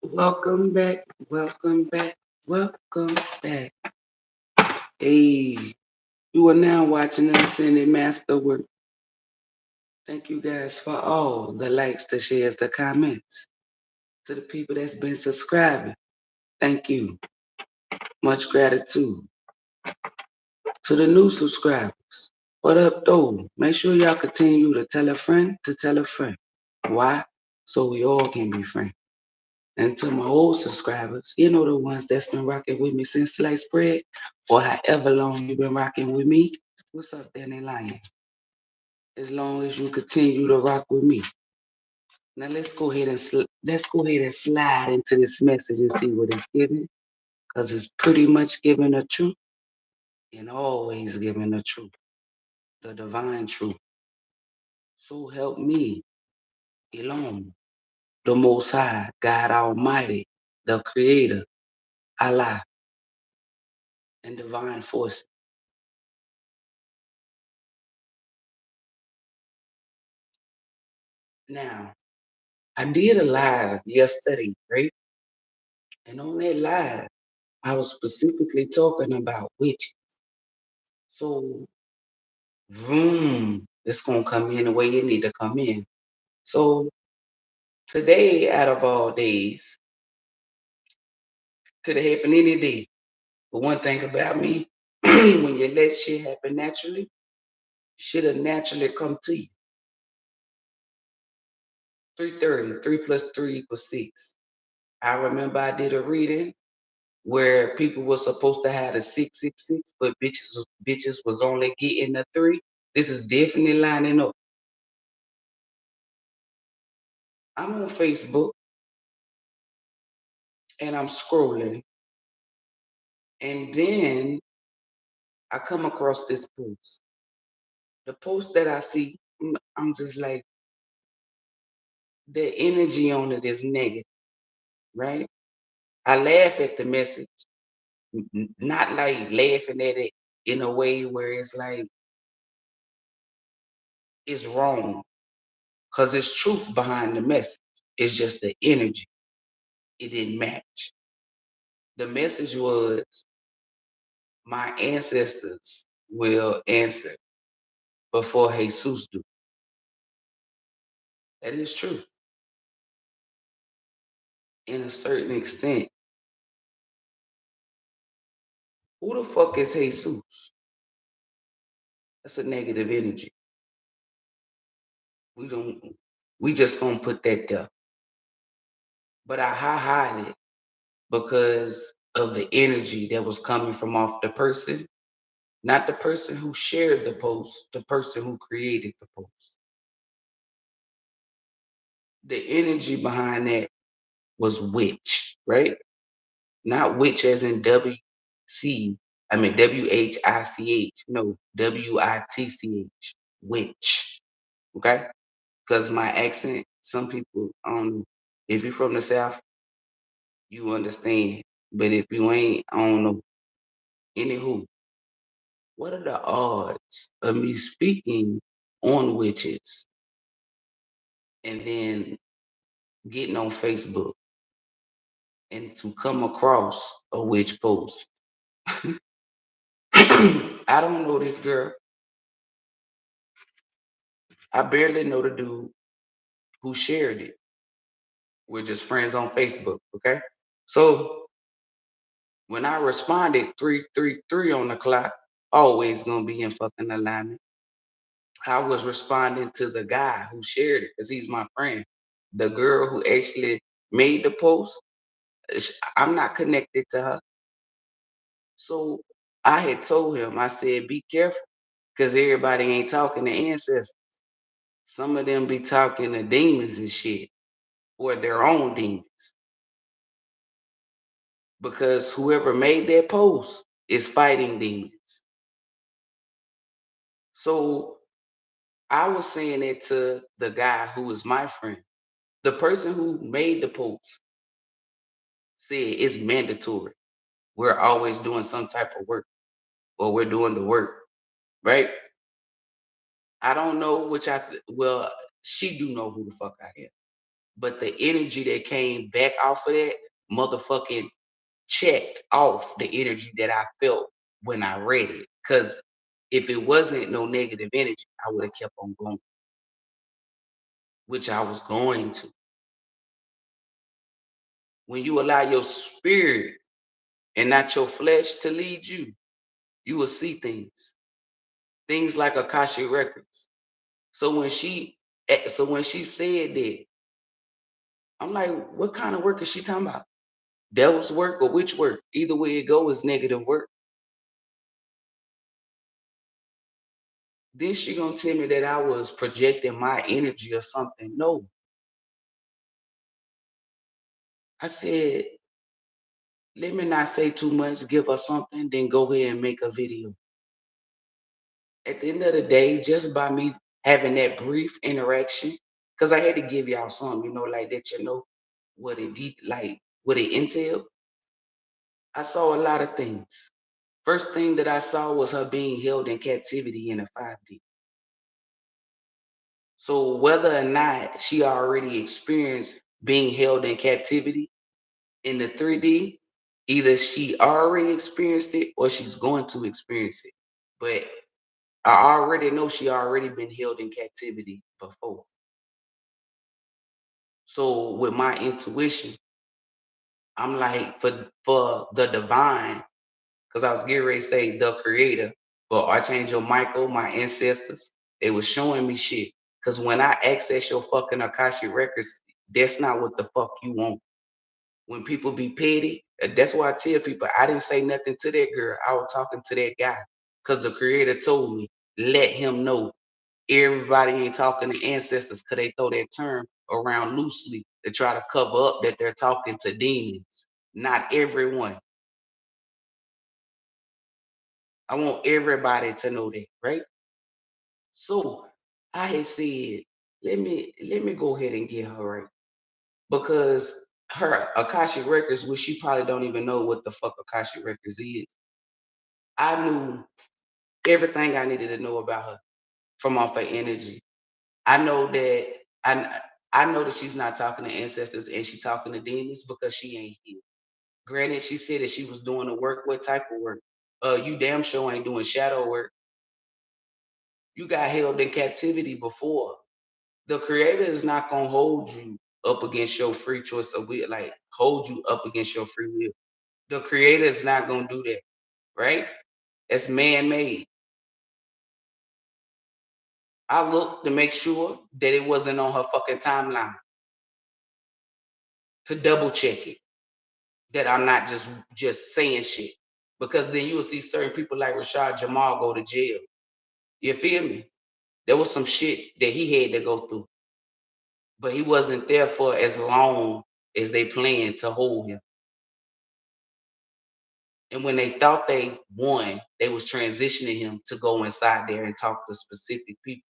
Welcome back, welcome back, welcome back. Hey, you are now watching the Ascended Masterwork. Thank you guys for all the likes, the shares, the comments. To the people that's been subscribing, thank you. Much gratitude. To the new subscribers, what up though? Make sure y'all continue to tell a friend to tell a friend. Why? So we all can be friends. And to my old subscribers, you know the ones that's been rocking with me since sliced bread, or however long you've been rocking with me. What's up, Danny Lion? As long as you continue to rock with me. Now let's go ahead and slide into this message and see what it's giving, because it's pretty much giving the truth and always giving the truth, the divine truth. So help me, ELOHYM, the Most High, God Almighty, the Creator, Allah, and divine force. Now, I did a live yesterday, right? And on that live, I was specifically talking about witches. So, vroom, it's going to come in the way it need to come in. So, today, out of all days, could have happened any day. But one thing about me, when you let shit happen naturally, shit will naturally come to you. 3:30, 3 plus 3 equals 6. I remember I did a reading where people were supposed to have the 666, but bitches was only getting the 3. This is definitely lining up. I'm on Facebook and I'm scrolling, and then I come across this post. The post that I see, I'm just like, the energy on it is negative, right? I laugh at the message, not like laughing at it in a way where it's like it's wrong, because there's truth behind the message. It's just the energy. It didn't match. The message was, my ancestors will answer before Jesus do. That is true. In a certain extent. Who the fuck is Jesus? That's a negative energy. We just gonna put that there. But I hide it because of the energy that was coming from off the person, not the person who shared the post, the person who created the post. The energy behind that was witch, right? Not witch as in WHICH. No, WITCH. Witch. Okay? Because my accent, some people, if you're from the South, you understand. But if you ain't, I don't know. Anywho, what are the odds of me speaking on witches and then getting on Facebook and to come across a witch post? I don't know this girl. I barely know the dude who shared it. We're just friends on Facebook, okay? So when I responded 333 on the clock, always gonna be in fucking alignment. I was responding to the guy who shared it because he's my friend. The girl who actually made the post, I'm not connected to her. So I had told him, I said, be careful, because everybody ain't talking to ancestors. Some of them be talking to demons and shit, or their own demons. Because whoever made that post is fighting demons. So I was saying it to the guy who was my friend. The person who made the post said it's mandatory. We're always doing some type of work, or we're doing the work, right? I don't know which well, she do know who the fuck I am. but the energy that came back off of that motherfucking checked off the energy that I felt when I read it. Because if it wasn't no negative energy, I would have kept on going, which I was going to. When you allow your spirit and not your flesh to lead you, you will see things like Akashic records. So when she said that, I'm like, what kind of work is she talking about? Devil's work or witch work? Either way it go is negative work. Then she gonna tell me that I was projecting my energy or something. No. I said, let me not say too much, give her something, then go ahead and make a video. At the end of the day, just by me having that brief interaction, because I had to give y'all something, like that, what what it entailed. I saw a lot of things. First thing that I saw was her being held in captivity in a 5D. So whether or not she already experienced being held in captivity in the 3D, either she already experienced it or she's going to experience it. But I already know she already been held in captivity before. So with my intuition, I'm like, for the divine, because I was getting ready to say the creator, but Archangel Michael, my ancestors, they were showing me shit. Because when I access your fucking Akashic records, that's not what the fuck you want. When people be petty, that's why I tell people I didn't say nothing to that girl. I was talking to that guy. Because the creator told me, let him know. Everybody ain't talking to ancestors because they throw that term around loosely to try to cover up that they're talking to demons. Not everyone. I want everybody to know that, right? So I had said, let me go ahead and get her right. Because her Akashic Records, which she probably don't even know what the fuck Akashic Records is. I knew everything I needed to know about her from off her energy. I know that I know that she's not talking to ancestors and she's talking to demons because she ain't here. Granted, she said that she was doing the work. What type of work? You damn sure ain't doing shadow work. You got held in captivity before. The creator is not gonna hold you up against your free choice of will, like hold you up against your free will. The creator is not gonna do that, right? It's man-made. I looked to make sure that it wasn't on her fucking timeline to double check it. That I'm not just saying shit. Because then you will see certain people like Rashad Jamal go to jail. You feel me? There was some shit that he had to go through. But he wasn't there for as long as they planned to hold him. And when they thought they won, they was transitioning him to go inside there and talk to specific people.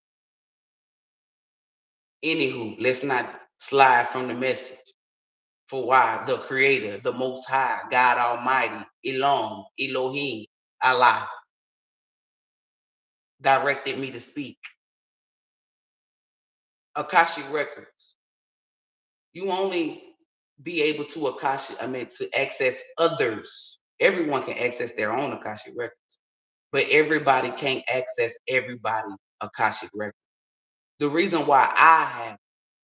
Anywho, let's not slide from the message. For why the creator, the most high, God Almighty, Elohym, Allah, directed me to speak. Akashic records. You only be able to to access others. Everyone can access their own Akashic records, but everybody can't access everybody Akashic records. The reason why I have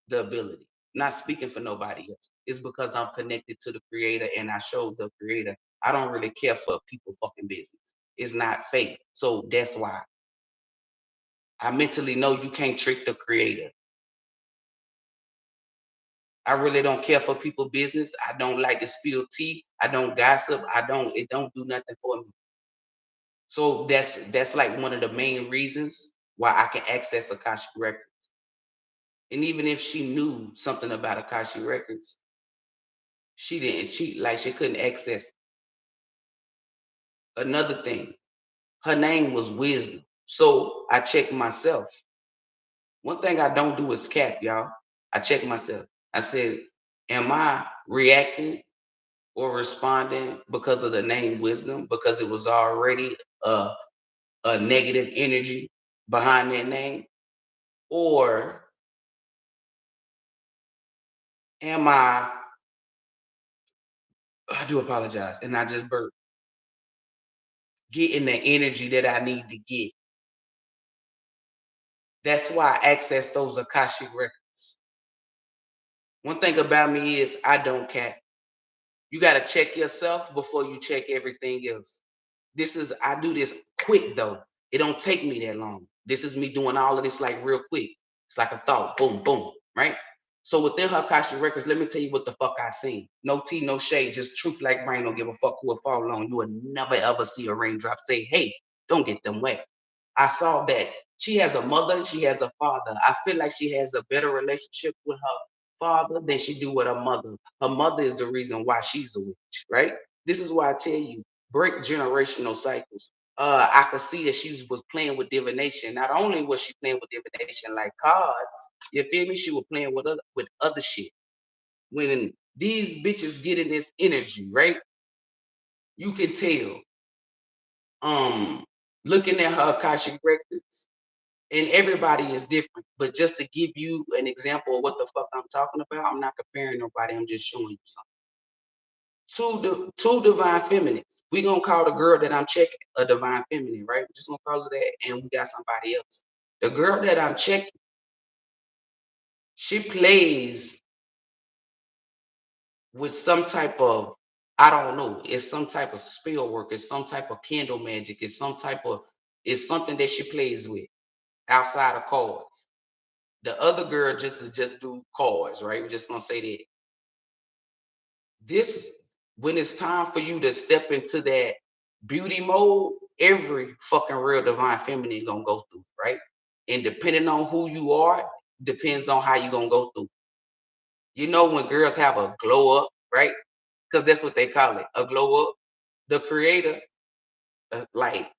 the ability, not speaking for nobody else, is because I'm connected to the creator and I showed the creator I don't really care for people fucking business. It's not fake. So that's why I mentally know you can't trick the creator. I really don't care for people business. I don't like to spill tea. I don't gossip. It don't do nothing for me. So that's like one of the main reasons why I can access Akashic Records. And even if she knew something about Akashic Records, she didn't. She couldn't access. Another thing, her name was Wisdom. So I checked myself. One thing I don't do is cap, y'all. I check myself. I said, am I reacting or responding because of the name Wisdom? Because it was already a negative energy behind that name? Or Am I do apologize, and I just burped. Getting the energy that I need to get. That's why I access those Akashic records. One thing about me is I don't cap. You got to check yourself before you check everything else. I do this quick though. It don't take me that long. This is me doing all of this like real quick. It's like a thought, boom, boom, right? So within her Akashic records, let me tell you what the fuck I seen. No tea, no shade, just truth like rain. Don't give a fuck who will fall on. You will never ever see a raindrop say, hey, don't get them wet. I saw that she has a mother, she has a father. I feel like she has a better relationship with her father than she do with her mother. Her mother is the reason why she's a witch, right? This is why I tell you, break generational cycles. I could see that she was playing with divination. Not only was she playing with divination like cards, you feel me? She was playing with other shit. When these bitches get in this energy, right? You can tell. Looking at her Akashic records, and everybody is different. But just to give you an example of what the fuck I'm talking about, I'm not comparing nobody. I'm just showing you something. Two divine feminines. We gonna call the girl that I'm checking a divine feminine, right? We're just gonna call her that, and we got somebody else. The girl that I'm checking, she plays with some type of, I don't know, it's some type of spell work, it's some type of candle magic, it's something that she plays with outside of cards. The other girl just do cards, right? We're just gonna say that. This, when it's time for you to step into that beauty mode, every fucking real divine feminine gonna go through, right? And depending on who you are, depends on how you gonna go through. You know, when girls have a glow up, right? Because that's what they call it, a glow up. The creator, like,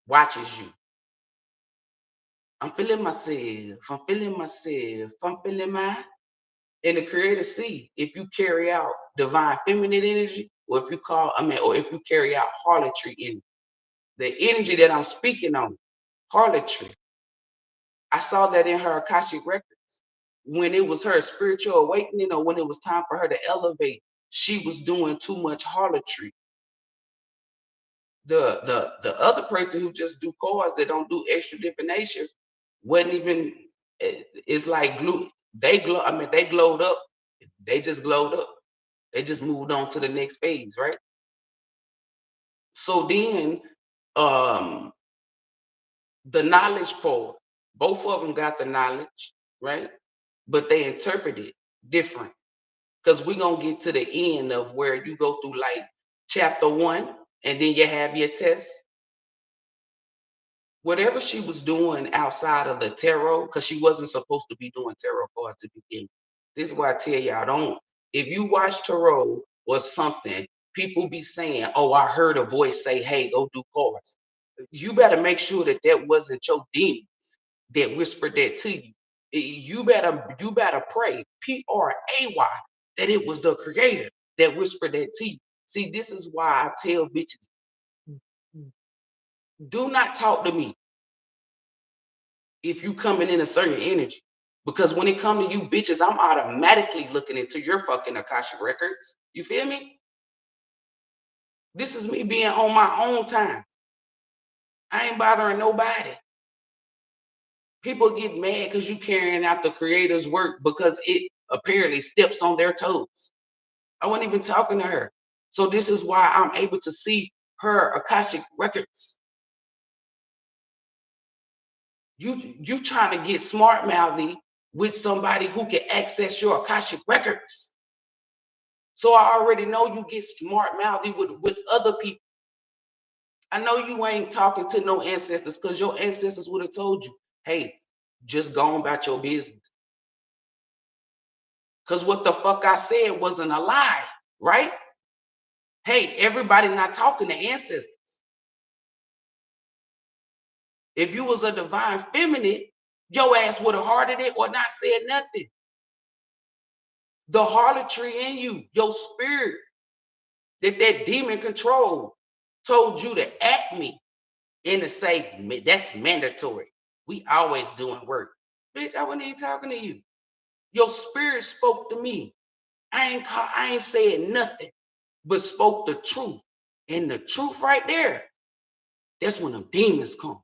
watches you. I'm feeling myself. I'm feeling myself. I'm feeling my. And the creator see if you carry out divine feminine energy, or if you or if you carry out harlotry energy. The energy that I'm speaking on, harlotry. I saw that in her Akashic records. When it was her spiritual awakening, or when it was time for her to elevate, she was doing too much harlotry. The other person who just do cards that don't do extra divination wasn't even. It's like glue. They glow. I mean, they glowed up. They just glowed up. They just moved on to the next phase, right? So then, um, the knowledge part, both of them got the knowledge, right? But they interpret it different. Because we're gonna get to the end of where you go through like chapter 1, and then you have your test. Whatever she was doing outside of the tarot, because she wasn't supposed to be doing tarot cards to begin. This is why I tell y'all, don't, if you watch tarot or something, people be saying, oh, I heard a voice say, hey, go do cards. You better make sure that that wasn't your demons that whispered that to you. You better pray, P-R-A-Y, that it was the creator that whispered that to you. See, this is why I tell bitches, do not talk to me if you coming in a certain energy. Because when it come to you bitches, I'm automatically looking into your fucking Akashic records. You feel me? This is me being on my own time. I ain't bothering nobody. People get mad because you carrying out the creator's work because it apparently steps on their toes. I wasn't even talking to her. So this is why I'm able to see her Akashic records. You trying to get smart mouthy with somebody who can access your Akashic records. So I already know you get smart mouthy with other people. I know you ain't talking to no ancestors because your ancestors would have told you, hey, just go on about your business. Because what the fuck I said wasn't a lie, right? Hey, everybody not talking to ancestors. If you was a divine feminine, your ass would have hearted it or not said nothing. The harlotry in you, your spirit, that demon control told you to act me and to say, that's mandatory. We always doing work. Bitch, I wasn't even talking to you. Your spirit spoke to me. I ain't saying nothing, but spoke the truth. And the truth right there, that's when them demons come.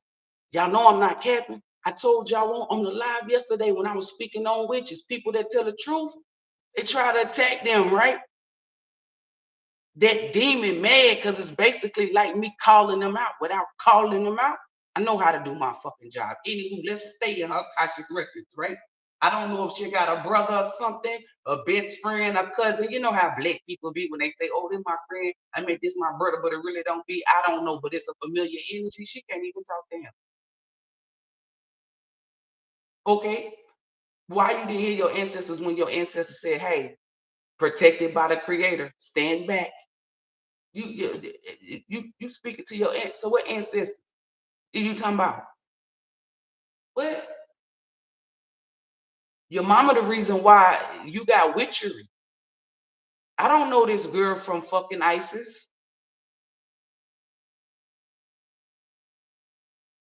Y'all know I'm not capping. I told y'all on the live yesterday when I was speaking on witches, people that tell the truth, they try to attack them, right? That demon mad because it's basically like me calling them out without calling them out. I know how to do my fucking job. Anywho, let's stay in her Akashic records, right? I don't know if she got a brother or something, a best friend, a cousin. You know how black people be when they say, oh, this my friend. I mean, this my brother, but it really don't be. I don't know, but it's a familiar energy. She can't even talk to him. Okay? Why you didn't hear your ancestors when your ancestors said, hey, protected by the creator, stand back. You speaking to your aunt. So what ancestors are you talking about? What? Your mama the reason why you got witchery. I don't know this girl from fucking ISIS.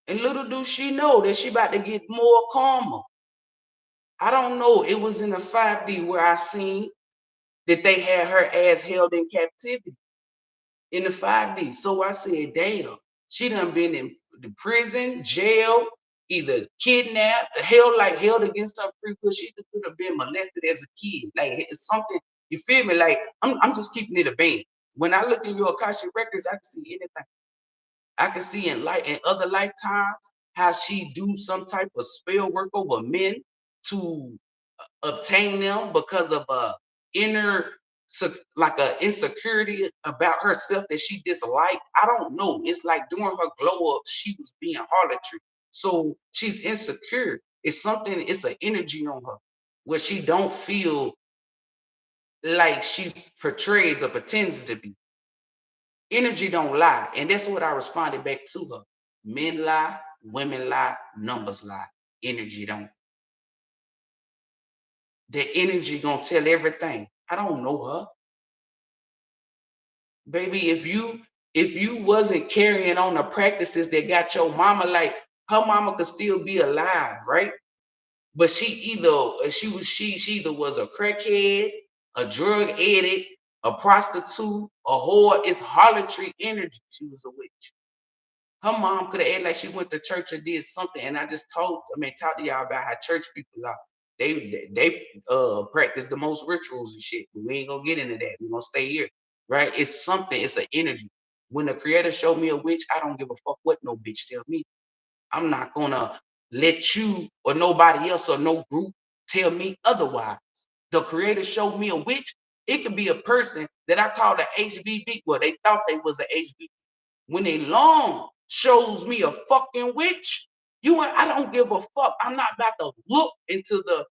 And little do she know that she about to get more karma. I don't know. It was in the 5D where I seen that they had her ass held in captivity in the 5D. So I said, damn, she done been in the prison, jail, either kidnapped, held against her free will. She could have been molested as a kid. Like it's something, you feel me? Like I'm just keeping it a band. When I look in your Akashic records, I can see anything. I can see in other lifetimes how she do some type of spell work over men to obtain them because of a inner like a insecurity about herself that she disliked. I don't know. It's like during her glow up, she was being harlotry. So she's insecure. It's something, it's an energy on her where she don't feel like she portrays or pretends to be. Energy don't lie. And that's what I responded back to her. Men lie, women lie, numbers lie. Energy don't. The energy gonna tell everything. I don't know her. Baby, if you wasn't carrying on the practices that got your mama, like her mama could still be alive, right? But she either was a crackhead, a drug addict, a prostitute, a whore. It's harlotry energy. She was a witch. Her mom could have acted like she went to church or did something. And I just talked to y'all about how church people are. They practice the most rituals and shit. But we ain't gonna get into that. We're gonna stay here. Right? It's something, it's an energy. When the creator showed me a witch, I don't give a fuck what no bitch tell me. I'm not gonna let you or nobody else or no group tell me otherwise. The creator showed me a witch. It could be a person that I call the HBB. Well, they thought they was a HBB. When they long shows me a fucking witch, I don't give a fuck. I'm not about to look into the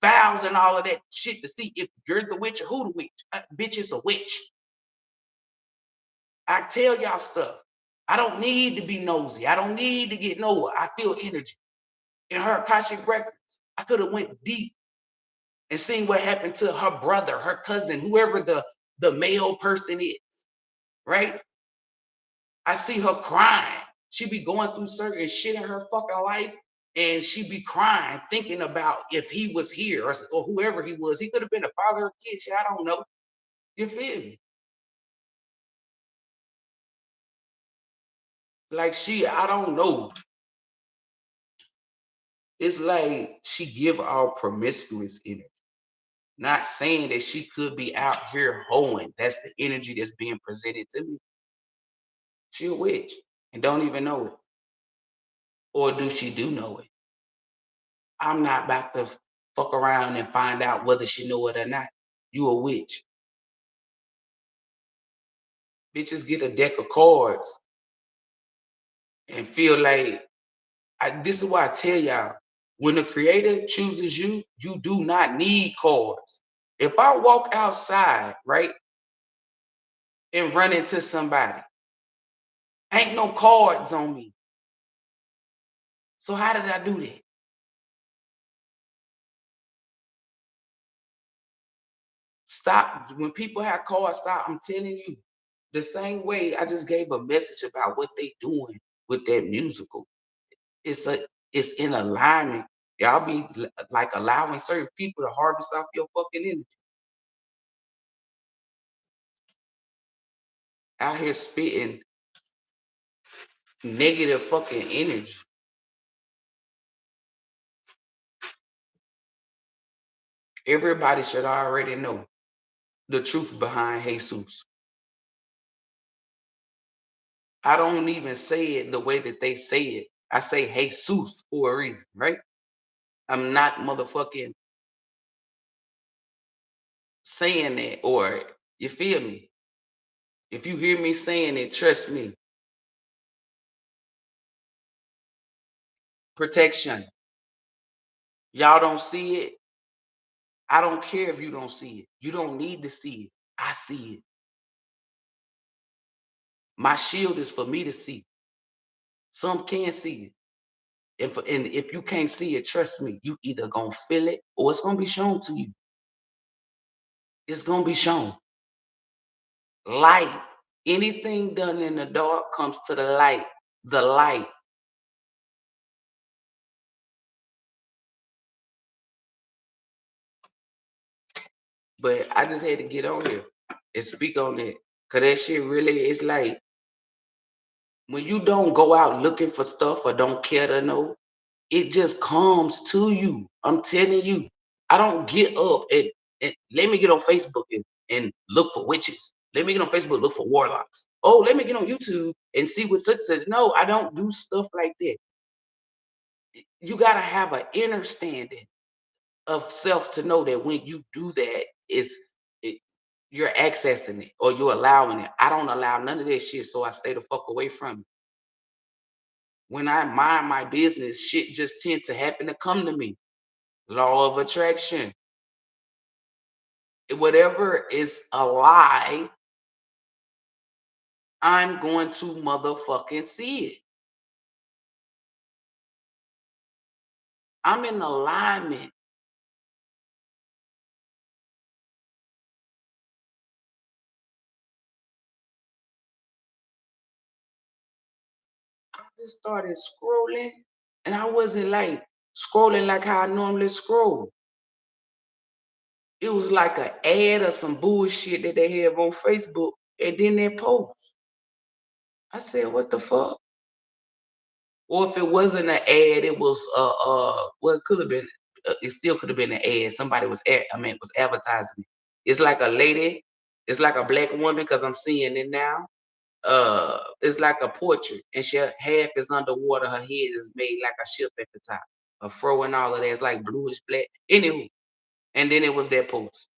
files and all of that shit to see if you're the witch or who the witch. Bitch is a witch. I tell y'all stuff. I don't need to be nosy. I don't need to get nowhere. I feel energy. In her Akashic records, I could have went deep and seen what happened to her brother, her cousin, whoever the male person is, right? I see her crying. She be going through certain shit in her fucking life, and she be crying, thinking about if he was here or whoever he was. He could have been a father or kid. Shit, I don't know. You feel me? Like I don't know. It's like she give all promiscuous energy. Not saying that she could be out here hoeing. That's the energy that's being presented to me. She a witch and don't even know it. Or do she do know it? I'm not about to fuck around and find out whether she know it or not. You a witch. Bitches get a deck of cards and feel like, this is why I tell y'all, when the creator chooses you, you do not need cards. If I walk outside, right, and run into somebody, ain't no cards on me. So how did I do that? Stop. When people have cards, stop. I'm telling you, the same way I just gave a message about what they doing with that musical. It's in alignment Y'all be like allowing certain people to harvest off your fucking energy. Out here spitting negative fucking energy. Everybody should already know the truth behind Jesus. I don't even say it the way that they say it. I say Jesus for a reason, right? I'm not motherfucking saying that, or you feel me? If you hear me saying it, trust me. Protection. Y'all don't see it. I don't care if you don't see it. You don't need to see it. I see it. My shield is for me to see. Some can't see it. And if you can't see it, trust me, you either gonna feel it or it's gonna be shown to you. It's gonna be shown. Light. Anything done in the dark comes to the light. The light. But I just had to get on here and speak on it. Cause that shit really is like when you don't go out looking for stuff or don't care to know, it just comes to you. I'm telling you. I don't get up and let me get on Facebook and look for witches. Let me get on Facebook, look for warlocks. Oh, let me get on YouTube and see what such said. No, I don't do stuff like that. You gotta have an understanding of self to know that when you do that, you're accessing it or you're allowing it. I don't allow none of that shit, so I stay the fuck away from it. When I mind my business, shit just tend to happen to come to me. Law of attraction. Whatever is a lie, I'm going to motherfucking see it. I'm in alignment. I just started scrolling and I wasn't like scrolling like how I normally scroll. It was like an ad or some bullshit that they have on Facebook and then they post. I said, what the fuck? Or if it wasn't an ad, it was well, it could have been. It still could have been an ad. Somebody was was advertising it. It's like a lady. It's like a black woman because I'm seeing it now. It's like a portrait, and she half is underwater. Her head is made like a ship at the top. A fro and all of that. It's like bluish black. Anywho, and then it was that post.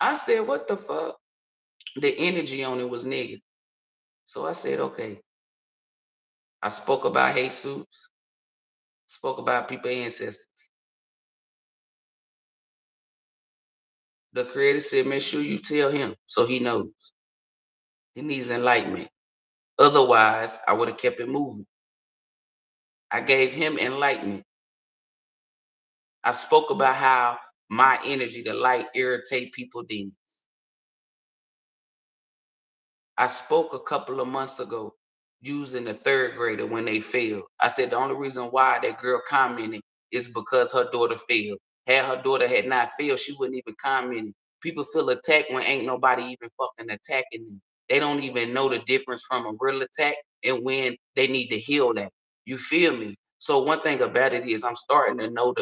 I said, what the fuck? The energy on it was negative. So I said, okay. I spoke about Jesus. Spoke about people ancestors. The creator said, make sure you tell him so he knows. He needs enlightenment. Otherwise, I would have kept it moving. I gave him enlightenment. I spoke about how my energy, the light, irritate people demons. I spoke a couple of months ago using the third grader when they failed. I said the only reason why that girl commented is because her daughter failed. Had her daughter had not failed, she wouldn't even comment. People feel attacked when ain't nobody even fucking attacking them. They don't even know the difference from a real attack and when they need to heal that. You feel me? So one thing about it is I'm starting to know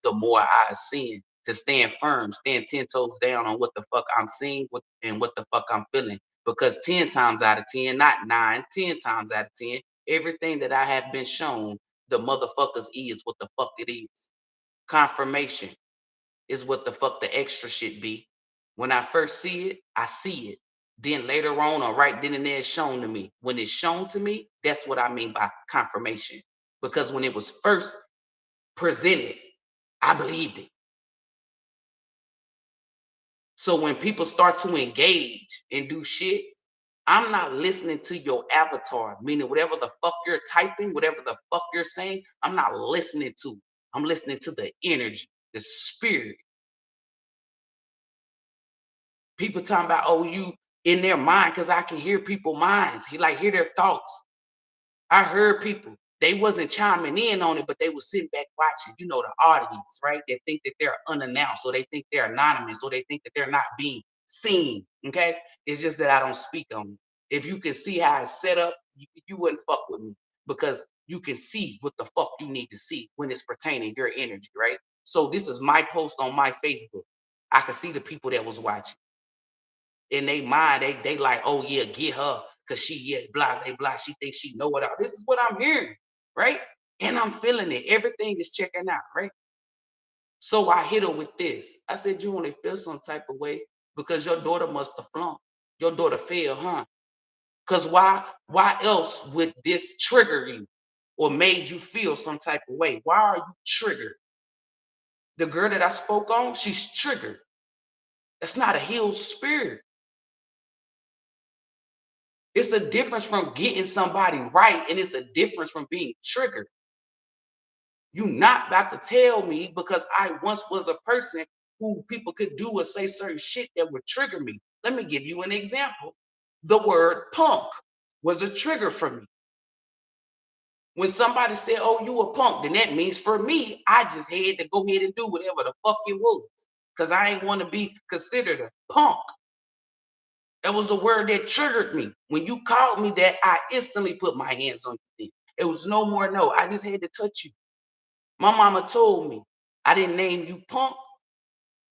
the more I see to stand firm, stand 10 toes down on what the fuck I'm seeing and what the fuck I'm feeling. Because 10 times out of 10, not 9, 10 times out of 10, everything that I have been shown, the motherfuckers is what the fuck it is. Confirmation is what the fuck the extra shit be. When I first see it, I see it. Then later on, or right then and there, it's shown to me. When it's shown to me, that's what I mean by confirmation. Because when it was first presented, I believed it. So when people start to engage and do shit, I'm not listening to your avatar, meaning whatever the fuck you're typing, whatever the fuck you're saying, I'm not listening to. I'm listening to the energy, the spirit. People talking about, oh, you in their mind, because I can hear people's minds. He like hear their thoughts. I heard people. They wasn't chiming in on it, but they was sitting back watching, you know, the audience, right? They think that they're unannounced, or they think they're anonymous, or they think that they're not being seen. Okay. It's just that I don't speak on it. If you can see how it's set up, you wouldn't fuck with me because you can see what the fuck you need to see when it's pertaining your energy, right? So this is my post on my Facebook. I could see the people that was watching. In their mind, they like, oh yeah, get her, cause she blah blah blah. She thinks she know it all. This is what I'm hearing, right? And I'm feeling it. Everything is checking out, right? So I hit her with this. I said, you only feel some type of way because your daughter must have flunked. Your daughter failed, huh? Cause why else would this trigger you or made you feel some type of way? Why are you triggered? The girl that I spoke on, she's triggered. That's not a healed spirit. It's a difference from getting somebody right, and it's a difference from being triggered. You not about to tell me because I once was a person who people could do or say certain shit that would trigger me. Let me give you an example. The word punk was a trigger for me. When somebody said, oh, you a punk, then that means for me, I just had to go ahead and do whatever the fuck it was. Because I ain't want to be considered a punk. That was a word that triggered me. When you called me that, I instantly put my hands on you. It was no more no. I just had to touch you. My mama told me, I didn't name you punk.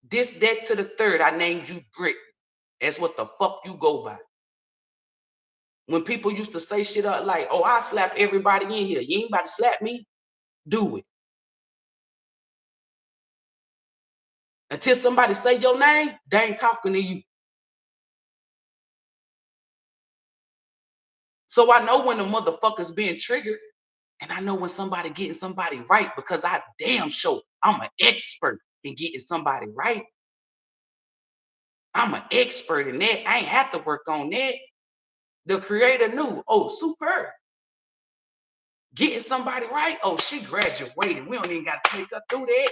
This, that, to the third, I named you Brit. That's what the fuck you go by. When people used to say shit up like, oh, I slap everybody in here. You ain't about to slap me? Do it. Until somebody say your name, they ain't talking to you. So I know when the motherfucker's being triggered, and I know when somebody getting somebody right because I damn sure I'm an expert in getting somebody right. I'm an expert in that. I ain't have to work on that. The creator knew, oh, superb. Getting somebody right, oh, she graduated. We don't even got to take her through that.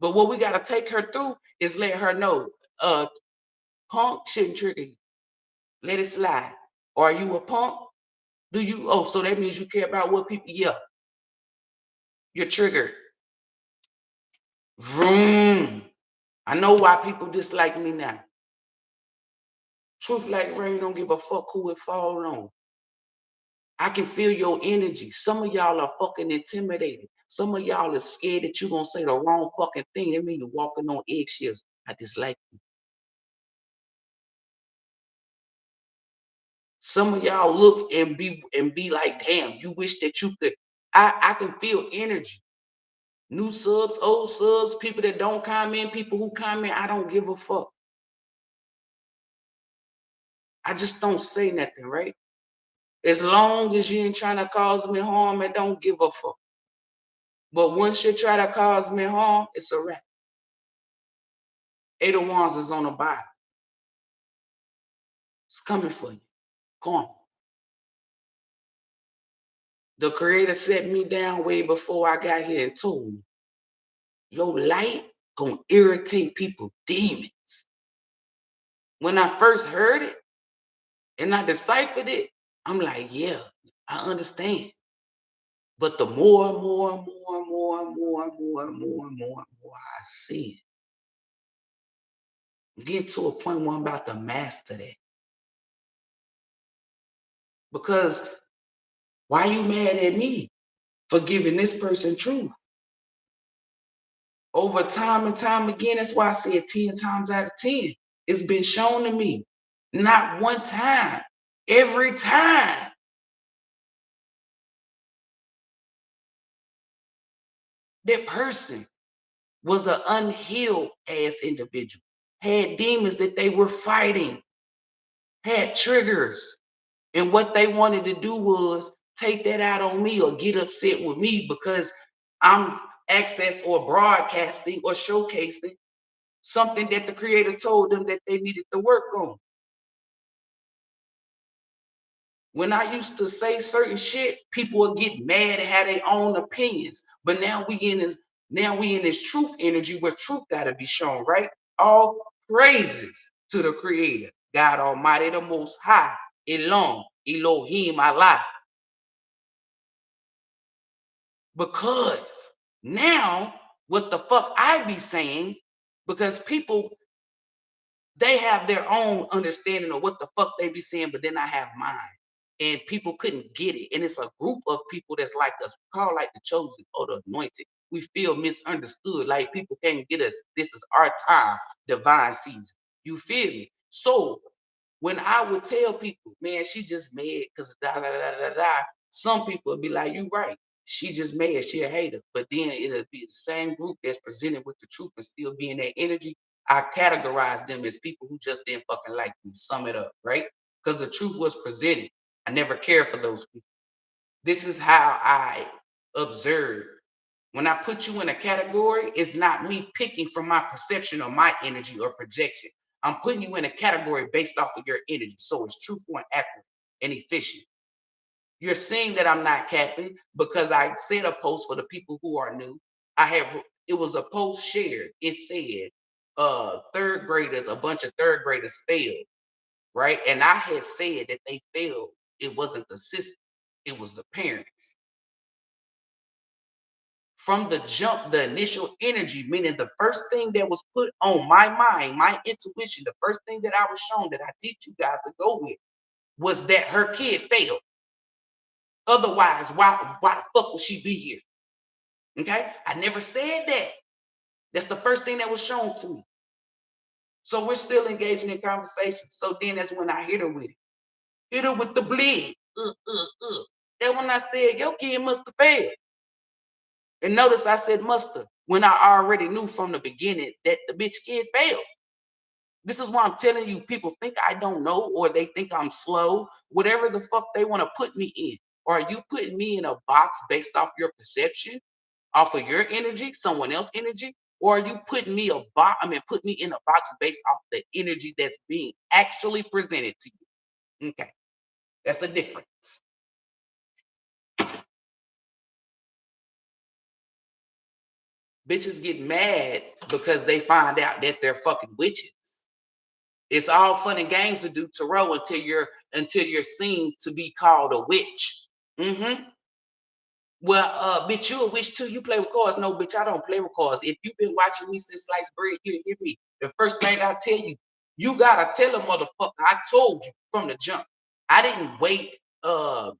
But what we got to take her through is let her know, punk shouldn't trigger you. Let it slide. Are you a punk? Do you, oh, so that means you care about what people, yeah. You're triggered. Vroom. I know why people dislike me now. Truth like rain, don't give a fuck who it fall on. I can feel your energy. Some of y'all are fucking intimidated. Some of y'all are scared that you're gonna say the wrong fucking thing. That means you're walking on eggshells. I dislike you. Some of y'all look and be like, damn, you wish that you could. I can feel energy. New subs, old subs, people that don't comment, people who comment, I don't give a fuck. I just don't say nothing, right? As long as you ain't trying to cause me harm, I don't give a fuck. But once you try to cause me harm, it's a wrap. Eight of Wands is on the bottom. It's coming for you. Come on. The creator set me down way before I got here and told me, your light gonna irritate people demons. When I first heard it and I deciphered it, I'm like, yeah, I understand. But the more and more and more and more and more and more and more and more and more I see it, I'm getting to a point where I'm about to master that. Because why you mad at me for giving this person truth? Over time and time again, that's why I say it 10 times out of 10. It's been shown to me. Not one time. Every time. That person was an unhealed ass individual. Had demons that they were fighting. Had triggers. And what they wanted to do was take that out on me or get upset with me because I'm access or broadcasting or showcasing something that the creator told them that they needed to work on. When I used to say certain shit, people would get mad and have their own opinions. But now we in this truth energy where truth gotta be shown, right? All praises to the creator, God Almighty, the Most High, Elohym, Allah. Because now what the fuck I be saying, because people, they have their own understanding of what the fuck they be saying, but then I have mine. And people couldn't get it. And it's a group of people that's like us, called like the chosen or the anointed. We feel misunderstood, like people can't get us. This is our time, divine season. You feel me? So when I would tell people, man, she just mad because da da da da da, some people would be like, you right. She just mad, she a hater. But then it'll be the same group that's presented with the truth and still be in that energy. I categorize them as people who just didn't fucking like me. Sum it up, right? Because the truth was presented. I never cared for those people. This is how I observe. When I put you in a category, it's not me picking from my perception or my energy or projection. I'm putting you in a category based off of your energy. So it's truthful and accurate and efficient. You're seeing that I'm not capping because I said a post for the people who are new. It was a post shared. It said, third graders, a bunch of third graders failed, right? And I had said that they failed. It wasn't the system, it was the parents. From the jump, the initial energy, meaning the first thing that was put on my mind, my intuition, the first thing that I was shown that I teach you guys to go with was that her kid failed. Otherwise, why the fuck would she be here? Okay, I never said that. That's the first thing that was shown to me. So we're still engaging in conversation. So then that's when I hit her with it. Hit her with the bleed. That when I said your kid must have failed. And notice I said must have when I already knew from the beginning that the bitch kid failed. This is why I'm telling you, people think I don't know or they think I'm slow, whatever the fuck they want to put me in. Or are you putting me in a box based off your perception, off of your energy, someone else's energy? Or are you putting me put me in a box based off the energy that's being actually presented to you? Okay, that's the difference. Bitches get mad because they find out that they're fucking witches. It's all fun and games to do tarot until you're seen to be called a witch. Mm-hmm. Well, bitch, you a witch too. You play with cards. No, bitch, I don't play with cards. If you've been watching me since sliced bread, you hear me. The first thing I tell you, you gotta tell a motherfucker. I told you from the jump. I didn't wait. I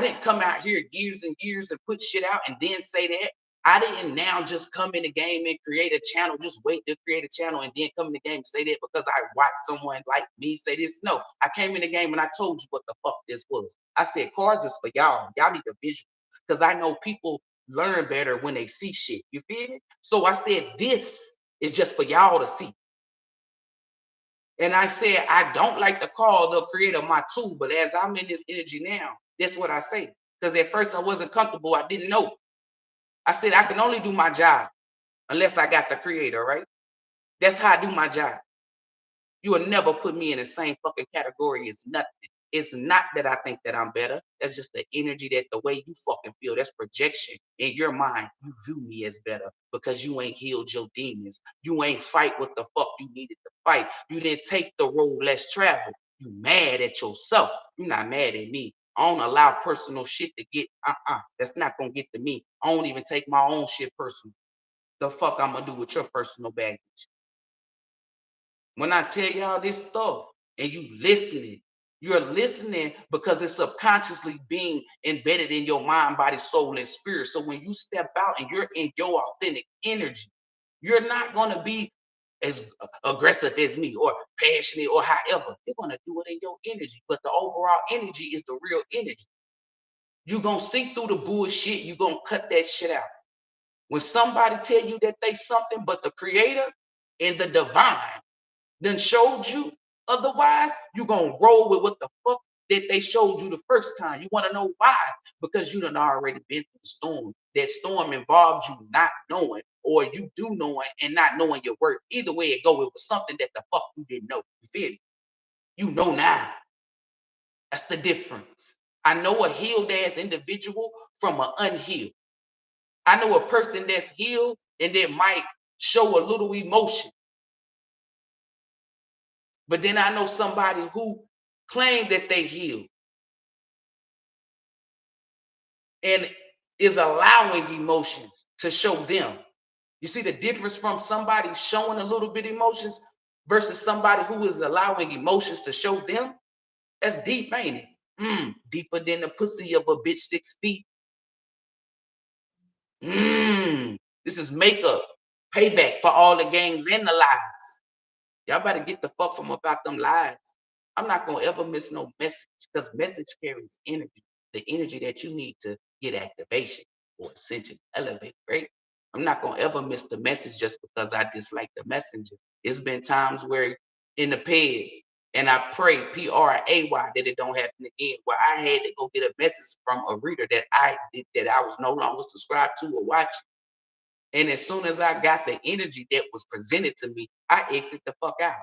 didn't come out here years and years and put shit out and then say that. I didn't now just come in the game and create a channel, just wait to create a channel and then come in the game and say that because I watched someone like me say this. No, I came in the game and I told you what the fuck this was. I said cards is for y'all. Y'all need a visual because I know people learn better when they see shit. You feel me? So I said this is just for y'all to see. And I said, I don't like to call the creator my tool, but as I'm in this energy now, that's what I say. Because at first I wasn't comfortable. I didn't know. I said, I can only do my job unless I got the creator, right? That's how I do my job. You will never put me in the same fucking category as nothing. It's not that I think that I'm better. That's just the energy that the way you fucking feel. That's projection. In your mind, you view me as better because you ain't healed your demons. You ain't fight what the fuck you needed to fight. You didn't take the road less traveled. You mad at yourself. You're not mad at me. I don't allow personal shit to get, that's not gonna get to me. I don't even take my own shit personal. The fuck I'm gonna do with your personal baggage? When I tell y'all this stuff and you're listening because it's subconsciously being embedded in your mind, body, soul, and spirit. So when you step out and you're in your authentic energy, you're not going to be as aggressive as me or passionate or however. You're going to do it in your energy. But the overall energy is the real energy. You're going to see through the bullshit. You're going to cut that shit out. When somebody tell you that they something but the creator and the divine then showed you otherwise, you're gonna roll with what the fuck that they showed you the first time. You want to know why? Because you done already been through the storm. That storm involves you not knowing, or you do knowing and not knowing your worth. Either way it go, it was something that the fuck you didn't know. You feel me? You know now. That's the difference. I know a healed ass individual from an unhealed. I know a person that's healed and that might show a little emotion. But then I know somebody who claimed that they healed. And is allowing emotions to show them. You see the difference from somebody showing a little bit emotions versus somebody who is allowing emotions to show them? That's deep, ain't it? Deeper than the pussy of a bitch 6 feet. This is makeup, payback for all the games and the lies. Y'all better get the fuck from about them lies. I'm not gonna ever miss no message because message carries energy, the energy that you need to get activation or ascension, elevate, right? I'm not gonna ever miss the message just because I dislike the messenger. It's been times where in the past, and I pray PRAY that it don't happen again, where I had to go get a message from a reader that I was no longer subscribed to or watching. And as soon as I got the energy that was presented to me, I exit the fuck out.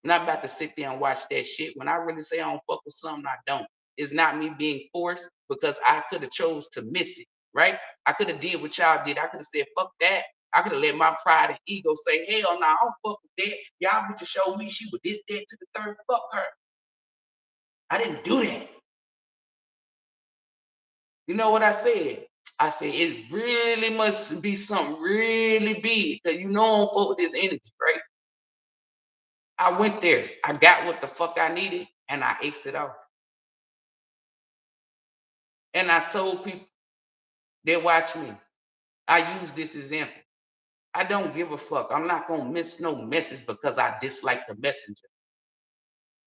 I'm not about to sit there and watch that shit. When I really say I don't fuck with something, I don't. It's not me being forced because I could have chose to miss it, right? I could have did what y'all did. I could have said, fuck that. I could have let my pride and ego say, hell no, I don't fuck with that. Y'all bitches showed me she was this, that, to the third. Fuck her. I didn't do that. You know what I said? I said, it really must be something really big because you know I don't fuck with this energy, right? I went there. I got what the fuck I needed and I exited off. And I told people that watch me, I use this example. I don't give a fuck. I'm not going to miss no message because I dislike the messenger.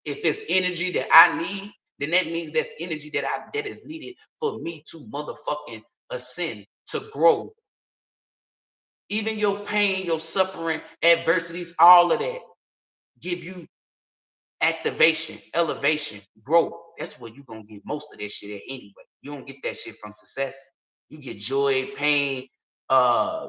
If it's energy that I need, then that means that's energy that is needed for me to motherfucking ascend, to grow. Even your pain, your suffering, adversities, all of that give you activation, elevation, growth. That's where you're gonna get most of that shit at anyway. You don't get that shit from success. You get joy, pain,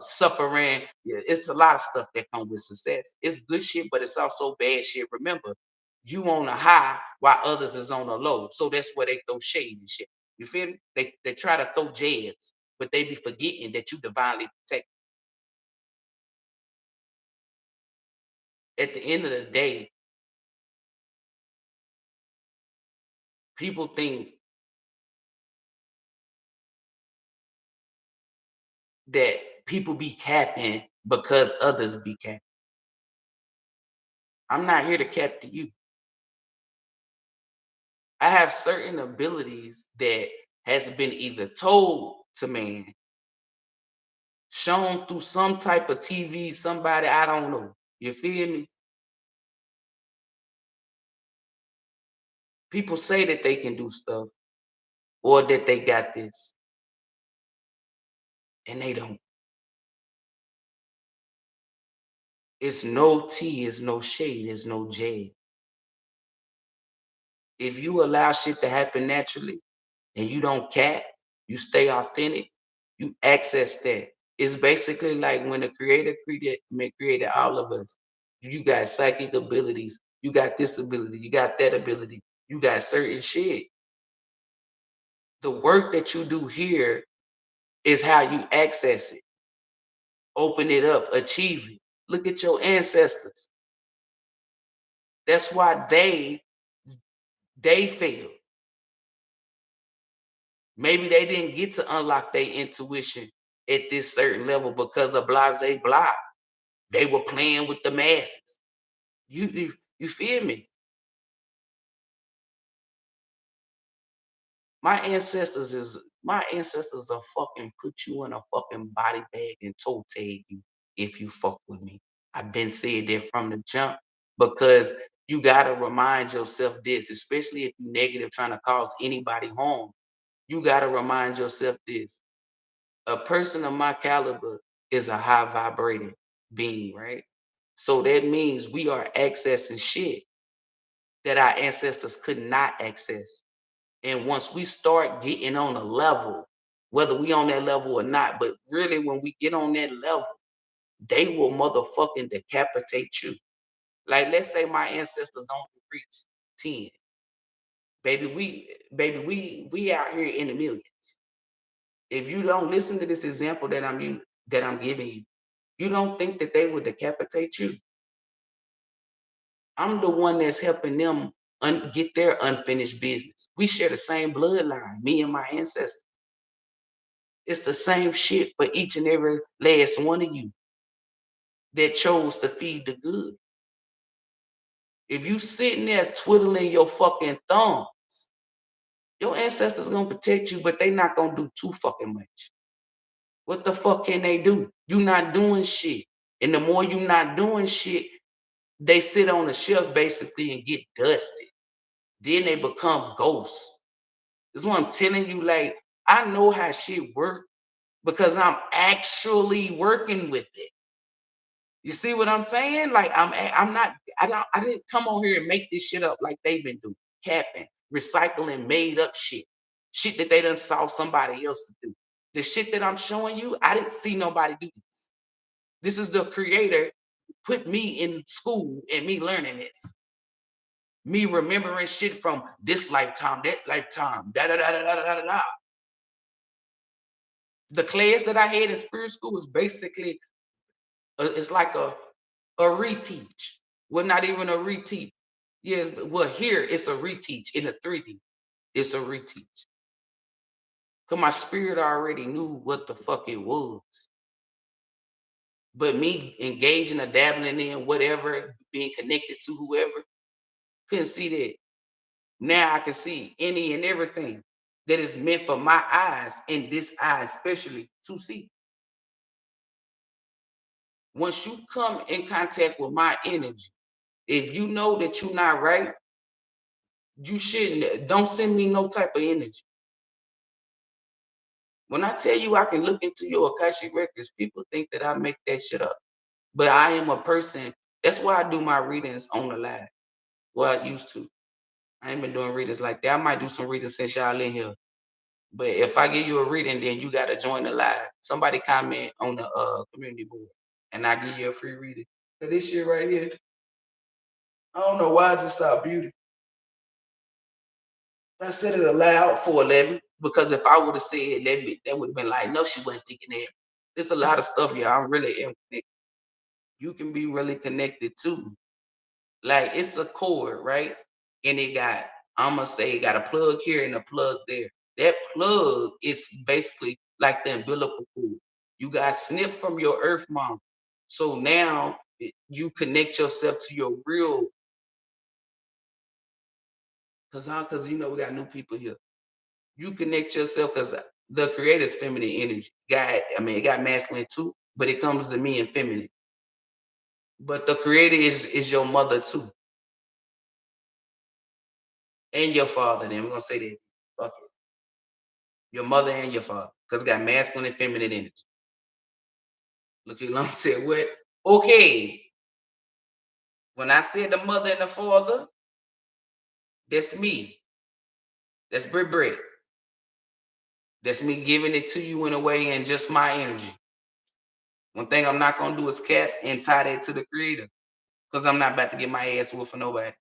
suffering. Yeah, it's a lot of stuff that comes with success. It's good shit, but it's also bad shit. Remember, you on a high while others is on a low. So that's where they throw shade and shit. You feel me? They try to throw jabs, but they be forgetting that you divinely protect. At the end of the day, people think that people be capping because others be capping. I'm not here to cap to you. I have certain abilities that has been either told to man, shown through some type of TV, somebody I don't know. You feel me? People say that they can do stuff or that they got this, and they don't. It's no tea, it's no shade, it's no jade. If you allow shit to happen naturally, and you don't cap, you stay authentic, you access that. It's basically like when the creator created all of us. You got psychic abilities, you got this ability, you got that ability, you got certain shit. The work that you do here is how you access it, open it up, achieve it. Look at your ancestors. That's why they failed. Maybe they didn't get to unlock their intuition at this certain level because of blase blah. They were playing with the masses. You feel me? My ancestors are fucking put you in a fucking body bag and toe tag you if you fuck with me. I've been said that from the jump because you gotta remind yourself this, especially if you're negative trying to cause anybody harm. You gotta remind yourself this. A person of my caliber is a high vibrating being, right? So that means we are accessing shit that our ancestors could not access. And once we start getting on a level, whether we on that level or not, but really when we get on that level, they will motherfucking decapitate you. Like let's say my ancestors only reached 10. Baby, we out here in the millions. If you don't listen to this example that I'm giving you, you don't think that they would decapitate you. I'm the one that's helping them get their unfinished business. We share the same bloodline, me and my ancestors. It's the same shit for each and every last one of you that chose to feed the good. If you sitting there twiddling your fucking thumbs, your ancestors gonna protect you, but they not gonna do too fucking much. What the fuck can they do? You not doing shit. And the more you not doing shit, they sit on the shelf basically and get dusted. Then they become ghosts. This is what I'm telling you. Like, I know how shit work because I'm actually working with it. You see what I'm saying? Like, I didn't come on here and make this shit up like they've been doing, capping, recycling, made up shit that they done saw somebody else do. The shit that I'm showing you, I didn't see nobody do this. This is the creator put me in school and me learning this. Me remembering shit from this lifetime, that lifetime, da da da da da da da. The class that I had in spirit school was basically, it's like a reteach. Well, not even a reteach. Yes, well, here it's a reteach in the 3D. It's a reteach. Because my spirit already knew what the fuck it was. But me engaging or dabbling in whatever, being connected to whoever, couldn't see that. Now I can see any and everything that is meant for my eyes, and this eye especially, to see. Once you come in contact with my energy, if you know that you're not right, you shouldn't, don't send me no type of energy. When I tell you I can look into your Akashic records, people think that I make that shit up. But I am a person. That's why I do my readings on the live. Well, I used to. I ain't been doing readings like that. I might do some readings since y'all in here. But if I give you a reading, then you got to join the live. Somebody comment on the community board, and I give you a free reading. So this shit right here, I don't know why I just saw beauty. I said it aloud for 11 because if I would have said 11, that would have been like, no, she wasn't thinking that. There's a lot of stuff here. I'm really connected. You can be really connected too. Like, it's a cord, right? And it got, I'm gonna say, it got a plug here and a plug there. That plug is basically like the umbilical cord. You got snipped from your earth mom. So now you connect yourself to your real, because you know we got new people here. You connect yourself because the creator's feminine energy. It got masculine too, but it comes to me in feminine. But the creator is your mother too. And your father, then we're gonna say that. Fuck it. Your mother and your father. Because it got masculine and feminine energy. Look at Long said, what? Okay. When I said the mother and the father, that's me. That's Britt. That's me giving it to you in a way and just my energy. One thing I'm not gonna do is cap and tie that to the creator. Because I'm not about to get my ass whooped for nobody.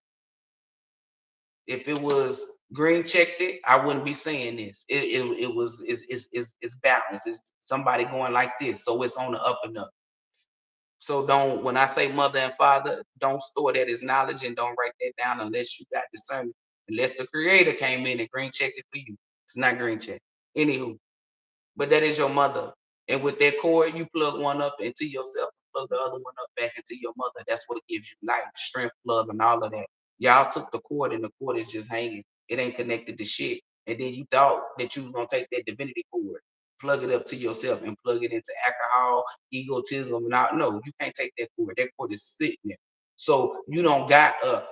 If it was green checked it, I wouldn't be saying this. It's balanced. It's somebody going like this. So it's on the up and up. So don't, when I say mother and father, don't store that as knowledge and don't write that down unless you got discernment. Unless the creator came in and green checked it for you. It's not green check. Anywho, but that is your mother. And with that cord, you plug one up into yourself, plug the other one up back into your mother. That's what gives you life, strength, love, and all of that. Y'all took the cord and the cord is just hanging. It ain't connected to shit. And then you thought that you was gonna take that divinity cord, plug it up to yourself, and plug it into alcohol, egotism, and all. No, you can't take that cord. That cord is sitting there. So you don't got a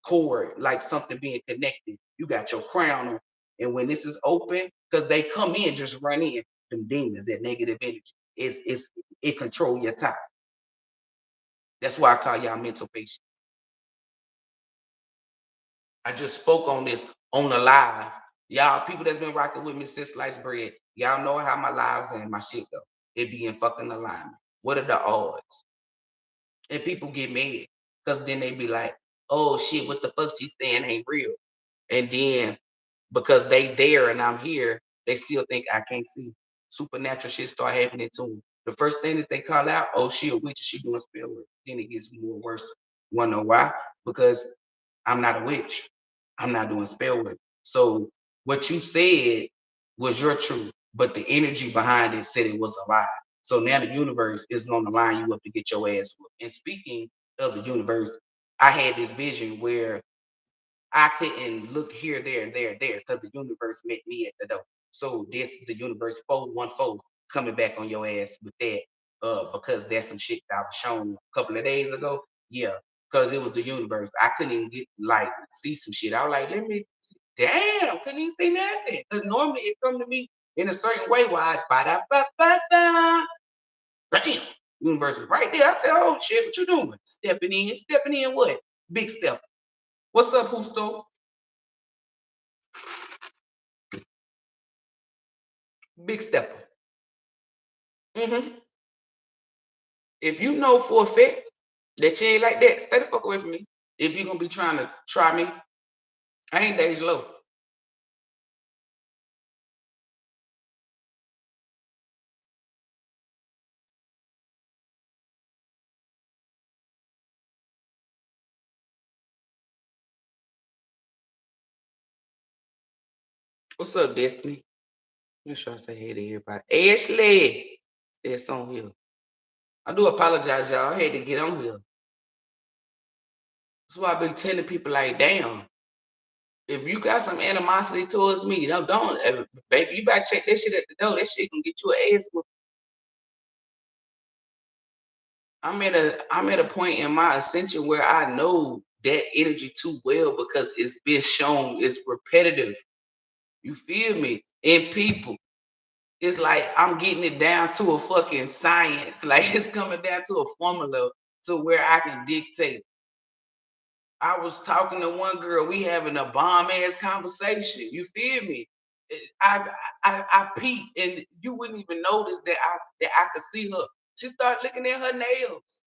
cord like something being connected. You got your crown on. And when this is open, because they come in, just run in, them demons, that negative energy. It control your time. That's why I call y'all mental patients. I just spoke on this on the live. Y'all, people that's been rocking with me since sliced bread, y'all know how my lives and my shit go. It be in fucking alignment. What are the odds? And people get mad because then they be like, oh shit, what the fuck she's saying ain't real. And then because they there and I'm here, they still think I can't see. Supernatural shit start happening to them. The first thing that they call out, oh, she a witch, she doing spell work. Then it gets more worse. You wanna know why? Because I'm not a witch. I'm not doing spell work. So what you said was your truth. but the energy behind it said it was a lie. So now the universe is going to line you up to get your ass whooped. And speaking of the universe, I had this vision where I couldn't look here, there, and there, because the universe met me at the door. So this the universe 414 coming back on your ass with that. Because that's some shit that I was shown a couple of days ago. Yeah, because it was the universe. I couldn't even get like see some shit. I was like, let me see. Damn, couldn't even see nothing. Because normally it come to me in a certain way where I ba-da-ba-ba-ba. Damn, universe was right there. I said, oh shit, what you doing? Stepping in what? Big step. What's up, Husto? Big stepper. If you know for a fact that you ain't like that, stay the fuck away from me. If you're gonna be trying to try me, I ain't days low. What's up, Destiny? Make sure I say hey to everybody. Ashley, that's on here. I do apologize, y'all. I had to get on here. That's why I've been telling people like, damn, if you got some animosity towards me, don't, baby, you better check that shit at the door. That shit can get you an ass whooping. I'm at a point in my ascension where I know that energy too well because it's been shown it's repetitive. You feel me? In people. It's like I'm getting it down to a fucking science. Like it's coming down to a formula to where I can dictate. I was talking to one girl, we having a bomb ass conversation. You feel me? I peeped and you wouldn't even notice that I could see her. She started looking at her nails.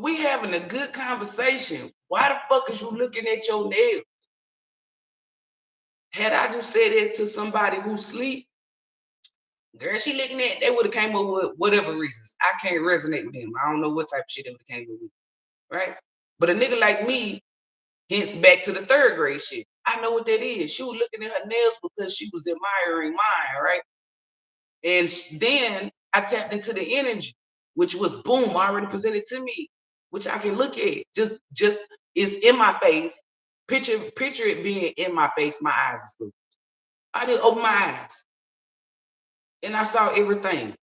We having a good conversation. Why the fuck is you looking at your nails? Had I just said it to somebody who sleep, girl, she looking at, they would have came up with whatever reasons. I can't resonate with them. I don't know what type of shit they would have came up with, right? But a nigga like me, hence back to the third grade shit. I know what that is. She was looking at her nails because she was admiring mine, right? And then I tapped into the energy, which was boom, already presented to me, which I can look at. Just it's in my face. Picture it being in my face. My eyes is closed. I didn't open my eyes, and I saw everything.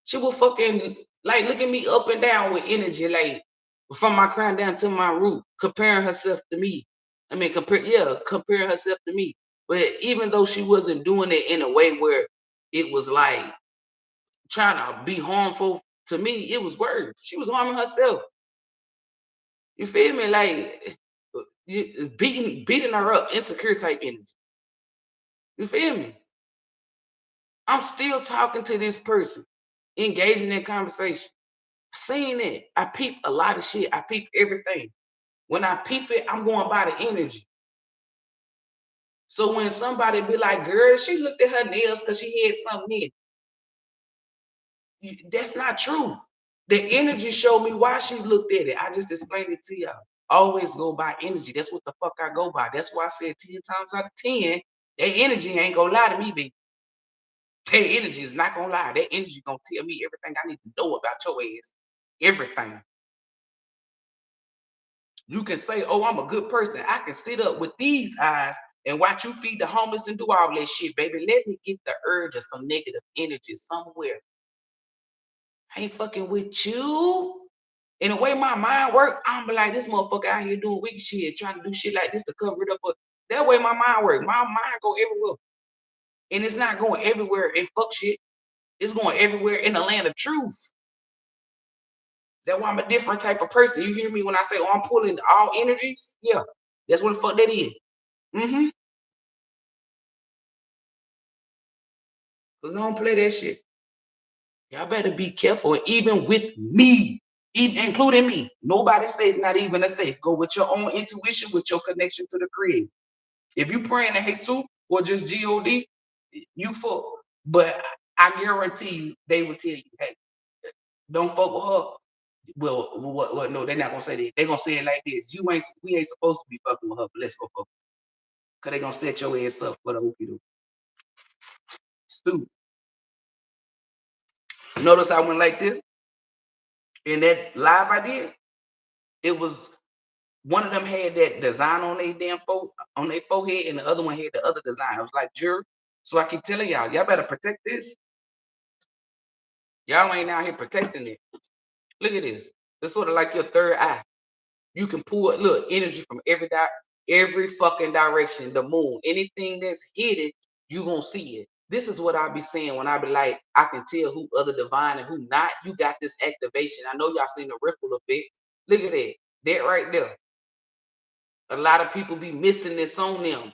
She will fucking like look at me up and down with energy, like from my crown down to my root, comparing herself to me. I mean, comparing herself to me. But even though she wasn't doing it in a way where it was like trying to be harmful to me, it was worse. She was harming herself. You feel me? Like beating her up, insecure type energy. You feel me? I'm still talking to this person, engaging in conversation. Seeing it, I peep a lot of shit. I peep everything. When I peep it, I'm going by the energy. So when somebody be like, girl, she looked at her nails because she had something in. That's not true. The energy showed me why she looked at it. I just explained it to y'all. Always go by energy. That's what the fuck I go by. That's why I said 10 times out of 10, that energy ain't gonna lie to me, baby. That energy is not gonna lie. That energy gonna tell me everything I need to know about your ass. Everything. You can say, oh, I'm a good person. I can sit up with these eyes and watch you feed the homeless and do all that shit, baby. Let me get the urge of some negative energy somewhere. I ain't fucking with you. In the way my mind work, I'm be like, this motherfucker out here doing wicked shit, trying to do shit like this to cover it up. But that way my mind work. My mind go everywhere. And it's not going everywhere in fuck shit. It's going everywhere in the land of truth. That's why I'm a different type of person. You hear me when I say, oh, I'm pulling all energies? Yeah, that's what the fuck that is. Mm-hmm. Cause I don't play that shit. Y'all better be careful. Even with me, even including me, nobody says not even a safe. Go with your own intuition, with your connection to the Creator. If you praying to Jesus or just God, you fuck. But I guarantee you, they will tell you, hey, don't fuck with her. Well, what? No, they're not gonna say that. They're gonna say it like this: we ain't supposed to be fucking with her, but let's go fuck. Cause they gonna set your ass up for the okie. Stupid. Notice I went like this in that live I did. It was one of them had that design on their damn on their forehead, and the other one had the other design. It was like jewelry. So I keep telling y'all better protect this. Y'all ain't out here protecting it. Look at this. It's sort of like your third eye. You can pull energy from every fucking direction. The moon, anything that's hidden, you gonna see it. This is what I be saying when I be like, I can tell who other divine and who not. You got this activation. I know y'all seen the ripple effect. Look at that. That right there. A lot of people be missing this on them.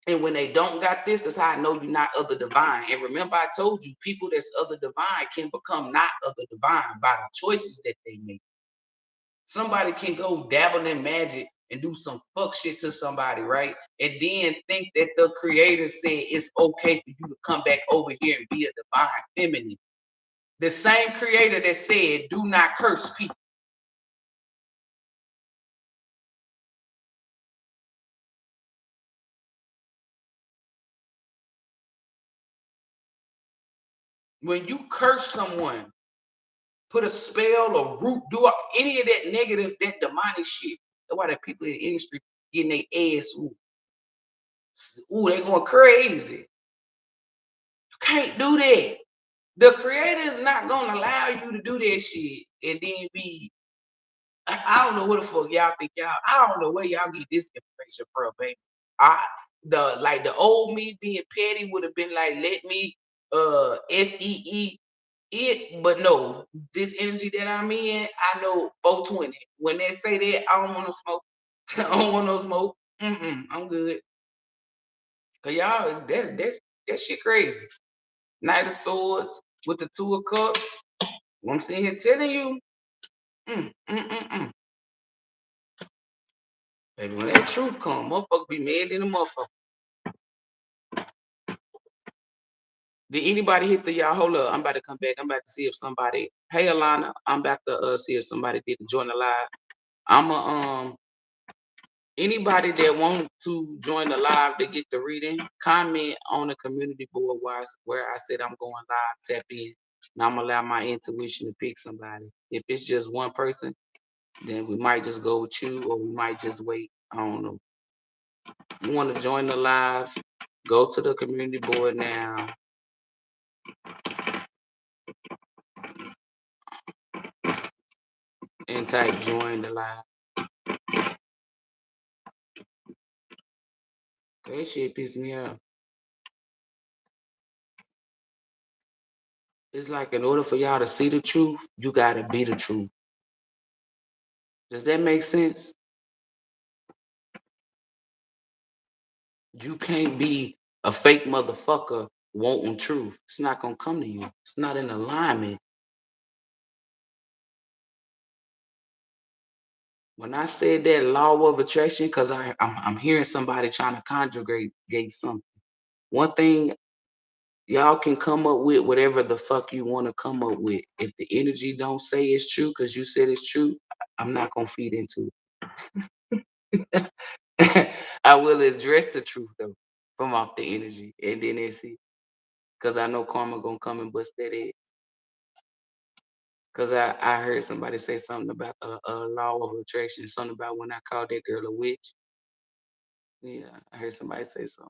And when they don't got this, that's how I know you're not of the divine. And remember, I told you, people that's of the divine can become not of the divine by the choices that they make. Somebody can go dabble in magic and do some fuck shit to somebody, right? And then think that the creator said it's okay for you to come back over here and be a divine feminine. The same creator that said, do not curse people. When you curse someone, put a spell or root, do any of that negative, that demonic shit. That's why the people in the industry getting their ass ooh, they going crazy. You can't do that. The creator is not gonna allow you to do that shit and then be. I don't know what the fuck y'all think y'all. I don't know where y'all get this information from, baby. The old me being petty would have been like, let me SEE it, but no, this energy that I'm in, I know 420. When they say that, I don't want no smoke. I don't want no smoke. I'm good. Cause y'all, that shit crazy. Knight of Swords with the Two of Cups. What I'm sitting here telling you, baby, when that truth come, motherfucker be mad in the motherfucker. Did anybody hit the y'all? Hold up, I'm about to come back. I'm about to see if somebody. Hey, Alana, I'm about to see if somebody did join the live. I'm anybody that want to join the live to get the reading, comment on the community board where I said I'm going live. Tap in. Now I'm gonna allow my intuition to pick somebody. If it's just one person, then we might just go with you, or we might just wait. I don't know. You want to join the live? Go to the community board now and type join the live. That shit piss me off. It's like in order for y'all to see the truth, you gotta be the truth. Does that make sense? You can't be a fake motherfucker wanting truth. It's not gonna come to you. It's not in alignment. When I said that law of attraction, because I'm hearing somebody trying to conjugate something. One thing, y'all can come up with whatever the fuck you want to come up with. If the energy don't say it's true because you said it's true, I'm not gonna feed into it. I will address the truth though from off the energy, and then they see, because I know karma gonna come and bust that ass. Because I heard somebody say something about a law of attraction, something about when I called that girl a witch. Yeah, I heard somebody say something.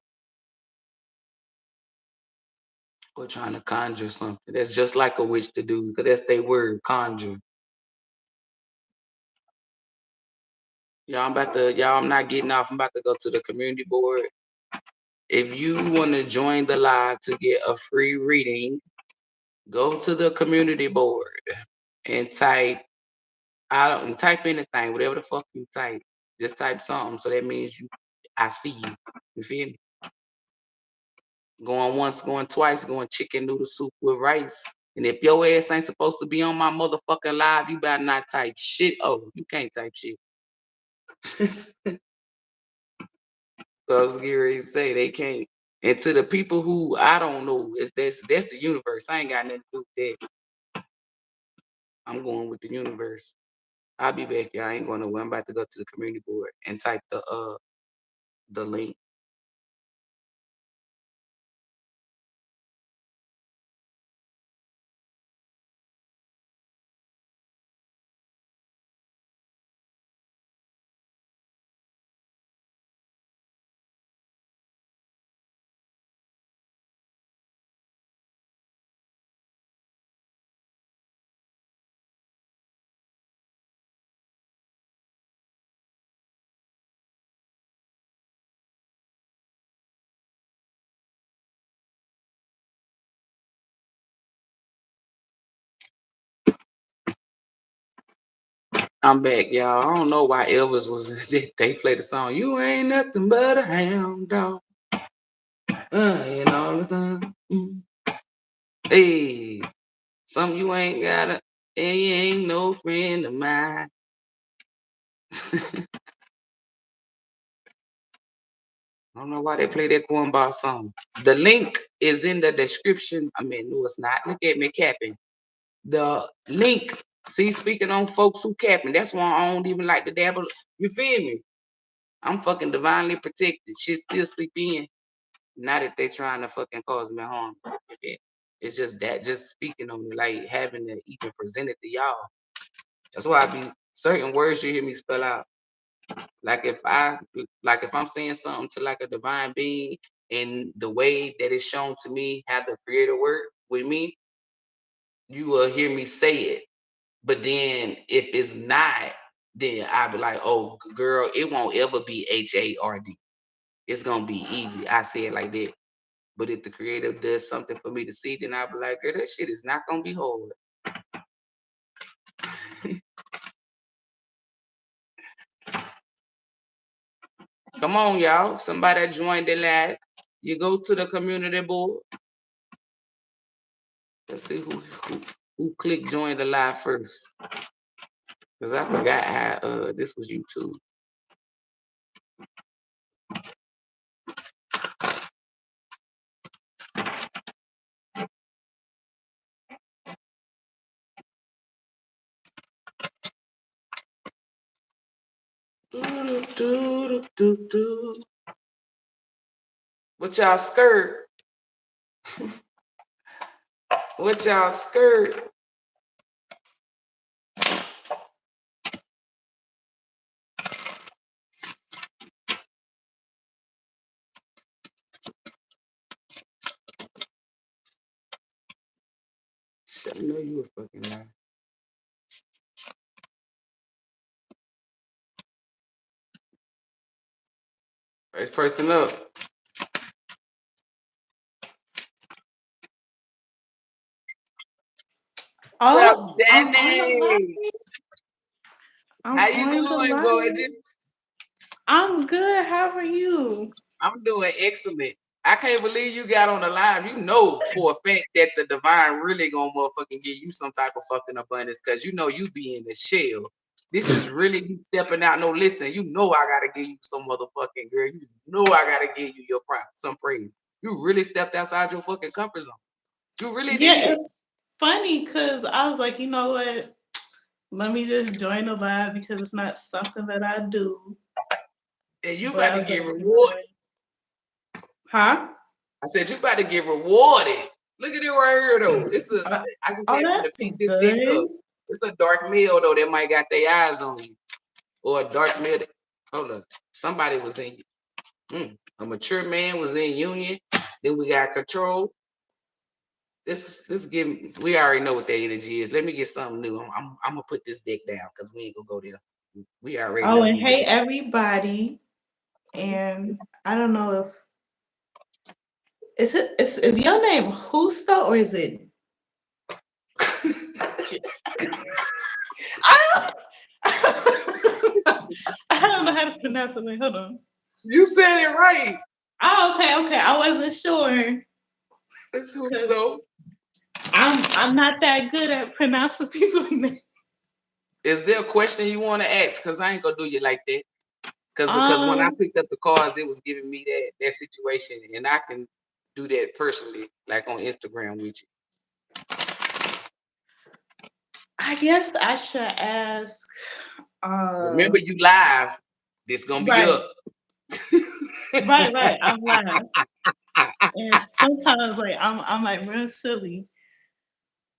Or trying to conjure something. That's just like a witch to do, because that's their word, conjure. I'm not getting off. I'm about to go to the community board. If you want to join the live to get a free reading, go to the community board and type type anything, whatever the fuck you type. Just type something. So that means I see you. You feel me? Going once, going twice, going chicken noodle soup with rice. And if your ass ain't supposed to be on my motherfucking live, you better not type shit. Oh, you can't type shit. So I was getting ready to say they can't. And to the people who I don't know, that's the universe. I ain't got nothing to do with that. I'm going with the universe. I'll be back, y'all. I ain't going nowhere. I'm about to go to the community board and type the link. I'm back, y'all. I don't know why Elvis was. They played the song. You ain't nothing but a hound dog. And all the time. Hey, something you ain't got it, and you ain't no friend of mine. I don't know why they play that cornball song. The link is in the description. I mean, no, it's not. Look at me capping. The link. See, speaking on folks who capping. That's why I don't even like to dabble. You feel me? I'm fucking divinely protected. Shit still sleep in. Not that they trying to fucking cause me harm. It's just that, just speaking on it, like having to even present it to y'all. That's why I be certain words you hear me spell out. Like if I'm saying something to like a divine being, and the way that it's shown to me how the creator work with me, you will hear me say it. But then if it's not, then I'll be like, oh girl, it won't ever be HARD. It's gonna be easy. I say it like that. But if the creator does something for me to see, then I'll be like, girl, that shit is not gonna be hard. Come on, y'all. Somebody join the live. You go to the community board. Let's see who clicked join the live first. Because I forgot how this was YouTube. What y'all skirt? What y'all skirt? I know you a fucking lie. First person up. Oh, I'm on Danny. the live. How you doing, gorgeous? I'm good. How are you? I'm doing excellent. I can't believe you got on the live. You know for a fact that the divine really gonna motherfucking give you some type of fucking abundance, because you know you be in the shell. This is really you stepping out. No, listen, you know I gotta give you some motherfucking girl. You know I gotta give you your some praise. You really stepped outside your fucking comfort zone. You really Yeah, did. it's funny because I was like, you know what? Let me just join the live because it's not something that I do. And you But about I to was get like, you know rewarded. what? Huh? I said you about to get rewarded. Look at it right here though. This is Uh, I just oh, happened to that's pick this deck good. up. It's a dark male though that might got their eyes on you. Or a dark male. Hold up. Somebody was in a mature man was in union. Then we got control. This give we already know what that energy is. Let me get something new. I'm gonna put this deck down because we ain't gonna go there. We already Oh, know and who hey, everybody. And I don't know if is your name Husto or is it? I I don't know how to pronounce it. Wait, hold on. You said it right. Oh, okay. I wasn't sure It's who's because though. I'm not that good at pronouncing people's names. Is there a question you want to ask? Because I ain't gonna do you like that. Because when I Um, picked up the cards, it was giving me that situation, and I can do that personally, like on Instagram with you. I guess I should ask. Remember, you live. This gonna be Right, up. right. I'm live, and sometimes like I'm like real silly.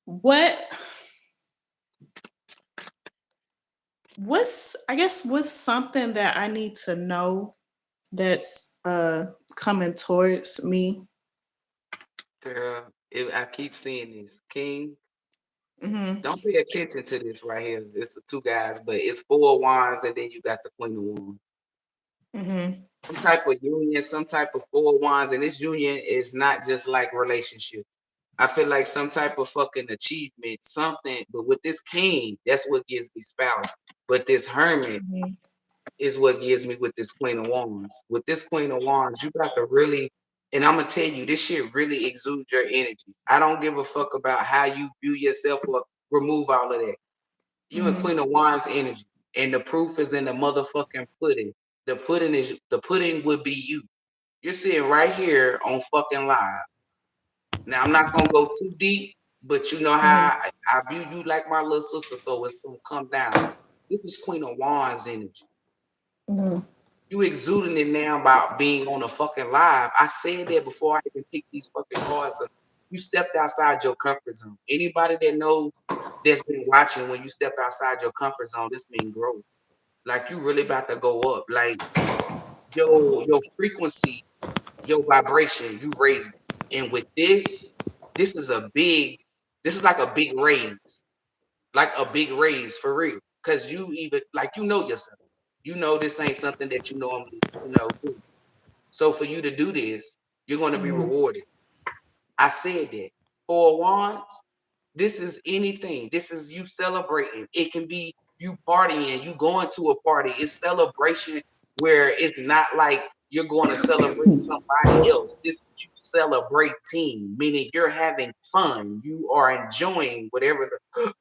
What what's something that I need to know that's coming towards me? Girl, I keep seeing this. King, Hmm. don't pay attention to this right here. It's the two guys, but it's 4 of Wands, and then you got the Queen of Wands. Hmm. Some type of union, some type of 4 of Wands, and this union is not just like relationship. I feel like some type of fucking achievement, something. But with this king, that's what gives me spouse. But this Hermit Mhm. is what gives me with this Queen of Wands. With this Queen of Wands, you got to really, and I'm gonna tell you, this shit really exudes your energy. I don't give a fuck about how you view yourself or remove all of that. You and Mhm. Queen of Wands energy, and the proof is in the motherfucking pudding. The pudding would be you. You're sitting right here on fucking live. Now I'm not gonna go too deep, but you know how Mhm. I view you like my little sister, so it's gonna come down. This is Queen of Wands energy. Mhm. You exuding it now about being on a fucking live. I said that before I even picked these fucking cards up. You stepped outside your comfort zone. Anybody that knows that's been watching when you step outside your comfort zone, this means growth. Like you really about to go up. Like your frequency, your vibration, you raised it. And with this is a big, this is like a big raise. Like a big raise for real. Cause you even like you know yourself. You know this ain't something that you normally, do. So for you to do this, you're going to be Mhm. rewarded. I said that. Four of Wands, this is anything. This is you celebrating. It can be you partying, you going to a party. It's celebration where it's not like you're going to celebrate somebody else. This is you celebrating, meaning you're having fun. You are enjoying whatever the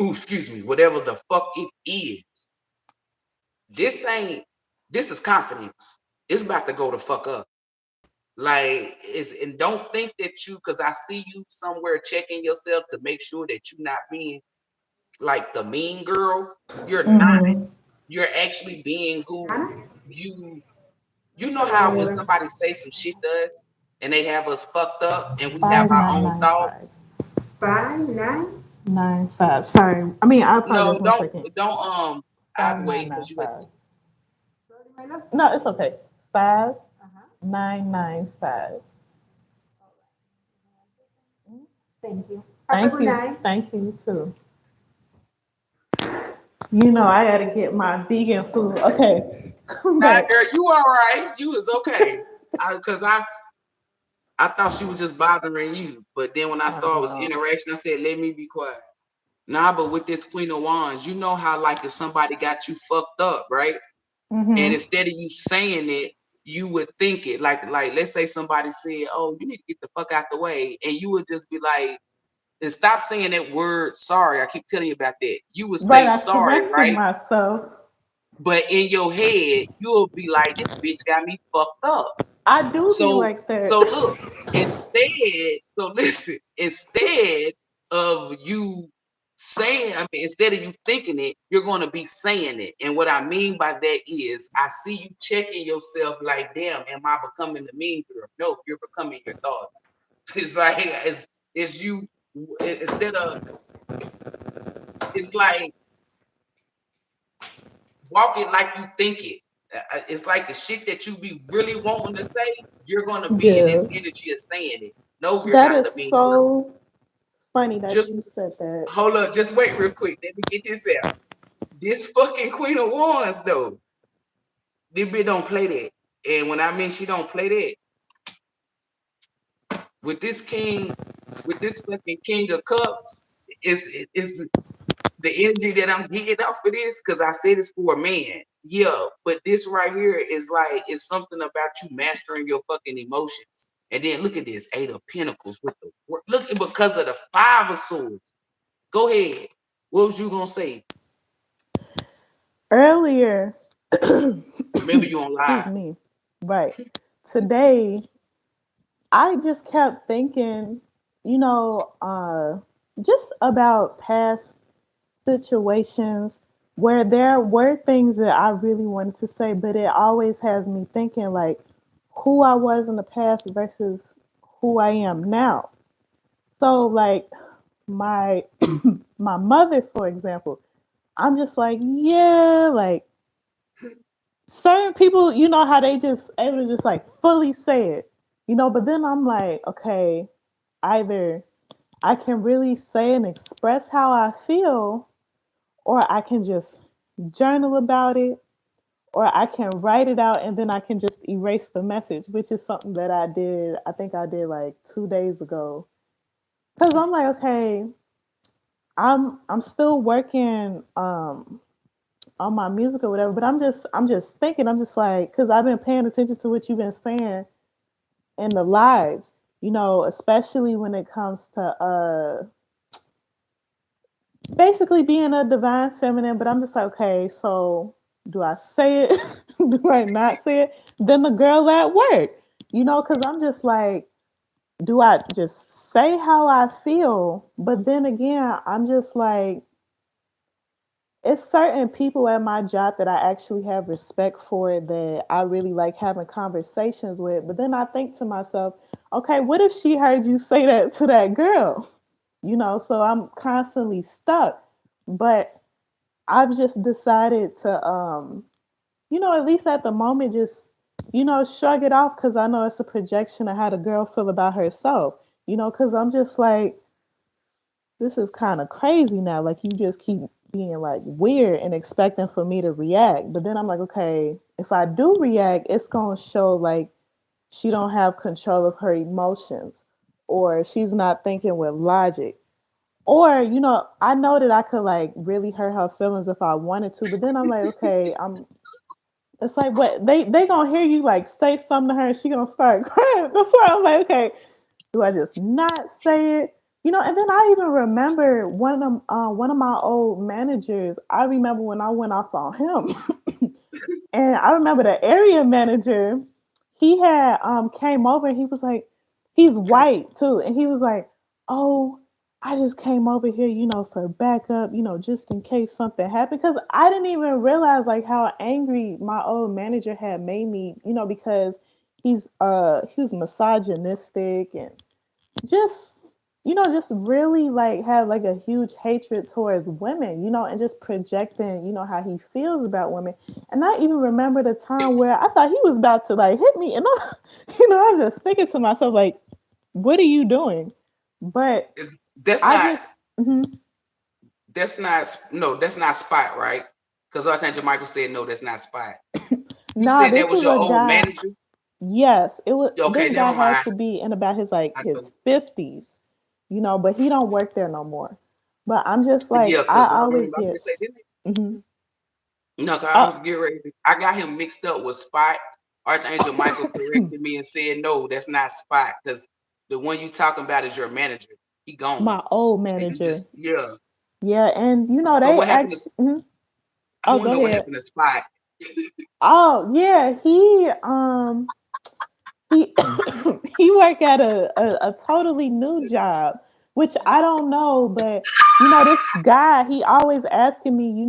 ooh, excuse me, whatever the fuck it is. This ain't this is confidence. It's about to go the fuck up. Like, and don't think that you, because I see you somewhere checking yourself to make sure that you're not being like the mean girl. You're not. Mhm. You're actually being who you. You know how when somebody say some shit to us and they have us fucked up and we have Five our nine own nine five thoughts. 5995. Sorry. I mean, I No, apologize. One second. don't Five I'd nine wait nine because you at five. No, it's okay. 5995. Thank you. Thank you too. You know, I gotta get my vegan food. Okay, come nah, back. girl, you all right. You is okay. I thought she was just bothering you. But then when I saw it was No. interaction, I said, let me be quiet. Nah, but with this Queen of Wands, you know how like if somebody got you fucked up, right? And Mhm. instead of you saying it, you would think it. Like let's say somebody said, oh, you need to get the fuck out the way. And you would just be like, and stop saying that word sorry. I keep telling you about that. You would Right. say I sorry, corrected right? myself. But in your head, you'll be like, this bitch got me fucked up. I do be So like that. so look, so listen, instead of you saying, I mean, instead of you thinking it, you're gonna be saying it. And what I mean by that is I see you checking yourself like, damn, am I becoming the mean girl? No, you're becoming your thoughts. It's like it's you instead of it's like walk it like you think it. It's like the shit that you be really wanting to say, you're gonna be in this Yeah. energy of saying it. No, you're That not is the mean girl. so funny that Just you said that. hold up, just wait real quick. Let me get this out. This fucking Queen of Wands though, this bitch don't play that. And when I mean she don't play that, with this king, with this fucking King of Cups, is the energy that I'm getting off of this, because I said it's for a man. Yeah, but this right here is like it's something about you mastering your fucking emotions. And then look at this Eight of Pentacles with the look because of the Five of Swords. Go ahead. What was you gonna say? Earlier, Remember you on excuse live. me. Right. Today, I just kept thinking, you know, just about past situations where there were things that I really wanted to say, but it always has me thinking like who I was in the past versus who I am now. So like my my mother, for example, I'm just like, yeah, like certain people, you know how they just able to just like fully say it, you know, but then I'm like, okay, either I can really say and express how I feel, or I can just journal about it, or I can write it out and then I can just erase the message, which is something that I did, I think I did like 2 days ago. Cause I'm like, okay, I'm still working on my music or whatever. But I'm just thinking, I'm just like, because I've been paying attention to what you've been saying in the lives, especially when it comes to basically being a divine feminine. But I'm just like, okay, so do I say it? Do I not say it? Then the girl at work, because I'm just like, do I just say how I feel? But then again, I'm just like, it's certain people at my job that I actually have respect for, that I really like having conversations with. But then I think to myself, okay, what if she heard you say that to that girl? So I'm constantly stuck. But I've just decided to, at least at the moment, just, shrug it off, because I know it's a projection of how the girl feel about herself, because I'm just like, this is kind of crazy now. Like, you just keep being like weird and expecting for me to react. But then I'm like, okay, if I do react, it's going to show like she don't have control of her emotions, or she's not thinking with logic. Or, I know that I could like really hurt her feelings if I wanted to, but then I'm like, okay, it's like, what, they gonna hear you like say something to her and she gonna start crying. That's why I'm like, okay, do I just not say it? And then I even remember one of my old managers. I remember when I went off on him, and I remember the area manager. He had came over. He was like, he's white too, and he was like, "Oh, I just came over here, for backup, just in case something happened." Because I didn't even realize like how angry my old manager had made me, because he was misogynistic, and just just really like have like a huge hatred towards women, and just projecting, how he feels about women. And I even remember the time where I thought he was about to like hit me, and I, I'm just thinking to myself like, what are you doing? But It's, that's I not just mhm. that's not no, that's not Spot, right? Because Archangel Michael said no, that's not Spot. You Nah, said that this was was your a old guy. manager. Yes, it was. Okay, This guy never had mind. to be in about his like I his know. 50s, but he don't work there no more. But I'm just like, Yeah, I because I always remember I get say, didn't mhm. it? No, cause I uh, was getting ready. I got him mixed up with Spot. Archangel Michael corrected me and said, "No, that's not Spot, because the one you talking about is your manager. He gone. my old So you manager. just yeah. Yeah, and So they what happened to? actually. Mhm. I Oh, want to go know what ahead. happened to Spot. Oh, yeah, he he worked at a totally new job, which I don't know, but this guy, he always asking me,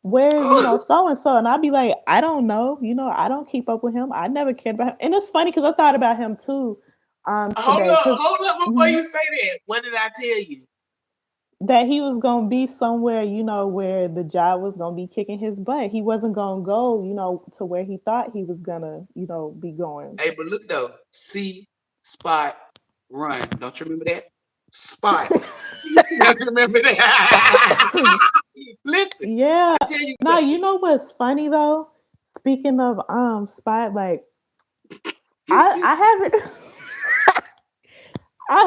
where's so and so, and I'd be like, I don't know, I don't keep up with him. I never cared about him, and it's funny because I thought about him too, today, because Hold up before you say that. What did I tell you? that he was gonna be somewhere, where the job was gonna be kicking his butt. He wasn't gonna go, to where he thought he was gonna, be going. Hey, but look though, see, Spot, run. Don't you remember that? Spot. Don't you remember that? Listen, Yeah. I tell you Now, something. what's funny though? Speaking of spot, like I haven't I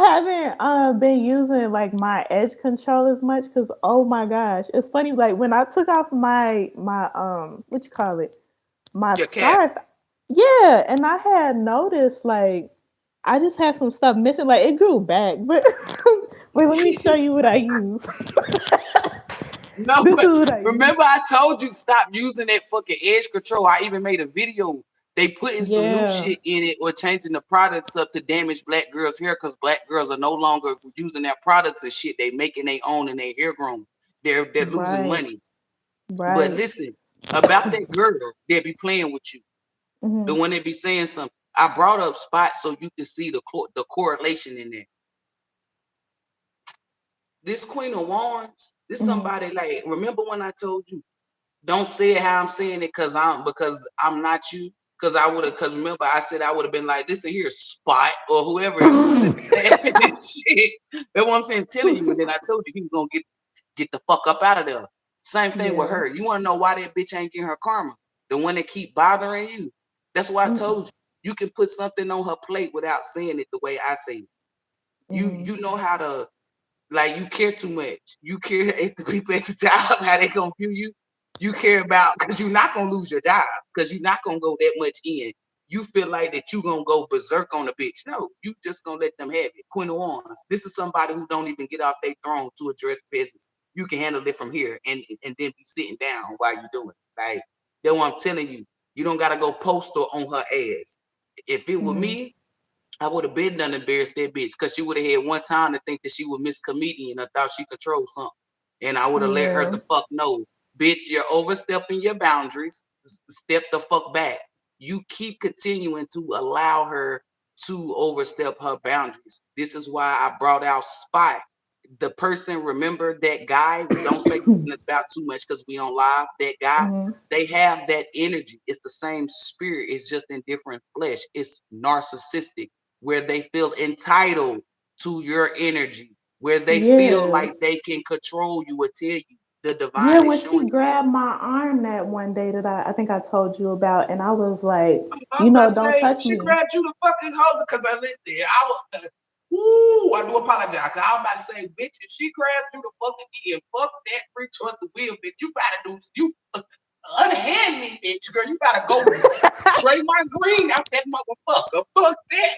haven't been using like my edge control as much, because oh my gosh, it's funny, like when I took off my what you call it, my Your cap. scarf. Yeah, and I had noticed like I just had some stuff missing, like it grew back, but wait, let me show you what I use. No, This but is what I use. remember I told you stop using that fucking edge control. I even made a video. They putting some new Yeah, shit in it or changing the products up to damage black girls' hair because black girls are no longer using their products and shit. They making their own and their hair grown. They're losing right, money. But right. listen, about that girl that be playing with you, the Hmm. one that be saying something. I brought up Spot so you can see the correlation in there. This Queen of Wands, this Hmm. somebody like. Remember when I told you? Don't say it how I'm saying it because I'm not you. Because I would have because remember I said I would have been like, listen here, Spot or whoever he was in laughing and shit. That's what I'm saying, telling you. And then I told you he was gonna get the fuck up out of there. Same thing with Yeah. her. You wanna know why that bitch ain't getting her karma? The one that keep bothering you. That's why I Mm-mm. told you. You can put something on her plate without saying it the way I say it. Mm. You know how to like you care too much. You care at the people at the job how they gonna view you. You care about because you're not gonna lose your job because you're not gonna go that much in. You feel like that you gonna go berserk on the bitch. No, you just gonna let them have it. Quinn Owens. This is somebody who don't even get off their throne to address business. You can handle it from here and then be sitting down while you doing it. Like that's what I'm telling you. You don't gotta go postal on her ass. If it were Mm-hmm. me, I would have been done embarrassed that bitch because she would have had one time to think that she was Miss Comedian or thought she controlled something. And I would have let her Yeah. the fuck know, bitch, you're overstepping your boundaries. Step the fuck back. You keep continuing to allow her to overstep her boundaries. This is why I brought out Spot. The person, remember that guy? Don't say nothing about too much because we on live. That guy, Mm-hmm. they have that energy. It's the same spirit. It's just in different flesh. It's narcissistic where they feel entitled to your energy, where they feel Yeah. like they can control you or tell you the Yeah, divine is when she showing you. grabbed my arm that one day that I think I told you about, and I was like, I'm about to don't say touch she me. grabbed you to fucking hold because I listened. I was, ooh, I do apologize. Cause I was about to say, bitch, if she grabbed you to fucking me and fuck that free choice of will, bitch, you gotta do you unhand me, bitch, girl. You gotta go Draymond Green out that motherfucker. Fuck that.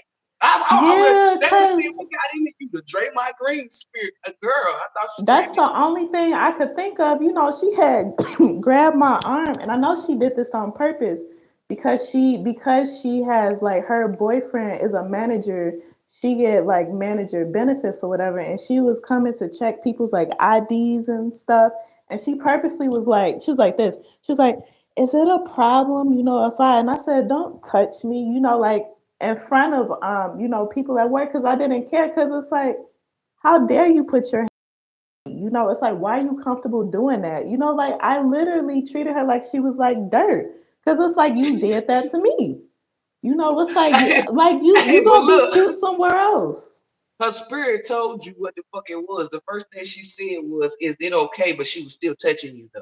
Yeah, Let me see if cause we got into you. The Draymond Green spirit. A girl. I thought she that's grabbed you. the only thing I could think of. She had grabbed my arm, and I know she did this on purpose because she has like her boyfriend is a manager. She get like manager benefits or whatever, and she was coming to check people's like IDs and stuff. And she purposely was like, she was like this. She was like, "Is it a problem, if I?" And I said, "Don't touch me," like in front of people at work, because I didn't care, because it's like, how dare you put your it's like, why are you comfortable doing that? Like, I literally treated her like she was like dirt, because it's like, you did that to me. It's like, you Hey, but gonna be look, cute somewhere else. her spirit told you what the fuck it was. The first thing she said was, "Is it okay?" But she was still touching you though.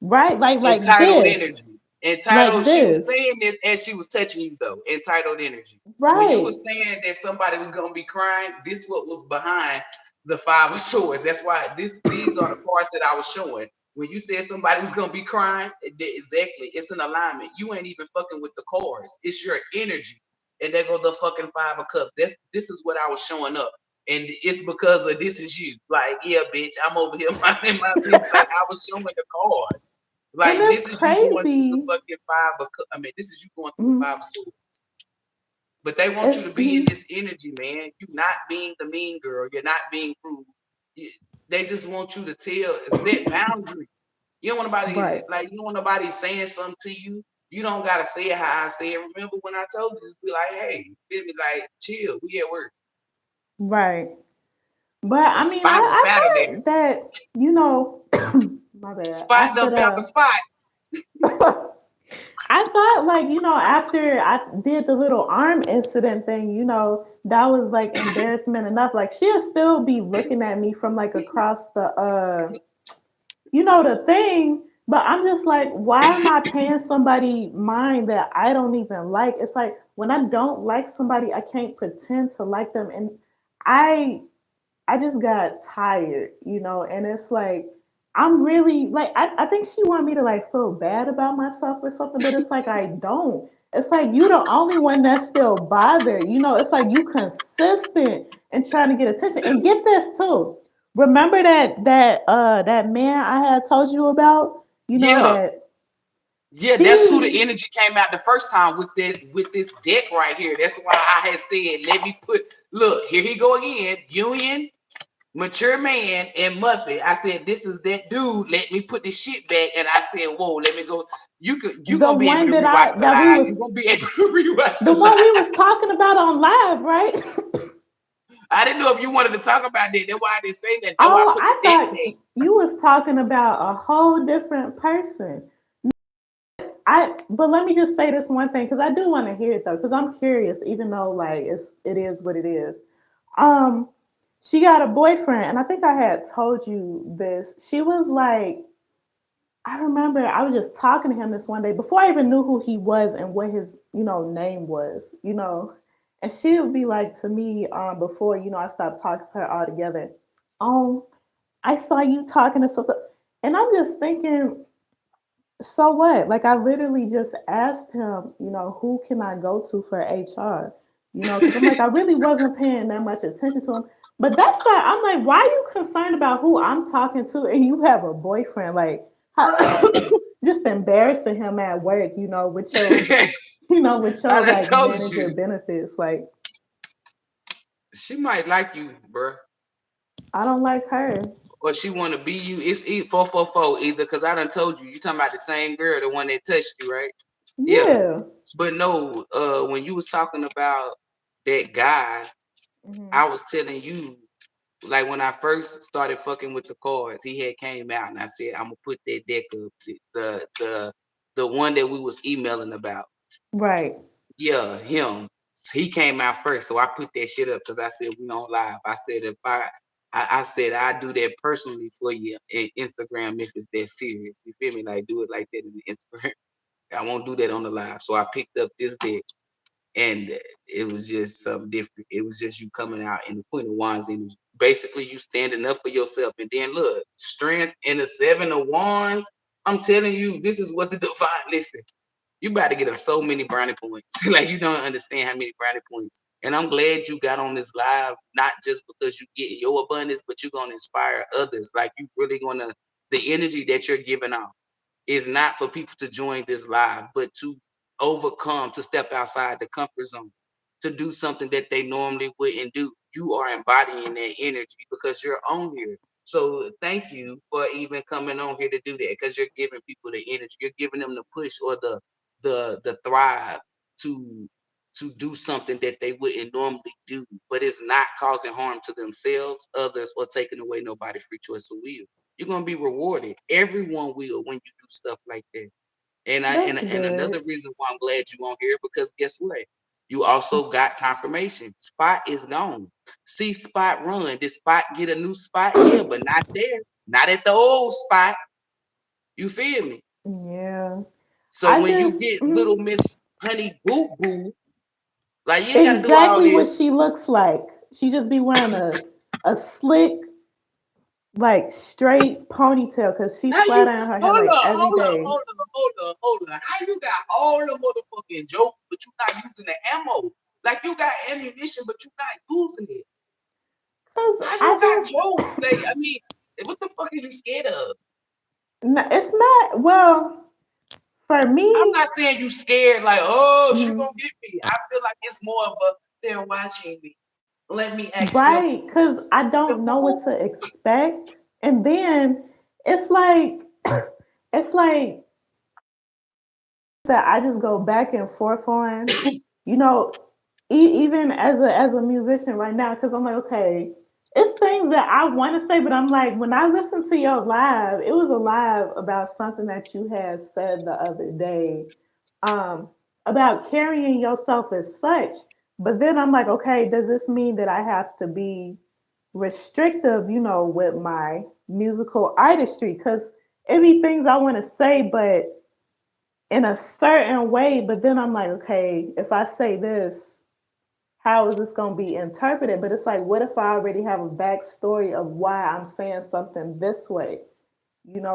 Right, like Entitled this, energy. Entitled. like She was this. saying this as she was touching you though. Entitled energy. When you were Right. saying that somebody was gonna be crying, this what was behind the five of swords. That's why these are the parts that I was showing. When you said somebody was gonna be crying, exactly, it's an alignment. You ain't even fucking with the cards. It's your energy. And there goes the fucking five of cups. This is what I was showing up. And it's because of this is you. Like, yeah, bitch, I'm over here minding my business. Like I was showing the cards. And Like it's this is you going through the crazy. fucking five of I mean, this is you going through the Mhm. five of swords. But they want you It's to be in mhm. this energy, man. You not being the mean girl. You're not being rude. They just want you to set boundaries. You don't want nobody Right. like you don't want nobody saying something to you. You don't gotta say it how I say it. Remember when I told you, just be like, hey, feel me, like chill. We at work. Right. But The I mean, spot up out of I there. thought that, my bad. Spot After up out the the spot. I thought, like, after I did the little arm incident thing, that was like embarrassment enough. Like, she'll still be looking at me from like across the thing. But I'm just like, why am I paying somebody mind that I don't even like? It's like, when I don't like somebody, I can't pretend to like them. And I I just got tired, and it's like, I'm really like, I think she wanted me to like feel bad about myself or something, but it's like, I don't. It's like, you the only one that's still bothered. It's like, you consistent and trying to get attention. And get this too. Remember that man I had told you about? Yeah. That Yeah, that's who the he energy came out the first time with this deck right here. That's why I had said, let me put look, here he go again. Union, mature man, and Muffet. I said, this is that dude. Let me put this shit back. And I said, whoa, let me go. You the gonna be able one to that rewatch I the that we live. You're was gonna be able to rewatch the the one we was live. talking about on live, right? I didn't know if you wanted to talk about that. That's why I didn't say that. That's why I Oh, put the I deck thought back. you was talking about a whole different person. But let me just say this one thing, because I do want to hear it though, because I'm curious, even though like it is what it is. Um, she got a boyfriend, and I think I had told you this. She was like, I remember I was just talking to him this one day before I even knew who he was and what his name was, and she would be like to me, before I stopped talking to her altogether. I saw you talking to stuff, and I'm just thinking, so what? Like I literally just asked him, who can I go to for HR? Because I'm like, I really wasn't paying that much attention to him. But that's like, I'm like, why are you concerned about who I'm talking to and you have a boyfriend? Like, how, just embarrassing him at work, with your I done like told manager you. benefits. Like, She might like you, bruh. I don't like her. Or she want to be you. It's 444 either, because I done told you. You talking about the same girl, the one that touched you, right? Yeah. Yeah. But no, when you was talking about that guy, Hmm. I was telling you, like when I first started fucking with the cards, he had came out and I said, I'm gonna put that deck up, the one that we was emailing about. Right. Yeah, him. He came out first, so I put that shit up because I said we on live. I said if I said I do that personally for you in Instagram if it's that serious. You feel me? Like do it like that in the Instagram. I won't do that on the live. So I picked up this deck and it was just something different. It was just you coming out in the Queen of Wands energy. Basically, you standing up for yourself. And then look, strength in the Seven of Wands. I'm telling you, this is what the divine. Listen, you about to get us so many brownie points. Like you don't understand how many brownie points. And I'm glad you got on this live, not just because you get your abundance, but you're gonna inspire others. Like you really gonna the energy that you're giving off is not for people to join this live, but to overcome, to step outside the comfort zone, to do something that they normally wouldn't do. You are embodying that energy because you're on here. So thank you for even coming on here to do that because you're giving people the energy. You're giving them the push or the thrive to to do something that they wouldn't normally do, but it's not causing harm to themselves, others, or taking away nobody's free choice of will. You're gonna be rewarded. Everyone will when you do stuff like that. And I That's and good. another reason why I'm glad you on here because guess what? You also got confirmation. Spot is gone. See Spot run. Did Spot get a new spot? Yeah, but not there. Not at the old spot. You feel me? Yeah. So I when you just get little Miss Honey Boo Boo, like you ain't gotta do all exactly what this. she looks like. She just be wearing a slick, like straight ponytail because she How flat you iron her hair hold like up, every hold up, day. hold up, hold up, hold up. How you got all the motherfucking jokes, but you not using the ammo? Like you got ammunition, but you not using it. Cause How I you got just jokes? Like, I mean, what the fuck is you scared of? it's not well for I'm me. not saying you scared, like, oh, she Mhm. gonna get me. I feel like it's more of a they're watching me. Let me accept Right, because I the don't know what fool. to expect. And then it's like it's like that I just go back and forth on, you know, even as a musician right now, because I'm like, okay, it's things that I want to say, but I'm like, when I listen to your live, it was a live about something that you had said the other day, um, about carrying yourself as such. But then I'm like, okay, does this mean that I have to be restrictive, with my musical artistry? Because it be things I want to say, but in a certain way. But then I'm like, okay, if I say this, how is this going to be interpreted? But it's like, what if I already have a backstory of why I'm saying something this way?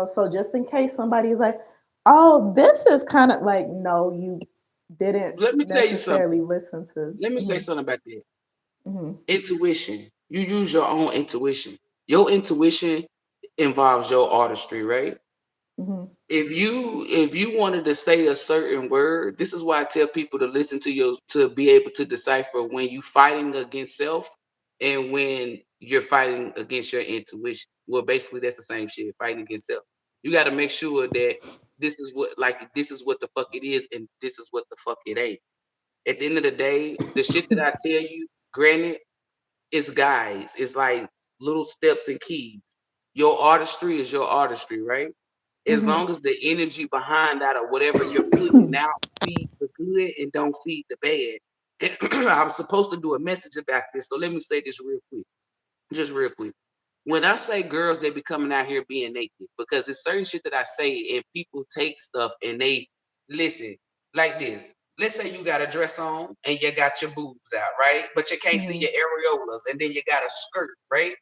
So just in case somebody's like, oh, this is kind of like, no, you didn't Let me tell you necessarily something. listen to. Let me say Hmm. something about that. Hmm. Intuition. You use your own intuition. Your intuition involves your artistry, right? Hmm. If you wanted to say a certain word, this is why I tell people to listen to your to be able to decipher when you fighting against self and when you're fighting against your intuition. Well, basically that's the same shit, fighting against self. You got to make sure that this is what the fuck it is and this is what the fuck it ain't. At the end of the day, the shit that I tell you, granted, it's guys. It's like little steps and keys. Your artistry is your artistry, right? As Hmm. long as the energy behind that or whatever you're putting out feeds the good and don't feed the bad. And I was supposed to do a message about this, so let me say this real quick, just real quick. When I say girls, they be coming out here being naked because it's certain shit that I say and people take stuff and they listen like this. Let's say you got a dress on and you got your boobs out, right? But you can't see Hmm. your areolas, and then you got a skirt, right?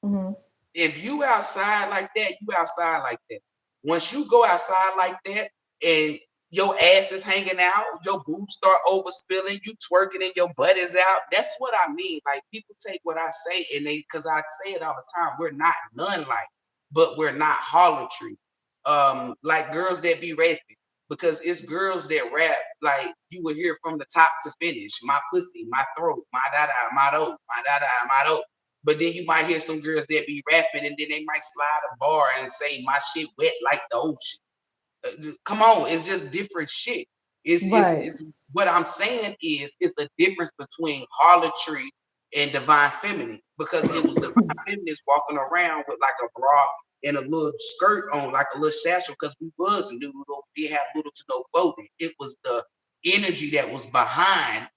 Hmm. If you outside like that, you outside like that. Once you go outside like that and your ass is hanging out, your boobs start overspilling, you twerking and your butt is out. That's what I mean. Like people take what I say and they, because I say it all the time, we're not none like, but we're not harlotry. Like girls that be rapping, because it's girls that rap like you would hear from the top to finish. My pussy, my throat, my da da, my do, my da da, my do. But then you might hear some girls that be rapping and then they might slide a bar and say my shit wet like the ocean. Come on, it's just different shit. Right. It's what I'm saying is it's the difference between harlotry and divine feminine, because it was divine feminines walking around with like a bra and a little skirt on, like a little satchel, because we was nude or we had little to no clothing. It was the energy that was behind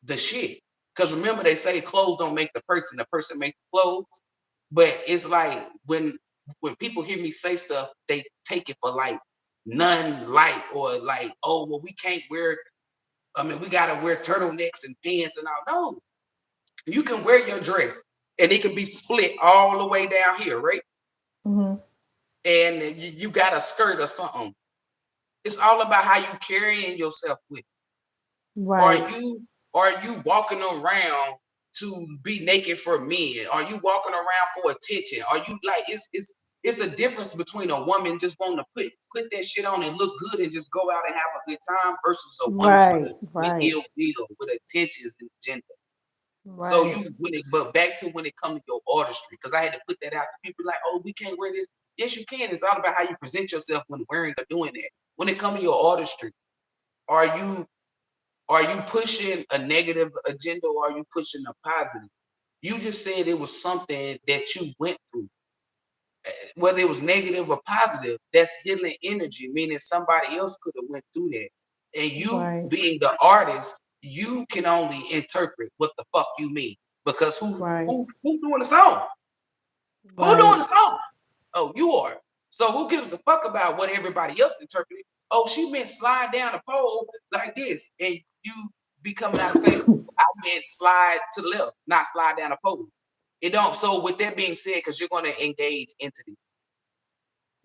the shit. Because remember, they say clothes don't make the person make the clothes. But it's like when people hear me say stuff, they take it for like none like, or like, oh well, we can't wear. I mean, we gotta wear turtlenecks and pants and all. No, you can wear your dress, and it can be split all the way down here, right? Hmm. And you got a skirt or something. It's all about how you carrying yourself with. Are Right. you are you walking around to be naked for men? Are you walking around for attention? Are you like it's a difference between a woman just wanting to put that shit on and look good and just go out and have a good time versus a woman Right. with Right. ill will, with intentions and agenda. So Right. you when it but back to when it comes to your artistry, because I had to put that out. People like, oh, we can't wear this. Yes, you can. It's all about how you present yourself when wearing or doing that. When it comes to your artistry, are you are you pushing a negative agenda or are you pushing a positive? You just said it was something that you went through. Whether it was negative or positive, that's healing energy, meaning somebody else could have went through that. And you Right. being the artist, you can only interpret what the fuck you mean. Because Right. who doing the song? Who doing Right. the song? Oh, you are. So who gives a fuck about what everybody else interpreted? Oh, she meant slide down a pole like this, and you be coming out and say, I meant slide to the left, not slide down a pole. It don't. So with that being said, because you're going to engage into this,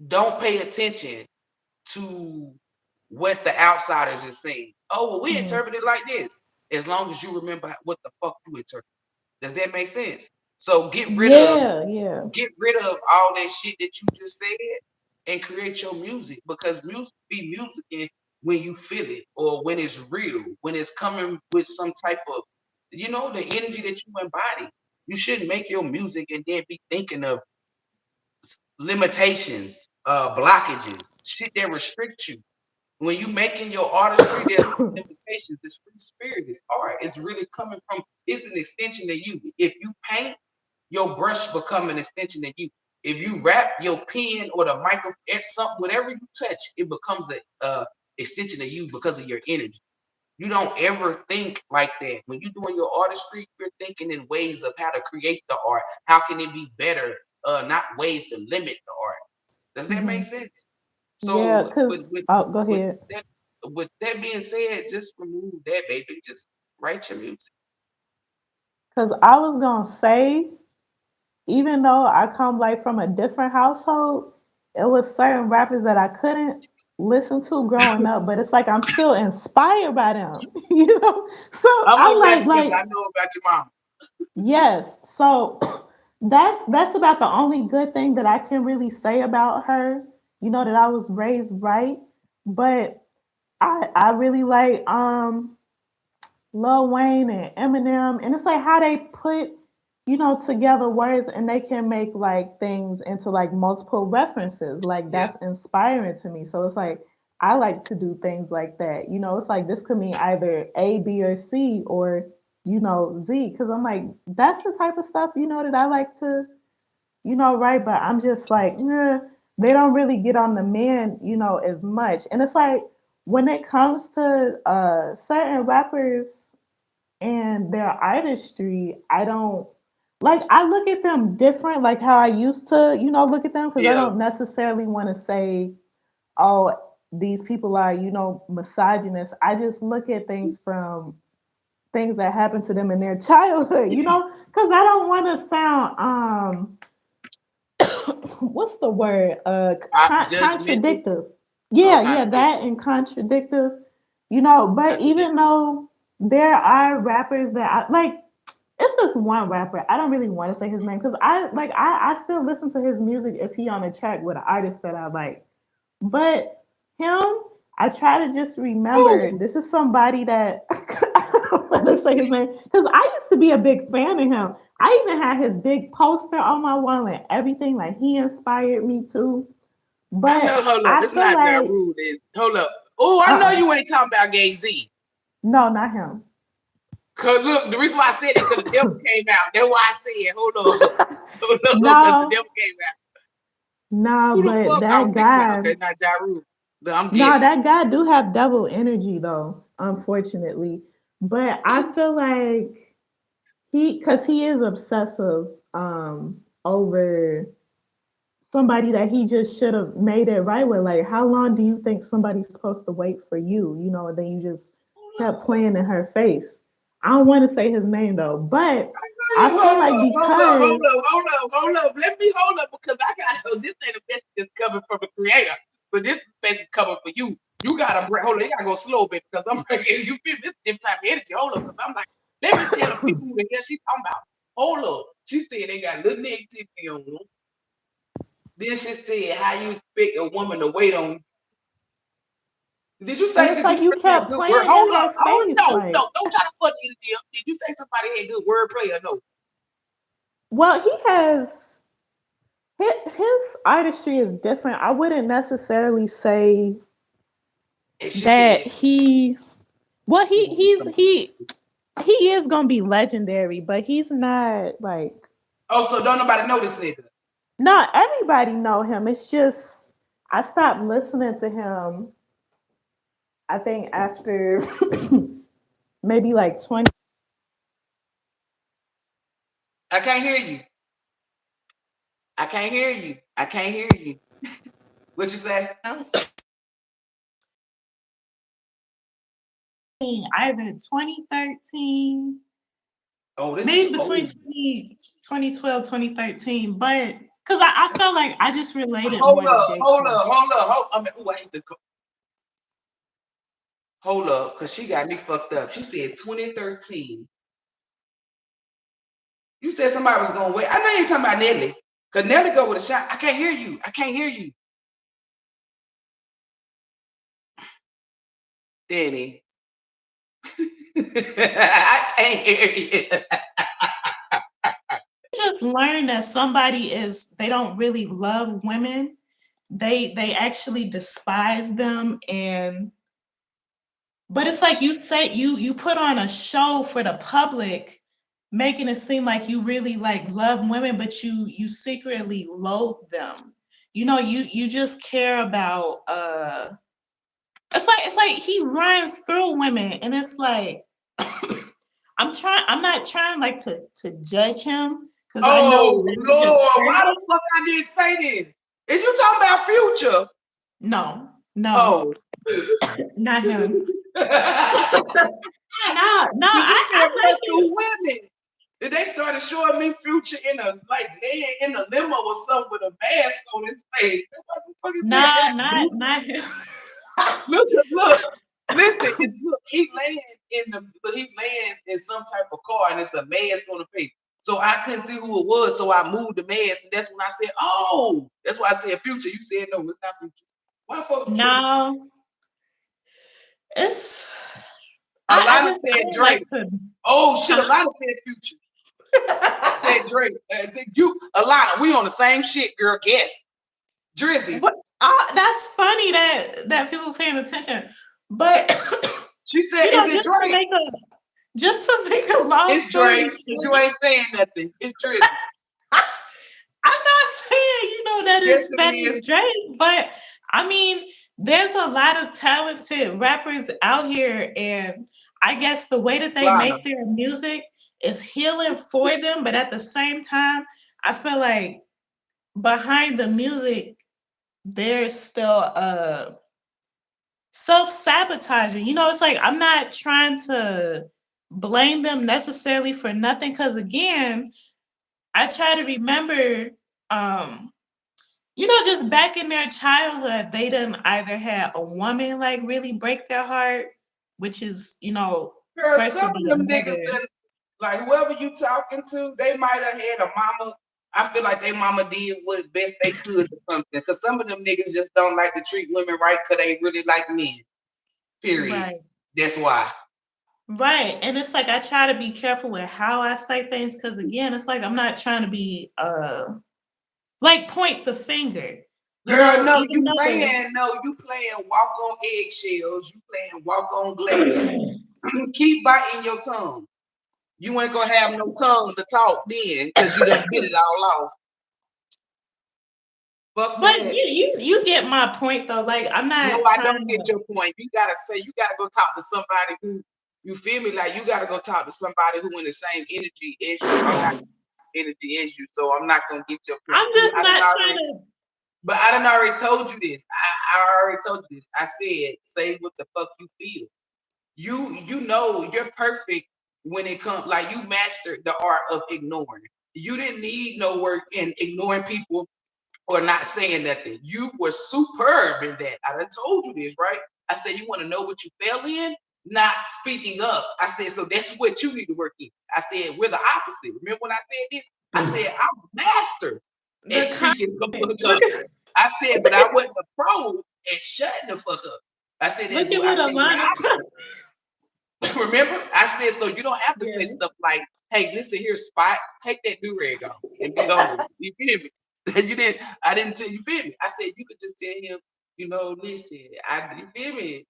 don't pay attention to what the outsiders is saying. Oh, well, we Hmm. interpret it like this. As long as you remember what the fuck you interpret. Does that make sense? So Yeah. Yeah. get rid of all that shit that you just said and create your music, because music be music when you feel it or when it's real, when it's coming with some type of, the energy that you embody. You shouldn't make your music and then be thinking of limitations, blockages, shit that restricts you. When you making your artistry, there's no limitations. This free spirit is art. It's really coming from, it's an extension of you. If you paint, your brush become an extension of you. If you rap, your pen or the microphone, something, whatever you touch, it becomes a extension of you because of your energy. You don't ever think like that. When you're doing your artistry, you're thinking in ways of how to create the art. How can it be better? Not ways to limit the art. Does that make Hmm. sense? Yeah. So Cause oh, go with ahead. that with that being said, just remove that, baby. Just write your music. Cause I was gonna say, even though I come like from a different household, it was certain rappers that I couldn't listen to growing up, but it's like I'm still inspired by them, you know? So I'm I'm gonna laugh because like, I know about your mom. yes. So that's about the only good thing that I can really say about her, that I was raised right. But I really like Lil Wayne and Eminem, and it's like how they put, together words and they can make like things into like multiple references. Like Yeah, that's inspiring to me. So it's like I like to do things like that. It's like this could mean either A, B, or C, or Z. Because I'm like that's the type of stuff that I like to write. But I'm just like, nah, they don't really get on the man, as much. And it's like when it comes to certain rappers and their artistry, I don't like I look at them different, like how I used to, look at them, because I yeah. don't necessarily want to say, oh, these people are, misogynist. I just look at things from things that happened to them in their childhood, because I don't want to sound what's the word? Judgmental. Contradictive. Oh, Yeah, that contradictory. and contradictive. You know, but even Contradictory. though there are rappers that I like, it's this one rapper. I don't really want to say his name because I still listen to his music if he on a track with an artist that I like. But him, I try to just remember Ooh, this is somebody that I don't want to say his name because I used to be a big fan of him. I even had his big poster on my wall and everything. Like he inspired me too. I know. But Hold up. I It's feel not Ja like Rule. Hold up. Oh, I know you ain't talking about Gay Z. no, not him. Cause look, the reason why I said it because the devil came out. That's why I said, hold up, hold up, because the No, devil came out. no, Who the but fuck I was that thinking about? guy, Okay, not Ja Rule. No, I'm no, guessing. that guy do have devil energy though, unfortunately. But I feel like because he is obsessive over somebody that he just should have made it right with. Like, how long do you think somebody's supposed to wait for you? You know, and then you just kept playing in her face. I don't want to say his name though, but I feel Hold like up, hold up, hold because up, hold up, hold up. Let me hold up because I got this ain't a message that's coming from the creator, but this message coming for you. You gotta break. Hold on, you gotta go slow, baby, because I'm breaking. You feel this different type of energy. Hold up, because I'm like, let me tell the people who the hell she's talking about. Hold up, she said they got little negativity on them. Then she said, how you expect a woman to wait on? Did you and say it's did this like you person have kept good word? playing Hold in up, her hold face. no, Like, no, don't try to fuck energy up. Did you say somebody had good wordplay or no? well, he has his artistry is different. I wouldn't necessarily say And she that said, he well he he gonna be he's somebody. he is gonna be legendary, but he's not like Oh, so don't nobody know this nigga. not everybody know him. It's just I stopped listening to him. I think after maybe like 20. I can't hear you. I can't hear you. I can't hear you. What you say? Either 2013, Oh, this is maybe between old. 2012, 2013. But because I felt like I just related Hold more to up, J. hold Cole. up, hold up, hold. I mean, ooh, I hate the. Hold up, cause she got me fucked up. She said 2013. You said somebody was gonna wait. I know you ain't talking about Nelly, cause Nelly go with a shot. I can't hear you. I can't hear you, Danny. I can't hear you. Just learn that somebody is they don't really love women. They actually despise them, and but it's like you say you put on a show for the public, making it seem like you really like love women, but you secretly loathe them. You know, you just care about it's like he runs through women, and it's like I'm not trying like to judge him because I know Oh that it's just Lord, why the crazy. fuck I didn't say this? Is you talking about Future? No, no, Oh. not him. Cause No, no, you I said run like through it. women. And they started showing me Future in a like laying in a limo or something with a mask on his face. What the fuck is Nah, that? not him. Look. Listen, look, he laying in some type of car and it's a mask on the face. So I couldn't see who it was, so I moved the mask, and that's when I said, "Oh, that's why I said Future." You said no, it's not Future. Why the fuck is Future? No, it's Alana I said don't like Drake. to. Oh shit, Huh? Alana said Future. Said Drake. You, Alana, we on the same shit, girl. Guess Drizzy. What? That's funny that people paying attention, but She said, "Is it Drake?" just to make a long It's story Drake. Cause you short, ain't saying nothing. It's Drizzy. I'm not saying Yes, that it is is. Drake, but I mean, there's a lot of talented rappers out here, and I guess the way that they Lana. make their music is healing for them, but at the same time, I feel like behind the music, there's still self-sabotaging. You know, it's like I'm not trying to blame them necessarily for nothing because again, I try to remember um just back in their childhood, they done either had a woman like really break their heart, which is, Girl, first some would of be a them niggas mother. been like whoever you talking to, they might have had a mama. I feel like they mama did what best they could or something. Cause some of them niggas just don't like to treat women right because they really like men. Period. Right. That's why. Right. And it's like I try to be careful with how I say things because again, it's like I'm not trying to be like point the finger. Girl, no, Even though you playing walk on eggshells, you playing walk on glass. Keep biting your tongue. You ain't gonna have no tongue to talk then, cause you done bit it all off. Fuck but that. you get my point though. Like I'm No, not I trying don't get to your point. You gotta go talk to somebody who you feel me like you gotta go talk to somebody who in the same energy as you. I'm not energy as you, so I'm not gonna get your point. I'm just not trying to But I done already told you this. I already told you this. I said, say what the fuck you feel. You know you're perfect when it comes like you mastered the art of ignoring. You didn't need no work in ignoring people or not saying nothing. You were superb in that. I done told you this, right? I said you want to know what you fell in, not speaking up. I said, so that's what you need to work in. I said, we're the opposite. Remember when I said this? I said, I'm a master at the speaking the comment. fuck up. I said, but I wasn't a pro at shutting the fuck up. I said, Look that's at what I what said, we're Alana. the opposite. Remember? I said, so you don't have to say Yeah. stuff like, hey, listen here, Spot, take that do-rag off and be over it. You feel me? I didn't tell you feel me. I said you could just tell him, listen, you feel me?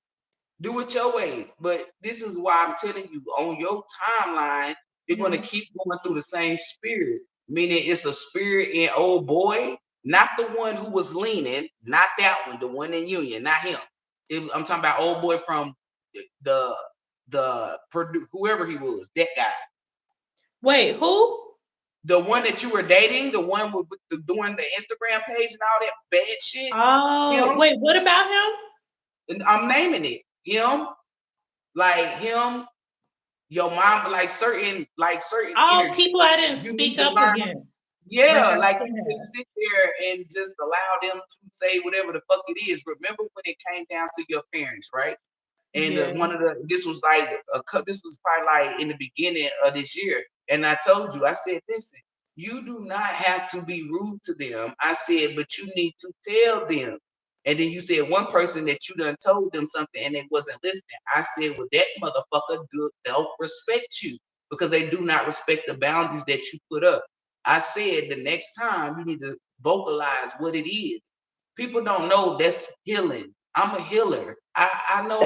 Do it your way. But this is why I'm telling you, on your timeline, you're gonna Mhm. keep going through the same spirit. Meaning it's a spirit in old boy, not the one who was leaning, not that one, the one in Union, not him. I'm talking about old boy from the whoever he was, that guy. Wait, who? The one that you were dating, the one with doing the Instagram page and all that bad shit. Oh, Him. wait, what about him? And I'm naming it. Him, like him, your mom, like certain All energy. people I didn't You need speak to up learn. against, like Yeah, I like should you just have. sit there and just allow them to say whatever the fuck it is. Remember when it came down to your parents, right? And Yeah. one of the this was like this was probably like in the beginning of this year, and I told you, I said, listen, you do not have to be rude to them. I said, but you need to tell them. And then you said one person that you done told them something and they wasn't listening. I said, well, that motherfucker don't respect you because they do not respect the boundaries that you put up. I said the next time you need to vocalize what it is. People don't know that's healing. I'm a healer. I know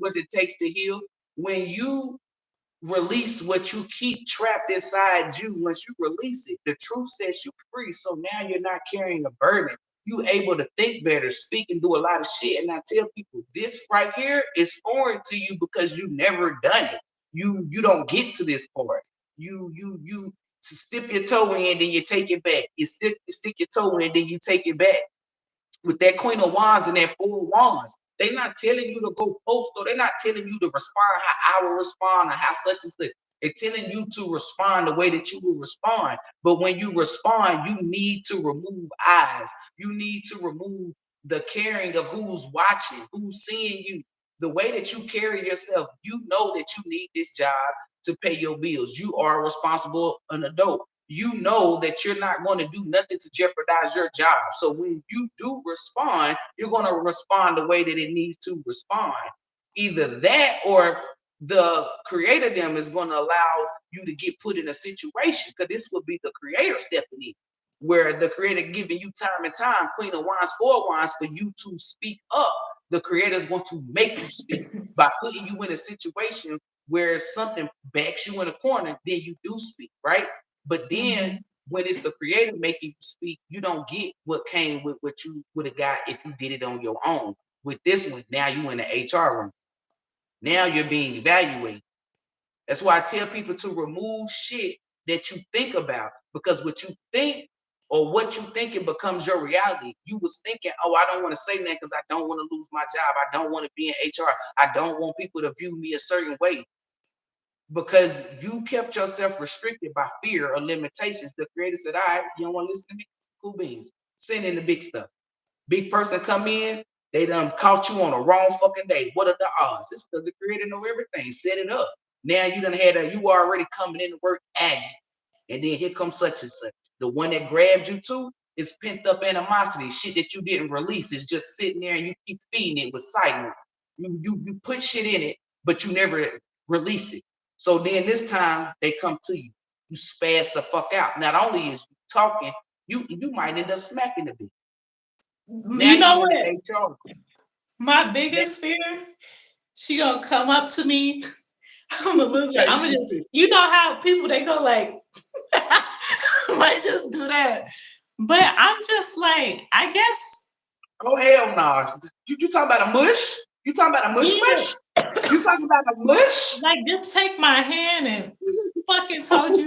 what it takes to heal. When you release what you keep trapped inside you, once you release it, the truth sets you free. So now you're not carrying a burden. You able to think better, speak, and do a lot of shit. And I tell people this right here is foreign to you because you never done it. You don't get to this part. You stick your toe in, then you take it back. You stick your toe in, then you take it back with that Queen of Wands and that Four of Wands. They're not telling you to go post, or they're not telling you to respond how I will respond or how such and such. They're telling you to respond the way that you will respond. But when you respond, you need to remove eyes. You need to remove the caring of who's watching, who's seeing you. The way that you carry yourself, you know that you need this job to pay your bills. You are responsible an adult. You know that you're not going to do nothing to jeopardize your job. So when you do respond, you're going to respond the way that it needs to respond. Either that or the creator them is going to allow you to get put in a situation because this would be the creator stepping in where the creator giving you time and time, Queen of Wands, Four of Wands, for you to speak up. The creators want to make you speak by putting you in a situation where something backs you in a corner, then you do speak, right? But then Mhm. when it's the creator making you speak, you don't get what came with what you would have got if you did it on your own. With this one, now you in the HR room. Now you're being evaluated. That's why I tell people to remove shit that you think about because what you think or what you thinking becomes your reality. You was thinking, oh, I don't want to say that because I don't want to lose my job. I don't want to be in HR. I don't want people to view me a certain way because you kept yourself restricted by fear or limitations. The creator said, all right, you don't want to listen to me? Cool beans. Send in the big stuff. Big person come in, they done caught you on the wrong fucking day. What are the odds? It's because the creator know everything. Set it up. Now you done had you already coming into work aggy. And then here comes such and such. The one that grabbed you too is pent up animosity, shit that you didn't release. It's just sitting there and you keep feeding it with silence. You put shit in it, but you never release it. So then this time they come to you. You spaz the fuck out. Not only is you talking, you might end up smacking the bitch. Now You know you in what? the HR. My biggest fear, she gonna come up to me. I'm gonna lose it. I'm gonna just, you know how people they go like, might just do that. But I'm just like, I guess. Oh hell no! You talking about a mush? You talking about a mush mush? You talking about a mush? Like just take my hand and fucking told you.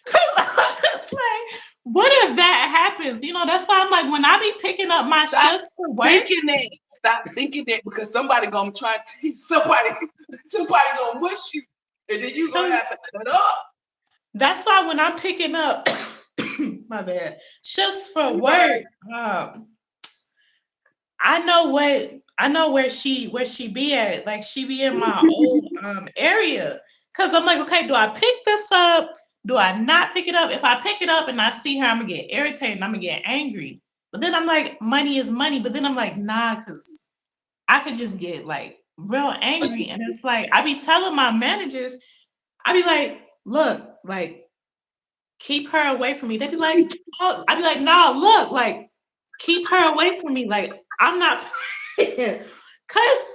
Cause I'm just like, what if that happens? You know, that's why I'm like, when I be picking up my shifts for work. Stop thinking that because somebody gonna try to somebody gonna mush you, and then you gonna have to cut up. That's why when I'm picking up, my bad, shifts for work, I know where she be at. Like she be in my old area. Cause I'm like, okay, do I pick this up? Do I not pick it up? If I pick it up and I see her, I'm gonna get irritated. I'm gonna get angry. But then I'm like, money is money. But then I'm like, nah, cause I could just get like real angry. And it's like I be telling my managers, I be like, look, like keep her away from me. They be like, oh, I be like, no, look, like keep her away from me. Like I'm not, cause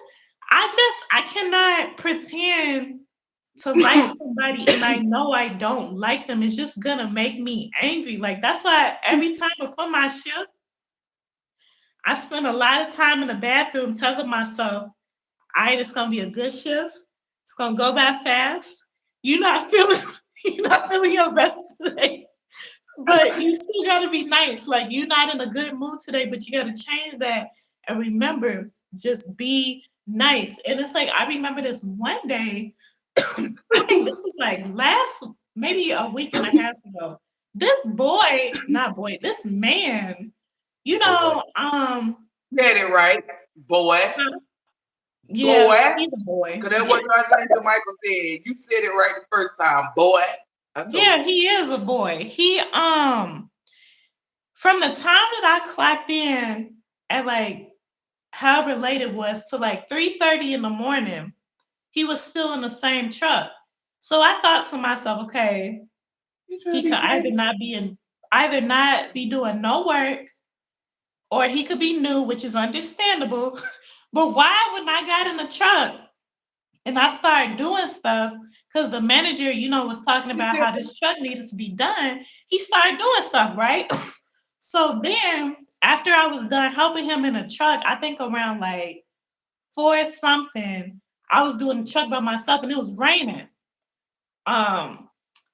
I cannot pretend to like somebody and I know I don't like them. It's just gonna make me angry. Like that's why every time before my shift, I spend a lot of time in the bathroom telling myself, all right, it's gonna be a good shift. It's gonna go by fast. You're not feeling your best today. But you still gotta be nice. Like you're not in a good mood today, but you gotta change that and remember, just be nice. And it's like I remember this one day, I think this was like maybe a week and a half ago. This this man, you know, Get it right, boy. Yeah, boy. he's a boy. Cause that's what Michael said. You said it right the first time, boy. Yeah, he is a boy. He from the time that I clocked in at like however late it was to like 3:30 in the morning, he was still in the same truck. So I thought to myself, okay, he could either not be doing no work, or he could be new, which is understandable. But why when I got in the truck and I started doing stuff, because the manager, was talking about how this truck needed to be done, he started doing stuff, right? So then after I was done helping him in the truck, I think around like 4 something, I was doing the truck by myself and it was raining.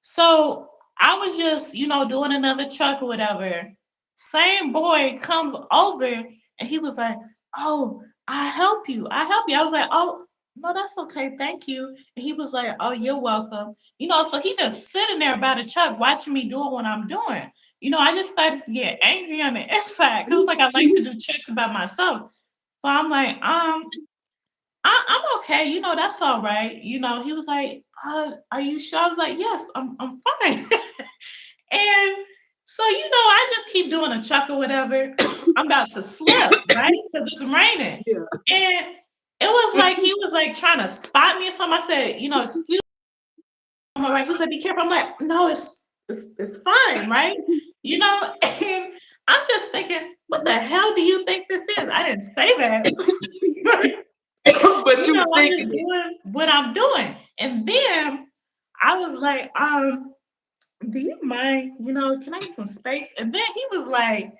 So I was just, doing another truck or whatever. Same boy comes over and he was like, oh, I help you. I was like, oh, no, that's okay. Thank you. And he was like, oh, you're welcome. So he just sitting there by the truck watching me doing what I'm doing. I just started to get angry on the inside because like I like to do tricks by myself. So I'm like, I'm okay. That's all right. He was like, are you sure? I was like, yes, I'm fine. And so, I just keep doing a chuck or whatever. I'm about to slip, right? Because it's raining. Yeah. And it was like he was like trying to spot me or something. I said, excuse me. I'm all right. He said, be careful. I'm like, no, it's fine, right? And I'm just thinking, what the hell do you think this is? I didn't say that. But I'm just doing what I'm doing. And then I was like, do you mind, can I get some space? And then he was like,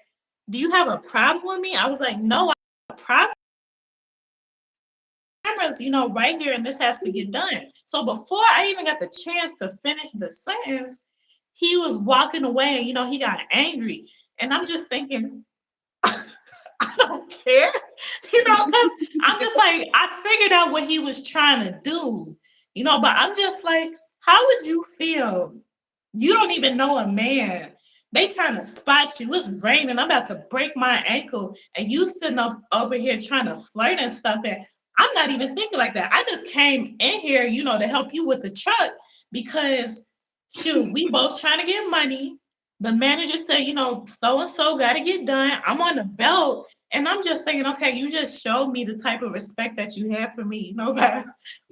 do you have a problem with me? I was like, no, I have a problem. Cameras, right here, and this has to get done. So before I even got the chance to finish the sentence, he was walking away and, he got angry. And I'm just thinking, I don't care, because I'm just like, I figured out what he was trying to do, but I'm just like, how would you feel? You don't even know a man. They trying to spot you. It's raining. I'm about to break my ankle, and you sitting up over here trying to flirt and stuff. And I'm not even thinking like that. I just came in here, to help you with the truck because, shoot, we both trying to get money. The manager said, so and so got to get done. I'm on the belt, and I'm just thinking, okay, you just showed me the type of respect that you have for me, by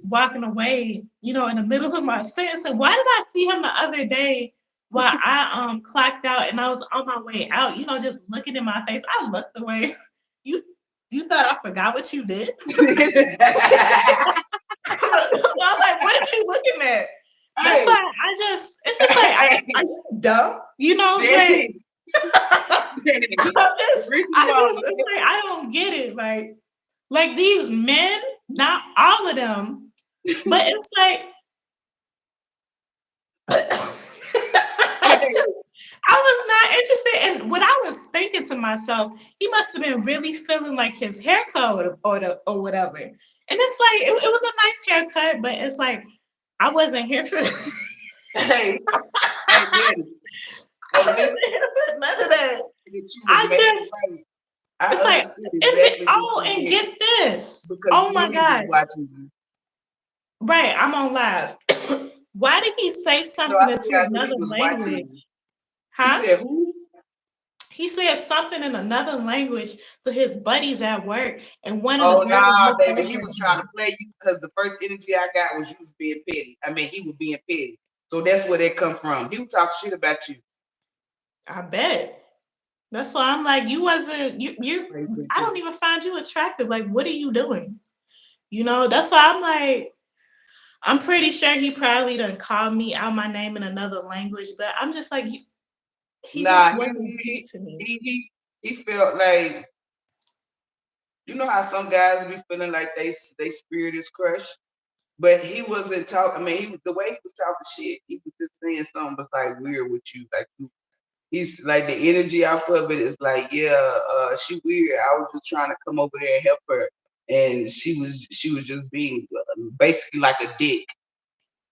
walking away, in the middle of my sentence. And why did I see him the other day? While I clocked out and I was on my way out, just looking in my face, I looked away. You you thought I forgot what you did? So I was like, what are you looking at? That's Hey, why it's just like, are you dumb? Like Danny, Danny. The reason why it's like I don't get it. Like these men, not all of them, but it's like hey, I was not interested. And what I was thinking to myself, he must have been really feeling like his haircut or whatever. And it's like it was a nice haircut, but it's like I wasn't here for hey, hey, Danny. I On this, wasn't here for none of that. that you was I mad just right. I it's like understood exactly what you and did get this. because Oh you my knew he was gosh. watching you. Right, I'm on live. Why did he say No, I something said into I knew he another was watching language? you. He Huh? said, "Who?" He said something in another language to his buddies at work, and one of the Oh girls nah, looked baby. over He at was trying to him. play you because the first energy I got was you was being petty. I mean, he was being petty. So that's where that come from. He would talk shit about you. I bet. That's why I'm like, you wasn't you. I don't even find you attractive. Like, what are you doing? That's why I'm like, I'm pretty sure he probably done called me out my name in another language, but I'm just like, he just Nah, wasn't deep to me. he felt like you know how some guys be feeling like they spirit is crushed. But he wasn't talking. I mean, he was the way he was talking shit. He was just saying something was like weird with you. Like he's like the energy off of it is like, yeah, she weird. I was just trying to come over there and help her, and she was just being basically like a dick.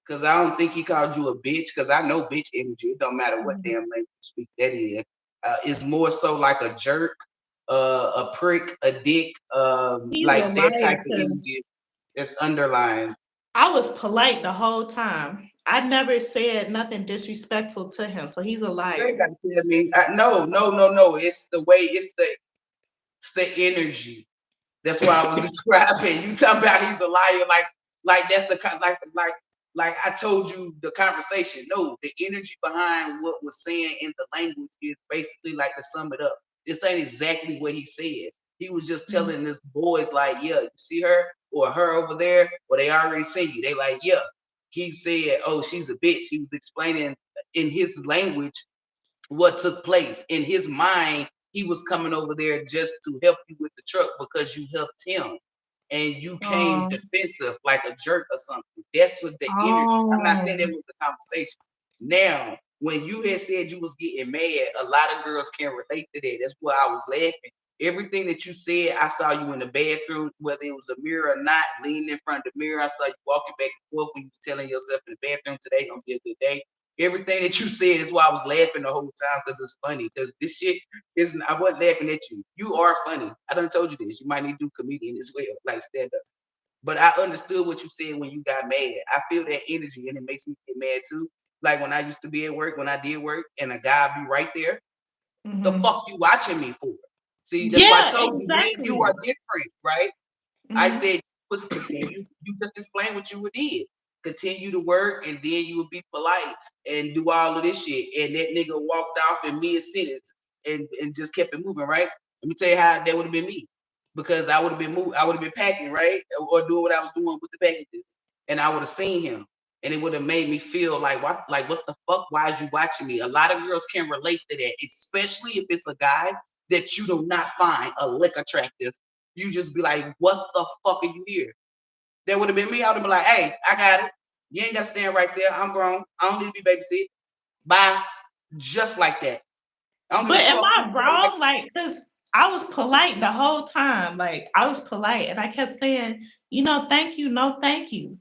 Cause I don't think he called you a bitch. Cause I know bitch energy. It don't matter what Mhm. damn language you speak that is. It's more so like a jerk, a prick, a dick, He's a like that type liar of energy because that's underlying. I was polite the whole time. I never said nothing disrespectful to him, so he's a You ain't liar. got to tell me. No, no, no, no. It's the way. It's the energy. That's why I was describing. You talking about he's a liar, like that's the like I told you the conversation. No, the energy behind what was saying in the language is basically like to sum it up. This ain't exactly what he said. He was just Mhm. telling this boys like, yeah, you see her or her over there, or they already see you. They like, yeah. He said, oh, she's a bitch. He was explaining in his language what took place in his mind. He was coming over there just to help you with the truck because you helped him and you came Um, defensive like a jerk or something. That's what the energy. I'm not saying that um, was the conversation. Now when you had said you was getting mad, a lot of girls can relate to that. That's why I was laughing. Everything that you said, I saw you in the bathroom, whether it was a mirror or not, leaning in front of the mirror. I saw you walking back and forth when you was telling yourself in the bathroom, today gonna be a good day. Everything that you said is why I was laughing the whole time because it's funny. Because this shit isn't. I wasn't laughing at you. You are funny. I done told you this. You might need to do comedian as well, like stand up. But I understood what you said when you got mad. I feel that energy and it makes me get mad too. Like when I used to be at work, when I did work, and a guy be right there. The mhm. fuck you watching me for? See, that's why I Yeah, told you, me and you are exactly. different, right? I Mhm. said was continue. You just explain what you did. Continue to work, and then you would be polite and do all of this shit. And that nigga walked off in mid sentence and just kept it moving. Right? Let me tell you how that would have been me, because I would have been moved. I would have been packing right or doing what I was doing with the packages, and I would have seen him. And it would have made me feel like what the fuck? Why is you watching me? A lot of girls can relate to that, especially if it's a guy that you do not find a lick attractive. You just be like, what the fuck are you here? That would have been me. I would have been like, hey, I got it. You ain't got to stand right there. I'm grown. I don't need to be babysit. Bye. Just like that. I don't give But a am fuck who I you look like. wrong? Like, cause I was polite the whole time. Like, I was polite, and I kept saying, thank you, no, thank you,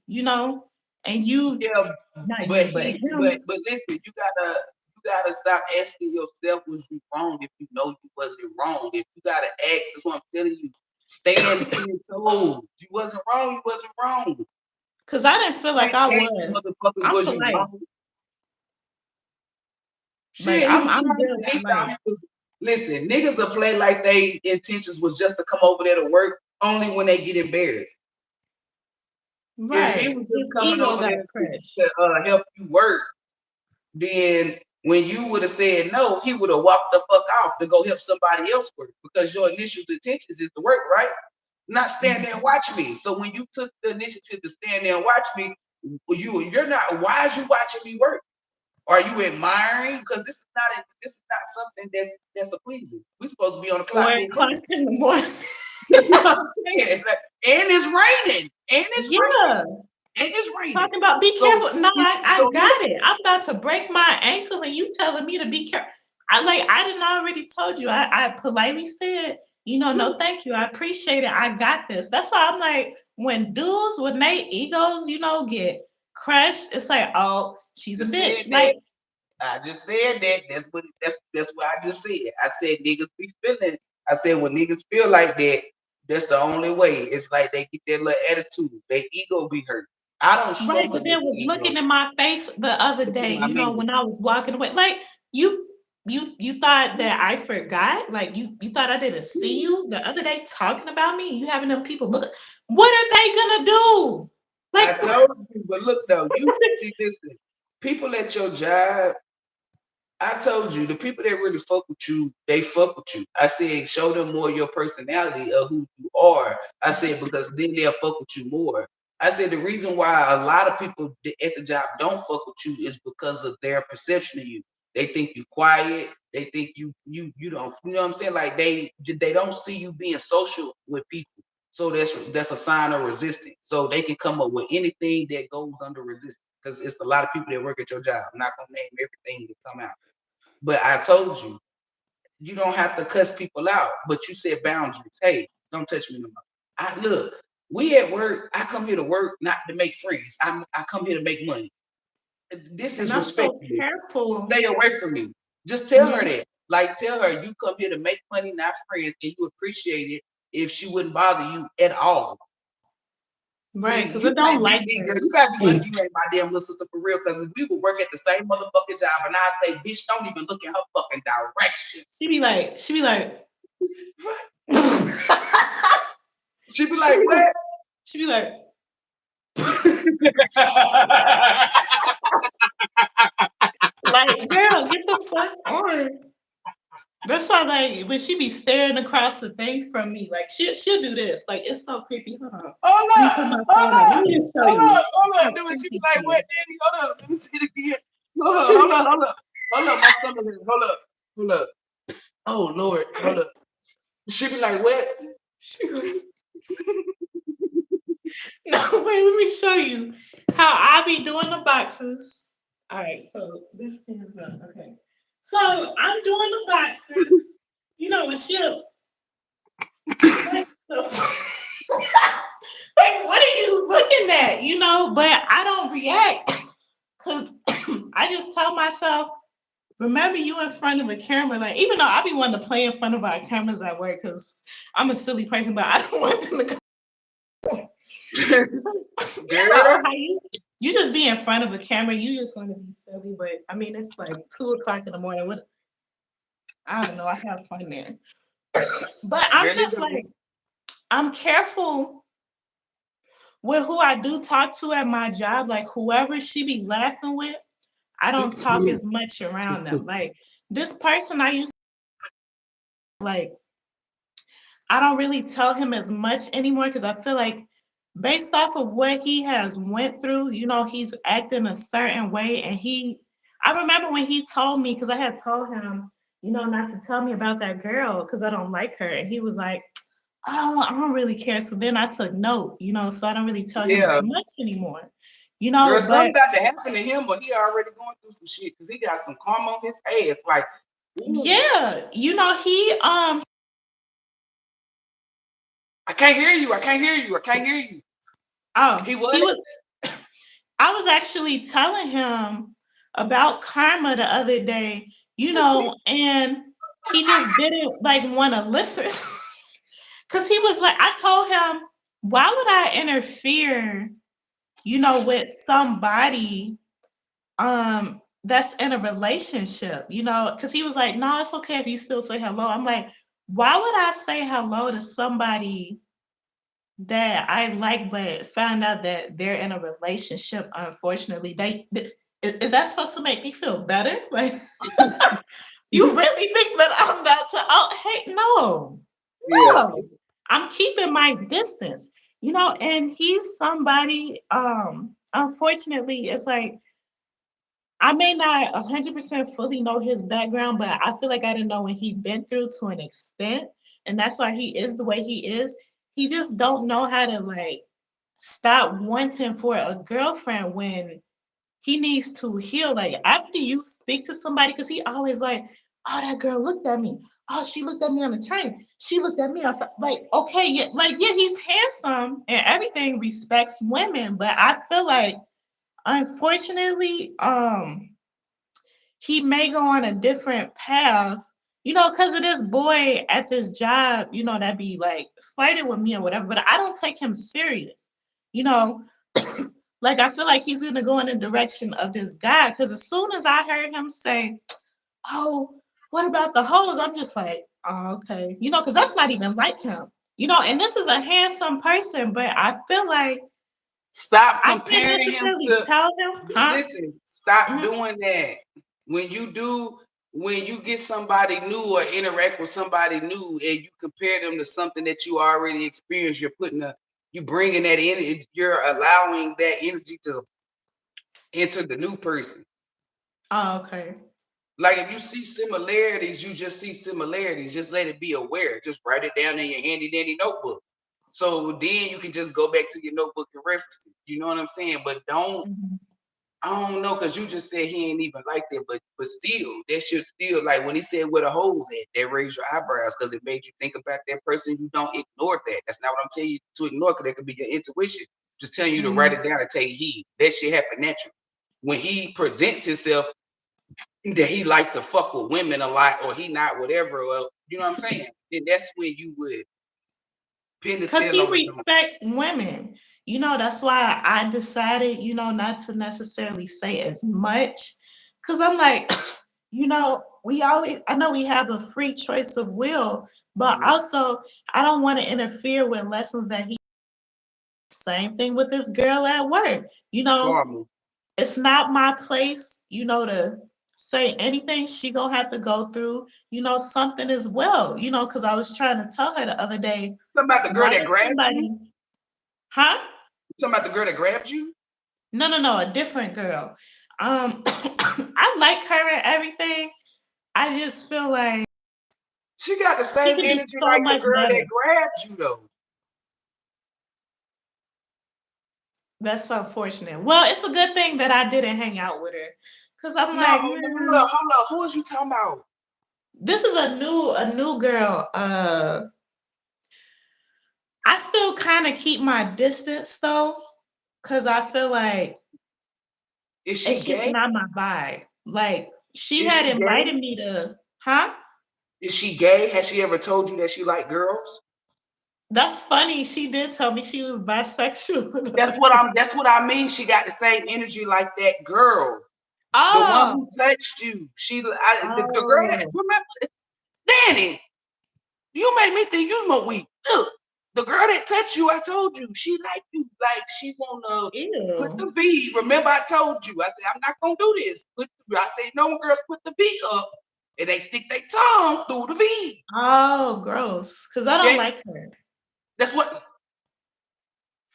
and you, Yeah, not but you, but he, but him. but listen, you gotta gotta stop asking yourself, was you wrong if you know you wasn't wrong. If you gotta ask, that's what I'm telling you. Stand 10 toes. You wasn't wrong, you wasn't wrong. Cause I didn't feel like Can't I ask was. motherfuckers, I'm was you polite. wrong? Like Shit, he was I'm trying very to, he thought polite. he was, listen, niggas will play like they intentions was just to come over there to work only when they get embarrassed. If he Right. was just His coming ego over got there crushed. to help you work, then when you would have said no, he would have walked the fuck off to go help somebody else work because your initial intentions is to work, right? Not stand there and watch me. So when you took the initiative to stand there and watch me, you're not. Why is you watching me work? Are you admiring? Because this is not something that's a pleasing. We're supposed to be on the clock 4 o'clock getting in the morning. money. You know what I'm saying? Like, and it's raining. And it's raining. Yeah. And it's raining. Talking about be So careful. No, I so got it. I'm about to break my ankle and you telling me to be careful. I didn't already told you. I politely said, no, thank you. I appreciate it. I got this. That's why I'm like, when dudes with their egos, get crushed, it's like, oh, she's a just said bitch. that. Like, I just said that. That's what I just said. I said niggas be feeling. I said when niggas feel like that, that's the only way. It's like they get that little attitude. Their ego be hurt. I don't right, struggle but with then was ego. looking in my face the other That's day, what I mean. when I was walking away. Like you thought that I forgot? Like you thought I didn't see you the other day talking about me? You having them people look, what are they gonna do? I Like told you, but look though, you see, listen, people at your job, I told you, the people that really fuck with you, they fuck with you. I said, show them more your personality of who you are. I said, because then they'll fuck with you more. I said, the reason why a lot of people at the job don't fuck with you is because of their perception of you. They think you quiet. They think you don't, you know what I'm saying? Like they don't see you being social with people. So that's a sign of resistance. So they can come up with anything that goes under resistance. Because it's a lot of people that work at your job. I'm not gonna name everything that come out. But I told you, you don't have to cuss people out, but you said boundaries. Hey, don't touch me no more. I look, we at work. I come here to work, not to make friends. I come here to make money. This and is I'm so respectful. careful. Stay away from me. Just tell her Mhm. that. Like, tell her you come here to make money, not friends, and you appreciate it if she wouldn't bother you at all. Right, See, because I you don't can't be like me, girl. her. You gotta be lucky you ain't my damn little sister for real. Because if we would work at the same motherfucking job, and I say, bitch, don't even look in her fucking direction. She be like, She be she like, be like, what? she be like, like, girl, get the fuck on. That's why, like, when she be staring across the thing from me, like, she'll do this. Like, it's so creepy. Hold on. Hold Let me up, put my hold phone up. Let up, me just show hold you up, hold how up. Do it. She be creepy like, she what, is. Daddy? Hold up. Let me see it again. Hold up, hold She, up, hold up. Hold up, my stomach is, hold up, hold up. Oh, Lord, hold up. She be like, what? she, no, wait, let me show you how I be doing the boxes. All right, so this is, okay. So I'm doing the boxes. And she'll, like, like, what are you looking at? But I don't react because I just tell myself, remember you in front of a camera. Like, even though I be wanting to play in front of our cameras at work because I'm a silly person, but I don't want them to come. Girl. How you just be in front of a camera, you just want to be silly, but I mean it's like 2 o'clock in the morning. What I don't know, I have fun there. But I'm Girl, they just gonna like I'm careful with who I do talk to at my job. Like whoever she be laughing with, I don't talk as much around them. Like this person I used to, like I don't really tell him as much anymore because I feel like based off of what he has went through, he's acting a certain way. And I remember when he told me, because I had told him, not to tell me about that girl because I don't like her. And he was like, oh, I don't really care. So then I took note, so I don't really tell him as yeah. much anymore, Girl, but something about to happen to him, but he already going through some shit because he got some karma on his ass. Like, ooh, yeah, he, I can't hear you. I can't hear you. I can't hear you. oh, He he what? was, I was actually telling him about karma the other day, and he just didn't like want to listen. Cause he was like, I told him, why would I interfere, with somebody that's in a relationship, because he was like, no, it's okay if you still say hello. I'm like, why would I say hello to somebody that I like, but found out that they're in a relationship? Unfortunately, is that supposed to make me feel better? Like, you really think that I'm about to? Oh, hey, no, Yeah. no, I'm keeping my distance. And he's somebody. Unfortunately, it's like I may not 100% fully know his background, but I feel like I didn't know what he'd been through to an extent, and that's why he is the way he is. He just don't know how to like stop wanting for a girlfriend when he needs to heal. Like after you speak to somebody, because he always like, oh, that girl looked at me. Oh, she looked at me on the train. She looked at me. I was like, okay, yeah, like yeah, he's handsome and everything, respects women, but I feel like unfortunately, he may go on a different path, because of this boy at this job, that be like flirting with me or whatever, but I don't take him serious, you know. Like I feel like he's gonna go in the direction of this guy because as soon as I heard him say, oh, what about the hoes? I'm just like, oh, okay, because that's not even like him, and this is a handsome person, but I feel like Stop I can't comparing him necessarily to. tell him, huh? Listen, stop Mhm. doing that. When you do, when you get somebody new or interact with somebody new, and you compare them to something that you already experienced, you bringing that in. You're allowing that energy to enter the new person. Oh, okay. Like if you see similarities, you just see similarities. Just let it be aware. Just write it down in your handy dandy notebook. So then you can just go back to your notebook and reference it. You know what I'm saying? But don't. Mhm. I don't know, cause you just said he ain't even like that, but still, that should still like when he said where the holes at, that raised your eyebrows because it made you think about that person. You don't ignore that. That's not what I'm telling you to ignore, because that could be your intuition. Just telling you to write Mhm. it down and take heed. That shit happen naturally. When he presents himself that he like to fuck with women a lot, or he not whatever, well, you know what I'm saying? Then that's when you would pin the Because tail he on the donkey. respects women. That's why I decided, not to necessarily say as much. Because I'm like, I know we have a free choice of will, but Yeah. also I don't want to interfere with lessons that he, same thing with this girl at work. Karma. It's not my place, to say anything. She gonna have to go through, something as well, because I was trying to tell her the other day, Talking about the girl why that does grabbed you? somebody, huh? Talking about the girl that grabbed you? No, no, no, a different girl. I like her and everything. I just feel like She got the she same could be energy so like the much girl that better. grabbed you, though. That's unfortunate. Well, it's a good thing that I didn't hang out with her, cause I'm No, like, hold up. Who is you talking about? this is a new girl. I still kind of keep my distance though, cause I feel like Is she it's just gay? not my vibe. Like she Is had she gay? invited me to, huh? Is she gay? Has she ever told you that she like girls? That's funny. She did tell me she was bisexual. That's what I mean. She got the same energy like that girl. The one Oh, who touched you. The girl that oh, remember Danny, you made me think you know we look. The girl that touched you, I told you, she like you. Like she wanna put ew. the V. Remember, I told you. I said, I'm not gonna do this. I said, no girls put the V up and they stick their tongue through the V. Oh, gross. Cause I don't That, like her. that's what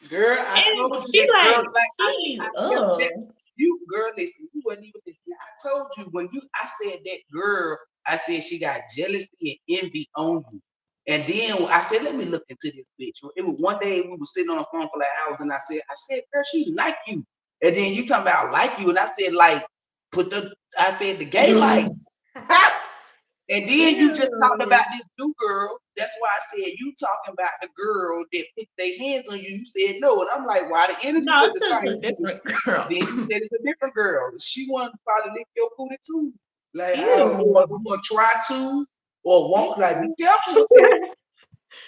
girl, I And told you she that girl like like I she kept telling oh. you, girl, listen, you wasn't even listening. I told you when I said that girl, I said she got jealousy and envy on you. And then I said, let me look into this bitch. It was one day we were sitting on the phone for like hours, and I said, girl, she like you. And then you talking about like you, and I said, like, I said the gay like. Ew. And then you just talked about this new girl That's why I said you talking about the girl that put their hands on you. You said no, and I'm like, why the energy No, was this the is same? a different girl. Then you said it's a different girl. She wanted to probably lick your booty too. Like how Ew. or try to or won't like be Ew. careful with that.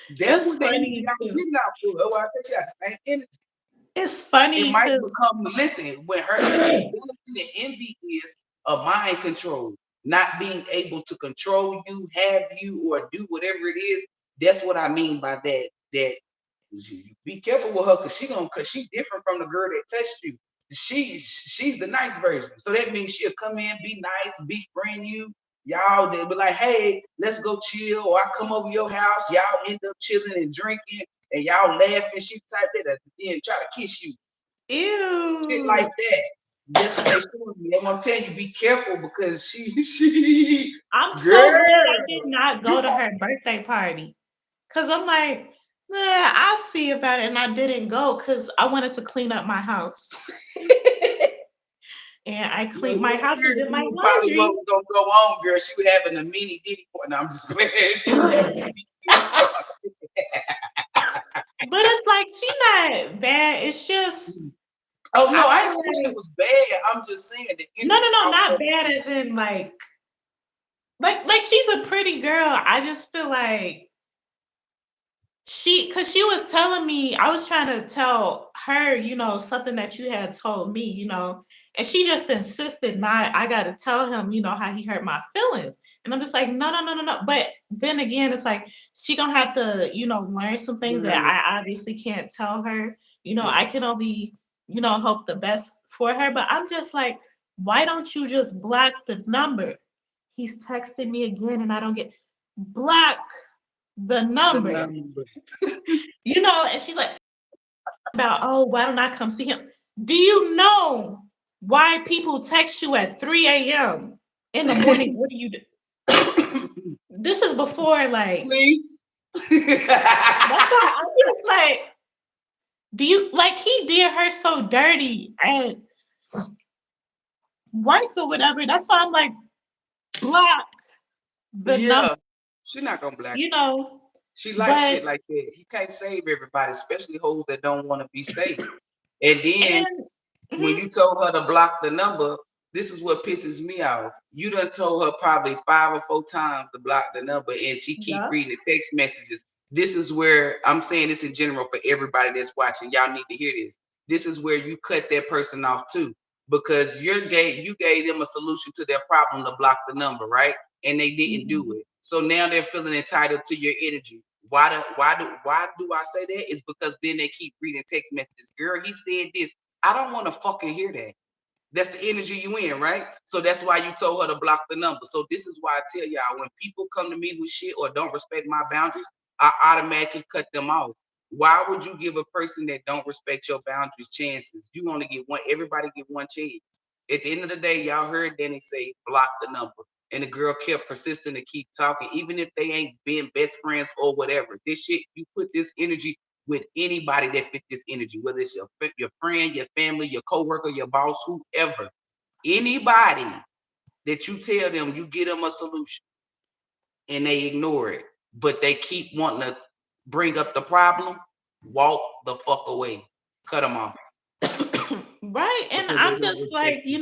That's It's what the energy funny I'm because getting out for. That's why I take you out the same energy. it's It funny might because become listen when her because jealousy and envy is a mind control, not being able to control you, have you, or do whatever it is. That's what I mean by that. That you be careful with her because she different from the girl that touched you. She's the nice version. So that means she'll come in, be nice, befriend you. Y'all they be like, hey, let's go chill, or I come over your house. Y'all end up chilling and drinking, and y'all laughing. She type that, then try to kiss you, shit like ew. that. That's what they showing me. And I'm telling you, be careful because she, I'm girl, so glad I did not you go to her birthday party. Cause I'm like, nah, I'll see about it. And I didn't go because I wanted to clean up my house. And I know, cleaned your my house and spirit did my knew probably what laundry. was gonna go on, girl. She was having a mini Diddy party. No, I'm just playing. She was having a mini Diddy party. But it's like she not bad. It's just Oh no, I I ain't feel saying she like was bad. I'm just saying the no, energy no, no, off not of bad as in like she's a pretty girl. I just feel like cause she was telling me, I was trying to tell her, something that you had told me, and she just insisted not, I gotta tell him, how he hurt my feelings. And I'm just like, no, no, no, no, no. But then again, it's like she gonna have to, learn some things that learning. I obviously can't tell her. Yeah. I can only, hope the best for her. But I'm just like, why don't you just block the number? He's texting me again and I don't get block the The number. number. And she's like, about, oh, why don't I come see him? Do you know why people text you at 3 a.m. in the morning? What do you do? This is before, like, Sleep. that's why I'm just like, do you, like, he did her so dirty and work or whatever. That's why I'm like, block the number, Yeah. She not gonna black. you know, She like but, shit like that. You can't save everybody, especially hoes that don't want to be saved. And then and, when mhm, you told her to block the number, this is what pisses me off. You done told her probably 5 or 4 times to block the number, and she keep yeah, reading the text messages. This is where I'm saying this in general for everybody that's watching. Y'all need to hear this. This is where you cut that person off too, because you gave them a solution to their problem to block the number, right? And they didn't do mhm, it. So now they're feeling entitled to your energy. Why do I say that? It's because then they keep reading text messages. Girl, he said this. I don't want to fucking hear that. That's the energy you in, right? So that's why you told her to block the number. So this is why I tell y'all when people come to me with shit or don't respect my boundaries, I automatically cut them off. Why would you give a person that don't respect your boundaries chances? You only get one, everybody get one chance. At the end of the day, y'all heard Danny say block the number. And the girl kept persisting to keep talking, even if they ain't been best friends or whatever. This shit, you put this energy with anybody that fit this energy, whether it's your friend, your family, your coworker, your boss, whoever, anybody that you tell them you get them a solution and they ignore it, but they keep wanting to bring up the problem, walk the fuck away, cut them off right. And because they I'm don't just respect like, you.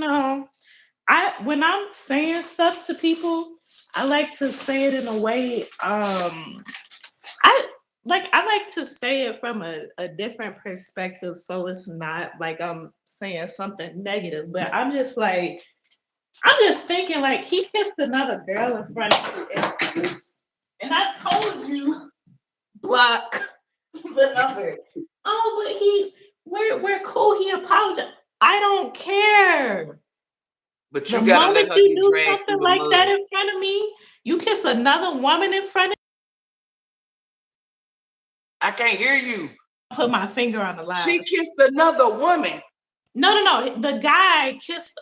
when I'm saying stuff to people, I like to say it in a way. I like to say it from a different perspective, so it's not like I'm saying something negative. But I'm just thinking like he kissed another girl in front of you, and I told you block the number. Oh, but we're cool. He apologized. I don't care. But The you gotta moment let her you get do dragged through something the like that mud. in front of me, you kiss another woman in front of I can't hear you. me, put my finger on the She live. kissed another woman. No, no, no. The guy kissed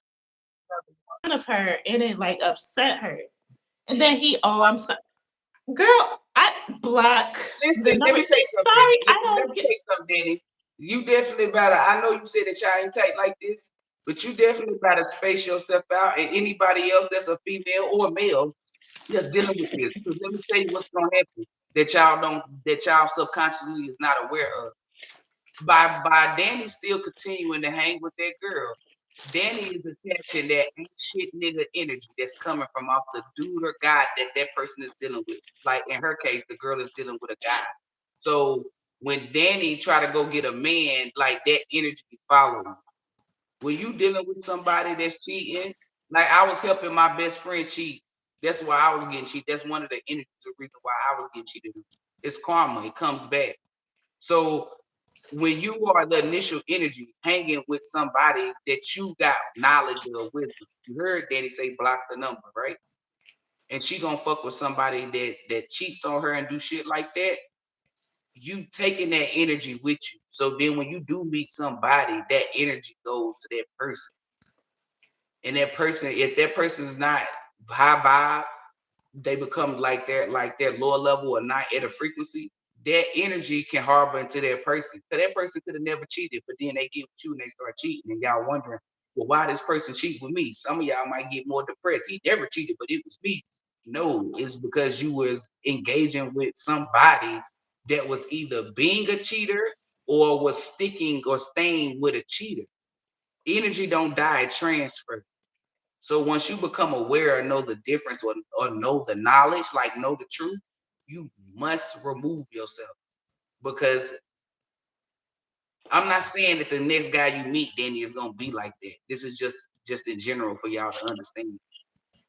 one of her and it like upset her. And then I'm sorry. Girl, I block the Listen, let number. me tell you She's something. sorry. I Let don't me get tell you something, Danny. You definitely better. I know you said that y'all ain't tight like this, but you definitely better space yourself out. And anybody else that's a female or male that's dealing with this, because let me tell you what's gonna happen. that y'all subconsciously is not aware of. By Danny still continuing to hang with that girl, Danny is attaching that ain't shit nigga energy that's coming from off the dude or guy that person is dealing with. Like in her case, the girl is dealing with a guy. So when Danny try to go get a man, like that energy follows. When you dealing with somebody that's cheating, like I was helping my best friend cheat. That's why I was getting cheated. That's one of the energies, the reason why I was getting cheated. It's karma. It comes back. So when you are the initial energy hanging with somebody that you got knowledge or wisdom, you heard Danny say block the number, right? And she gonna fuck with somebody that cheats on her and do shit like that. You taking that energy with you. So then when you do meet somebody, that energy goes to that person. And that person, if that person is not high vibe, they become like that lower level or not at a frequency, that energy can harbor into that person. So that person could have never cheated, but then they get with you and they start cheating, and y'all wondering, well, why this person cheat with me? Some of y'all might get more depressed. He never cheated, but it was me. No, it's because you was engaging with somebody that was either being a cheater or was sticking or staying with a cheater. Energy don't die, it transfers. So once you become aware and know the difference or know the knowledge, like know the truth, you must remove yourself. Because I'm not saying that the next guy you meet, Danny, is gonna be like that. This is just in general for y'all to understand.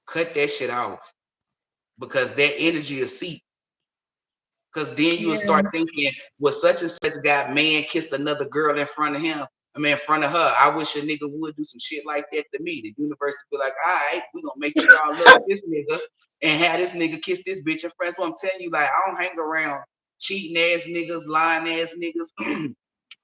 Cut that shit off. Because that energy is seep. Because then you'll Yeah. start thinking, well, such and such guy, man, kissed another girl in front of him. I mean, in front of her. I wish a nigga would do some shit like that to me. The universe would be like, all right, we're going to make you all love this nigga and have this nigga kiss this bitch in front. So I'm telling you, like, I don't hang around cheating ass niggas, lying ass niggas,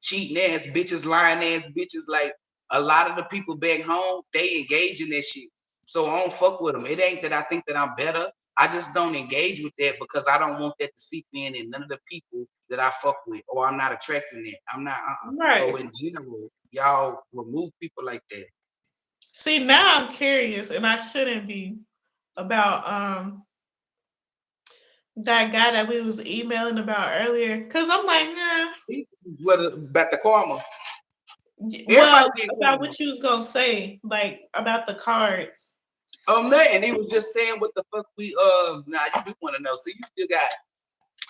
cheating ass bitches, lying ass bitches. Like, a lot of the people back home, they engage in that shit. So I don't fuck with them. It ain't that I think that I'm better. I just don't engage with that because I don't want that to seep in none of the people that I fuck with, or I'm not attracting that. I'm not. So Right. in general, y'all remove people like that. See, now I'm curious, and I shouldn't be about that guy that we was emailing about earlier, because I'm like, nah. What about the karma? Everybody Well, get about karma. what you was gonna say, like about the cards. Nothing. He was just saying what the fuck we Nah, you do want to know. So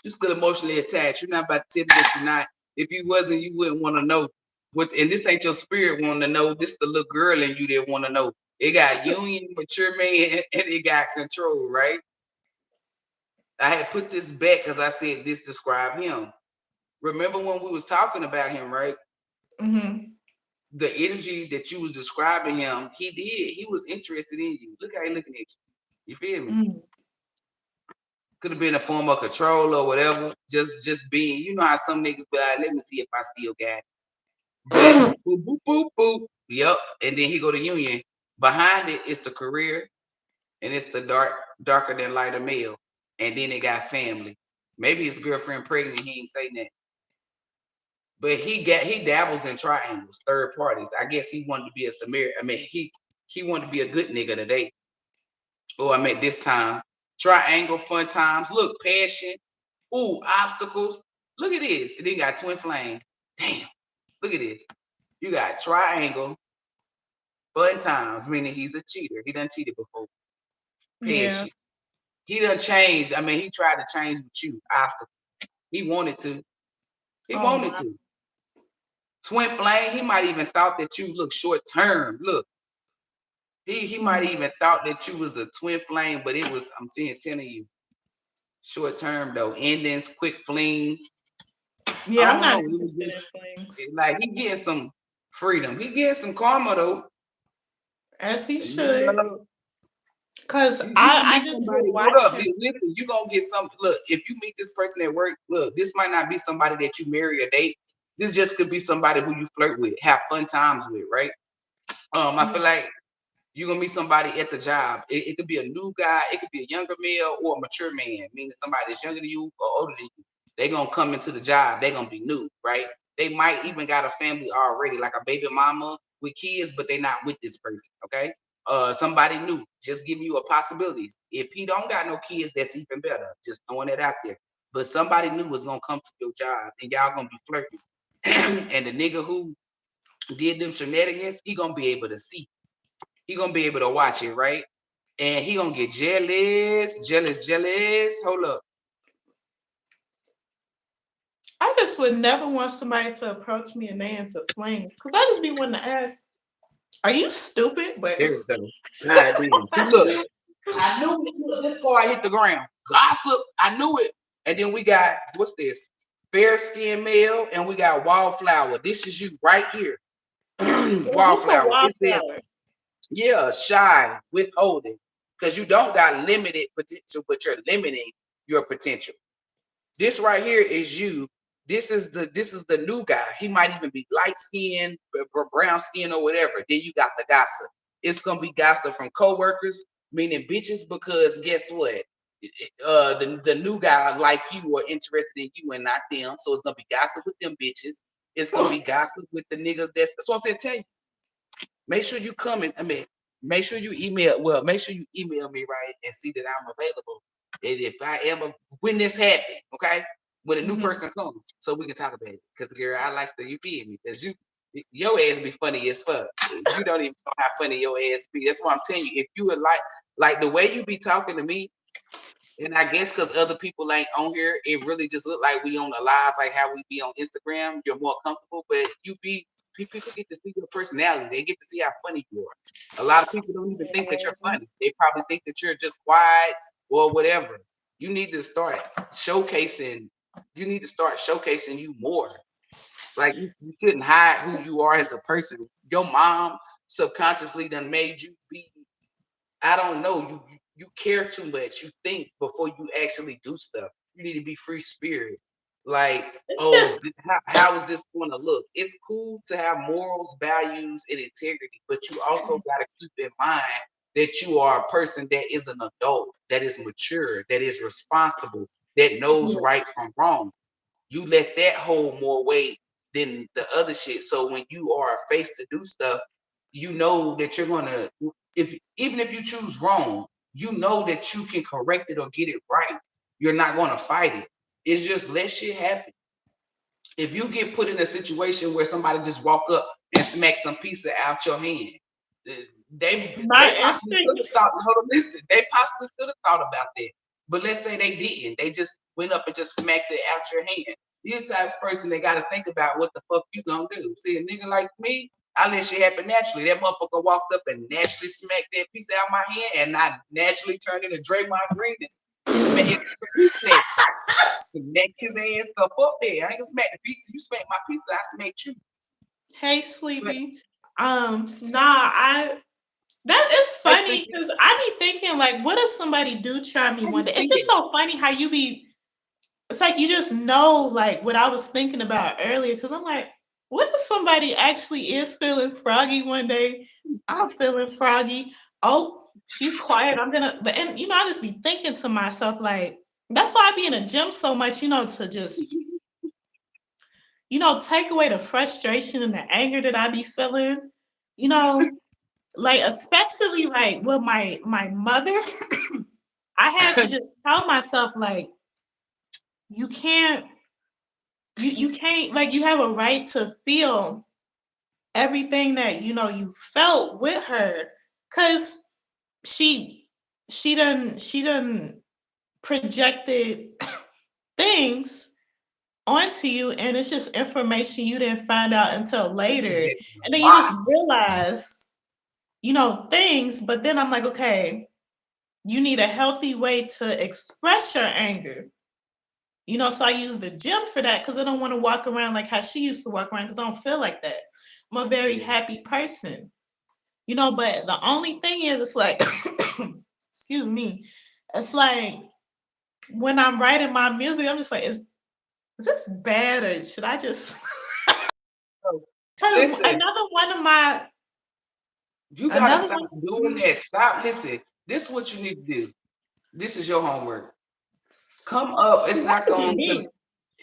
you still emotionally attached. You're not about to tell me that you're not. If you wasn't, you wouldn't want to know. What and this ain't your spirit wanting to know. This the little girl in you that want to know. It got union, mature man, and it got control, right? I had put this back because I said this describe him. Remember when we was talking about him, right? Mm-hmm. The energy that you was describing him, he did. He was interested in you. Look how he looking at you. You feel me? Mm-hmm. Could have been a form of control or whatever. Just being, you know how some niggas be like, let me see if I still got it. But boop, boop, boop, boop. Yep. And then he go to union. Behind it is the career and it's the darker than lighter male. And then it got family. Maybe his girlfriend pregnant, he ain't saying that. But he dabbles in triangles, third parties. I guess he wanted to be a Samaritan. I mean, he wanted to be a good nigga today. Oh, I meant this time. Triangle, fun times. Look, passion. Ooh, obstacles. Look at this. And then you got twin flame. Damn. Look at this. You got triangle, fun times, meaning he's a cheater. He done cheated before. Yeah. Passion. He done changed. I mean, he tried to change with you. Obstacle. He wanted to. He Oh wanted wow. to. Twin flame, he might even thought that you look short term. Look, he might Mm. even thought that you was a twin flame, but it was, I'm seeing 10 of you. Short term though. Endings, quick flings. I Yeah, I'm don't not know. It was interested just in flings. like he getting some freedom. He getting some karma though. As he And new should. love. Cause You gonna I meet just been somebody. Hold up, watching. listen. You gonna get some. Look, if you meet this person at work, look, this might not be somebody that you marry or date. This just could be somebody who you flirt with, have fun times with, right? I Yeah. feel like you're gonna meet somebody at the job. It could be a new guy, it could be a younger male or a mature man, meaning somebody that's younger than you or older than you. They're gonna come into the job, they're gonna be new, right? They might even got a family already, like a baby mama with kids, but they're not with this person, okay? Somebody new, just giving you a possibilities. If he don't got no kids, that's even better. Just throwing it out there. but somebody new was gonna come to your job and y'all gonna be flirting. And the nigga who did them shenanigans, he gonna be able to see. He gonna be able to watch it, right? And he gonna get jealous. Hold up. I just would never want somebody to approach me and they into flames. Cause I just be wanting to ask, are you stupid? But There we go. God damn. See, look, I knew it. Look, this before I hit the ground. Gossip, I knew it. And then we got, what's this? Fair skin male, and we got wallflower. This is you right here. what's a Wallflower. It says, wildflower? yeah, shy, withholding. Because you don't got limited potential, but you're limiting your potential. This right here is you. This is the new guy. He might even be light skinned, brown skin, or whatever. Then you got the gossip. It's gonna be gossip from coworkers, meaning bitches, because guess what? The new guy like you or interested in you and not them. So it's gonna be gossip with them bitches. It's gonna be gossip with the niggas. That's what I'm saying. Tell you. Make sure you come in. I mean, make sure you email. Well, make sure you email me right and see that I'm available. And if I am, when this happens, okay, when a new Mhm. person comes, so we can talk about it. Because girl, I like the you feel me. Because your ass be funny as fuck. You don't even know how funny your ass be. That's what I'm telling you. If you would like the way you be talking to me, and I guess because other people ain't on here, it really just look like we on a live, like how we be on Instagram. You're more comfortable, but people get to see your personality. They get to see how funny you are. A lot of people don't even think that you're funny. They probably think that you're just quiet or whatever. You need to start showcasing. You need to start showcasing you more. Like you shouldn't hide who you are as a person. Your mom subconsciously done made you be. I don't know. You care too much. You think before you actually do stuff. You need to be free spirit. Like, It's oh, just how is this going to look? It's cool to have morals, values, and integrity, but you also got to keep in mind that you are a person that is an adult, that is mature, that is responsible, that knows right from wrong. You let that hold more weight than the other shit. So when you are faced to do stuff, you know that you're gonna, if even if you choose wrong, you know that you can correct it or get it right. You're not gonna fight it. It's just let shit happen. If you get put in a situation where somebody just walk up and smack some pizza out your hand, they my possibly could have instinct. thought. Hold on, listen. They possibly could have thought about that. But let's say they didn't. They just went up and just smacked it out your hand. You're the type of person that got to think about what the fuck you gonna do. See, a nigga like me, I let shit happen naturally. That motherfucker walked up and naturally smacked that piece out of my hand, and I naturally turned into Draymond Green and smacked his ass up there. I ain't gonna smack the pizza. You smack my pizza, I smacked you. Hey, But sleepy. Nah, I that is hey, funny Sleepy, because I be thinking like, what if somebody do try me how one you day? It's just feel? so funny how you be. It's like you just know like what I was thinking about earlier because I'm like, what if somebody actually is feeling froggy one day? I'm feeling froggy. Oh, she's quiet. I'm gonna. And I just be thinking to myself like, that's why I be in a gym so much. To just take away the frustration and the anger that I be feeling. You know, like especially like with my mother, I had to just tell myself like you can't you can't like you have a right to feel everything that you felt with her because she she done projected things onto you and it's just information you didn't find out until You later projecting a and then you lot. just realize things but then I'm like okay you need a healthy way to express your anger. So I use the gym for that because I don't want to walk around like how she used to walk around because I don't feel like that. I'm a very Yeah. happy person. But the only thing is, it's like, excuse me, it's like when I'm writing my music, I'm just like, is this bad or should I just? So, Because listen, you gotta another stop one, doing that. Stop. Listen, this is what you need to do. This is your homework. Come up. It's not not to be going because me.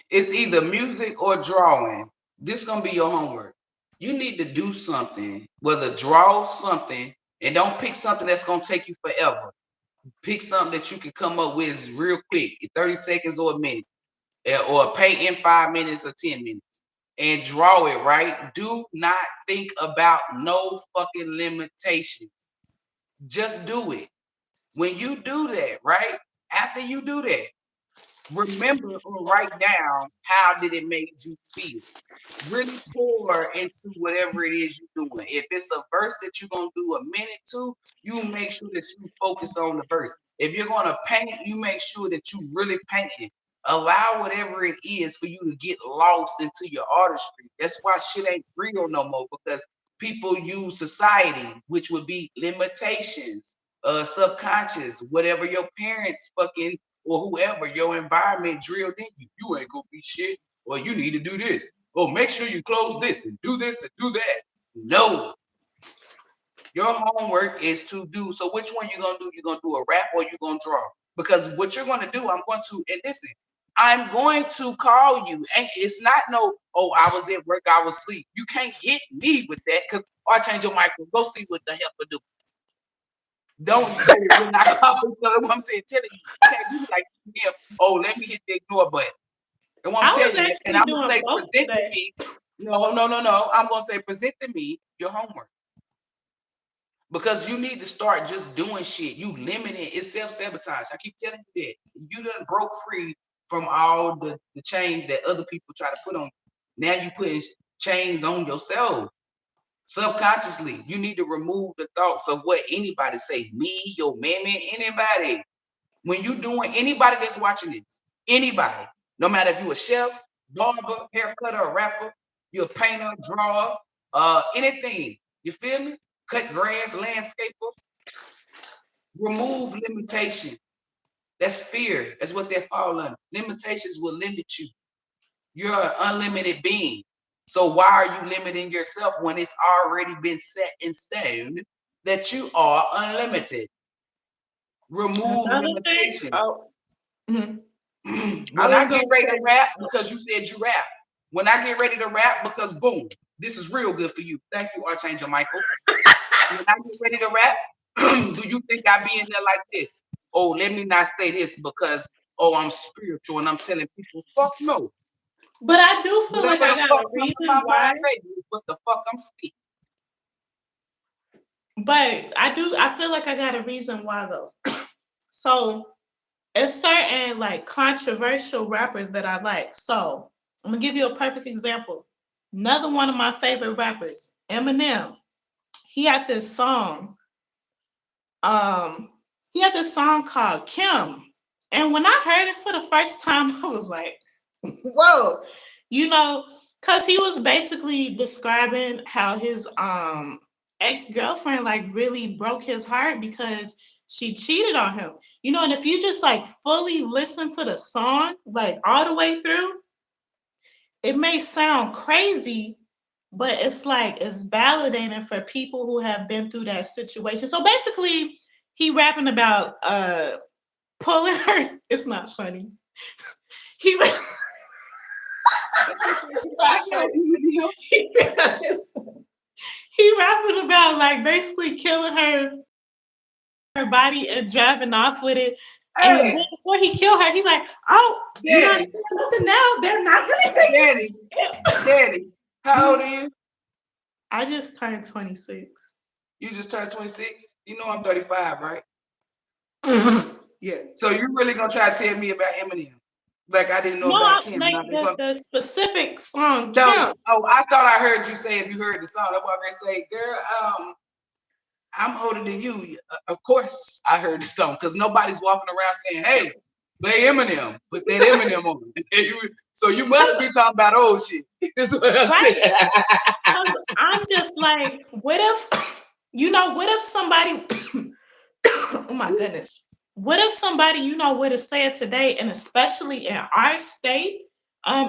it's either music or drawing. This gonna be your homework. You need to do something, whether draw something, and don't pick something that's gonna take you forever. Pick something that you can come up with real quick, in 30 seconds or a minute. or pay in 5 minutes or 10 minutes and draw it, right? Do not think about no fucking limitations. Just do it. When you do that, right? After you do that, remember or write down how did it make you feel. Really pour into whatever it is you're doing. If it's a verse that you're gonna do a minute to, you make sure that you focus on the verse. If you're gonna paint, you make sure that you really paint it. Allow whatever it is for you to get lost into your artistry. That's why shit ain't real no more, because people use society, which would be limitations, subconscious, whatever your parents fucking or whoever your environment drilled in you. You ain't gonna be shit, or you need to do this. Oh, make sure you close this and do that. No. Your homework is to do. So which one you gonna do? You're gonna do a rap or you gonna draw? Because what you're gonna do, I'm going to, and listen, I'm going to call you. And it's not no, oh, I was at work, I was asleep. You can't hit me with that because I change your microphone. Go see what the hell to do. Don't so when I call you, what I'm saying, telling you, you can't do like yeah, oh, let me hit the ignore button. And what I'm I was telling you, and actually I'm gonna doing say both present to today. me. No. I'm gonna say present to me your homework. Because you need to start just doing shit. You limiting it's self-sabotage. I keep telling you that. You done broke free from all the chains that other people try to put on you. Now you putting chains on yourself. Subconsciously, you need to remove the thoughts of what anybody say. Me, your mammy, anybody. When you doing anybody that's watching this, anybody, no matter if you a chef, barber, haircutter, or rapper, you're a painter, drawer, anything. You feel me? Cut grass, landscaper. Remove limitation. That's fear. That's what they fall under. Limitations will limit you. You're an unlimited being. So why are you limiting yourself when it's already been set in stone that you are unlimited? Remove Another thing, limitations. mhm. I When was I get gonna ready to say, rap, because you said you rap. When I get ready to rap, because boom, this is real good for you. Thank you, Archangel Michael. When I get ready to rap, do you think I be in there like this? Oh, let me not say this because oh, I'm spiritual and I'm telling people, fuck no. but I do feel like Whatever I the got fuck a come to reason my why. mind, baby, is what the fuck I'm speaking. But I feel like I got a reason why though. So it's certain like controversial rappers that I like. So I'm gonna give you a perfect example. Another one of my favorite rappers, Eminem. He had this song. Um, he had this song called Kim. And when I heard it for the first time, I was like, whoa, you know, because he was basically describing how his ex-girlfriend like really broke his heart because she cheated on him. You know, and if you just like fully listen to the song, like all the way through, it may sound crazy, but it's like it's validating for people who have been through that situation. So basically, he rapping about pulling her. It's not funny. He I know Eminem. he rapping about like basically killing her body and driving off with it. And then Hey, before he killed her, he like, oh, you're not Daddy, saying nothing now. They're not gonna take Daddy, Daddy. How old it. are you? I just turned 26. You just turned 26. You know I'm 35, right? Yeah. So you really gonna try to tell me about Eminem? Like I didn't know No, about I Kim. like the specific song No, Kim. oh, I thought I heard you say if you heard the song. That's why I say, girl, I'm older than you. Of course, I heard the song because nobody's walking around saying, "Hey, play Eminem, put that Eminem on." So you must be talking about old shit. That's what I'm saying. Right. I'm just like, what if, what if somebody, oh my goodness, what if somebody, were to say it today, and especially in our state,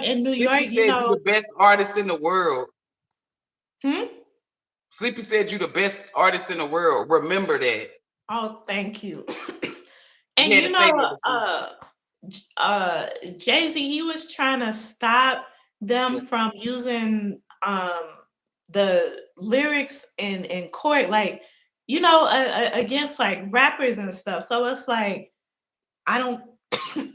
in New York, Sleepy said you the best artist in the world. hmm? Sleepy said you the best artist in the world. Remember that. Oh, thank you. And You had to say that before. Jay-Z, he was trying to stop Yeah. them from using the lyrics in court, like, against like rappers and stuff. So it's like, I don't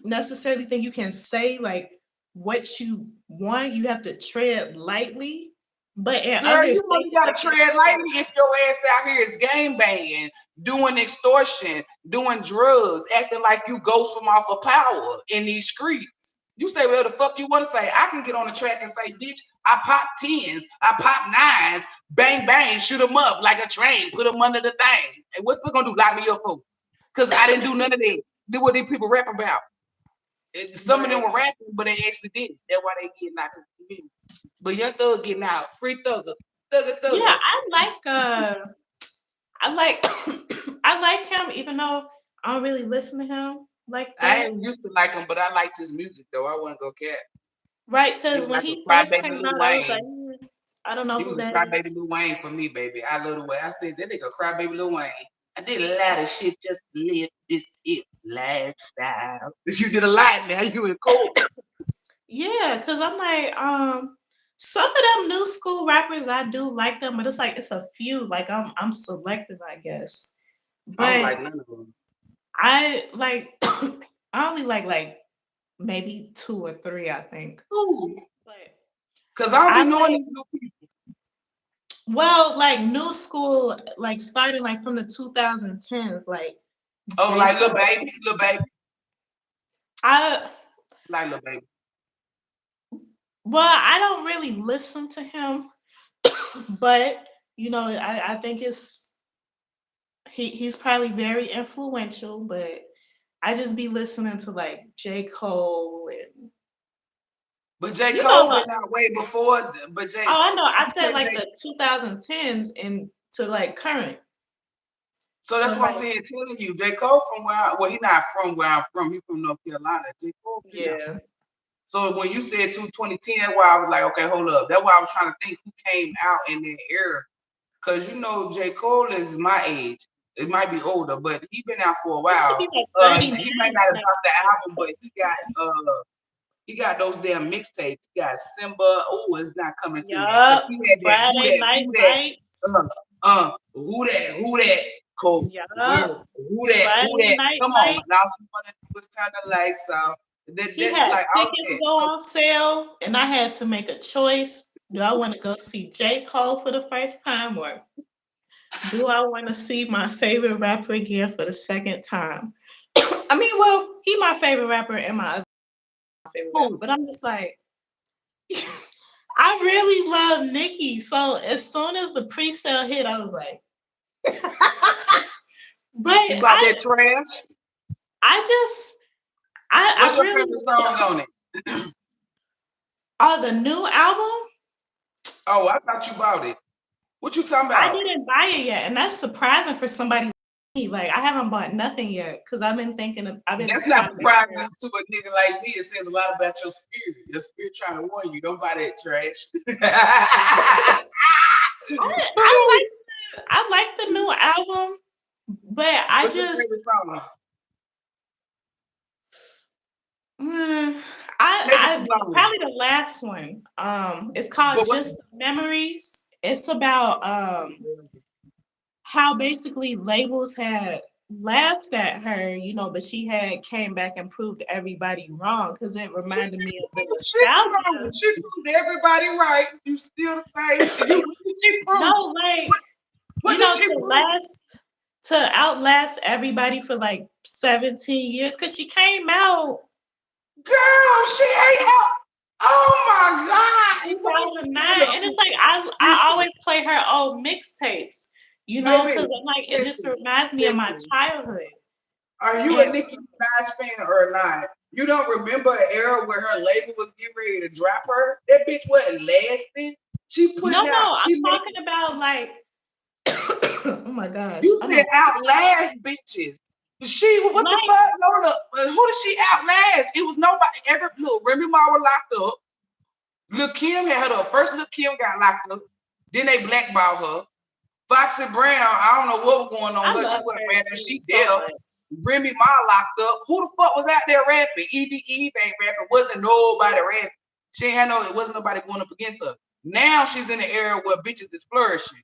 necessarily think you can say like what you want. You have to tread lightly. But in Girl, other you only spaces, I gotta guess tread you can. lightly if your ass out here is gang banging, doing extortion, doing drugs, acting like you ghost from off of power in these streets. You say whatever the fuck you want to say. I can get on the track and say, bitch, I pop tens, I pop nines, bang bang, shoot them up like a train, put them under the thing. And what we gonna do? Lock me up for? Because I didn't do none of that. Do what these people rap about. Some of them were Right. rapping, but they actually did it. That's why they getting out. But Young Thug getting out. Free Thugger. Thugger Yeah, Thugger. I like I like him even though I don't really listen to him like I that. ain't used to like him, but I liked his music though. I wasn't go cat. Right, He because was when like a he first crybaby came Lil out, I was like, Wayne. I don't know He who was a that crybaby is. Lil Wayne for me, baby. I love the way I said that nigga crybaby Lil Wayne. I did a lot of shit just to live this it lifestyle. You did a lot now. You in court. Yeah, because I'm like, some of them new school rappers, I do like them, but it's like it's a few. Like I'm selective, I guess. I don't But like none of them. I like I only like maybe two or three, I think. Ooh. But Cause I don't I be knowing like these new people. well, like new school, like starting like from the 2010s, like Oh, J. like Cole. Little Baby. I Like Little Baby. well, I don't really listen to him, but I think he's probably very influential, but I just be listening to like J. Cole and But J. you Cole know, been out way before. But oh I know I you said said like J. the 2010s and to like current. So So that's what I'm like saying, telling you. J. Cole from well, he not from where I'm from. He from North Carolina. J. Cole been out. yeah. So when you said 2010, that's why I was like, okay, hold up. That's why I was trying to think who came out in that era. Cause J. Cole is my age. It might be older, but he been out for a He should while. be like 39 He might not have dropped next the year. album, but he got those damn mixtapes. He got Simba. Oh, it's not coming to me. Cause Yup. he had that Friday Night Lights. who that Cole? Yup. Who Friday that? Night Come on, Lights. now somebody was turn the lights off. He That had like all of tickets that. go So, on sale, and I had to make a choice. Do I want to go see J. Cole for the first time, or do I want to see my favorite rapper again for the second time? I mean, well, he my favorite rapper and my other favorite rapper, who? but I'm just like, I really love Nicki. So as soon as the pre-sale hit, I was like, but You bought that trash? I just, I What's your really, favorite songs on it? the new album. Oh, I thought you bought it. What you talking I about? didn't buy it yet, and that's surprising for somebody like me. Like I haven't bought nothing yet because I've been That's not kind of like, surprising to a nigga like me. It says a lot about your spirit. Your spirit trying to warn you. Don't buy that trash. I like the new album, but I What's your favorite just song? Make it I too long. probably the last one. It's called But what? Just Memories. It's about how basically labels had laughed at her, but she had came back and proved everybody wrong because it She reminded me of the she wrong. nostalgia. She proved everybody right. You still the same shit. You what did she No, prove? like, What did she to prove? outlast everybody for like 17 years because she came out Girl, she ain't out. Oh my God. What is she 2009, and it's doing? like I Listen, always play her old mixtapes, because baby, I'm like it just listen, reminds me of my listen. childhood. Are you And a Nicki Minaj fan or not? You don't remember an era where her label was getting ready to drop her? That bitch wasn't lasting. She no, putting out, no, I'm she talking making, about like oh my gosh, you I'm said a outlast bitches. What the like fuck? No, look, who did she outlast? It was nobody ever. Look, Remy Ma was locked up. Lil Kim had her first. Lil Kim got locked up. Then they blackballed her. Foxy Brown, I don't know what was going on I with her. She love wasn't her rapping. too She so deaf. much. Remy Ma locked up. Who the fuck was out there rapping? Evie Eve ain't rapping. Wasn't nobody rapping. She ain't had it wasn't nobody going up against her. Now she's in the era where bitches is flourishing.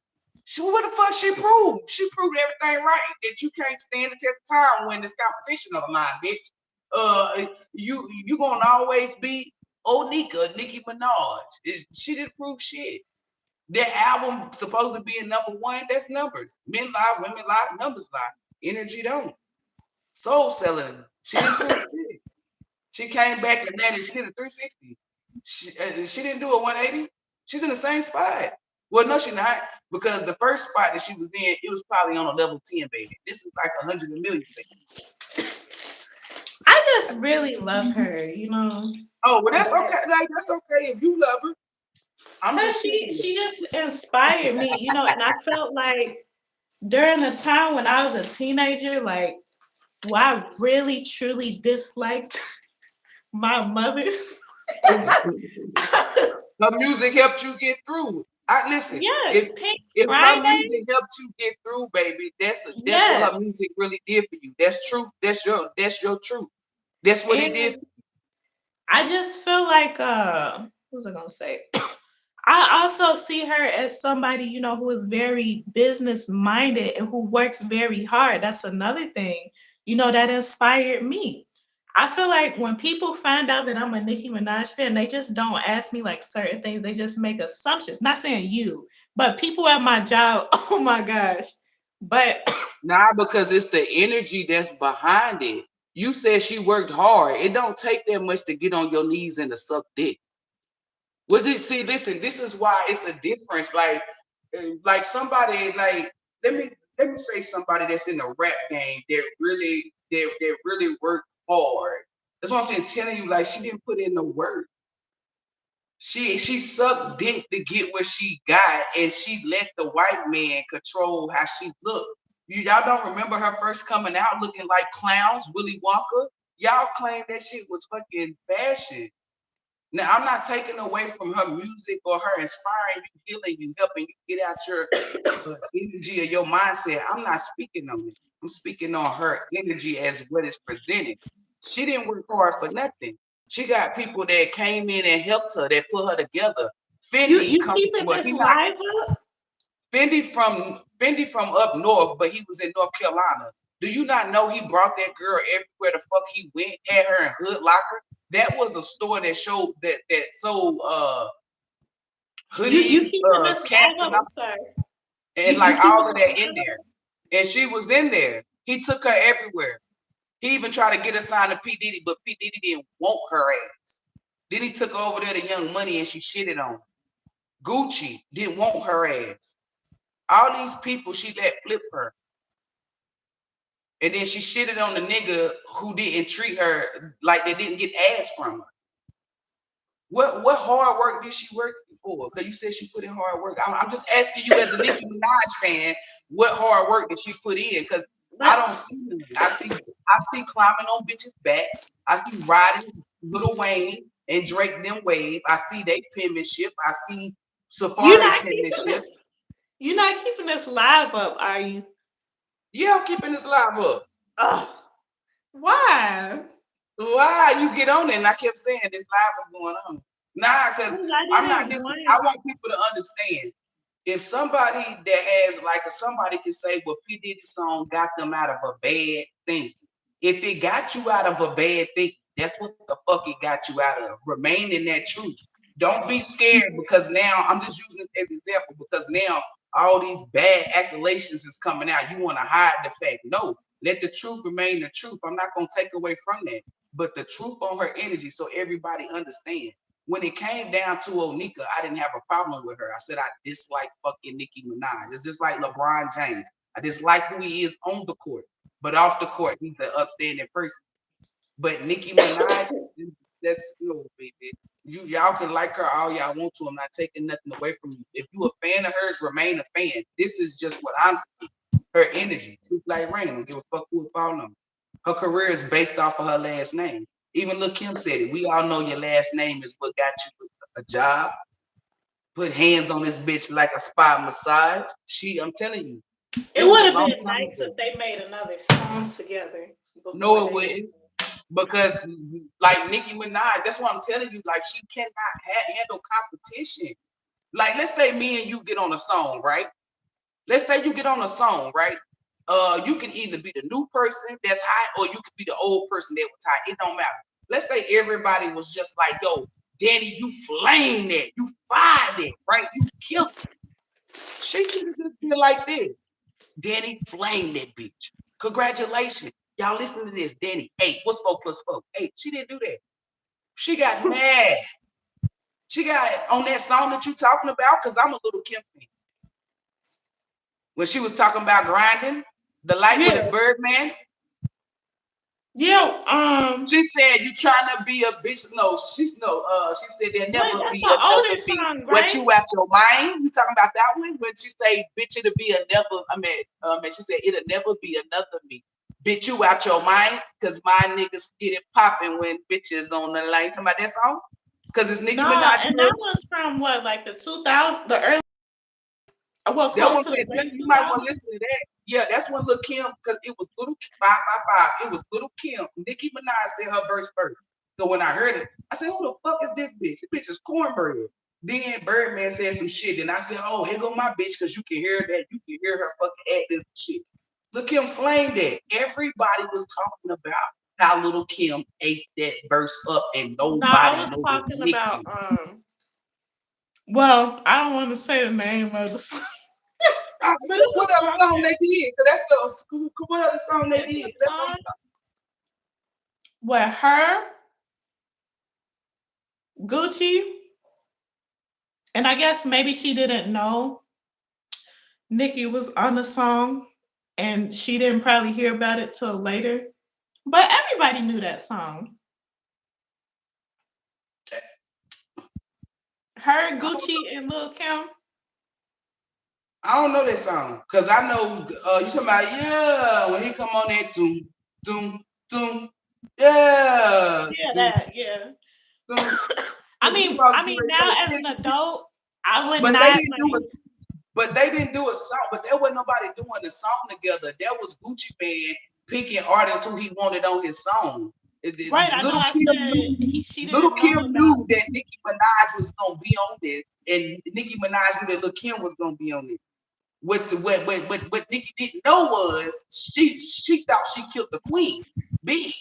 What the fuck she proved? She proved everything right. That you can't stand the test of time when this competition on the line, bitch. You gonna always be Onika, Nicki Minaj. She didn't prove shit. That album supposed to be in #1. That's numbers. Men lie, women lie, numbers lie. Energy don't. Soul selling. She didn't prove shit. She came back and landed. She did a 360. She didn't do a 180. She's in the same spot. Well, no, she's not, because the first spot that she was in, it was probably on a level 10, baby. This is like 100 million, baby. I just really love her, you know. Oh, well, that's okay. Like, that's okay if you love her. I'm Cause just saying. she just inspired me, you know, and I felt like during the time when I was a teenager, like where I really truly disliked my mother. Her music helped you get through. I listen. Yes, If Pink if her Friday. music helped you get through, baby, that's what her Yes. music really did for you. That's truth. That's your truth. That's what it did. And I just feel like what was I gonna say? I also see her as somebody, you know, who is very business minded and who works very hard. That's another thing, you know, that inspired me. I feel like when people find out that I'm a Nicki Minaj fan, they just don't ask me like certain things. They just make assumptions. Not saying you, but people at my job, oh my gosh. But Nah, because it's the energy that's behind it. You said she worked hard. It don't take that much to get on your knees and to suck dick. Well, see, listen, this is why it's a difference. Like somebody, like let me say somebody that's in the rap game that really worked hard. That's what I'm saying. Telling you, like she didn't put in the work. She sucked dick to get what she got, and she let the white man control how she looked. Y'all don't remember her first coming out looking like clowns, Willy Wonka? Y'all claim that shit was fucking fashion. Now, I'm not taking away from her music or her inspiring you, healing you, helping you get out your energy or your mindset. I'm not speaking on it. I'm speaking on her energy as what is presented. She didn't work hard for nothing. She got people that came in and helped her, that put her together. Fendi you comes keeping well, this he not live up? Fendi from up north, but he was in North Carolina. Do you not know he brought that girl everywhere the fuck he went, had her in Hood Locker? That was a store that showed that sold You hoodies, keeping this live caps, up? I'm sorry. and You like keeping all of this that in live there. up? And she was in there. He took her everywhere. He even tried to get her signed to P. Diddy, but P. Diddy didn't want her ass. Then he took her over there to Young Money and she shitted on him. Gucci didn't want her ass. All these people she let flip her. And then she shitted on the nigga who didn't treat her like they didn't get ass from her. What hard work did she work for? Because you said she put in hard work. I'm just asking you as a Nicki Minaj fan, what hard work did she put in? Because I don't see none. I see climbing on bitches' backs. I see riding Lil Wayne and Drake them wave. I see they penmanship. I see You Safari not keeping penmanship. this. You not keeping this live up, are you? Yeah, I'm keeping this live up. Ugh. Why? Why you get on it? And I kept saying this live is going on. Nah, because Because I I'm not didn't this. I want. want people to understand. If somebody that has like somebody can say, well, P. Diddy's song got them out of a bad thing. If it got you out of a bad thing, that's what the fuck it got you out of. Remain in that truth. Don't be scared because now I'm just using this as an example because now all these bad accusations is coming out. You want to hide the fact. No, let the truth remain the truth. I'm not gonna take away from that. But the truth on her energy so everybody understands. When it came down to Onika, I didn't have a problem with her. I said I dislike fucking Nicki Minaj. It's just like LeBron James. I dislike who he is on the court, but off the court, he's an upstanding person. But Nicki Minaj, that's baby. Y'all can like her all y'all want to. I'm not taking nothing away from you. If you a fan of hers, remain a fan. This is just what I'm saying. Her energy, truth like rain. Don't give a fuck who it fall on. Her career is based off of her last name. Even Lil Kim said it. We all know your last name is what got you a job. Put hands on this bitch like a spa massage. I'm telling you, It it was would a have long been time nice ago. if they made another song together before No, it they. wouldn't. Because like Nicki Minaj, that's what I'm telling you. Like she cannot handle competition. Like let's say me and you get on a song, right? Let's say you get on a song, right? You can either be the new person that's high, or you could be the old person that was high. It don't matter. Let's say everybody was just like, yo, Danny, you flame that. You fired that, right? You killed it. She should have just been like this. Danny flamed that bitch. Congratulations. Y'all listen to this. Danny, 8. What's 4 plus 4? 8. She didn't do that. She got mad. She got on that song that you talking about, because I'm a little Kim fan. When she was talking about grinding, the light with his Birdman. Yeah, she said you trying to be a bitch. No, she said there'll never that's be the another oldest me. song, What right? you out your mind? You talking about that one? When she say bitch it'll be a never, she said it'll never be another me. Bitch, you out your mind? Cause my niggas get it popping when bitches on the line. Talking about that song? Cause it's Nicki No, Minaj and that words. was from what, like the 2000s, the early, well, That close one to the said late you might want to 2000s. listen to that. Yeah, that's when Lil Kim, because it was Little 555. It was Little Kim. Nicki Minaj said her verse first. So when I heard it, I said, "Who the fuck is this bitch? This bitch is cornbread." Then Birdman said some shit, and I said, "Oh, here go my bitch," because you can hear that. You can hear her fucking acting shit. Lil Kim flamed that. Everybody was talking about how Little Kim ate that verse up, and No, I nobody was knows talking about, Nicki. well, I don't want to say the name of the song, but it's What a other song. song they did? Cause that's the what other song they It's did? a That's what song with her, Gucci, and I guess maybe she didn't know Nicki was on the song, and she didn't probably hear about it till later. But everybody knew that song. Her, Gucci, and Lil Kim. I don't know that song because I know you talking about when he come on that doom doom doom Yeah, doom yeah. doom. I Because mean, you I always get mean, ready to now say as an fifty, adult, I would but they not didn't do like. a but they didn't do a song. But there wasn't nobody doing the song together. That was Gucci Man picking artists who he wanted on his song. Right, I know. Little I Kim said knew. she Little didn't know Kim about. knew that Nicki Minaj was gonna be on this, and Nicki Minaj knew that Little Kim was gonna be on it. What Nicki didn't know was she thought she killed the queen, big.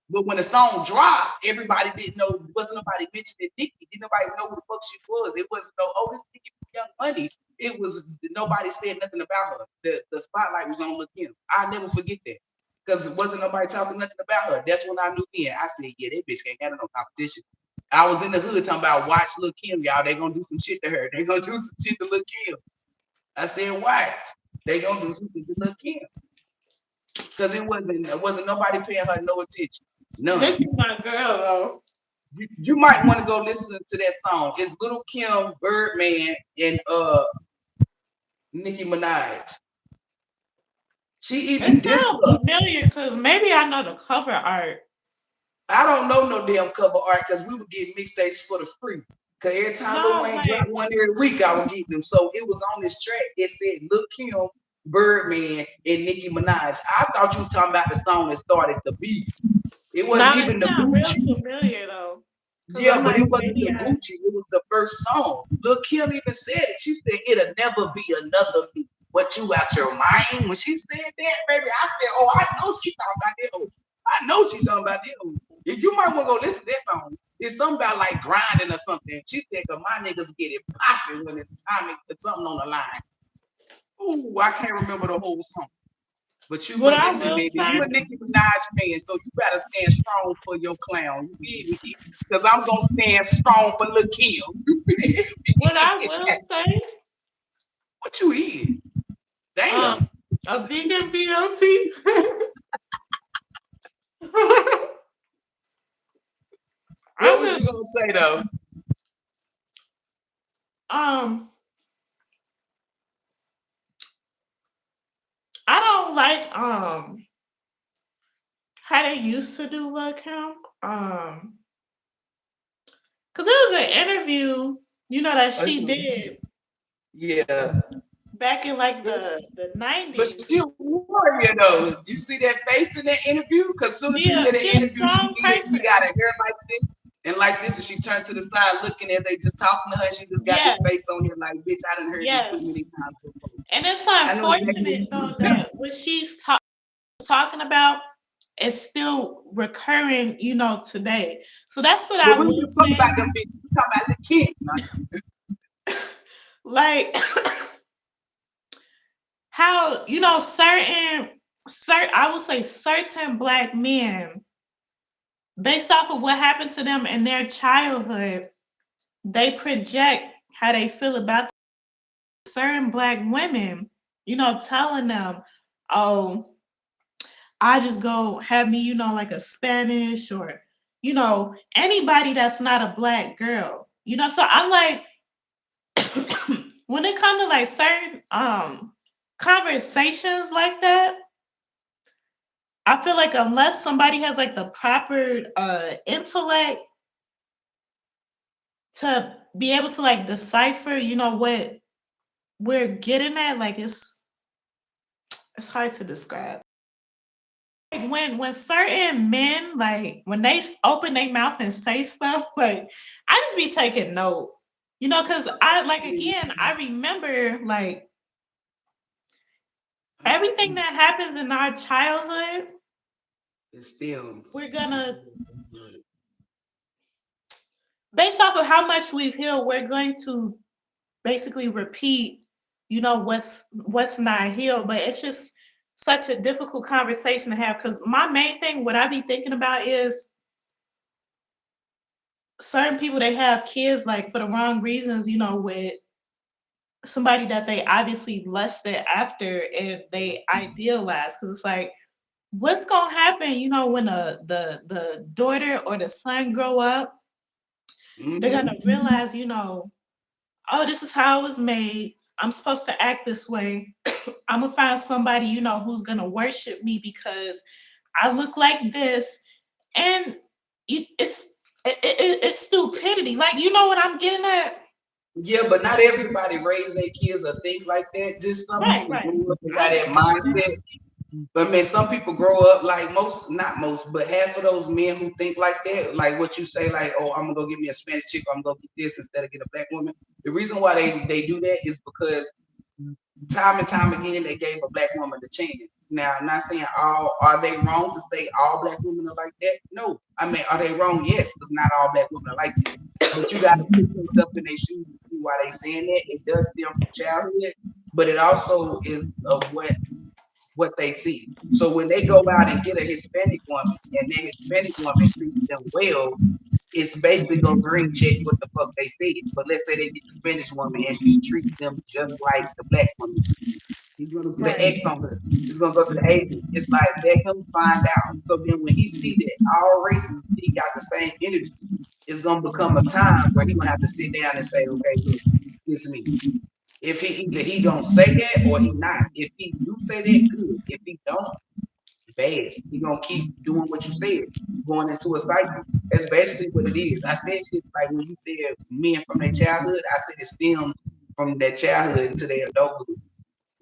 But when the song dropped, everybody didn't know. Wasn't nobody mentioning Nicki. Didn't nobody know who the fuck she was. It wasn't no, oh, this Nicki from Young Money. It was nobody said nothing about her. The spotlight was on Lil Kim. I'll never forget that. Because it wasn't nobody talking nothing about her. That's when I knew then. I said, yeah, that bitch can't handle no competition. I was in the hood talking about watch Lil Kim, y'all. They gonna do some shit to her. They gonna do some shit to Lil Kim. I said, watch. They gonna do some shit to Lil Kim. Because it wasn't nobody paying her no attention. None. Nicki my girl though. You might want to go listen to that song. It's Little Kim, Birdman, and Nicki Minaj. She It even dissed sounds her. familiar because maybe I know the cover art. I don't know no damn cover art because we would get mixtapes for the free. Cause every time Lil No, Wayne like dropped one every week, I would get them. So it was on this track. It said Lil Kim, Birdman, and Nicki Minaj. I thought you was talking about the song that started the beef. It wasn't now it even the sounds real Gucci. familiar though. Cause Yeah, I'm but like, it wasn't maybe the I. Gucci. It was the first song. Lil Kim even said it. She said, it'll never be another me. What you out your mind? When she said that, baby, I said, oh, I know she talking about that. Oh, I know she talking about that. Oh. If you might want to go listen to that song. It's something about like grinding or something. She said, cause my niggas get it popping when it's time to put something on the line. Ooh, I can't remember the whole song. But you What but I listen, will baby, you say, a Nicki Minaj fan, so you better stand strong for your clown. You feel me? Because I'm gonna stand strong for Lil Kim. You feel what me? I will say, What you eat? um, Damn. a vegan BLT. What I'm was just, you gonna say though? um, I don't like how they used to do Lil Kim. Cause it was an interview, that she did Yeah. back in like But the but '90s. she a warrior though. You see that face in that interview? Cause as soon as she did an She a interview, strong she got person. her hair like this and like this, and she turned to the side looking as they just talking to her. She just got this face on Yes, here like, bitch, I done heard this too many yes. times before. And it's I know exactly what unfortunate you though do. that what she's talking about, it's still recurring, you know, today. So that's what But I we would ain't talking say. about them bitches. We talking about the kid. Like how, you know, I would say certain black men, based off of what happened to them in their childhood, they project how they feel about certain black women, you know, telling them, oh, I just go have me, you know, like a Spanish or, you know, anybody that's not a black girl. You know, so I'm like, when it comes to like certain conversations like that, I feel like unless somebody has like the proper intellect to be able to like decipher, you know, what we're getting at, like it's hard to describe. Like when certain men like when they open their mouth and say stuff, like I just be taking note, you know, because I like again I remember like everything that happens in our childhood, It stems. we're gonna based off of how much we've healed, we're going to basically repeat, you know, what's not healed. But it's just such a difficult conversation to have because my main thing, what I be thinking about is certain people they have kids like for the wrong reasons, you know, with somebody that they obviously lusted after and they idealize because it's like what's gonna happen, you know, when the daughter or the son grow up, they're Mm-hmm. gonna realize, you know, oh, this is how it was made. I'm supposed to act this way. I'm gonna find somebody, you know, who's gonna worship me because I look like this, and it's stupidity. Like you know what I'm getting at? Yeah, but not everybody raise their kids or think like that. Just some Right, people right. grow up and I got that understand that. mindset. But man, some people grow up like most, not most, but half of those men who think like that, like what you say, like, oh, I'm gonna go get me a Spanish chick, or I'm gonna go get this instead of get a black woman. The reason why they do that is because time and time again they gave a black woman the chance. Now, I'm not saying all are they wrong to say all black women are like that. No, I mean, are they wrong? Yes, because not all black women are like that. But you got to put yourself in their shoes to see why they saying that. It does stem from childhood, but it also is of what they see. So when they go out and get a Hispanic woman and that Hispanic woman treats them well, it's basically gonna green check what the fuck they said. But let's say they get the Spanish woman and she treats them just like the black woman. He's gonna put an Right. X on her. He's gonna go to the Asian. It's like let him find out. So then when he see that all races he got the same energy, it's gonna become a time where he gonna have to sit down and say, okay, look, it's me. If he either he gonna say that or he not. If he do say that, good. If he don't, bad. He gonna keep doing what you said, going into a cycle. That's basically what it is. I said shit like when you said men from their childhood, I said it stems from their childhood into their adulthood.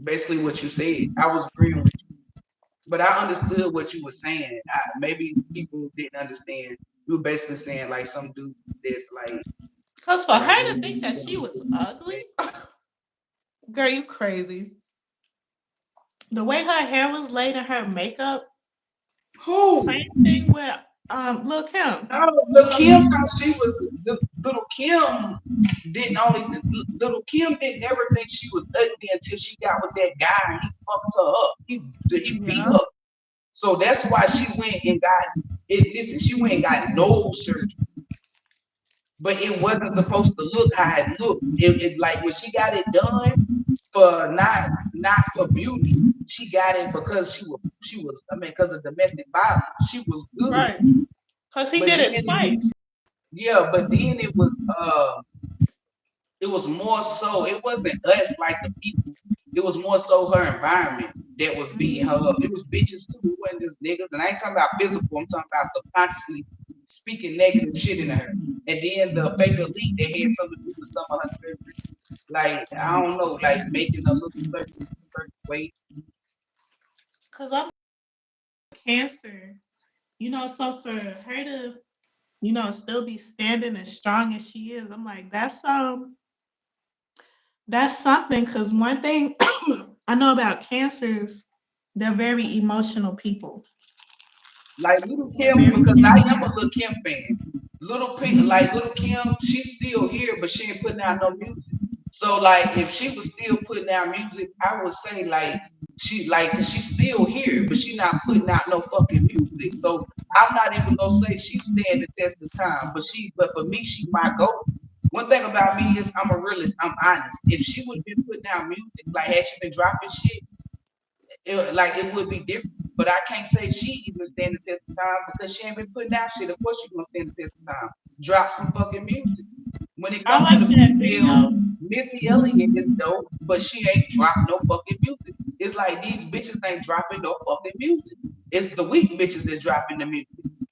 Basically what you said. I was agreeing with you. But I understood what you were saying. Maybe people didn't understand. You were basically saying like some dude that's Cause for like her to think that she was ugly, girl, you crazy. The way her hair was laid and her makeup, who? same thing with Lil Kim. No, little Kim thought she was little Kim didn't only little Kim didn't ever think she was ugly until she got with that guy and he fucked her up. He beat Yeah. her. So that's why she went and got it. Listen, she went and got nose surgery, but it wasn't supposed to look how it looked. It like when she got it done for not for beauty, she got it because she was I mean because of domestic violence. She was good, Right. Cause he but did then it twice. yeah, but then it was more so it wasn't us like the people. It was more so her environment that was beating her up. It was bitches too. It wasn't just niggas. And I ain't talking about physical. I'm talking about subconsciously speaking negative shit into her. And then the fake elite that had something to do with some of her surgery. Like I don't know, like making her look a certain way. Cause I'm cancer. You know, so for her to, you know, still be standing as strong as she is, I'm like, that's something. Cause one thing I know about cancers, they're very emotional people. Like Little We're Kim, very because I am a picky. Little Kim fan. Like Little Kim, she's still here, but she ain't putting out no music. So like, if she was still putting out music, I would say like cause she's still here, but she not putting out no fucking music. So I'm not even gonna say she stand the test of time, but for me, she my goat. One thing about me is I'm a realist. I'm honest. If she would have been putting out music, like had she been dropping shit, it would be different. But I can't say she even stand the test of time because she ain't been putting out shit. Of course she gonna stand the test of time. Drop some fucking music. When it I comes to like the that females, video. Missy Elliott is dope, but she ain't dropped no fucking music. It's like these bitches ain't dropping no fucking music. It's the weak bitches that's dropping the music.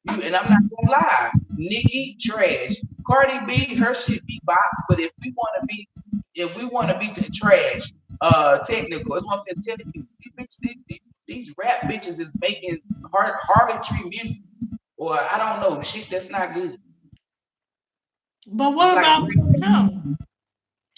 And I'm not gonna lie, Nicki trash. Cardi B, her shit be bops, but if we wanna be trash, technical, that's what I'm saying. Telling you, these rap bitches is making harlotry music, or I don't know, shit that's not good. But It's what like about Lil Kim?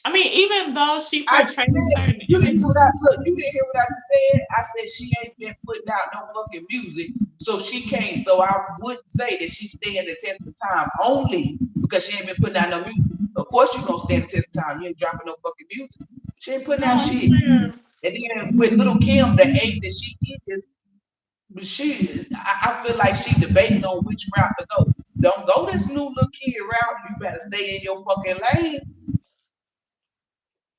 I mean, even though she I just portrays a said, certain you didn't image, hear what I look. You didn't hear what I just said. I said she ain't been putting out no fucking music, so she can't. So I wouldn't say that she stand the test of time only because she ain't been putting out no music. Of course you gonna stand the test of time. You ain't dropping no fucking music. She ain't putting no, out I'm shit. saying, And then with Little Kim, the age that she is, I feel like she debating on which route to go. Don't go this new little kid route. You better stay in your fucking lane.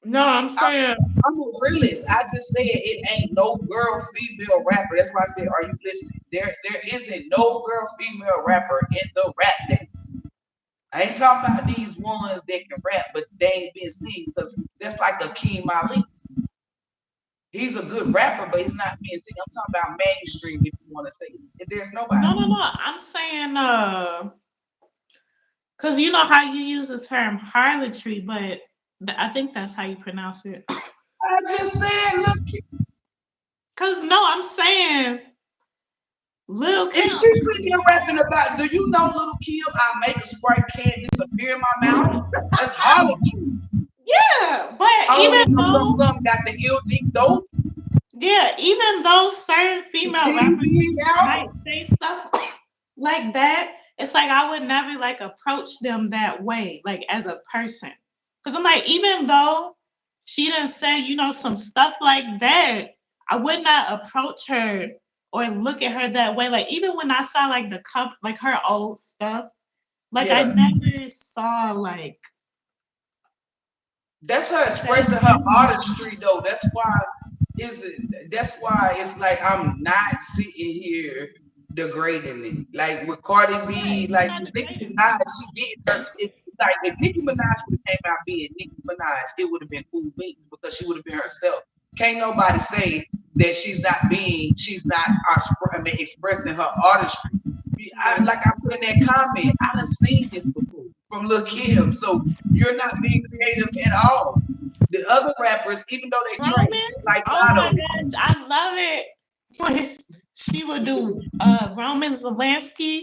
no, I'm I, saying, I'm a realist. I just said it ain't no girl female rapper. That's why I said, are you listening? There isn't no girl female rapper in the rap game. I ain't talking about these ones that can rap, but they ain't been seen because that's like Akeem Ali. He's a good rapper, but he's not being seen. I'm talking about mainstream, if you want to say it. There's nobody. no. I'm saying, because you know how you use the term harlotry, but I think that's how you pronounce it. I just said, look, Because no, I'm saying Little if Kim. she's sitting here rapping about, do you know Little Kim? I make a Sprite can't disappear in my mouth. That's harlotry. Yeah, but Only even them though, some got the ill deep dope, yeah, even though certain the female titty rappers big out. might say stuff like that, it's like I would never like approach them that way, like as a person. Because I'm like, even though she didn't say, some stuff like that, I would not approach her or look at her that way. Like even when I saw like like her old stuff, like I Yeah, never saw like that's her that. expressing her artistry though. That's why it's like I'm not sitting here degrading it. Like with Cardi Right, B, I'm like not with Nicki degrading Minaj, she getting her like if Nicki Minaj would have came out being Nicki Minaj, it would have been cool beans because she would have been herself. Can't nobody say that she's not expressing her artistry. it. Like I put in that comment, I done seen this before from Lil Kim. So you're not being creative at all. The other rappers, even though they trash, Roman? just like Oh my Lotto. gosh, I love it when she would do Roman Zelensky,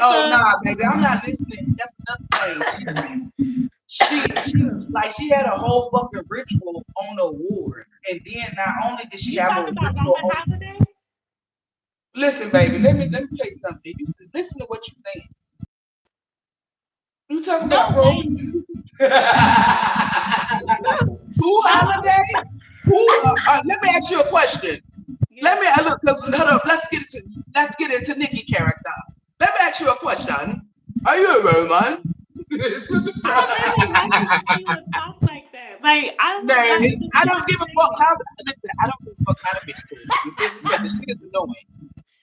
Oh Martha. nah, baby, I'm not listening. That's another thing. She had a whole fucking ritual on the awards, and then not only did she You have a talking about ritual Roman on. Holiday? Listen, baby, let me tell you something. Listen to what you're saying. You talking No, about like Romans? Who no. holiday? Who? Let me ask you a question. Let Yeah. me look. Hold up. Let's get into Nikki character. Let me ask you a question. Are you a Roman? I really like when she would talk like that. Like I No, would like I don't give a fuck how. Listen, I don't give a fuck how the bitch talk. You feel me? Because the shit is annoying.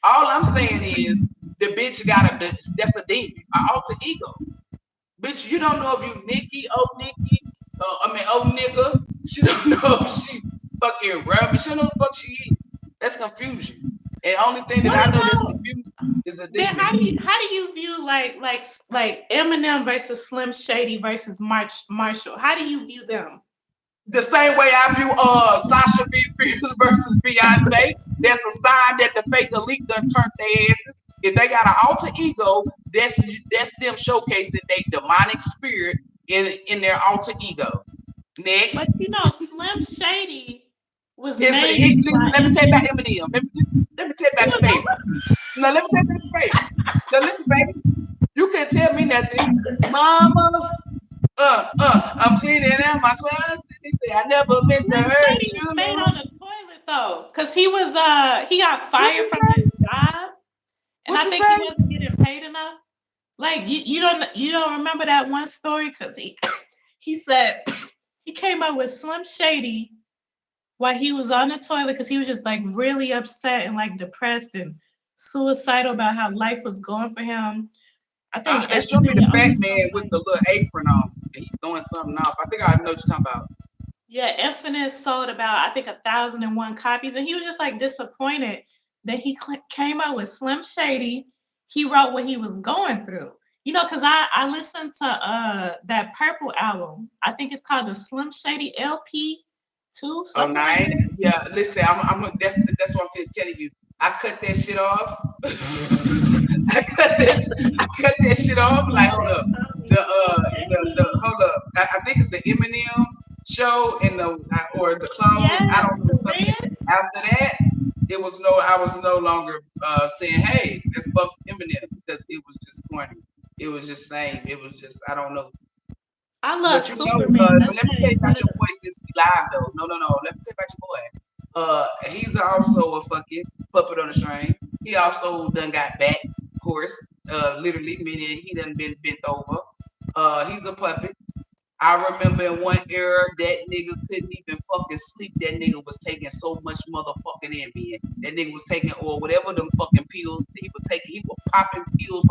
All I'm saying is the bitch got that's a demon, an alter ego. Bitch, you don't know if you Nikki, old nigga. She don't know if she fucking Roman. She don't know what the fuck she is. That's confusion. And the only thing that what I know that's about confusing is a then demon. how do you view like Eminem versus Slim Shady versus Marshall? How do you view them? The same way I view Sasha Fierce versus Beyonce. That's a sign that the fake elite done turned their asses. If they got an alter ego, that's them showcasing their demonic spirit in their alter ego. But Next. Slim Shady was Listen, named let me by tell you about Eminem. Eminem. Let me tell you about your favorite. No, let me tell you about your favorite. No, listen, baby. You can't tell me nothing. Mama, I'm cleaning out my closet. I never meant to Slim hurt Shady was made you. on the toilet though, cause he got What fired you from his say? job, and What I you think he say? wasn't getting paid enough. Like you don't remember that one story? Cause he said he came up with Slim Shady while he was on the toilet because he was just like really upset and like depressed and suicidal about how life was going for him. I think They show me the Infinite fat only man sold with like the little apron on, and he's throwing something off. I think I know what you're talking about. yeah, Infinite sold about I think 1,001 copies, and he was just like disappointed that he came out with Slim Shady. He wrote what he was going through, because I listened to that Purple album. I think it's called the Slim Shady LP two, Oh, something like nine. that. Yeah, listen, that's what I'm telling you. I cut that shit off. I cut that shit off. Like, hold up, the hold up. I think it's the Eminem show and or the closet. I don't Yes, know something. red. After that, I was no longer saying, hey, let's fuck Eminem because it was just corny. It was just same. It was just I don't know. I love But you know, Superman. but That's let me tell you one about of your the. boy since we live though. No, no, no. Let me tell you about your boy. He's also a fucking puppet on the string. He also done got back, of course. Literally meaning he done been bent over. He's a puppet. I remember in one era that nigga couldn't even fucking sleep. That nigga was taking so much motherfucking Ambien. That nigga was taking or whatever them fucking pills he was taking. He was popping pills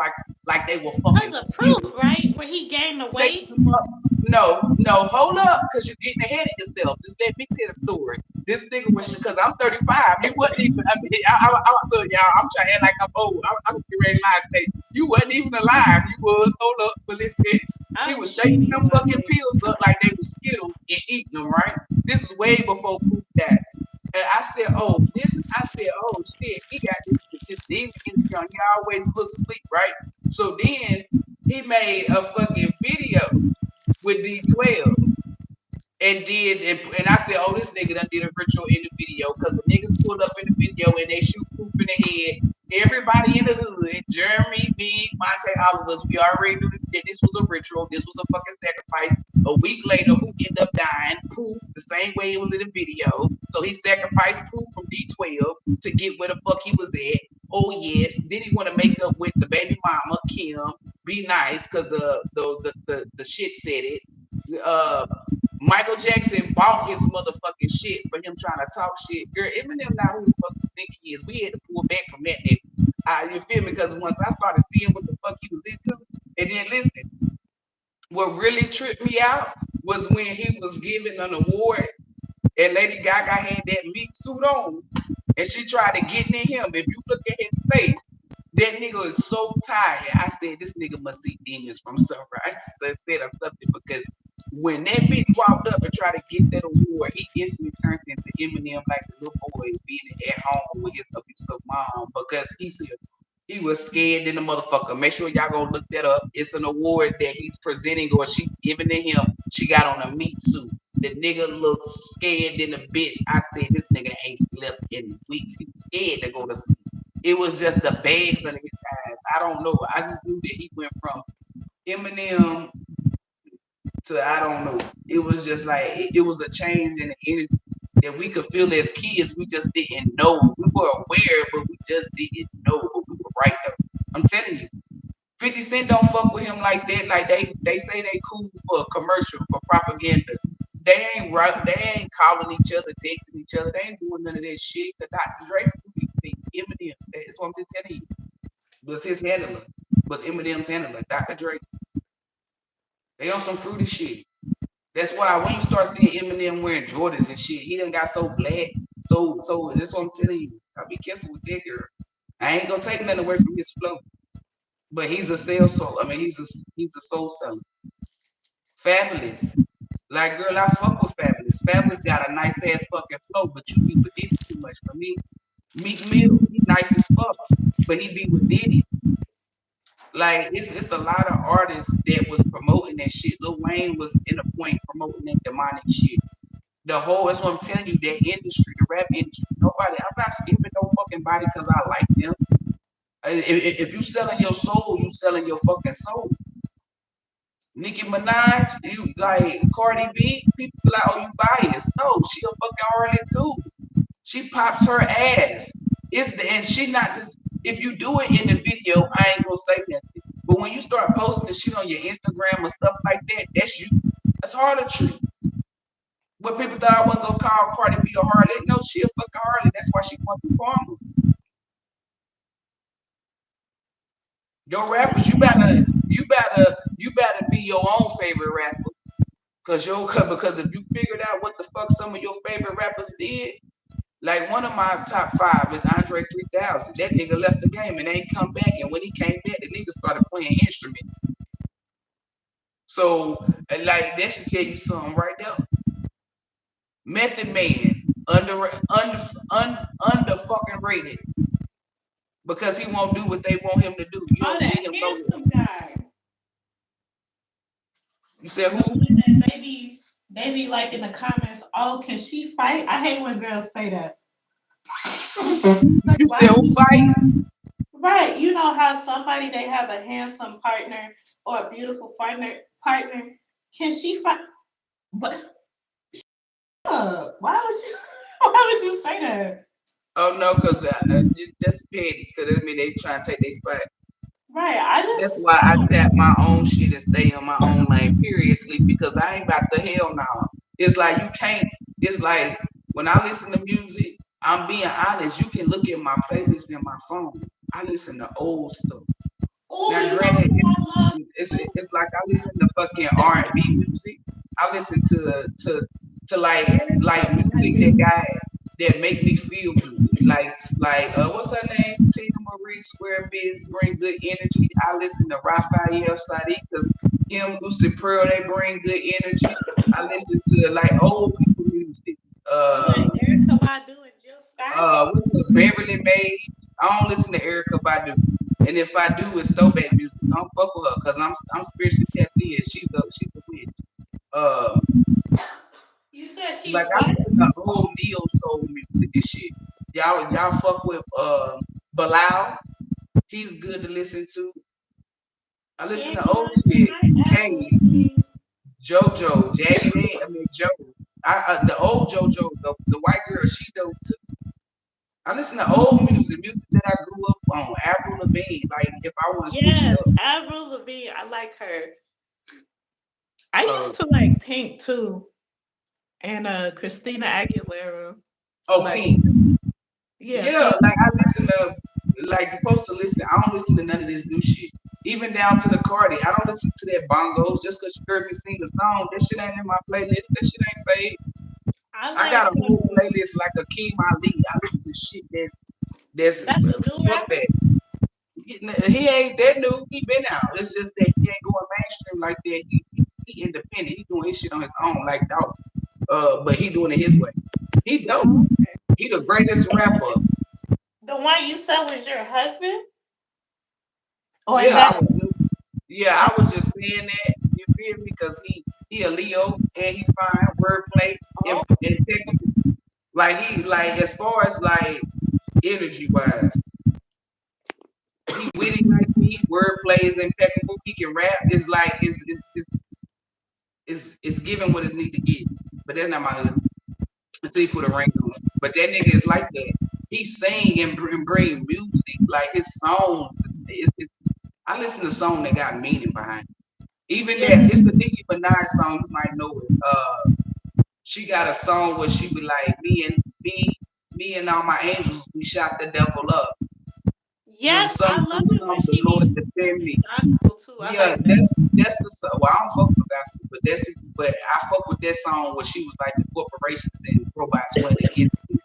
like they were fucking There's a proof, Skittles, right? Where he gained the shaking weight. them up. No, no, hold up, cause you're getting ahead of yourself. Just let me tell the story. This nigga was, cause I'm 35. You wasn't even. I mean, look, y'all. I'm trying to act like I'm old. I was getting ready to lie. Say you wasn't even alive. You was. Hold up, but listen. He I was was shaking dating them my fucking baby. pills up like they were Skittles and eating them. Right. This is way before Proof died. And I said, oh, shit, he got this demon energy on. He always looks sleep, right? So then he made a fucking video with D12 and I said, oh, this nigga done did a ritual in the video because the niggas pulled up in the video and they shoot Proof in the head. Everybody in the hood, Jeremy, Big, Monte, all of us, we already knew that this was a ritual. This was a fucking sacrifice. A week later, who ended up dying? Proof, the same way it was in the video. So he sacrificed Proof from D12 to get where the fuck he was at. Oh yes. Then he want to make up with the baby mama, Kim. Be nice, cause the shit said it. Uh, Michael Jackson bought his motherfucking shit for him trying to talk shit. Girl, Eminem not who the fuck you think he is. We had to pull back from that nigga. You feel me? Because once I started seeing what the fuck he was into, and then listen, what really tripped me out was when he was giving an award and Lady Gaga had that meat suit on and she tried to get in him. If you look at his face, that nigga is so tired. I said, this nigga must see demons from somewhere. I said or something because when that bitch walked up and tried to get that award, he instantly turned into Eminem like the little boy being at home with his abusive mom because he was scared in the motherfucker. Make sure y'all go look that up. It's an award that he's presenting or she's giving to him. She got on a meat suit. The nigga looks scared in the bitch. I said, this nigga ain't slept in weeks. He's scared to go to sleep. It was just the bags under his eyes. I don't know. I just knew that he went from Eminem to I don't know. It was just like it was a change in the energy that we could feel as kids. We just didn't know. We were aware, but we just didn't know. But we were right though. I'm telling you. 50 Cent don't fuck with him like that. Like they say they cool for a commercial, for propaganda. They ain't right. They ain't calling each other, texting each other. They ain't doing none of that shit. The Dr. Dre, Eminem. That's what I'm just telling you. Was his handler. Was Eminem's handler. Dr. Dre. They on some fruity shit. That's why when you start seeing Eminem wearing Jordans and shit, he done got so black. So that's what I'm telling you. I'll be careful with that girl. I ain't gonna take nothing away from his flow. But he's a sales soul. I mean, he's a soul seller. Fabulous. Like, girl, I fuck with Fabulous. Fabulous got a nice ass fucking flow, but you be with Diddy too much for me. Meek Mill, he nice as fuck, but he be with Diddy. Like, it's a lot of artists that was promoting that shit. Lil Wayne was in a point promoting that demonic shit. That's what I'm telling you, that industry, the rap industry, I'm not skipping no fucking body because I like them. If you selling your soul, you selling your fucking soul. Nicki Minaj, you like Cardi B, people be like, oh, you biased. No, she a fucking harlot too. She pops her ass. And she not just, if you do it in the video, I ain't gonna say nothing. But when you start posting shit on your Instagram or stuff like that, that's you. That's harlotry. What people thought I wasn't gonna call Cardi B a harlot. No, she a fucking harlot. That's why she going through karma. Your rappers, you better be your own favorite rapper. Because if you figured out what the fuck some of your favorite rappers did, like one of my top 5 is Andre 3000. That nigga left the game and ain't come back. And when he came back, the nigga started playing instruments. So, like, that should tell you something right there. Method Man, under fucking rated because he won't do what they want him to do. You Oh, don't that see him nowhere. handsome guy. You said The who? one that they be like in the comments, oh, can she fight? I hate when girls say that. Like, You why said who you fight? right? You know how somebody they have a handsome partner or a beautiful partner. Can she fight? But why would you? Why would you say that? Oh no, because that's petty. Because I mean they trying to take their spot. Right. I That's just why I I don't tap know. my own shit and stay on my own lane, seriously, because I ain't about the hell now. It's like you can't, it's like when I listen to music, I'm being honest, you can look at my playlist in my phone. I listen to old stuff. Oh, Now, you know granted, who I love too? it's like I listen to fucking R&B music. I listen to like music that make me feel good. What's her name? Tina Marie Square Biz bring good energy. I listen to Raphael Sadiq because him, Lucy Pearl, they bring good energy. I listen to like old people music. You like Erica Badu and Jill Scott? What's the Beverly Mays? I don't listen to Erica Badu. And if I do, it's throwback music. Don't fuck with her because I'm spiritually tapped in. She's a witch. Um, You said like she's I what? listen to old neo soul music and shit. Y'all fuck with Bilal. He's good to listen to. I listen Yeah, to you old know, shit. my Apple Case, thing. JoJo, Jagged Edge. I mean Joe. The old JoJo, the white girl, she dope too. I listen to old music that I grew up on. Avril Lavigne. Like if I want to switch it Yes, up. Avril Lavigne. I like her. I Uh, used to like Pink too, and Christina Aguilera. I oh, like, Pink. yeah, Yeah, Pink. like I listen to, like you're supposed to listen. I don't listen to none of this new shit. Even down to the Cardi. I don't listen to that bongos just because you heard me sing a song. That shit ain't in my playlist. That shit ain't saved. I I like got a whole playlist like a King Ali. I listen to shit that's that's a new fuck rapper. that. He ain't that new. He been out. It's just that he ain't going mainstream like that. He independent. He doing his shit on his own, like dog. But he doing it his way. He dope. Oh, He the greatest rapper. the one you said was your husband, or is Yeah, that? I was just saying that. You feel me? Because he a Leo and he fine. Wordplay Oh, impeccable. Like he like as far as like energy wise, he witty like me. Wordplay is impeccable. He can rap. It's like it's giving what it need to give. But that's not my husband until he put a ring on it. But that nigga is like that. He sing and bring music. Like his songs. I listen to songs that got meaning behind it. Even yeah. that, it's the Nicki Minaj song, you might know it. She got a song where she be like, me and all my angels, we shot the devil up. Yes, I love Some it when songs the she Lord be defend me. gospel too. I Yeah, like that. that's the song. Well, I don't fuck with gospel, but I fuck with that song where she was like the corporations and robots went against me.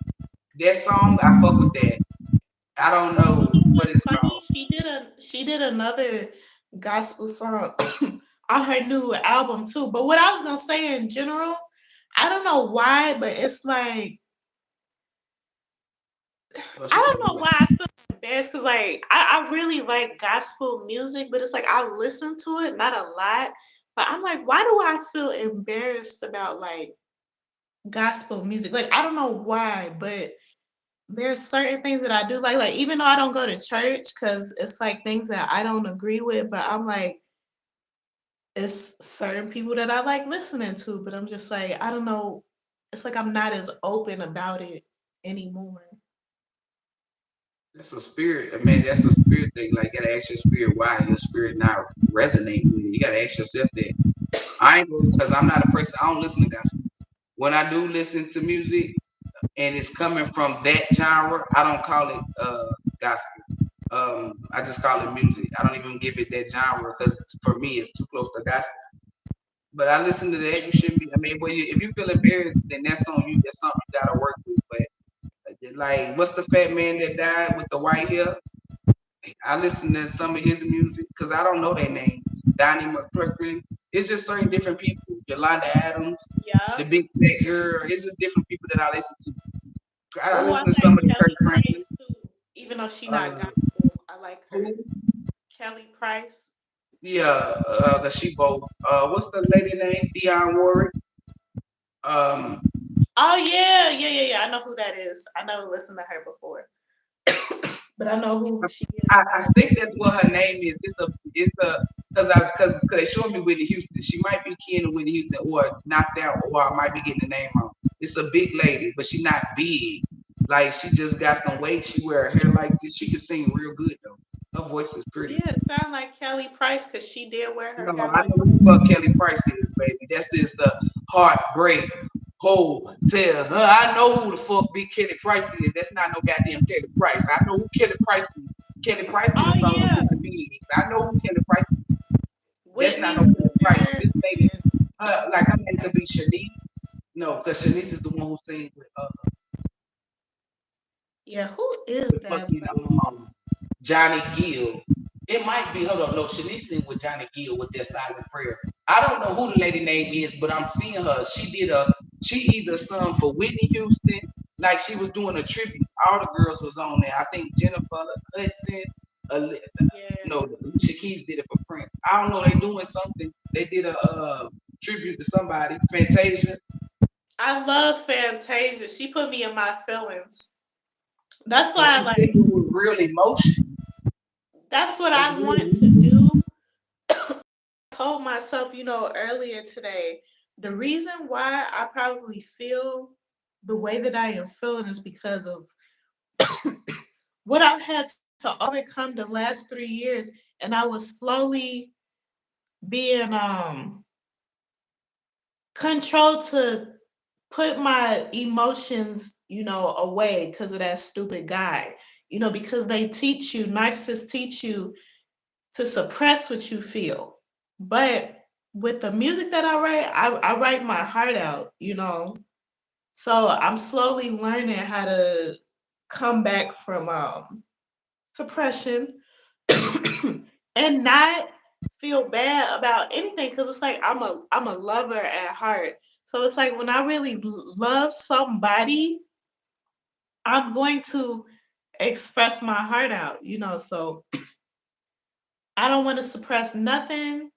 That song, I fuck with that. I don't But you know know what what's it's funny? called. She did another gospel song on her new album too. But what I was gonna say in general, I don't know why, but it's like Oh, she I said don't know what? why I feel embarrassed because like I really like gospel music, but it's like I listen to it, not a lot. But I'm like, why do I feel embarrassed about like gospel music. Like I don't know why, but there's certain things that I do like. Like even though I don't go to church, because it's like things that I don't agree with, but I'm like it's certain people that I like listening to, but I'm just like I don't know. It's like I'm not as open about it anymore. That's a spirit. I mean, that's a spirit thing. Like, you gotta ask your spirit why your spirit not resonating with it. You gotta ask yourself that. I ain't because I'm not a person. I don't listen to gospel. When I do listen to music and it's coming from that genre, I don't call it gospel. I just call it music. I don't even give it that genre because for me it's too close to gospel. But I listen to that. You shouldn't be. I mean, if you feel embarrassed, then that's on you. That's something you gotta work with. But like, what's the fat man that died with the white hair? I listen to some of his music because I don't know their names. Donnie McClurkin. It's just certain different people. Yolanda Adams, the Yeah. big fat girl. It's just different people that I listen to. I Oh, I listen to like some of the Kirk Kelly Franklin. Price too. Even though she not Uh, gospel, I like her. who? Kelly Price. Yeah, the she both. What's the lady name? Dionne Warwick. Um, Oh yeah, yeah, yeah, yeah. I know who that is. I never listened to her before, but I know who she is I now. think that's what her name is. It's the because they showed me Whitney Houston. She might be kin to Whitney Houston or knocked out, or I might be getting the name wrong. It's a big lady, but she not big. Like she just got some weight. She wear her hair like this. She can sing real good though. Her voice is pretty. Yeah, it sound like Kelly Price because she did wear her No, hair I like know who the fuck Kelly Price is, baby. That's just the heartbreak hotel. I know who the fuck Big Kelly Price is. That's not no goddamn Kelly Price. I know who Kelly Price is. Kelly Price did a oh song with yeah, Mr. Biggs. I know who Kelly Price is. That's not Whitney no was Kelly on Price. there. This baby, And like her name could be Shanice. No, because Shanice is the one who sings yeah, who is with that fucking lady? Johnny Gill. It might be, hold on, no, Shanice sing with Johnny Gill with that silent prayer. I don't know who the lady name is, but I'm seeing her. She either sung for Whitney Houston, like she was doing a tribute. All the girls was on there. I think Jennifer Hudson, uh, Yeah, no, Alicia Keys did it for Prince. I don't know, they doing something. They did a tribute to somebody, Fantasia. I love Fantasia. She put me in my feelings. That's But why I she like. singing with real emotion. That's what Like I want to real. do. Told myself, earlier today, the reason why I probably feel the way that I am feeling is because of what I've had to overcome the last 3 years, and I was slowly being controlled to put my emotions, away because of that stupid guy. Because they teach you, narcissists teach you to suppress what you feel. But with the music that I write, I write my heart out. So I'm slowly learning how to come back from suppression and not feel bad about anything because it's like I'm a lover at heart. So it's like when I really love somebody, I'm going to express my heart out. So I don't want to suppress nothing.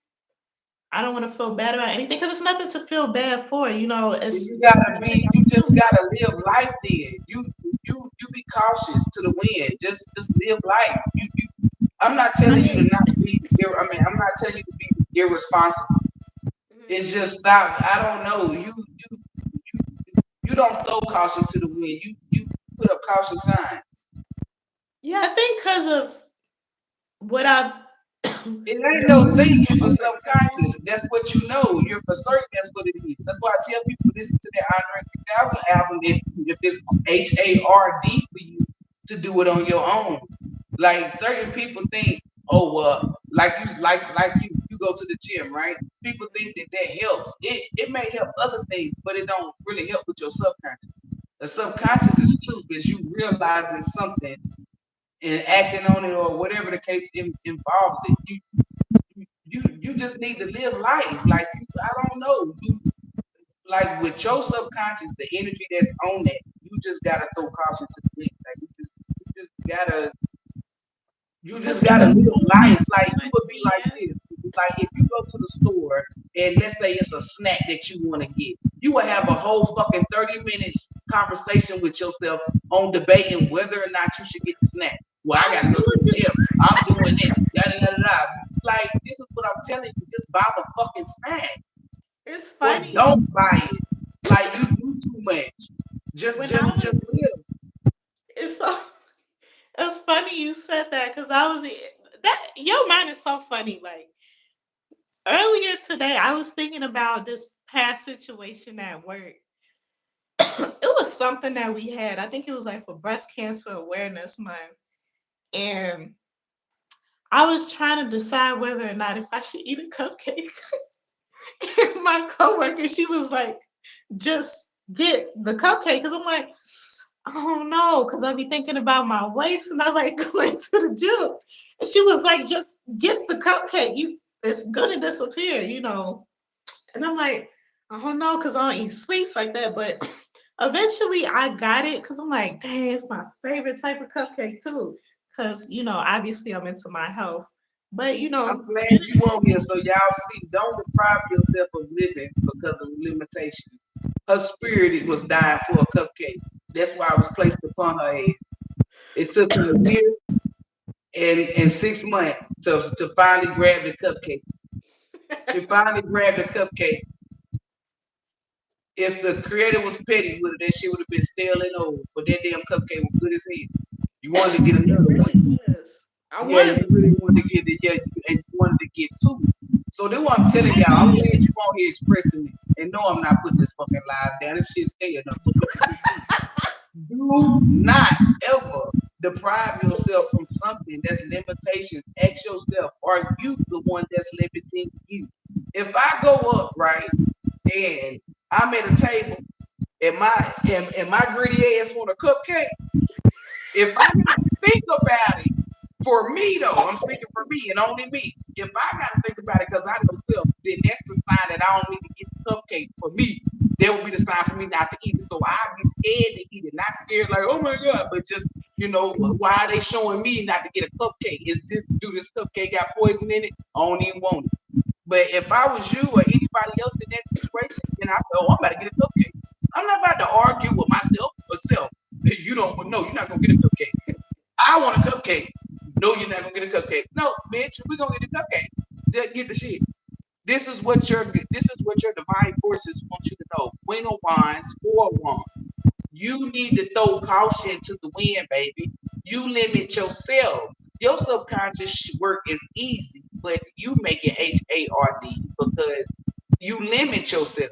I don't want to feel bad about anything because it's nothing to feel bad for. It's You gotta nothing be. I'm You just human. gotta live life. Then you be cautious to the wind. Just live life. I'm not I telling you to didn't. not be. I mean, I'm not telling you to be irresponsible. It's Mhm. just stop. I don't know. You don't throw caution to the wind. You put up caution signs. Yeah, I think because of what I've It ain't been no able thing. to It's the overcome. subconscious. That's what you know. You're for certain. That's what it is. That's why I tell people listen to that Andre 3000 album if it's HARD for you to do it on your own. Like certain people think, oh well, like you go to the gym, right? People think that helps. It may help other things, but it don't really help with your subconscious. The subconscious is truth, is you realizing something and acting on it or whatever the case involves it. You just need to live life. Like I don't know. You like with your subconscious, the energy that's on it, you just gotta throw caution to the wind. Like you just Because gotta people live told me life. so Like you much would be like BS. this. Like if you go to the store and let's say it's a snack that you want to get. You will have a whole fucking 30 minutes conversation with yourself on debating whether or not you should get the snack. Well, I I gotta go to knew the you. gym. I'm doing this. Da da da da. Like this is what I'm telling you. Just buy the fucking snack It's or funny. don't buy it. Like you do too much. Just When I just was, just live. it's so, it's funny you said that because I was that your mind is so funny. Like earlier today, I was thinking about this past situation at work. It was something that we had. I think it was like for Breast Cancer Awareness Month, and I was trying to decide whether or not if I should eat a cupcake. And my coworker, she was like, "Just get the cupcake," because I'm like, "I don't know," because I be thinking about my waist, and I like going to the gym. And she was like, "Just get the cupcake. It's gonna disappear, you know." And I'm like, "I don't know," because I don't eat sweets like that. But eventually, I got it because I'm like, "Dang, it's my favorite type of cupcake too." Because obviously, I'm into my health. But I'm glad you on here so y'all see. Don't deprive yourself of living because of limitations. Her spirit was dying for a cupcake. That's why it was placed upon her head. It took her a year and 6 months to finally grab the cupcake. She finally grabbed the cupcake. If the creator was petty with it, that shit would have been stale and old. But that damn cupcake was good as hell. You wanted to get it another one. really is. I Yeah, wanted you to. really wanted to get the and you wanted to get two. So that's what I'm telling I y'all. I'm glad did. you on here expressing this. And no, I'm not putting this fucking live down. This shit's staying up. So do not ever deprive yourself from something that's limitations. Ask yourself, are you the one that's limiting you? If I go up, right, and I'm at a table and my greedy ass want a cupcake, if I gotta think about it, for me though, I'm speaking for me and only me. If I gotta think about it because I know self, then that's the sign that I don't need to get the cupcake for me. That would be the sign for me not to eat it. So I'd be scared to eat it, not scared like, oh my god, but just why are they showing me not to get a cupcake? Do this cupcake got poison in it? I don't even want it. But if I was you or anybody else in that situation, then I said, oh, I'm about to get a cupcake. I'm not about to argue with myself or self. Hey, you don't no, you're not gonna get a cupcake. I want a cupcake. No, you're not gonna get a cupcake. No, bitch, we're gonna get a cupcake. Get the shit. This is what your divine forces want you to know. Queen of Wands, Four of Wands. You need to throw caution to the wind, baby. You limit yourself. Your subconscious work is easy, but you make it HARD because you limit yourself.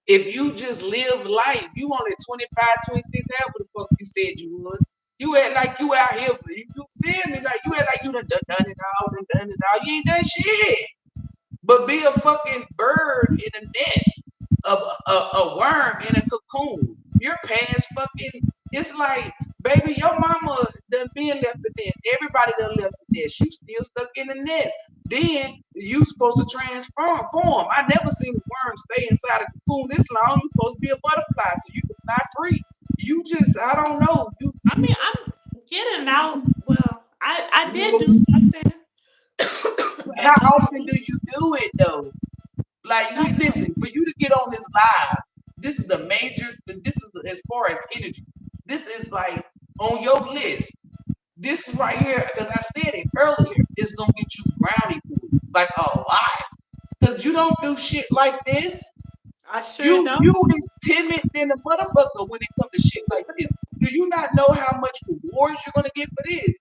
If you just live life, you only 25, 26, however the fuck you said you was. You act like you out here. You feel me? Like you act like you done it all, done it all. You ain't done shit. But be a fucking bird in a nest, a worm in a cocoon. You're past fucking. It's like, baby, your mama done been left the nest. Everybody done left the nest. You still stuck in the nest. Then you supposed to transform. Form. I never seen a worm stay inside a cocoon this long. You supposed to be a butterfly, so you can fly free. You just, I don't know. I mean, I'm getting out. Well, I did do You, something how at the often moment. do you do it though? Like, Not listen, for you to get on this live, this is the major, this is as far as energy. This is like on your list. This right here, because I said it earlier, is going to get you brownie points. Like a lot. Because you don't do shit like this. I sure You don't. you is timid than a motherfucker when it comes to shit like this. Do you not know how much rewards you're going to get for this?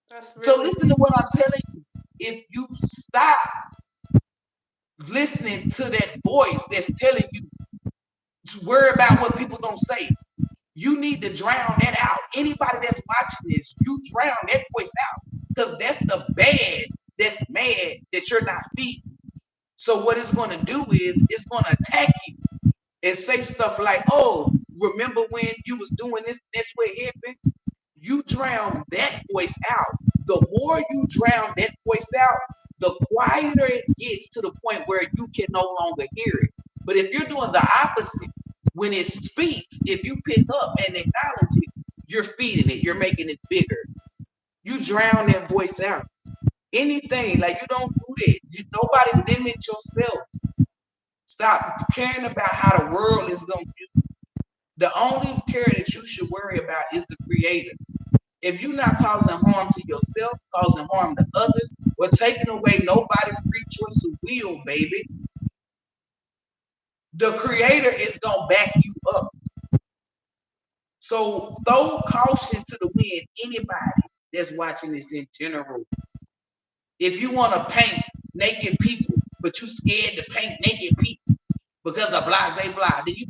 That's So really listen to what I'm telling you. If you stop listening to that voice that's telling you to worry about what people gonna say. You need to drown that out. Anybody that's watching this, you drown that voice out. Because that's the bad that's mad that you're not feeding. So what it's gonna do is it's gonna attack you and say stuff like, oh, remember when you was doing this, that's what happened? You drown that voice out. The more you drown that voice out, the quieter it gets to the point where you can no longer hear it. But if you're doing the opposite, when it speaks, if you pick up and acknowledge it, you're feeding it, you're making it bigger. You drown that voice out. Anything, like you don't do that. Nobody limit yourself. Stop caring about how the world is going to view. The only care that you should worry about is the creator. If you're not causing harm to yourself, causing harm to others, or taking away nobody's free choice of will, baby, the creator is going to back you up. So throw caution to the wind, anybody that's watching this in general. If you want to paint naked people, but you scared to paint naked people because of blase blah, then you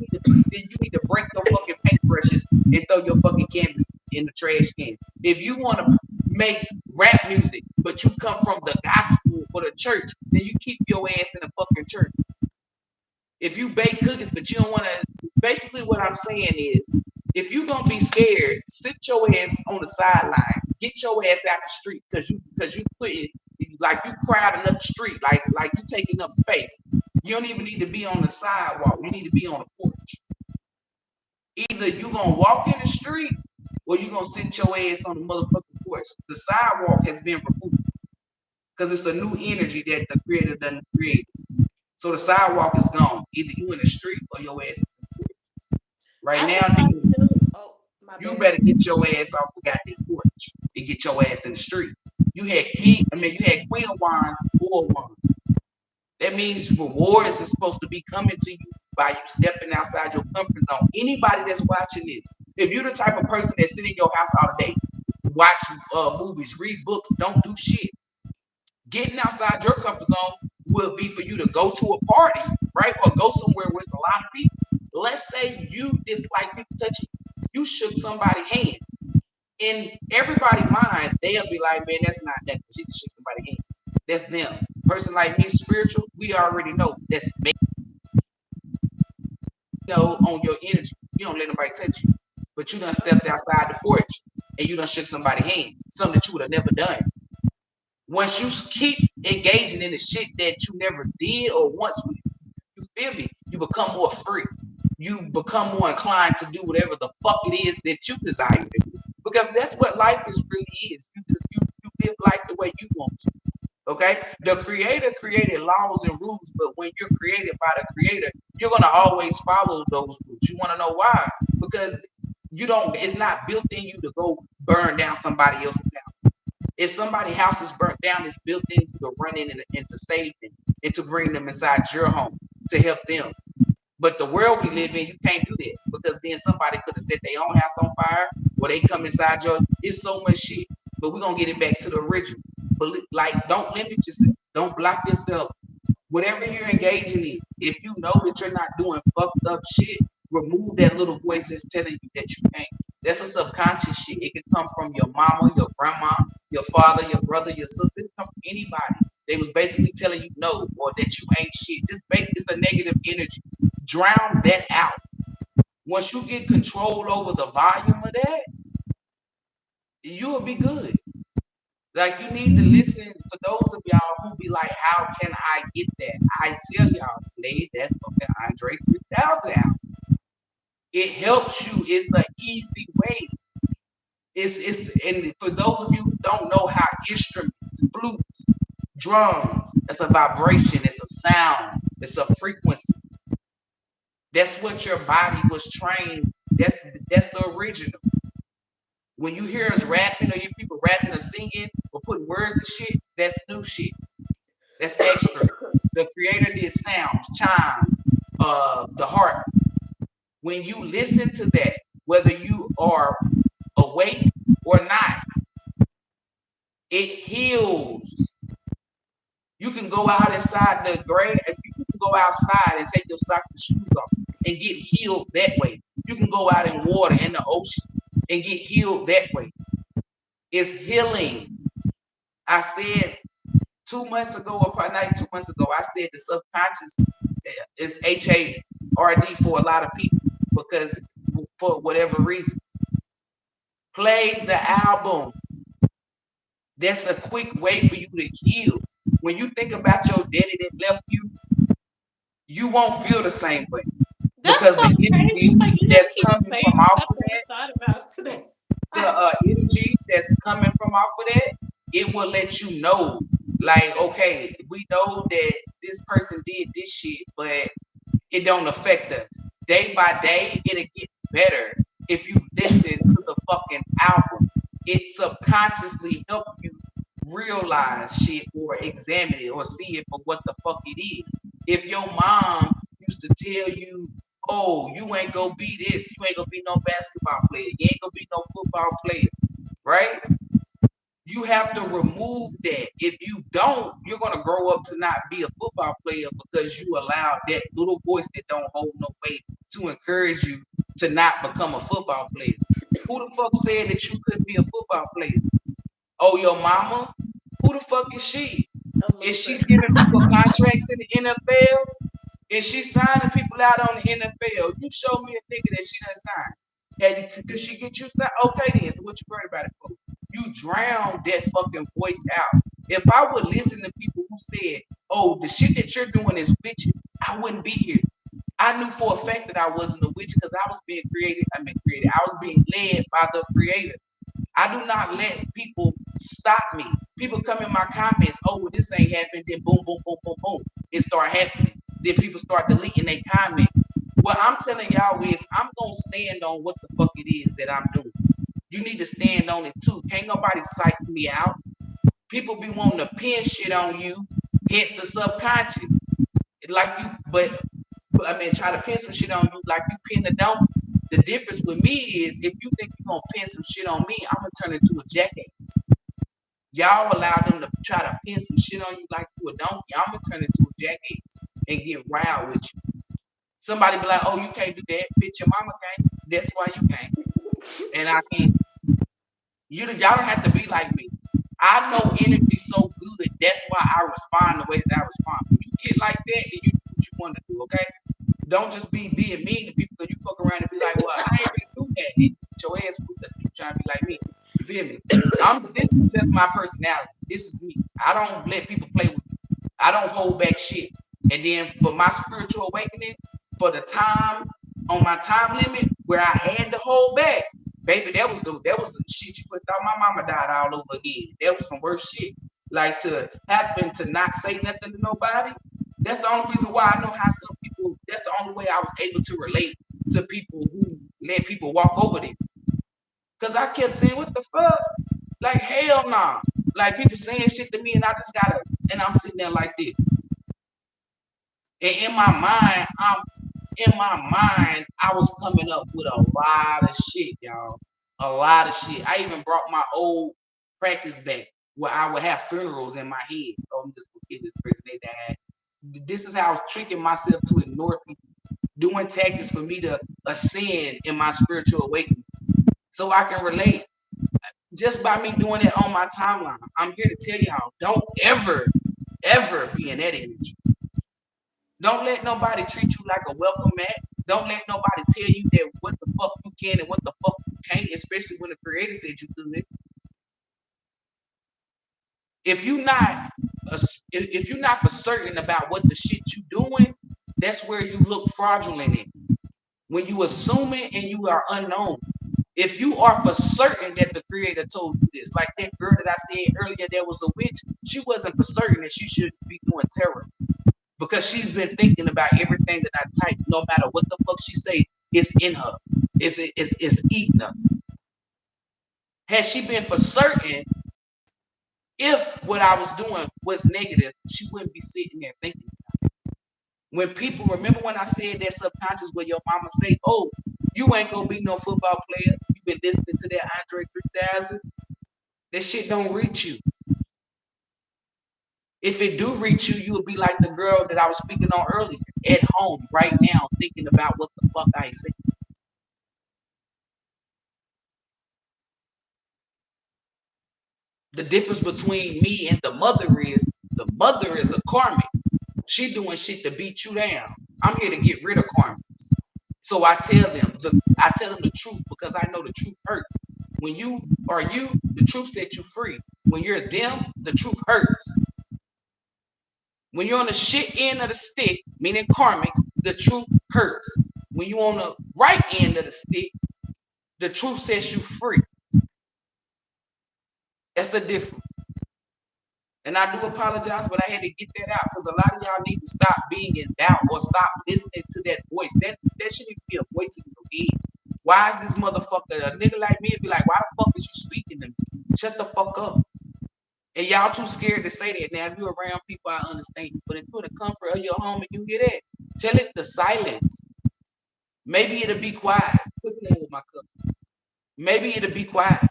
need to break your fucking paintbrushes and throw your fucking canvas in the trash can. If you want to make rap music, but you come from the gospel or the church, then you keep your ass in the fucking church. If you bake cookies, but you don't want to, basically what I'm saying is, if you're gonna be scared, sit your ass on the sideline, get your ass out the street, because you putting, like, you crowding up the street, like you taking up space. You don't even need to be on the sidewalk. You need to be on the porch. Either you gonna walk in the street or you gonna sit your ass on the motherfucking porch. The sidewalk has been removed because it's a new energy that the creator done created. So the sidewalk is gone. Either you in the street or your ass in the porch. Right I now, think I nigga, still. Oh, my you bad. better get your ass off the goddamn porch and get your ass in the street. You had Queen of Wands, Four of Wands. That means rewards is supposed to be coming to you by you stepping outside your comfort zone. Anybody that's watching this, if you're the type of person that sit in your house all day, watch movies, read books, don't do shit, getting outside your comfort zone will be for you to go to a party, right? Or go somewhere where it's a lot of people. Let's say you dislike people touching you. You shook somebody's hand. In everybody's mind, they'll be like, man, that's not that. She just shook somebody's hand. That's them. Person like me, spiritual, we already know that's me. On your energy. You don't let nobody touch you. But you done stepped outside the porch and you done shook somebody's hand. Something that you would have never done. Once you keep engaging in the shit that you never did or once, you feel me, you become more free. You become more inclined to do whatever the fuck it is that you desire to do. Because that's what life really is. You live life the way you want to. Okay? The creator created laws and rules, but when you're created by the creator, you're gonna always follow those rules. You wanna know why? Because it's not built in you to go burn down somebody else's house. If somebody's house is burnt down, it's built in you to run in and to save them and to bring them inside your home to help them. But the world we live in, you can't do that because then somebody could have set their own house on fire or they come inside your. It's so much shit. But we're gonna get it back to the original. But like, don't limit yourself. Don't block yourself. Whatever you're engaging in, if you know that you're not doing fucked up shit, remove that little voice that's telling you that you can't. That's a subconscious shit. It can come from your mama, your grandma, your father, your brother, your sister. It can come from anybody. They was basically telling you no or that you ain't shit. It's a negative energy. Drown that out. Once you get control over the volume of that, you will be good. Like, you need to listen to those of y'all who be like, how can I get that? I tell y'all, play that fucking Andre 3000 out. It helps you. It's an easy way. And for those of you who don't know how instruments, flutes, drums, it's a vibration, it's a sound, it's a frequency. That's what your body was trained. That's the original. When you hear us rapping or you people rapping or singing or putting words to shit, that's new shit. That's extra. The creator did sounds, chimes, the heart. When you listen to that, whether you are awake or not, it heals. You can go out inside the grave. You can go outside and take your socks and shoes off and get healed that way. You can go out in water in the ocean and get healed that way. It's healing. I said 2 months ago, or probably not 2 months ago, I said the subconscious is HARD for a lot of people because for whatever reason. Play the album. That's a quick way for you to heal. When you think about your daddy that left you, you won't feel the same way. That's Because so the crazy. energy It's like you that's just keep coming from saying off stuff of that that, I thought about today. the energy that's coming from off of that, it will let you know, like, okay, we know that this person did this shit, but it don't affect us. Day by day, it'll get better if you listen to the fucking album. It subconsciously help you realize shit or examine it or see it for what the fuck it is. If your mom used to tell you, oh, you ain't gonna be this, you ain't gonna be no basketball player, you ain't gonna be no football player, right? You have to remove that. If you don't, you're gonna grow up to not be a football player because you allowed that little voice that don't hold no weight to encourage you to not become a football player. Who the fuck said that you couldn't be a football player? Oh, your mama? Who the fuck is she? A Is she loser. giving people contracts in the NFL? Is she signing people out on the NFL? You show me a nigga that she done signed. Did she get you signed? Okay then, so what you worried about it for? You drown that fucking voice out. If I would listen to people who said, oh, the shit that you're doing is witchy, I wouldn't be here. I knew for a fact that I wasn't a witch because I was being created. I was being led by the creator. I do not let people stop me. People come in my comments, oh, well, this ain't happening. Then boom, boom, boom, boom, boom. It start happening. Then people start deleting their comments. What I'm telling y'all is I'm going to stand on what the fuck it is that I'm doing. You need to stand on it too. Can't nobody psych me out. People be wanting to pin shit on you, hence the subconscious. Like you, but I mean, try to pin some shit on you like you pin the don't. The difference with me is if you think you're gonna pin some shit on me, I'm gonna turn into a jackass. Y'all allow them to try to pin some shit on you like you a donkey. I'm gonna turn into a jackass and get wild with you. Somebody be like, oh, you can't do that. Bitch, your mama can't. That's why you can't. And I can't. Y'all don't have to be like me. I know energy so good. That's why I respond the way that I respond. When you get like that, then you do what you want to do, okay? Don't just be being mean to people because you fuck around and be like, well, I ain't really do that. And get your ass whooped. That's people trying to be like me. You feel me? This is just my personality. This is me. I don't let people play with me. I don't hold back shit. And then for my spiritual awakening, for the time on my time limit where I had to hold back, baby, that was the shit you put out. My mama died all over again. That was some worse shit. Like to happen to not say nothing to nobody. That's the only reason why I know how some people. That's the only way I was able to relate to people who let people walk over them. Cause I kept saying, "What the fuck? Like hell no!" Nah. Like people saying shit to me, and I just gotta. And I'm sitting there like this. And in my mind, I was coming up with a lot of shit, y'all. A lot of shit. I even brought my old practice back where I would have funerals in my head. Oh, I'm just gonna kill this person they died. This is how I was tricking myself to ignore people, doing tactics for me to ascend in my spiritual awakening. So I can relate just by me doing it on my timeline. I'm here to tell y'all, don't ever be in that image. Don't let nobody treat you like a welcome mat. Don't let nobody tell you that what the fuck you can and what the fuck you can't, especially when the creator said you could. If you not if you're not for certain about what the shit you doing, that's where you look fraudulent in. When you assuming and you are unknown. If you are for certain that the creator told you this, like that girl that I said earlier that was a witch, she wasn't for certain that she should be doing tarot because she's been thinking about everything that I type. No matter what the fuck she say, it's in her. It's eating her. Had she been for certain, if what I was doing was negative, she wouldn't be sitting there thinking. When people remember when I said that subconscious where your mama say, "Oh, you ain't gonna be no football player. You've been listening to that Andre 3000." That shit don't reach you. If it do reach you, you would be like the girl that I was speaking on earlier, at home right now, thinking about what the fuck I say. The difference between me and the mother is a karmic. She doing shit to beat you down. I'm here to get rid of karmics. So I tell them the truth because I know the truth hurts. When you are you, the truth sets you free. When you're them, the truth hurts. When you're on the shit end of the stick, meaning karmics, the truth hurts. When you're on the right end of the stick, the truth sets you free. That's the difference. And I do apologize, but I had to get that out because a lot of y'all need to stop being in doubt or stop listening to that voice. That shouldn't be a voice in your head. Why is this motherfucker, a nigga like me, be like, why the fuck is you speaking to me? Shut the fuck up. And y'all too scared to say that. Now, if you're around people, I understand you. But if you're in the comfort of your home and you hear that, tell it to silence. Maybe it'll be quiet. Put it in with my cup. Maybe it'll be quiet.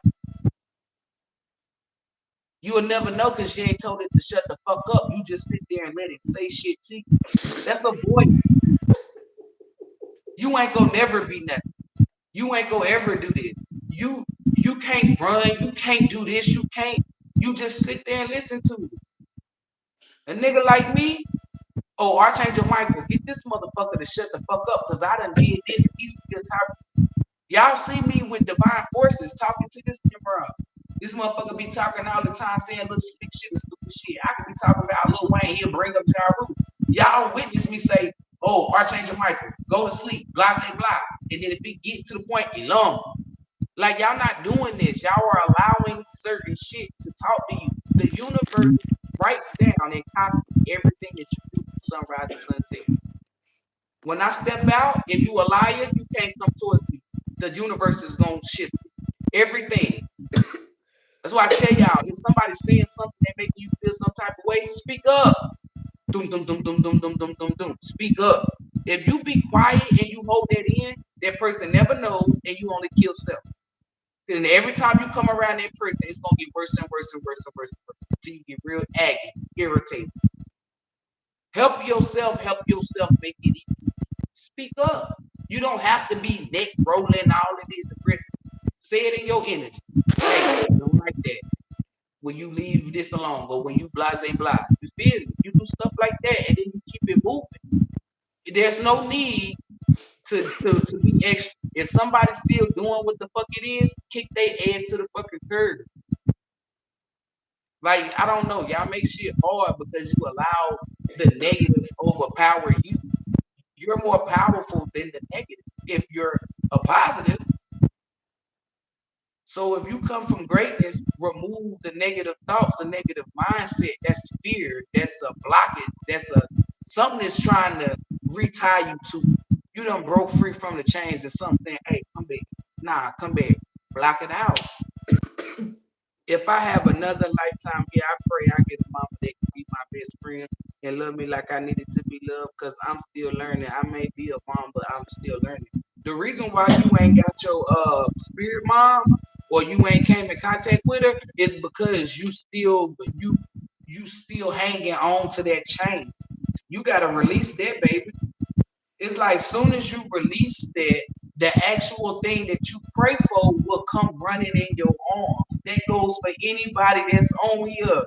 You will never know because you ain't told it to shut the fuck up. You just sit there and let it say shit to you. That's a voice. You ain't gonna never be nothing. You ain't gonna ever do this. You can't run. You can't do this. You can't. You just sit there and listen to it. A nigga like me, oh, Archangel Michael, get this motherfucker to shut the fuck up because I done did this and he's still talking. Y'all see me with divine forces talking to this bro. This motherfucker be talking all the time saying little slick shit and stupid shit. I could be talking about Lil Wayne, he'll bring up Ja Rule. Y'all witness me say, oh, Archangel Michael, go to sleep, blah, blah, blah. And then if it get to the point, ELOHYM. Like, y'all not doing this. Y'all are allowing certain shit to talk to you. The universe writes down and copies everything that you do from sunrise to sunset. When I step out, if you a liar, you can't come towards me. The universe is going to shift everything. That's why I tell y'all, if somebody's saying something that making you feel some type of way, speak up. Dum, dum, dum, dum, dum, dum, dum, dum, dum. Speak up. If you be quiet and you hold that in, that person never knows and you only kill self. And every time you come around that person, it's going to get worse and worse and worse and worse and worse until you get real aggy, irritated. Help yourself make it easy. Speak up. You don't have to be neck rolling, all of this aggressive. Say it in your energy. Hey, I don't like that. When you leave this alone, or when you blase blah. You feel me? You do stuff like that, and then you keep it moving. There's no need to be extra. If somebody's still doing what the fuck it is, kick their ass to the fucking curb. Like, I don't know. Y'all make shit hard because you allow the negative overpower you. You're more powerful than the negative if you're a positive. So if you come from greatness, remove the negative thoughts, the negative mindset. That's fear. That's a blockage. That's something that's trying to retie you to. You done broke free from the chains and something. Hey, come back. Nah, come back. Block it out. If I have another lifetime here, I pray I get a mama that can be my best friend and love me like I needed to be loved because I'm still learning. I may be a mom, but I'm still learning. The reason why you ain't got your spirit mom or you ain't came in contact with her is because you still hanging on to that chain. You gotta release that, baby. It's like soon as you release that, the actual thing that you pray for will come running in your arms. That goes for anybody that's on here.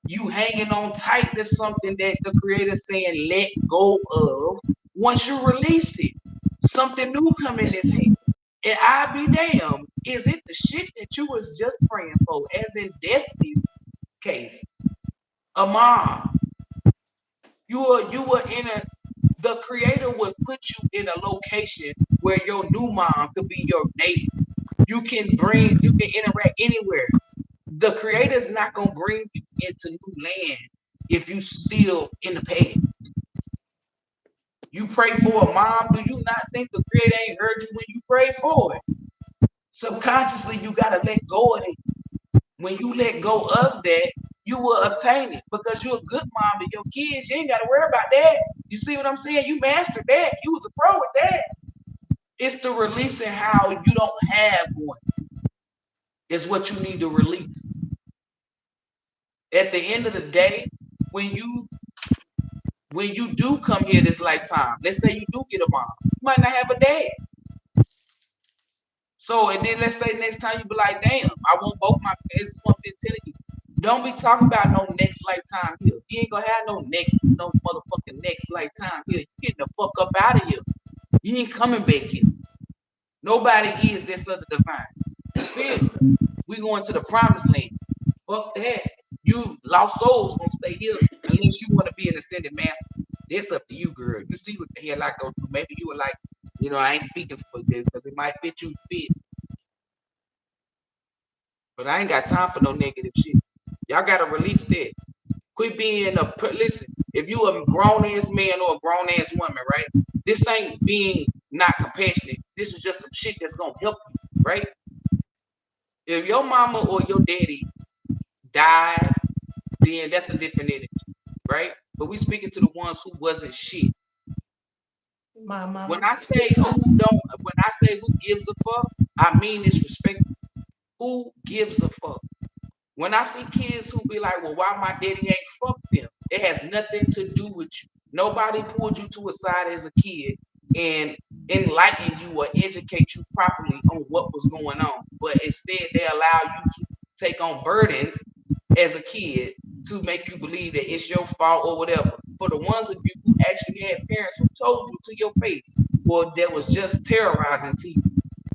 You hanging on tight to something that the creator's saying let go of. Once you release it, something new come in this hand. And I be damned, is it the shit that you was just praying for, as in Destiny's case? A mom. You were in the creator would put you in a location where your new mom could be your neighbor. You can interact anywhere. The creator's not gonna bring you into new land if you still in the past. You pray for a mom, do you not think the creator ain't heard you when you pray for it? Subconsciously, you gotta let go of it. When you let go of that, you will obtain it because you're a good mom and your kids, you ain't gotta worry about that. You see what I'm saying? You mastered that. You was a pro with that. It's the releasing how you don't have one. Is what you need to release. At the end of the day, when you do come here this lifetime, let's say you do get a mom, you might not have a dad. So, and then let's say next time you be like, damn, I want both my parents. Once telling you, don't be talking about no next lifetime here. You ain't gonna have no motherfucking next lifetime here. You getting the fuck up out of here. You ain't coming back here. Nobody is this other divine. You feel me? We going to the promised land. Fuck that. You lost souls won't stay here unless you want to be an ascended master. That's up to you, girl. You see what the hell I go through. Maybe you were like, I ain't speaking for this because it might fit you fit. But I ain't got time for no negative shit. Y'all gotta release that. Quit being listen. If you a grown ass man or a grown ass woman, right? This ain't being not compassionate. This is just some shit that's gonna help you, right? If your mama or your daddy died, then that's a different energy, right? But we speaking to the ones who wasn't shit. My When mama. I say when I say who gives a fuck, I mean this respect. Who gives a fuck? When I see kids who be like, well, why my daddy ain't fuck them? It has nothing to do with you. Nobody pulled you to a side as a kid and enlighten you or educate you properly on what was going on. But instead, they allow you to take on burdens as a kid to make you believe that it's your fault or whatever. For the ones of you who actually had parents who told you to your face or that was just terrorizing to you,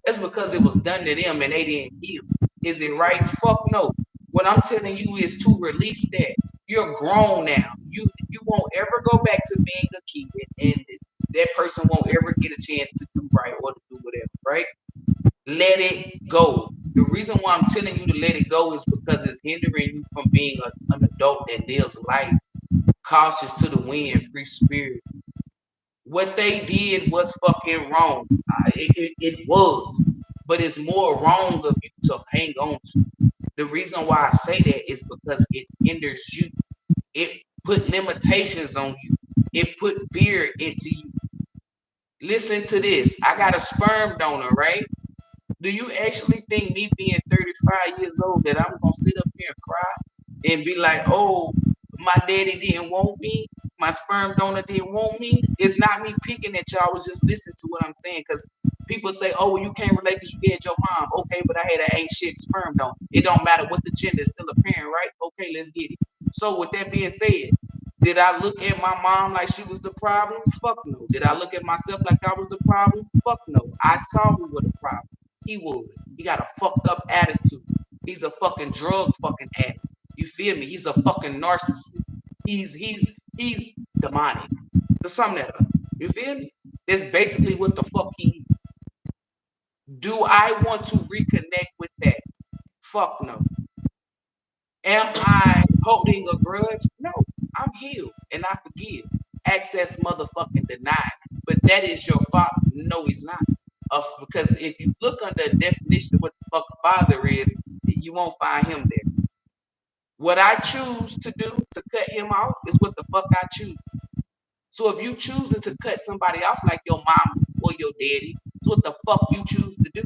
that's because it was done to them and they didn't heal. Is it right? Fuck no. What I'm telling you is to release that. You're grown now. You won't ever go back to being a kid, and that person won't ever get a chance to do right or to do whatever, right? Let it go. The reason why I'm telling you to let it go is because it's hindering you from being an adult that lives life, cautious to the wind, free spirit. What they did was fucking wrong. It was. But it's more wrong of you to hang on to. The reason why I say that is because it hinders you. It put limitations on you. It put fear into you. Listen to this. I got a sperm donor, right? Do you actually think me being 35 years old that I'm gonna sit up here and cry and be like, oh, my daddy didn't want me, my sperm donor didn't want me? It's not me picking at y'all. I was just listening to what I'm saying because people say, oh, well, you can't relate because you had your mom. Okay, but I had an ain't shit sperm donor. It don't matter what the gender is, still a parent, right? Okay, let's get it. So with that being said, did I look at my mom like she was the problem? Fuck no. Did I look at myself like I was the problem? Fuck no. I saw who was the problem. He was. He got a fucked up attitude. He's a fucking drug fucking addict. You feel me? He's a fucking narcissist. He's demonic. To sum that up. You feel me? That's basically what the fuck he is. Do I want to reconnect with that? Fuck no. Am I holding a grudge? No. I'm healed and I forgive. Access motherfucking denied. But that is your father. No, he's not. Because if you look under the definition of what the fuck a father is, you won't find him there. What I choose to do to cut him off is what the fuck I choose. So if you choosing to cut somebody off like your mom or your daddy, it's what the fuck you choose to do.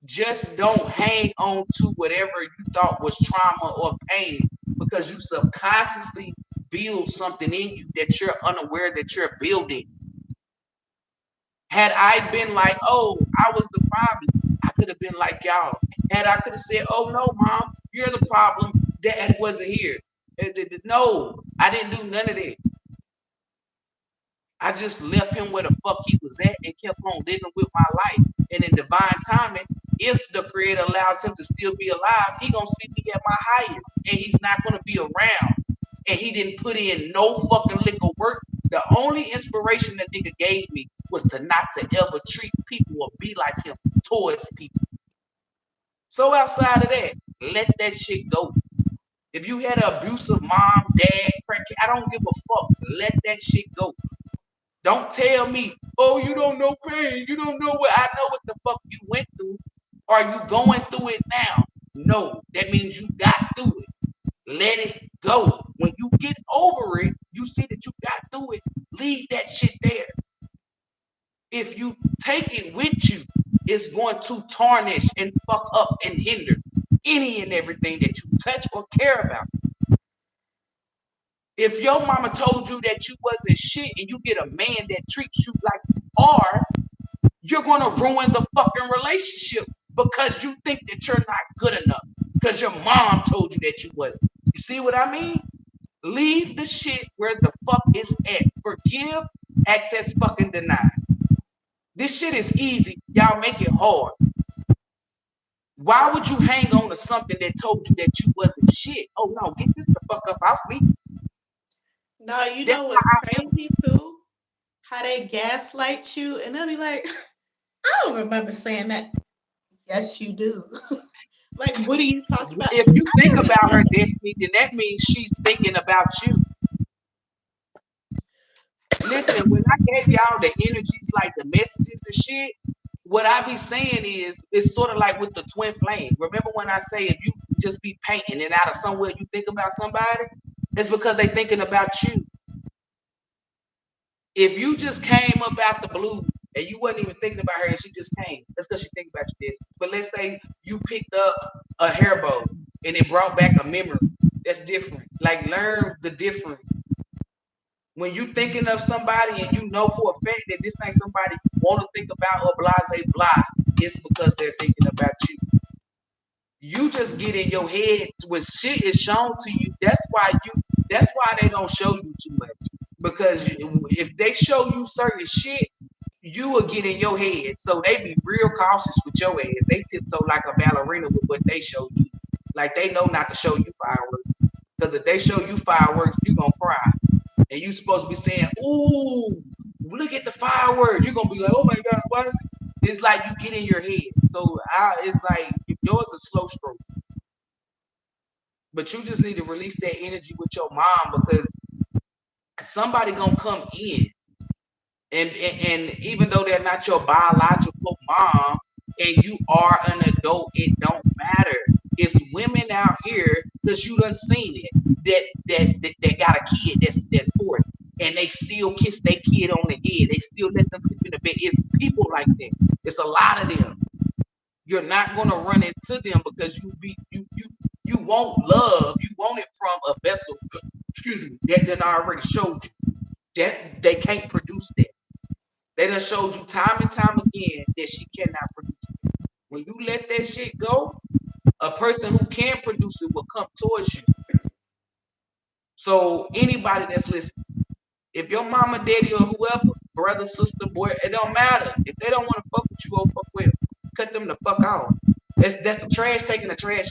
Just don't hang on to whatever you thought was trauma or pain because you subconsciously build something in you that you're unaware that you're building. Had I been like, oh, I was the problem, I could have been like y'all. Had I could have said, oh no, mom, you're the problem. Dad wasn't here. No, I didn't do none of that. I just left him where the fuck he was at and kept on living with my life. And in divine timing, if the creator allows him to still be alive, he gonna see me at my highest. And he's not gonna be around. And he didn't put in no fucking lick of work. The only inspiration that nigga gave me was to not to ever treat people or be like him towards people. So outside of that, let that shit go. If you had an abusive mom, dad, I don't give a fuck. Let that shit go. Don't tell me, oh, you don't know pain. You don't know what I know what the fuck you went through. Are you going through it now? No, that means you got through it. Let it go. When you get over it, you see that you got through it. Leave that shit there. If you take it with you, it's going to tarnish and fuck up and hinder any and everything that you touch or care about. If your mama told you that you wasn't shit and you get a man that treats you like you are, you're going to ruin the fucking relationship because you think that you're not good enough because your mom told you that you wasn't. You see what I mean? Leave the shit where the fuck it's at. Forgive, access fucking denied. This shit is easy. Y'all make it hard. Why would you hang on to something that told you that you wasn't shit? Oh no, get this the fuck up off me. No, you That's know how what's I feel. crazy too? How they gaslight you and they'll be like, I don't remember saying that. Yes, you do. Like, what are you talking about? If you I think never about her said destiny, then that means she's thinking about you. Listen, when I gave y'all the energies, like the messages and shit, what I be saying is, it's sort of like with the twin flame. Remember when I say if you just be painting and out of somewhere you think about somebody, it's because they thinking about you. If you just came up out the blue and you wasn't even thinking about her and she just came, that's because she thinking about you this. But let's say you picked up a hair bow and it brought back a memory. That's different. Like, learn the difference. When you thinking of somebody and you know for a fact that this ain't somebody you want to think about or blase blah, it's because they're thinking about you. You just get in your head when shit is shown to you. That's why they don't show you too much. Because if they show you certain shit, you will get in your head. So they be real cautious with your ass. They tiptoe like a ballerina with what they show you. Like, they know not to show you fireworks. Because if they show you fireworks, you gonna cry. And you supposed to be saying, "Ooh, look at the fireworks." You're gonna be like, "Oh my God, why is it?" It's like you get in your head. So it's like yours is slow stroke, but you just need to release that energy with your mom, because somebody gonna come in, and even though they're not your biological mom, and you are an adult, it don't matter. It's women out here, because you done seen it, that got a kid that's 40, and they still kiss their kid on the head. They still let them sleep in the bed. It's people like that. It's a lot of them. You're not gonna run into them because you want love. You want it from a vessel, excuse me, that done already showed you that they can't produce that. They done showed you time and time again that she cannot produce it. When you let that shit go, a person who can produce it will come towards you. So anybody that's listening, if your mama, daddy, or whoever, brother, sister, boy, it don't matter. If they don't want to fuck with you, go fuck with them. Cut them the fuck off. That's the trash taking the trash.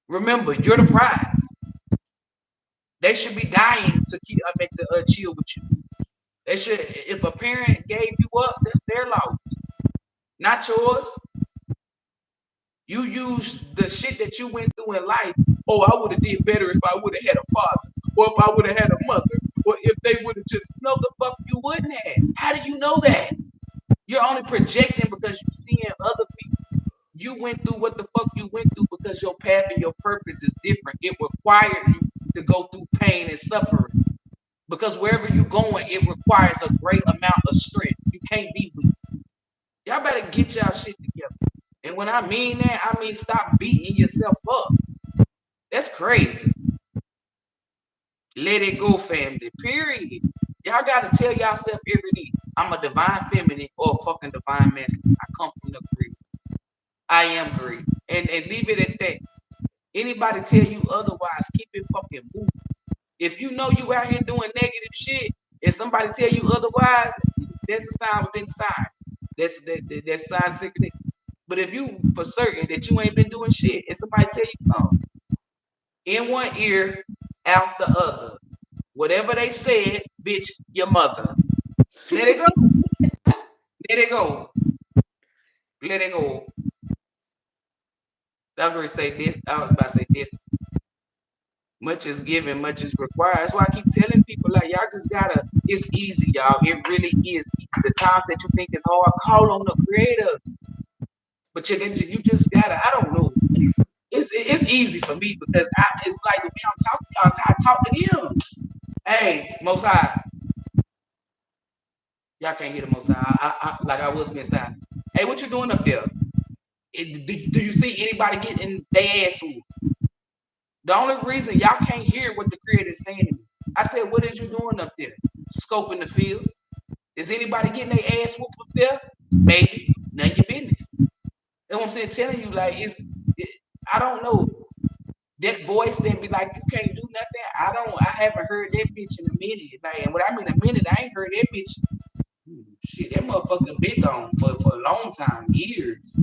Remember, you're the prize. They should be dying to keep make the chill with you. They should. If a parent gave you up, that's their loss, not yours. You use the shit that you went through in life. Oh, I would have did better if I would have had a father, or if I would have had a mother, or if they would have just. No, the fuck you wouldn't have. How do you know that? You're only projecting because you're seeing other people. You went through what the fuck you went through because your path and your purpose is different. It required you to go through pain and suffering. Because wherever you're going, it requires a great amount of strength. You can't be weak. Y'all better get y'all shit together. And when I mean that, I mean stop beating yourself up. That's crazy. Let it go, family. Period. Y'all gotta tell yourself every day, I'm a divine feminine or a fucking divine masculine. I come from the greed. I am greed. And leave it at that. Anybody tell you otherwise, keep it fucking moving. If you know you out here doing negative shit, and somebody tell you otherwise, that's a sign within the sign. That's sign sickness. But if you for certain that you ain't been doing shit, and somebody tell you something, in one ear, out the other. Whatever they said, bitch, your mother. Let it go. Let it go. Let it go. I was gonna say this. I was about to say this. Much is given, much is required. That's why I keep telling people, like, y'all just gotta. It's easy, y'all. It really is easy. The times that you think it's hard, call on the creator. But you just gotta. I don't know. It's easy for me because it's like the way I'm talking to y'all, it's how I talk to them. Hey, Most High, y'all can't hear the Most High. Like I was inside. Hey, what you doing up there? Do you see anybody getting their ass whooped? The only reason y'all can't hear what the creator is saying to me, I said, what is you doing up there? Scoping the field. Is anybody getting their ass whooped up there? Maybe. None of your business. That's what I'm saying. Telling you, like, I don't know. That voice that be like, you can't do nothing. I haven't heard that bitch in a minute. Like, and what I mean a minute, I ain't heard that bitch. Shit, that motherfucker been gone for a long time, years.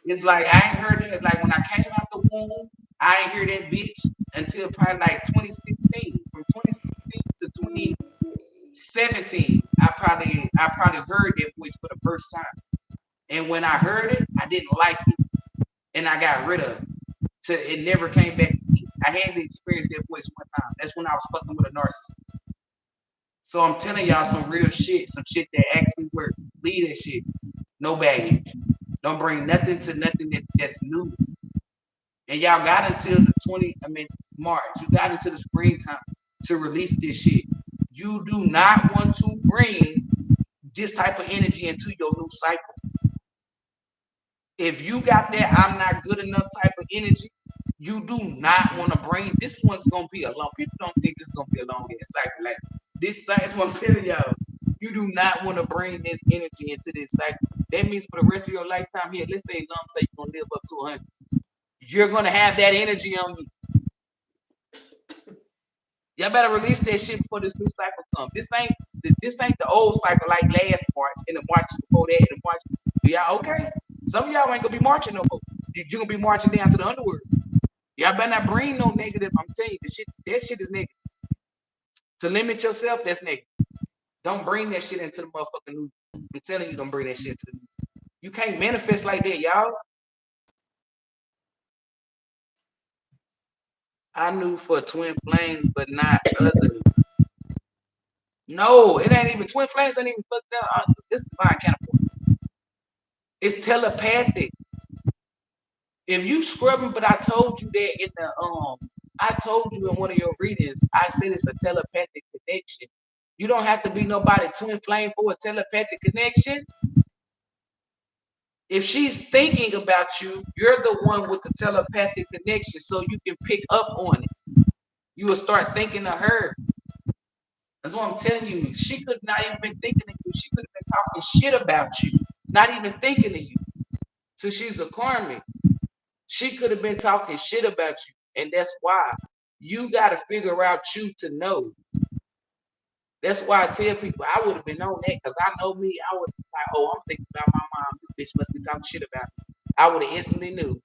It's like I ain't heard it. Like when I came out the womb, I ain't hear that bitch until probably like 2016. From 2016 to 2017, I probably heard that voice for the first time. And when I heard it, I didn't like it. and I got rid of it. It never came back to me. I had to experience that voice one time. That's when I was fucking with a narcissist. So I'm telling y'all some real shit, some shit that actually worked. Leave that shit. No baggage. Don't bring nothing to nothing that's new. And y'all got until the March. You got into the springtime to release this shit. You do not want to bring this type of energy into your new cycle. If you got that I'm not good enough type of energy, you do not want to bring this one's gonna be a long. People don't think this is gonna be a long ass cycle. Like this cycle is what I'm telling y'all. You do not want to bring this energy into this cycle. That means for the rest of your lifetime here, let's say you're gonna live up to 100. You're gonna have that energy on you. Y'all better release that shit before this new cycle comes. This ain't the old cycle like last March and the March before that and the March. Y'all okay? Some of y'all ain't gonna be marching no more. You're gonna be marching down to the underworld. Y'all better not bring no negative. I'm telling you, that shit is negative. To limit yourself, that's negative. Don't bring that shit into the motherfucking new. I'm telling you, don't bring that shit into the new. You can't manifest like that, y'all. I knew for twin flames, but not others. No, it ain't even twin flames. Ain't even fucked up. It's divine counterpart. It's telepathic. If you scrubbing, but I told you that in the I told you in one of your readings. I said it's a telepathic connection. You don't have to be nobody twin flame for a telepathic connection. If she's thinking about you, you're the one with the telepathic connection, so you can pick up on it. You will start thinking of her. That's what I'm telling you. She could not even been thinking of you. She could have been talking shit about you, not even thinking of you. So she's a karmic. She could have been talking shit about you, and that's why you got to figure out you to know. That's why I tell people I would have been on that because I know me. I would have like, oh, I'm thinking about my mom. This bitch must be talking shit about me. I would have instantly knew.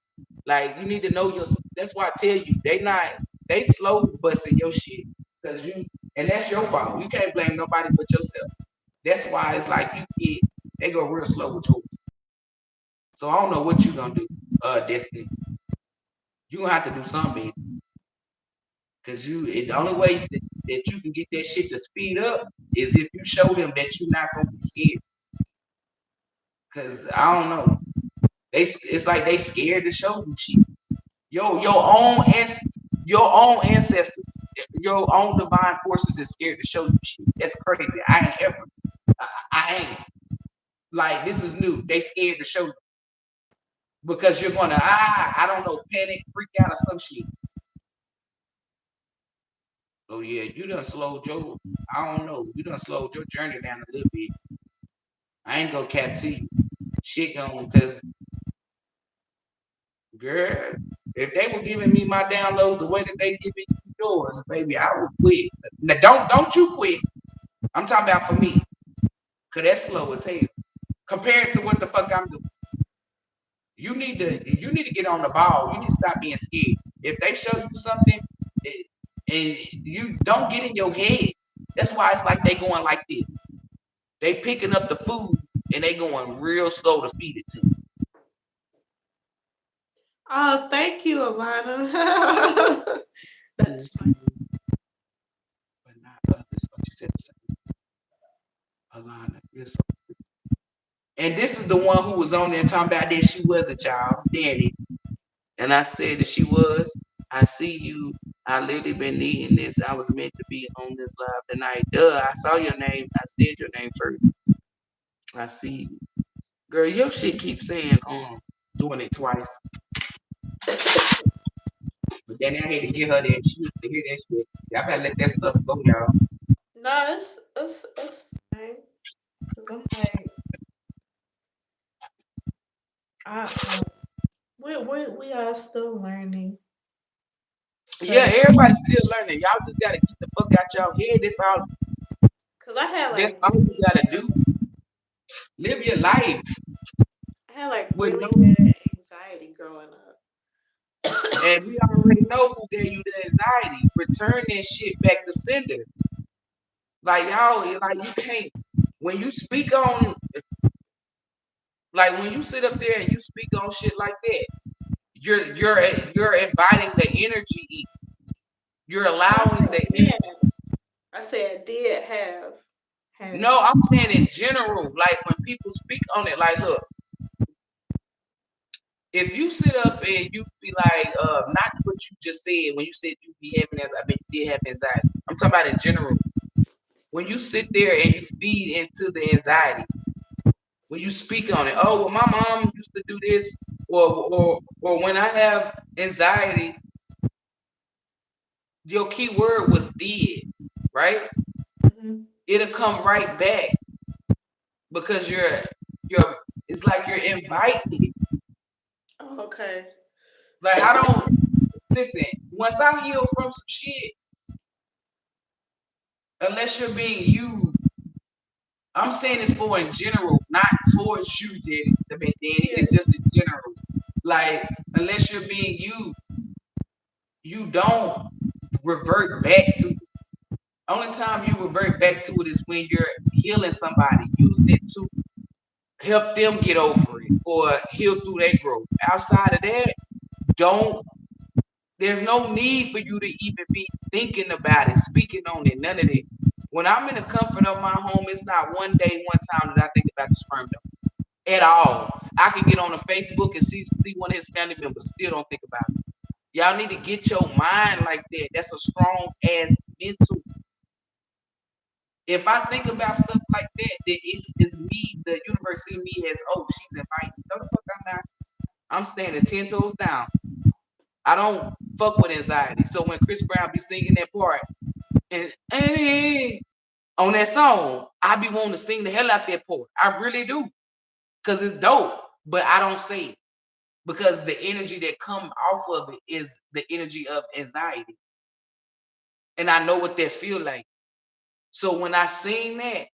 Like you need to know your. That's why I tell you they slow busting your shit because you and that's your fault. You can't blame nobody but yourself. That's why it's like they go real slow with yours. So I don't know what you gonna do, Destiny. You gonna have to do something, baby. Cause the only way that you can get that shit to speed up is if you show them that you're not gonna be scared. Cause I don't know, it's like they scared to show you shit. Your own ancestors, your own divine forces is scared to show you shit. That's crazy. I ain't ever. I ain't. Like this is new. They scared to show you because you're gonna I don't know, panic, freak out, or some shit. Oh yeah, you done slowed your. I don't know. You done slowed your journey down a little bit. I ain't gonna cap to you. Shit going because girl, if they were giving me my downloads the way that they giving you yours, baby, I would quit. Now don't you quit. I'm talking about for me. Cause that's slow as hell. Compared to what the fuck I'm doing. You need to get on the ball. You need to stop being scared. If they show you something and you don't get in your head, that's why it's like they going like this. They picking up the food and they going real slow to feed it to you. Oh, thank you, Alana. That's fine. But not others. What you said, Alana, you're so. And this is the one who was on there talking about that she was a child, Danny. And I said that she was. I see you. I literally been needing this. I was meant to be on this live tonight. Duh, I saw your name. I said your name first. I see you. Girl, your shit keeps saying doing it twice. But then I had to get her there. She used to hear that shit. Y'all better let that stuff go, y'all. No, it's fine. Cause I'm like, we are still learning. Yeah, Cause, everybody's still learning. Y'all just gotta get the fuck out y'all head. cause I had That's like all you gotta do. Live your life with really no. bad anxiety growing up. And we already know who gave you the anxiety. Return that shit back to sender. Like y'all, like you can't. When you speak on, like when you sit up there and you speak on shit like that, you're inviting the energy in. You're No, I allowing the said energy. did. I said did have had. No, I'm saying in general, like when people speak on it, like, look, if you sit up and you be like, not what you just said when you said you be having as I mean you did have anxiety. I'm talking about in general. When you sit there and you feed into the anxiety, when you speak on it, oh well, my mom used to do this, or when I have anxiety, your key word was did, right? Mm-hmm. It'll come right back because you're it's like you're inviting it. Oh, okay. Like I don't listen, once I heal from some shit, unless you're being used, I'm saying this for in general, not towards you, Jenny. I mean, Danny, Yeah. it's just in general. Like, unless you're being used, you don't revert back to it. Only time you revert back to it is when you're healing somebody, using it to help them get over it or heal through their growth. Outside of that, don't there's no need for you to even be thinking about it, speaking on it, none of it. When I'm in the comfort of my home, it's not one day, one time that I think about the sperm donor at all. I can get on a Facebook and see one of his family members, still don't think about it. Y'all need to get your mind like that. That's a strong ass mental. If I think about stuff like that, then it's me, the universe see me as, oh, she's inviting. No, the fuck I'm not. I'm standing 10 toes down. I don't fuck with anxiety. So when Chris Brown be singing that part and on that song, I be wanting to sing the hell out that part. I really do. Cause it's dope. But I don't say it. Because the energy that come off of it is the energy of anxiety. And I know what that feel like. So when I sing that,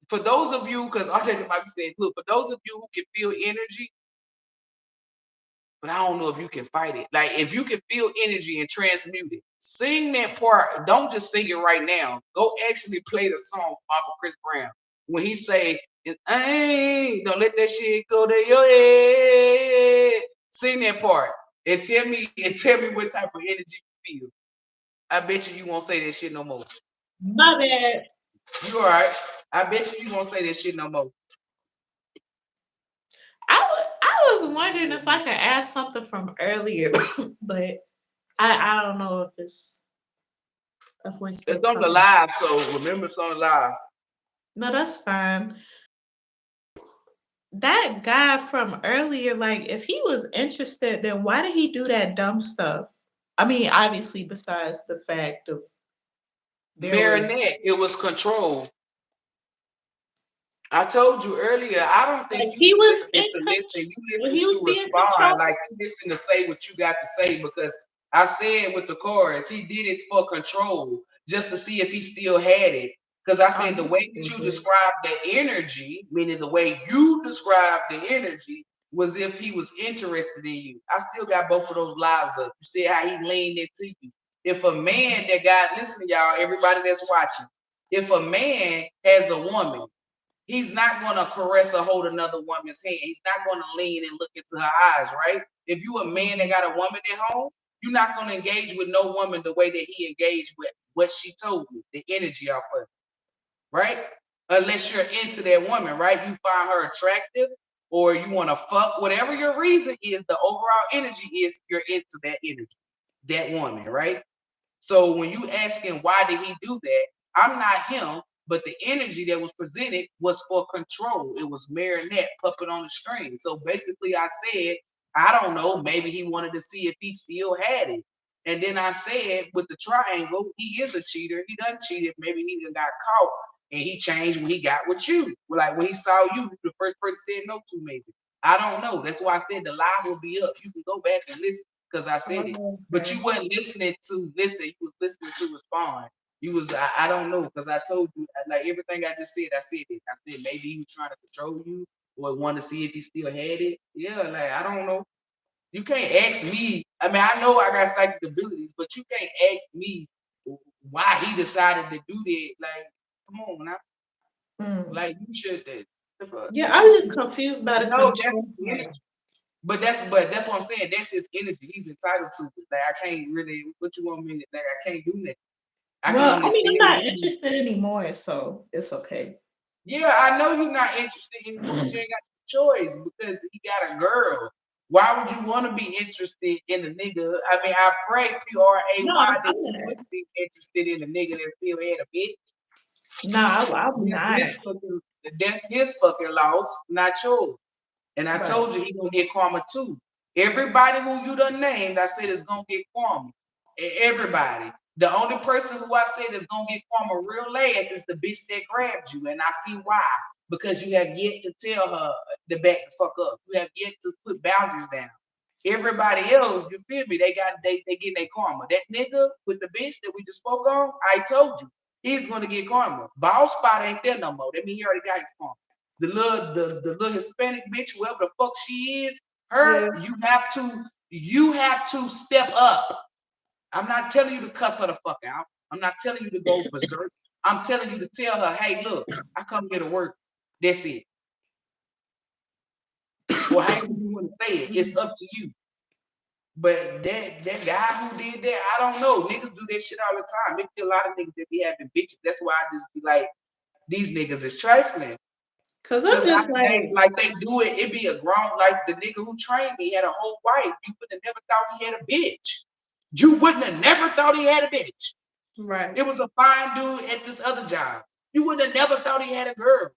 for those of you, because Arteta might be saying, look, for those of you who can feel energy, but I don't know if you can fight it. Like if you can feel energy and transmute it, sing that part. Don't just sing it right now. Go actually play the song off of Chris Brown when he say, "Hey, don't let that shit go to your head." Sing that part and tell me what type of energy you feel. I bet you won't say that shit no more. My bad. You all right? I bet you won't say that shit no more. I was wondering if I could ask something from earlier, but I don't know if we're still It's on the talking. live, so remember it's on the live. No, that's fine. That guy from earlier, like, if he was interested, then why did he do that dumb stuff? I mean, obviously, besides the fact of there was Marinette, it was control. I told you earlier, I don't think like you he was listen in to listen. You when listen he was to being respond, controlled. like you listen to say what you got to say because I said with the chorus, he did it for control, just to see if he still had it. Because I said the way that you Mhm. described the energy, meaning the way you described the energy, was if he was interested in you. I still got both of those lives up. You see how he leaned into you. If a man that got, listen to y'all, everybody that's watching, if a man has a woman, he's not going to caress or hold another woman's hand. He's not going to lean and look into her eyes, right? If you a man that got a woman at home, you're not going to engage with no woman the way that he engaged with what she told me, the energy off of it, right? Unless you're into that woman, right? You find her attractive or you want to fuck, whatever your reason is, the overall energy is you're into that energy, that woman, right? So when you asking why did he do that, I'm not him, but the energy that was presented was for control. It was marionette puppet on the string. So basically, I said, I don't know, maybe he wanted to see if he still had it. And then I said, with the triangle, he is a cheater. He done cheated. Maybe he done got caught and he changed when he got with you. Like when he saw you, the first person said no to, maybe. I don't know. That's why I said the live will be up. You can go back and listen because I said it. Oh, But you okay. wasn't listening to listen. You was listening to respond. You was I don't know because I told you like everything I just said. I said it. I said maybe he was trying to control you or wanted to see if he still had it. Yeah, like I don't know. You can't ask me. I mean, I know I got psychic abilities, but you can't ask me why he decided to do that. Like, come on, now. Mm. Like you should. The fuck? Yeah, I was just confused by the No, that's control the part. energy. But that's what I'm saying. That's his energy. He's entitled to it. Like I can't really what you want me to like I can't do that. I can Well, I only mean, tell I'm not you. interested anymore, so it's okay. Yeah, I know you're not interested anymore, but you ain't got no choice because he got a girl. Why would you want to be interested in a nigga? I mean, I pray PRAY No, that I'm you not. wouldn't be interested in a nigga that still had a bitch. No, I'm That's not. his fucking that's his fucking loss, not yours. And I Right. told you he gonna get karma too. Everybody who you done named, I said is gonna get karma. Everybody. The only person who I said is gonna get karma real last is the bitch that grabbed you, and I see why. Because you have yet to tell her to back the fuck up. You have yet to put boundaries down. Everybody else, you feel me? They getting their karma. That nigga with the bitch that we just spoke on, I told you, he's gonna get karma. Ball spot ain't there no more. That mean he already got his karma. The little Hispanic bitch, whoever the fuck she is, her, Yeah. you have to step up. I'm not telling you to cuss her the fuck out. I'm not telling you to go berserk. I'm telling you to tell her, hey, look, I come here to work. That's it. Or however you want to say it. It's up to you. But that guy who did that, I don't know. Niggas do that shit all the time. There be a lot of niggas that be having bitches. That's why I just be like, these niggas is trifling. Cause I'm Cause just they do it. It be a grown like the nigga who trained me had a whole wife. You would have never thought he had a bitch. You wouldn't have never thought he had a bitch. right. It was a fine dude at this other job. You would have never thought he had a girl.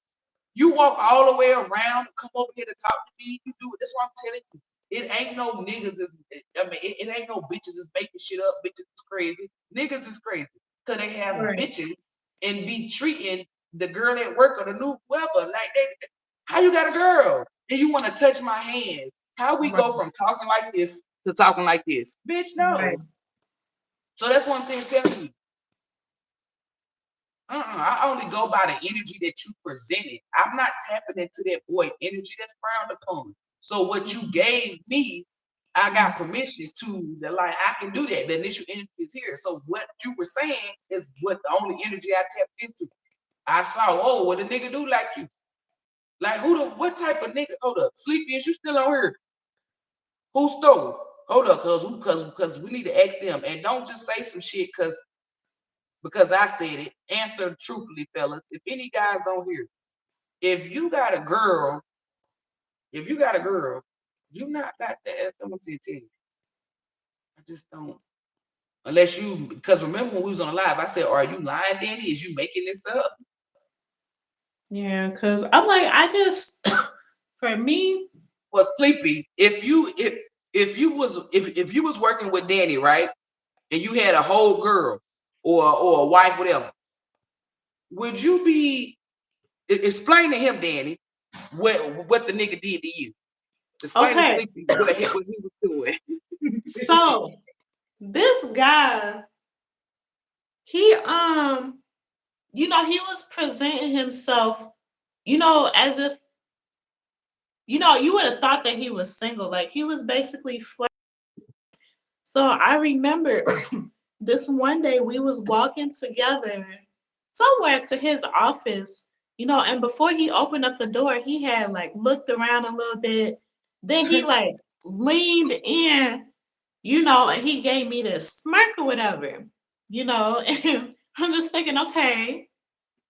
You walk all the way around, come over here to talk to me. You do it. That's what I'm telling you. It ain't no niggas. It ain't no bitches is making shit up. Bitches is crazy. Niggas is crazy because they have Right. bitches and be treating the girl at work or the new whoever like they. How you got a girl and you want to touch my hands? How we Right. go from talking like this to talking like this? Bitch, Right. no. So that's what I'm saying. Telling you. I only go by the energy that you presented. I'm not tapping into that boy energy that's frowned upon. So what you gave me, I got permission to the like I can do that. The initial energy is here. So what you were saying is what the only energy I tapped into. I saw, oh, what a nigga do like you. Like what type of nigga? Hold up. Sleepy, is you still on here? Who stole? Hold up, cause we need to ask them. And don't just say some shit because I said it. Answer truthfully, fellas. If any guys on here, if you got a girl, you not got that. I'm gonna tell you. I just don't. Unless you, because remember when we was on live, I said, "Are you lying, Danny? Is you making this up?" Yeah. Cause I'm like, I just for me, Well, Sleepy, if you was working with Danny, right, and you had a whole girl or a wife, whatever, would you be explain to him, Danny, what the nigga did to you? Explain to okay. Sleepy what he was doing. So this guy, he he was presenting himself, as if, you would have thought that he was single. Like he was basically so I remember this one day we was walking together somewhere to his office, and before he opened up the door, he had like looked around a little bit. Then he like leaned in, and he gave me this smirk or whatever, and I'm just thinking, okay,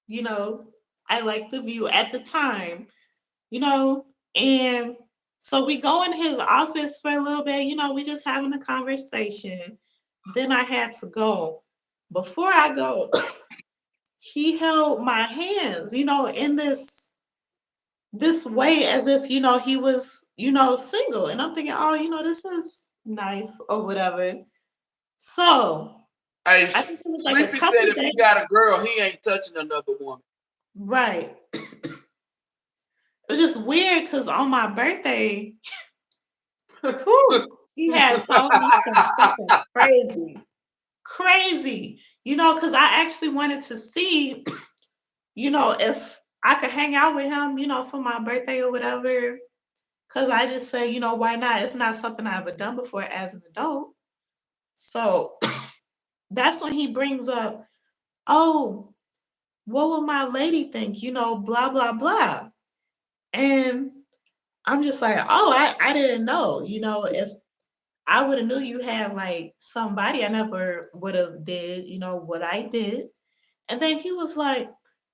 you know, I like the view at the time, you know, and so we go in his office for a little bit, we just having a conversation. Then I had to go. Before I go, he held my hands, in this way as if, he was, single. And I'm thinking, oh, this is nice or whatever. So Hey, I think it was like a Sleepy couple said if he days. got a girl, he ain't touching another woman. Right. It was just weird because on my birthday, whew, he had told me some fucking crazy, because I actually wanted to see, if I could hang out with him, for my birthday or whatever. Because I just say, why not? It's not something I ever done before as an adult. So that's when he brings up, oh, what will my lady think? Blah, blah, blah. And I'm just like, oh, I didn't know. You know, if I would have knew you had like somebody, I never would have did, you know, what I did. And then he was like,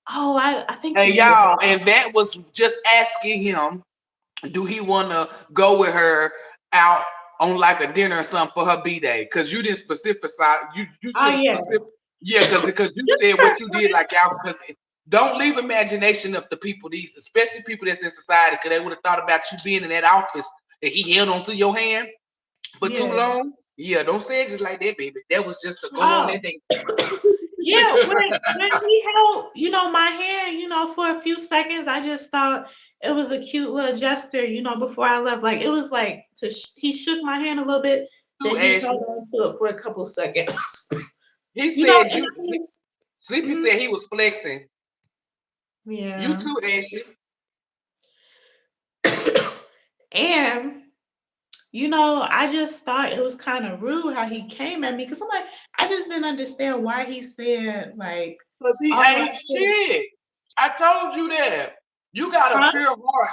oh, I think And you did y'all, that. and that was just asking him, do he want to go with her out on like a dinner or something for her b-day? Because you didn't specify. You Oh should have yeah. specific. Yeah, because you Just said for what you did, fun. like y'all. Because don't leave imagination up to people. These, especially people that's in society, because they would have thought about you being in that office that he held onto your hand for too Yeah. long. Yeah, don't say it just like that, baby. That was just to go on Oh. that date. Yeah, when he held, you know, my hand, you know, for a few seconds, I just thought it was a cute little gesture, you know, before I left. Like it was like he shook my hand a little bit, Too, then he held Ashley. on to it for a couple seconds. He You know, said and you. I was, Sleepy mm, said he was flexing. You yeah. too, Ashley. And you know, I just thought it was kind of rude how he came at me because I'm like, I just didn't understand why he said like, Because he oh, I ain't should, shit. I told you that. You got a huh? pure heart.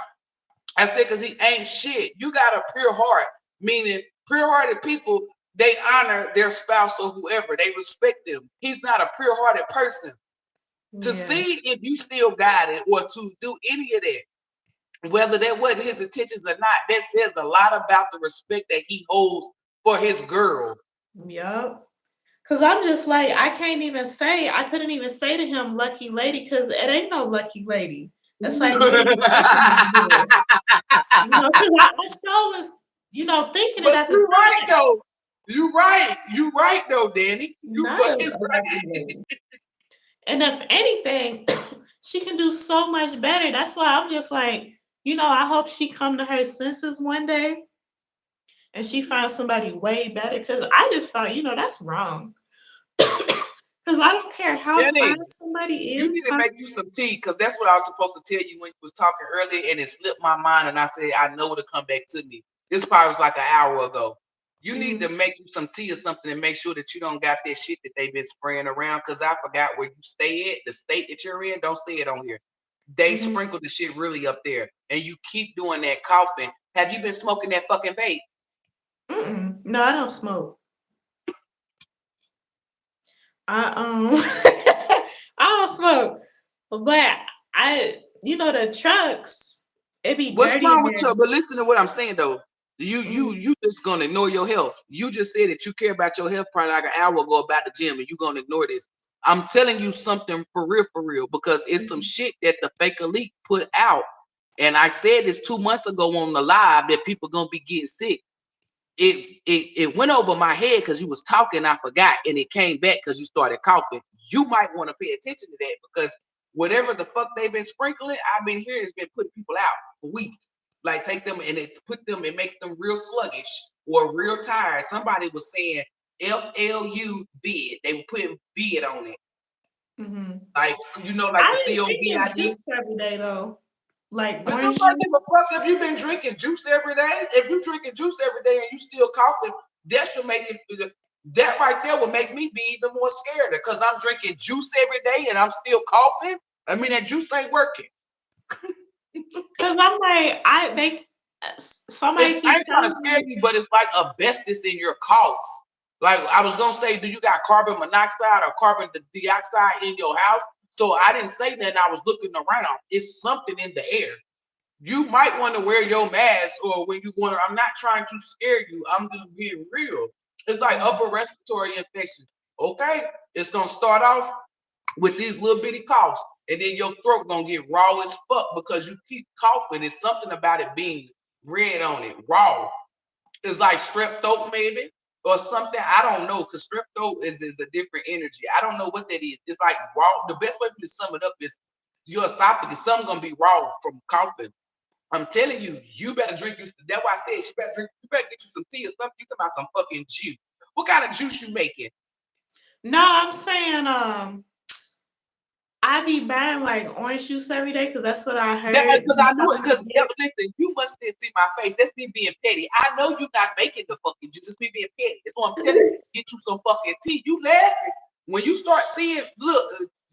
I said, because he ain't shit. You got a pure heart, meaning pure-hearted people, they honor their spouse or whoever. They respect them. He's not a pure-hearted person. To Yeah. see if you still got it or to do any of that, whether that wasn't his intentions or not, that says a lot about the respect that he holds for his girl. Yep. Cause I'm just like I couldn't even say to him lucky lady because it ain't no lucky lady. That's like what are you talking about here? You know, because I still was, you know, thinking it But at the you time, right like though. You right. You right though, Danny. You not fucking a lucky lady. And if anything, she can do so much better. That's why I'm just like, you know, I hope she come to her senses one day and she finds somebody way better. Cause I just thought, you know, that's wrong. Cause I don't care how fine Danny, somebody you is, need to huh? make you some tea because that's what I was supposed to tell you when you was talking earlier, and it slipped my mind. And I said I know it'll come back to me. This probably was like an hour ago. You need to Mm, make you some tea or something and make sure that you don't got that shit that they've been spraying around. Because I forgot where you stay at, the state that you're in. Don't say it on here. They mhm. sprinkle the shit really up there, and you keep doing that coughing. Have you been smoking that fucking vape? Mm-mm. No, I don't smoke. I I don't smoke, but you know, the trucks, it be What's dirty in wrong with there. you? But listen to what I'm saying though. You you Mm, you just gonna ignore your health. You just said that you care about your health probably like an hour ago about the gym, and you gonna ignore this. I'm telling you something for real, because it's some mhm, shit that the fake elite put out. And I said this 2 months ago on the live that people gonna be getting sick. It went over my head because you was talking, I forgot, and it came back because you started coughing. You might want to pay attention to that because whatever the fuck they've been sprinkling, I've been hearing it's been putting people out for weeks. Like take them and it put them, it makes them real sluggish or real tired. Somebody was saying FLU vid. They were putting vid on it. mhm. Like like the I ain't drinking COVID. juice every day though, like But orange nobody give a juice. fuck if you've been drinking juice every day. If you drinking juice every day and you still coughing, that should make it. That right there will make me be even more scared because I'm drinking juice every day and I'm still coughing. I mean that juice ain't working. Cause I'm like, somebody I keep ain't trying to telling scare me, you, but it's like asbestos in your cough. Like I was gonna say, do you got carbon monoxide or carbon dioxide in your house? So I didn't say that. I was looking around. It's something in the air. You might want to wear your mask or when you want to. I'm not trying to scare you. I'm just being real. It's like mm, upper respiratory infection. Okay, it's gonna start off with these little bitty coughs, and then your throat gonna get raw as fuck because you keep coughing. It's something about it being red on it, raw. It's like strep throat maybe or something. I don't know because strep throat is a different energy. I don't know what that is. It's like raw. The best way to sum it up is your esophagus. Something gonna be raw from coughing. I'm telling you, you better drink you. That's why I said you better drink. You better get you some tea or something. You talking about some fucking juice. What kind of juice you making? no, I'm saying, I be buying like orange juice every day because that's what I That heard. because You I knew it. telling me Because to get. listen, you must didn't see my face. That's me being petty. I know you not making the fucking juice. It's me being petty. That's what I'm telling you. Get you some fucking tea. You laughing when you start seeing. Look,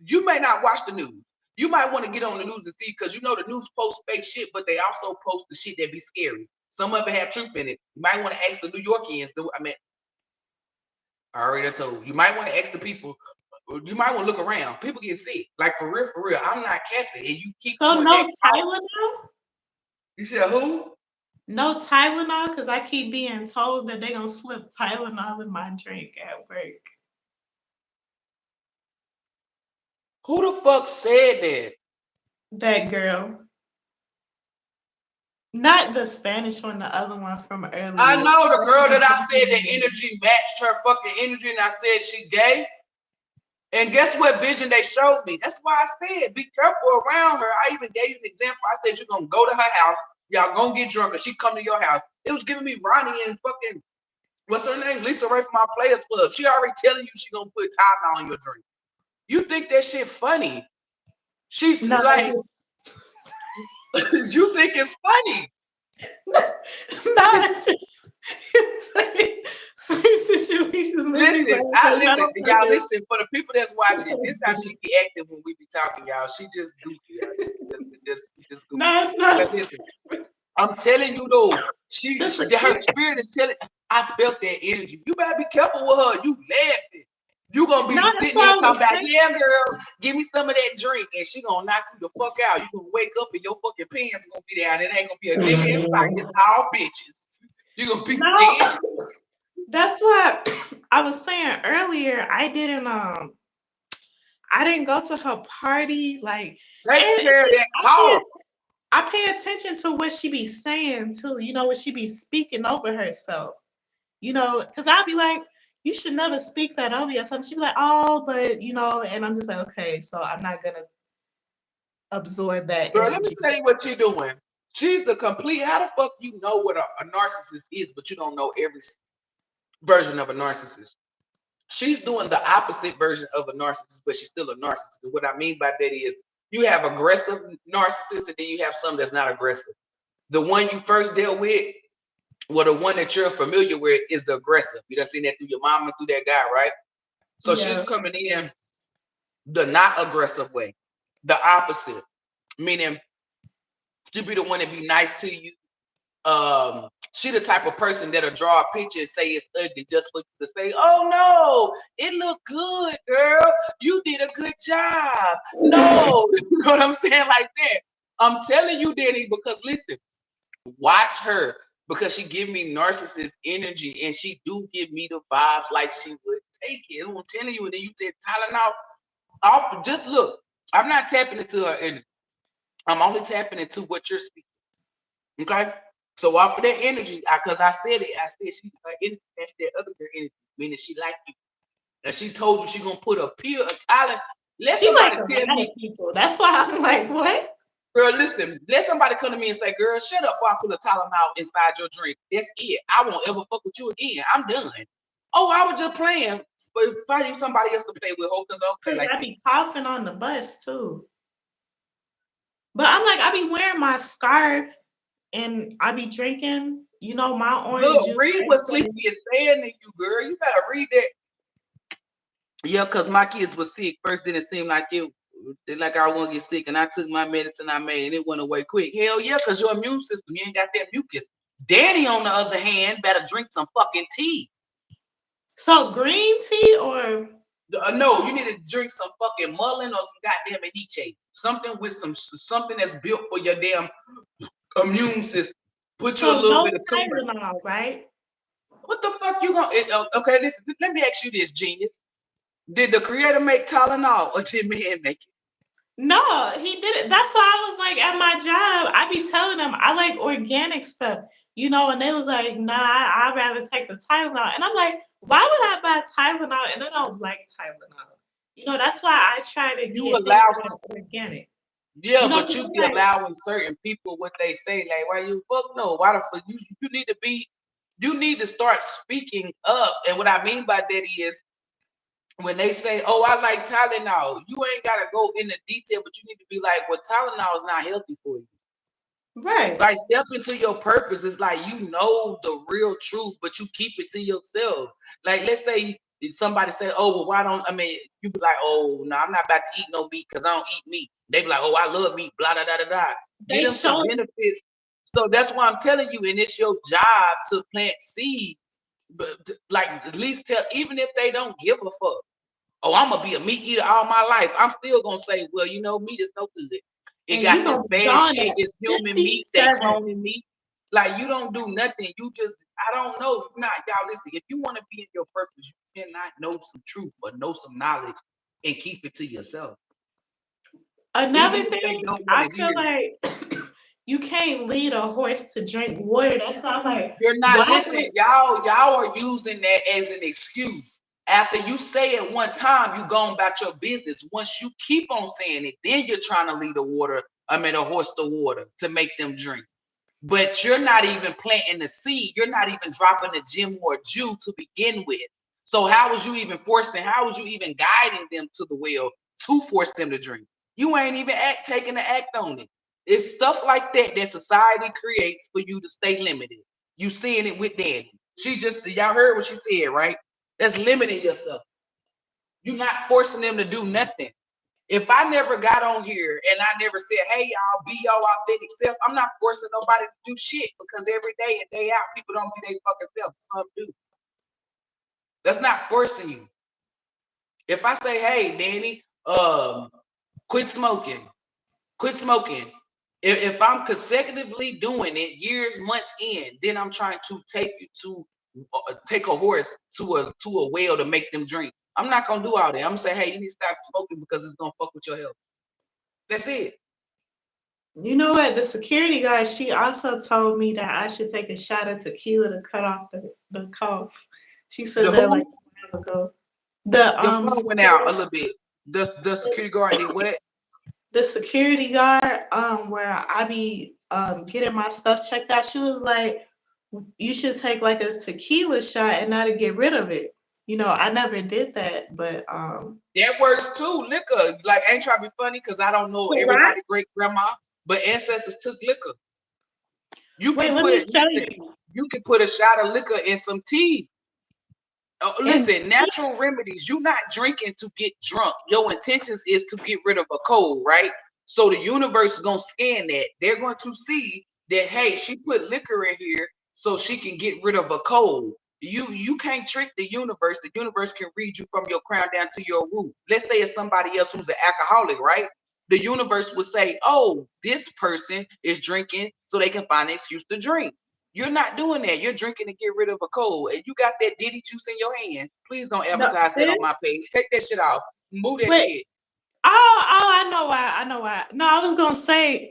you may not watch the news. You might want to get on the news and see, because you know the news posts fake shit, but they also post the shit that be scary. Some of it have truth in it. You might want to ask the New Yorkians. I already told you. You might want to ask the people. You might want to look around. People get sick. Like, for real, for real. I'm not capping. And you keep So doing no that. Tylenol? You said who? No Tylenol? Because I keep being told that they're going to slip Tylenol in my drink at work. Who the fuck said that? That girl. Not the Spanish one, the other one from earlier. I know the girl that I said the energy matched her fucking energy, and I said she gay. And guess what vision they showed me? That's why I said be careful around her. I even gave you an example. I said you're gonna go to her house, y'all gonna get drunk, and she come to your house. It was giving me Ronnie and fucking what's her name? Lisa Ray from our Players Club. She already telling you she gonna put Tylenol in your drink. You think that shit funny? She's No, like, you think it's funny? no, it's just certain situations. Listen, y'all. Listen, for the people that's watching, this how she be acting when we be talking, y'all. She just goofy, y'all. Just goofy. No, it's not. But listen, I'm telling you though, her spirit is telling. I felt that energy. You better be careful with her. You laughing. You gonna be sitting there talking about, yeah, girl, give me some of that drink, and she gonna knock you the fuck out. You gonna wake up and your fucking pants gonna be down. It ain't gonna be a nigga in sight. It's all bitches. You gonna be scared. That's what I was saying earlier. I didn't go to her party. Like, take care of that car. I pay attention to what she be saying too. You know, what she be speaking over herself. You know, because I'll be like, you should never speak that over yourself. She'd be like, oh, but you know, and I'm just like, okay, so I'm not gonna absorb that. Girl, let me tell you what she's doing. She's the complete. How the fuck you know what a narcissist is, but you don't know every version of a narcissist? She's doing the opposite version of a narcissist, but she's still a narcissist. And what I mean by that is you have aggressive narcissists, and then you have some that's not aggressive. The one you first dealt with, well, the one that you're familiar with is the aggressive. You done seen that through your mom and through that guy, right? So she's coming in the not aggressive way, the opposite, meaning she be the one that be nice to you. She the type of person that'll draw a picture and say it's ugly just for you to say, oh no, it looked good, girl. You did a good job. No, you know what I'm saying? Like that. I'm telling you, Danny, because listen, watch her, because she give me narcissist energy, and she do give me the vibes like she would take it. I'm telling you, and then you said Tylenol off. Just look, I'm not tapping into her energy. I'm only tapping into what you're speaking. Okay. So off of that energy, because I said she that's that other girl energy, meaning she like you. And she told you she gonna put a pill of Tylenol. Let somebody tell me. People. That's why I'm like, what? Girl, listen, let somebody come to me and say, girl, shut up before I put a Tylenol inside your drink. That's it. I won't ever fuck with you again. I'm done. Oh, I was just playing. But finding somebody else to play with, because okay, like I be coughing on the bus too. But I'm like, I be wearing my scarf and I be drinking, you know, my orange juice. Read what Sleepy is saying to you, girl. You better read that. Yeah, because my kids were sick. First didn't seem like it, like I won't get sick, and I took my medicine I made, and it went away quick. Hell yeah, because your immune system, you ain't got that mucus. Danny, on the other hand, better drink some fucking tea. So green tea or no, you need to drink some fucking mullein or some goddamn aniche. Something with something that's built for your damn immune system. Put you a little bit of Tylenol, right? What the fuck you gonna? Okay, listen. Let me ask you this, genius. Did the creator make Tylenol, or did man make it? No, he didn't. That's why I was like, at my job, I be telling them I like organic stuff, you know, and they was like, nah, I'd rather take the Tylenol. And I'm like, why would I buy Tylenol? And I don't like Tylenol. You know, that's why I try to you allow some organic. Yeah, you know, but you be allowing certain people what they say, like, why you fuck no? Why the fuck you need to be, you need to start speaking up. And what I mean by that is, when they say, oh, I like Tylenol, you ain't got to go into detail, but you need to be like, well, Tylenol is not healthy for you. Right. Like, step into your purpose. It's like, you know the real truth, but you keep it to yourself. Like, let's say somebody say, oh, well, why don't, I mean, you be like, oh, no, I'm not about to eat no meat because I don't eat meat. They be like, oh, I love meat, blah, blah, blah, blah, blah. Get They them some show benefits. So that's why I'm telling you, and it's your job to plant seeds. But like, at least tell, even if they don't give a fuck, oh, I'm gonna be a meat eater all my life, I'm still gonna say, well, you know, meat is no good. It and got you this gonna be bad gone shit. at It's human meat. They 57. cloning meat. Like, you don't do nothing. You just, I don't know. Not y'all. Listen, if you want to be in your purpose, you cannot know some truth or know some knowledge and keep it to yourself, Another even if they thing, don't want I to feel hear it. like you can't lead a horse to drink water. That's why I'm like, You're not, why listen, do y'all are using that as an excuse. After you say it one time, you going about your business. Once you keep on saying it, then you're trying to lead a horse to water to make them drink. But you're not even planting the seed. You're not even dropping the gem or Jew to begin with. So how was you even guiding them to the well to force them to drink? You ain't even taking the act on it. It's stuff like that that society creates for you to stay limited. You seeing it with Danny. Y'all heard what she said, right? That's limiting yourself. You're not forcing them to do nothing. If I never got on here and I never said, hey, y'all, be your authentic self, I'm not forcing nobody to do shit, because every day and day out, people don't be their fucking self. Some do. That's not forcing you. If I say, hey, Danny, quit smoking. If I'm consecutively doing it years, months in, then I'm trying to take a horse to a well to make them drink. I'm not gonna do all that. I'm gonna say, hey, you need to stop smoking because it's gonna fuck with your health. That's it. you know what? The security guard, she also told me that I should take a shot of tequila to cut off the cough. She said The that like who? a while ago. The Your phone went out a security little bit. The security guard did what? the security guard, where I be getting my stuff checked out, she was like, you should take like a tequila shot and not to get rid of it. You know, I never did that, but That works too. Liquor. Like, ain't trying to be funny because I don't know so right? everybody great grandma, but ancestors took liquor. You Wait, can let me put show listen, you. you can put a shot of liquor in some tea. Oh, And listen, natural remedies. You're not drinking to get drunk. Your intentions is to get rid of a cold, right? So the universe is gonna scan that. They're going to see that, hey, she put liquor in here so she can get rid of a cold. You can't trick the universe. The universe can read you from your crown down to your root. Let's say it's somebody else who's an alcoholic, right? The universe would say, oh, this person is drinking so they can find an excuse to drink. You're not doing that. You're drinking to get rid of a cold, and you got that Diddy juice in your hand. Please don't no, advertise that on my this page. Take that shit off. Move that wait. shit. Oh, I know why. I know why. No, I was gonna say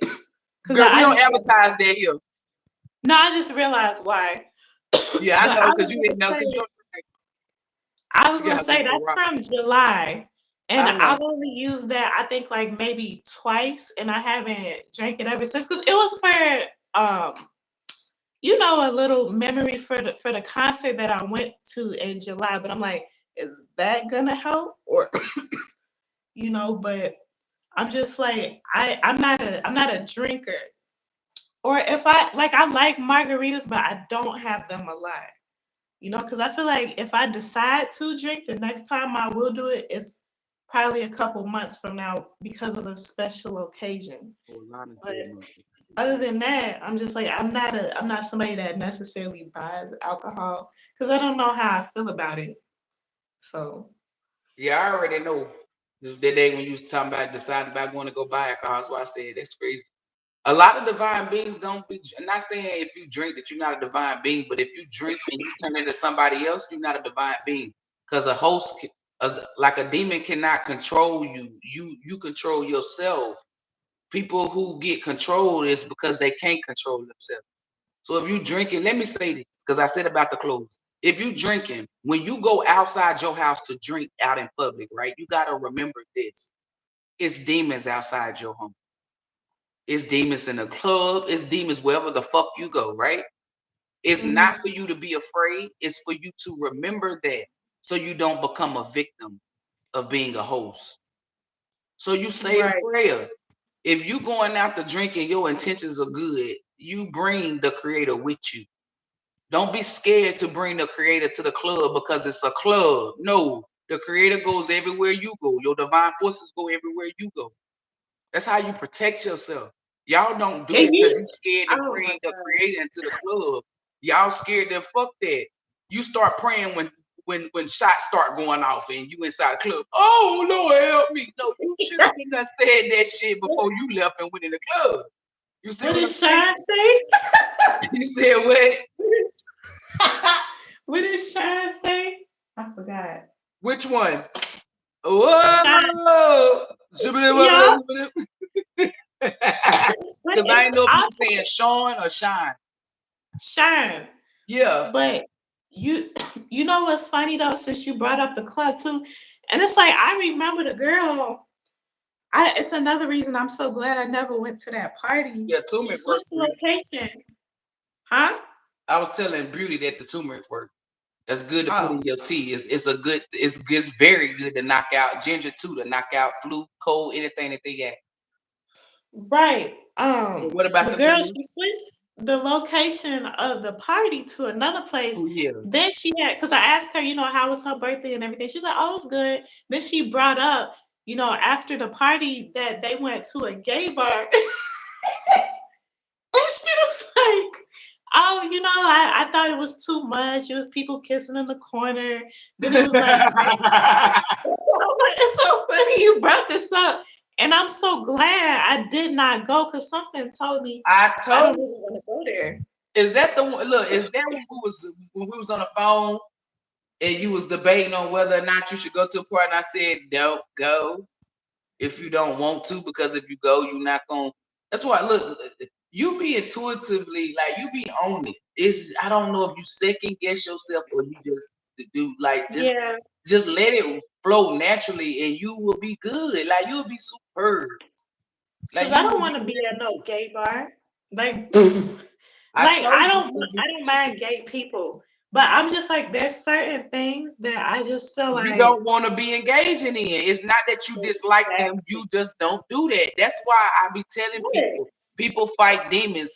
because Girl, we I don't just advertise that here. no, I just realized why. Yeah, I But know, because you didn't know, because you don't. I was She gonna got say loose a that's rock. from July, and I know. I've only used that I think like maybe twice, and I haven't drank it ever since because it was for a little memory for the concert that I went to in July. But I'm like, is that gonna help or But I'm just like I'm not a drinker. Or if I like margaritas, but I don't have them a lot. Because I feel like if I decide to drink, the next time I will do it is probably a couple months from now because of a special occasion. Oh, Lana But said motherfuckers be other saying. than that, I'm just like I'm not somebody that necessarily buys alcohol because I don't know how I feel about it. So Yeah, I already know. The day when you was talking about deciding about going to go buy alcohol, that's why I said that's crazy. A lot of divine beings don't be. I'm not saying if you drink that you're not a divine being, but if you drink and you turn into somebody else, you're not a divine being. Because like a demon, cannot control you. You control yourself. People who get controlled is because they can't control themselves. So if you drinking, let me say this, because I said about the clothes. If you drinking, when you go outside your house to drink out in public, right? You gotta remember this. It's demons outside your home. It's demons in the club. It's demons wherever the fuck you go, right? It's mhm, not for you to be afraid. It's for you to remember that so you don't become a victim of being a host. So you say a right, prayer. If you going out to drink and your intentions are good, you bring the creator with you. Don't be scared to bring the creator to the club because it's a club. No, the creator goes everywhere you go. Your divine forces go everywhere you go. That's how you protect yourself. Y'all don't do And that because you, you scared to oh my bring the God. creator into the club. Y'all scared to fuck that. You start praying when shots start going off and you inside the club. Oh Lord, help me! No, you should have been done said that shit before you left and went in the club. You see What what did I'm saying? Sean say? You said what? What did Sean say? I forgot. Which one? Sean, Whoa! yeah, but Because I ain't it's know if you were also saying Sean or Shine. Sean. Yeah. But you you know what's funny though, since you brought up the club too, and it's like I remember the girl. It's another reason I'm so glad I never went to that party. Yeah, She turmeric work switched the for you. location, huh? I was telling Beauty that the turmeric work. That's good to put Oh, in your tea. It's a good. It's very good to knock out ginger too, to knock out flu, cold, anything that they got. right. And what about The the girl, girl? she switched the location of the party to another place. Oh yeah. Then she had, because I asked her, how was her birthday and everything. She's like, oh, it was good. Then she brought up, after the party that they went to a gay bar. And she was like, oh, I thought it was too much. It was people kissing in the corner. Then it was like, it's so funny you brought this up. And I'm so glad I did not go because something told me I I don't told. really want to go there. Is that the one? Look, is that when we was on the phone and you was debating on whether or not you should go to a party? And I said, don't go if you don't want to, because if you go, you're not gonna. That's why. Look, you be intuitively like you be on it. I don't know if you second guess yourself or you just do like Yeah, just let it flow naturally and you will be good. Like you'll be superb. because Like I you don't will want be. to be at no gay bar. Like, I like told you. I don't mind gay people, but I'm just like there's certain things that I just feel You like don't want to be engaging in. It's not that you dislike them. You exactly. just don't do that. That's why I be telling Right. people fight demons.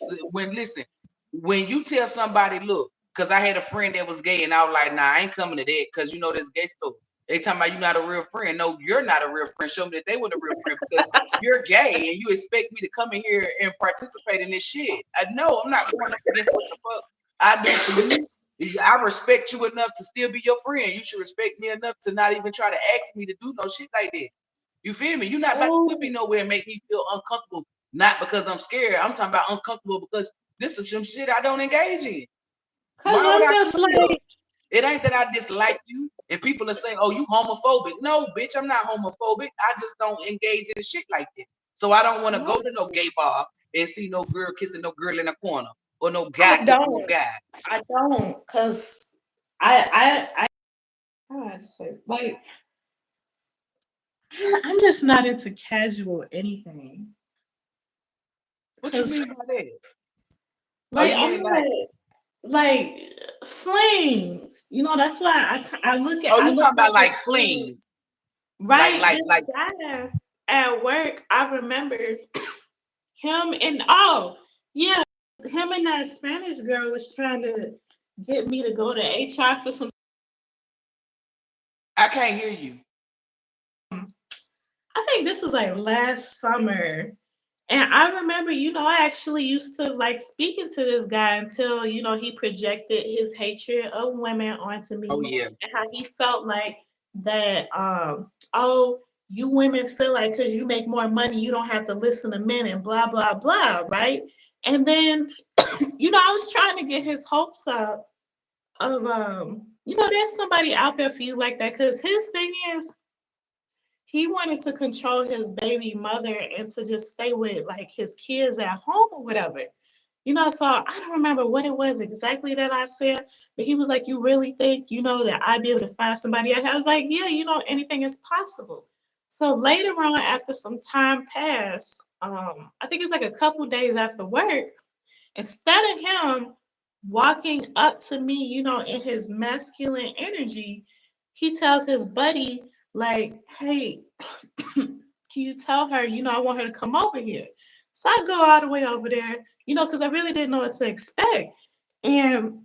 When you tell somebody, look, because I had a friend that was gay and I was like, nah, I ain't coming to that because you know this gay stuff. They talking about you not a real friend. No, you're not a real friend. Show me that they were a real friend because you're gay and you expect me to come in here and participate in this shit. No, I'm not going up against what the fuck I do for you. I respect you enough to still be your friend. You should respect me enough to not even try to ask me to do no shit like that. You feel me? You're not about to put me Oh, nowhere and make me feel uncomfortable. Not because I'm scared. I'm talking about uncomfortable because this is some shit I don't engage in. because Why would I'm I just come here? like, It ain't that I dislike you and people are saying, oh, you homophobic. No, bitch, I'm not homophobic. I just don't engage in shit like that. So I don't want to go no, to no gay bar and see no girl kissing no girl in a corner or no I guy kissing no don't. guy. I don't, because I how do I just say, like, I'm just not into casual anything. What you Cause mean by that? Oh, like you I'm mean not like flings. That's why I you look talking at about the like thing. flings. Like, Right, like, this like, guy at work, I remember him and yeah, him and that Spanish girl was trying to get me to go to HR for some. I can't hear you. I think this was like last summer. And I remember, I actually used to like speaking to this guy until, he projected his hatred of women onto Oh me yeah. and how he felt like that, oh, you women feel like because you make more money, you don't have to listen to men and blah, blah, blah, right? And then, I was trying to get his hopes up of, there's somebody out there for you like that. Because his thing is, he wanted to control his baby mother and to just stay with like his kids at home or whatever. So I don't remember what it was exactly that I said, but he was like, you really think, that I'd be able to find somebody else? I was like, yeah, anything is possible. So later on, after some time passed, I think it's like a couple days after work, instead of him walking up to me, in his masculine energy, he tells his buddy, like, hey, can you tell her, I want her to come over here? So I go all the way over there, because I really didn't know what to expect. And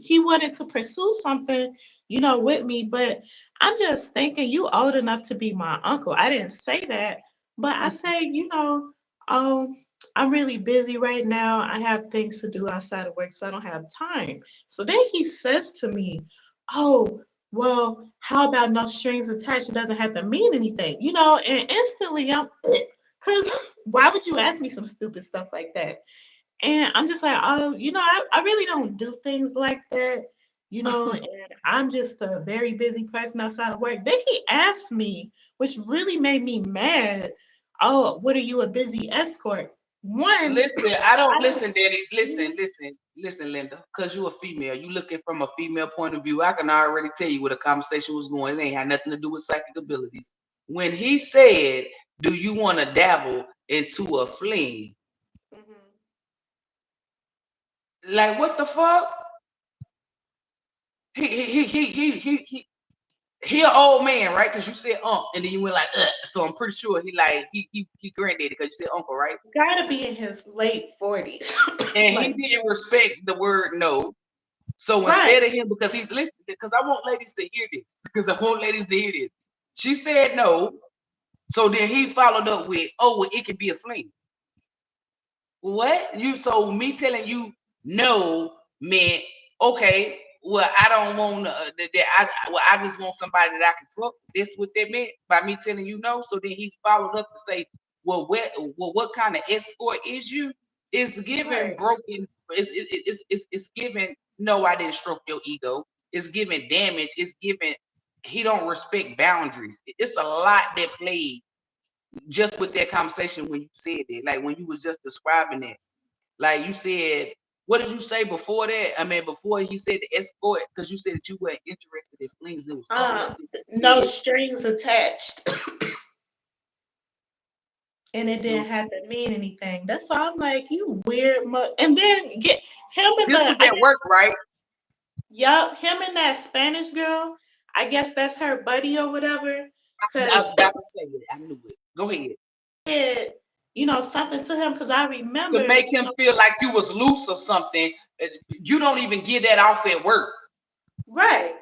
he wanted to pursue something, with me. But I'm just thinking, you old enough to be my uncle. I didn't say that, but I say, um, I'm really busy right now. I have things to do outside of work, so I don't have time. So then he says to me, "Oh, well, how about no strings attached? It doesn't have to mean anything, And instantly, because why would you ask me some stupid stuff like that? And I'm just like, oh, I really don't do things like that, and I'm just a very busy person outside of work. Then he asked me, which really made me mad, oh, what are you, a busy escort? One, Listen, I don't I don't, listen, Daddy. Listen, Linda. Because you're a female. You looking from a female point of view. I can already tell you where the conversation was going. It ain't had nothing to do with psychic abilities. When he said, "Do you want to dabble into a fling?" Mhm. Like what the fuck? He an old man, right? Because you said and then you went like, ugh. So I'm pretty sure he granddaddy because you said uncle, right? Gotta be in his late 40s. And he Like, didn't respect the word no. So right. instead of him, because he's listening, because I want ladies to hear this, because I want ladies to hear this. She said no. So then he followed up with, oh, well, it could be a fling. What? So me telling you no meant, okay, well, I don't want I just want somebody that I can fuck. That's what that meant by me telling you no. So then he's followed up to say, what kind of escort is you? It's given Right. broken. It's given. No, I didn't stroke your ego. It's given damage. It's given. He don't respect boundaries. It's a lot that played just with that conversation when you said it, like when you was just describing it. Like you said, what did you say before that? I mean, before he said the escort, because you said that you weren't interested in flings. There was something else that No you said. strings attached. And it No, didn't have to mean anything. That's why I'm like, you weird and then get him and this was I at work, guess, right? yup, him and that Spanish girl. I guess that's her buddy or whatever. I was Cause about to say it. I knew it. Go ahead. said, something to him. Cause I To remember, make him feel like you was loose or something. You don't even get that off at work. right.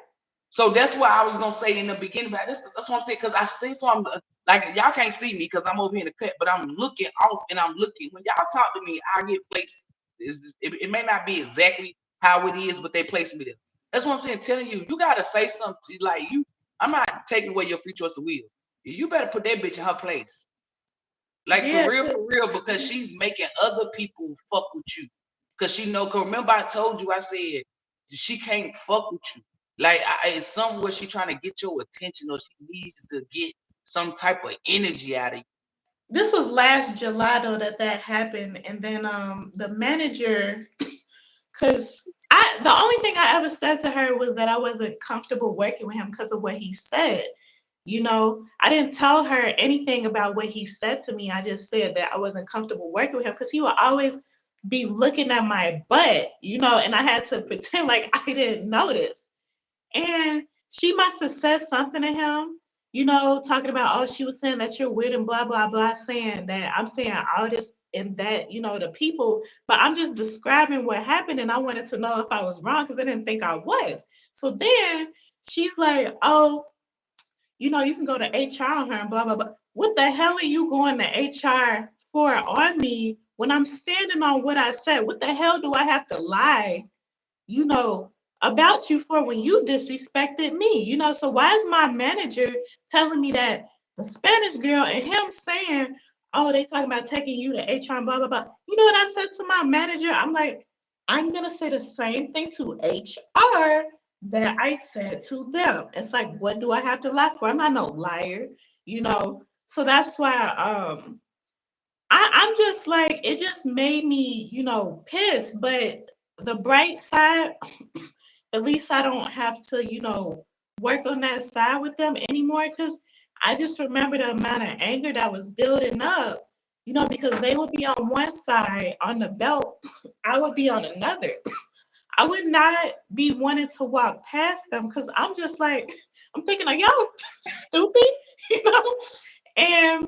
So that's what I was gonna say in the beginning. But that's what I'm saying, because I see, so I'm like, y'all can't see me because I'm over here in the cut, but I'm looking off and I'm looking. When y'all talk to me, I get placed. It may not be exactly how it is, but they place me there. That's what I'm saying. Telling you, you gotta say something like you. I'm not taking away your free choice of will. You better put that bitch in her place. Like Yeah, for real, because she's making other people fuck with you. Cause she know. Cause remember, I told you, I said she can't fuck with you. Like it's somewhere she trying to get your attention, or she needs to get some type of energy out of you. this was last July though that happened, and then the manager, cause the only thing I ever said to her was that I wasn't comfortable working with him because of what he said. I didn't tell her anything about what he said to me. I just said that I wasn't comfortable working with him because he would always be looking at my butt, and I had to pretend like I didn't notice. And she must have said something to him, talking about, oh, she was saying that you're weird and blah, blah, blah, saying that I'm saying all this and that, to people, but I'm just describing what happened and I wanted to know if I was wrong because I didn't think I was. So then she's like, oh, you can go to HR on her and blah, blah, blah. What the hell are you going to HR for on me when I'm standing on what I said? What the hell do I have to lie, you know, about you for when you disrespected me? So why is my manager telling me that the Spanish girl and him saying, oh, they talking about taking you to HR and blah, blah, blah. You know what I said to my manager? I'm like, I'm going to say the same thing to HR that I said to them. It's like, what do I have to lie for? I'm not no liar, you know. So that's why I'm just like, it just made me, pissed. But the bright side, at least I don't have to, work on that side with them anymore. Cause I just remember the amount of anger that was building up, because they would be on one side on the belt, I would be on another. I would not be wanting to walk past them because I'm just like, I'm thinking, are y'all stupid? You know? And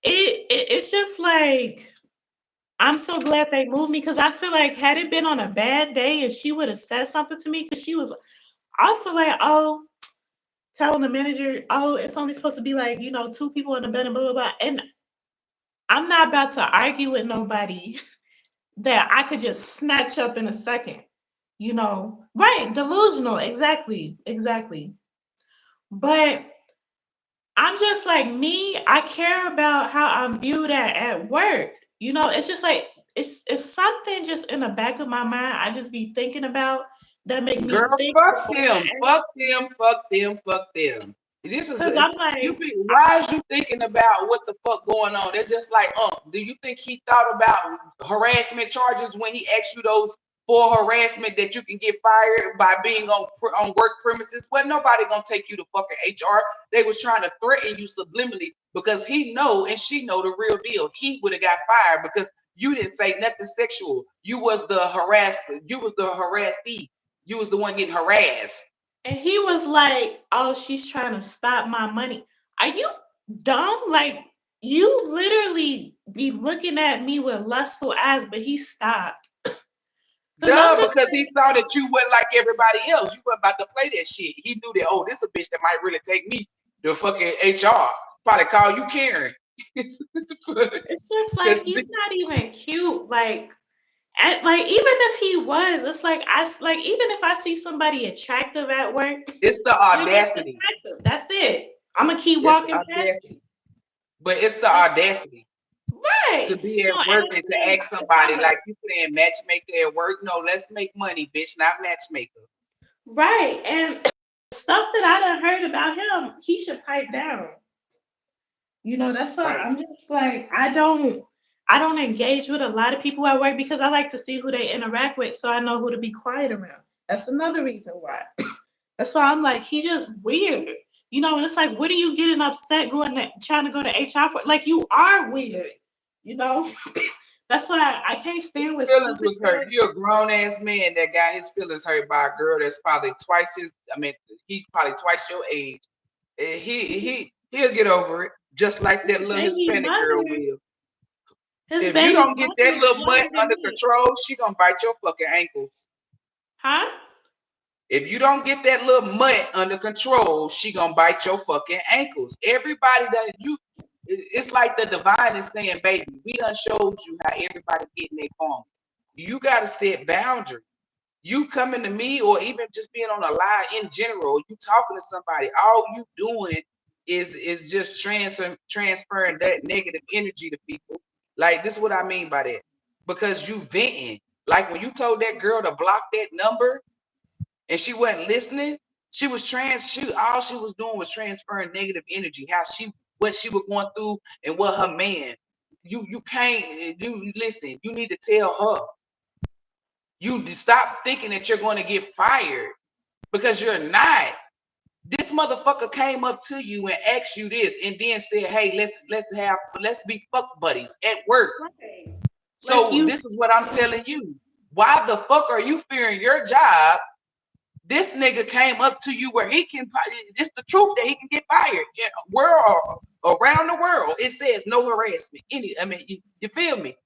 it's just like, I'm so glad they moved me because I feel like had it been on a bad day and she would have said something to me because she was also like, oh, telling the manager, oh, it's only supposed to be like, you know, 2 people in the bed and blah, blah, blah. And I'm not about to argue with nobody that I could just snatch up in a second, you know. Right, delusional, exactly, exactly. But I'm just like me, I care about how I'm viewed at work. You know, it's just like it's something just in the back of my mind I just be thinking about that make me Girl, think fuck before I them, act. fuck them, fuck them, fuck them. This is Cause I'm you like, be why is you thinking about what the fuck going on? It's just like, do you think he thought about harassment charges when he asked you those for harassment that you can get fired by being on work premises? Well, nobody gonna take you to fucking HR. They was trying to threaten you subliminally because he know and she know the real deal. He would have got fired because you didn't say nothing sexual. You was the harasser. You was the harassee. You was the one getting harassed. and he was like, oh, she's trying to stop my money. Are you dumb? Like you literally be looking at me with lustful eyes, but he stopped. Cause I'm Duh, just because he saw that you went like everybody else. You weren't about to play that shit. He knew that, oh, this a bitch that might really take me to fucking HR. Probably call you Karen. it's just like Because he's not even cute. Like even if he was, it's like like even if I see somebody attractive at work, it's the they're just audacity. attractive. That's it. I'm gonna keep It's the walking past you. audacity. But it's the Like, audacity to right. be You at know, work and and it's to like ask if I'm somebody a like you playing matchmaker at work. No, let's make money, bitch, not matchmaker. right and stuff that I done heard about him, he should pipe down. You know, that's why Right. I'm just like I don't engage with a lot of people at work because I like to see who they interact with so I know who to be quiet around. That's another reason why. That's why I'm like, he just weird. You know, and it's like, what are you getting upset trying to go to HR for? Like, you are weird. You know, that's why I can't stand His with feelings stupid was hurt. ass. You're a grown ass man that got his feelings hurt by a girl that's probably twice his. I mean, he's probably twice your age. He'll get over it, just like that little Baby Hispanic girl mother, will. his If you baby don't get mother that is little butt younger than under me. control, she gonna bite your fucking ankles. Huh? If you don't get that little mutt under control, she gonna bite your fucking ankles. Everybody that you, it's like the divine is saying, baby, we done showed you how everybody getting their karma. You gotta set boundaries. You coming to me or even just being on a line in general, you talking to somebody, all you doing is just transferring that negative energy to people. Like this is what I mean by that. Because you venting. Like when you told that girl to block that number and she wasn't listening, she was all she was doing was transferring negative energy, how she what she was going through and what her man. You can't you listen, you need to tell her. You stop thinking that you're going to get fired because you're not. This motherfucker came up to you and asked you this and then said, "Hey, let's be fuck buddies at work." Right. Like So you, this is what I'm telling you. Why the fuck are you fearing your job? This nigga came up to you where he can. It's the truth that he can get fired. Yeah, world around the world, it says no harassment. I mean, you feel me?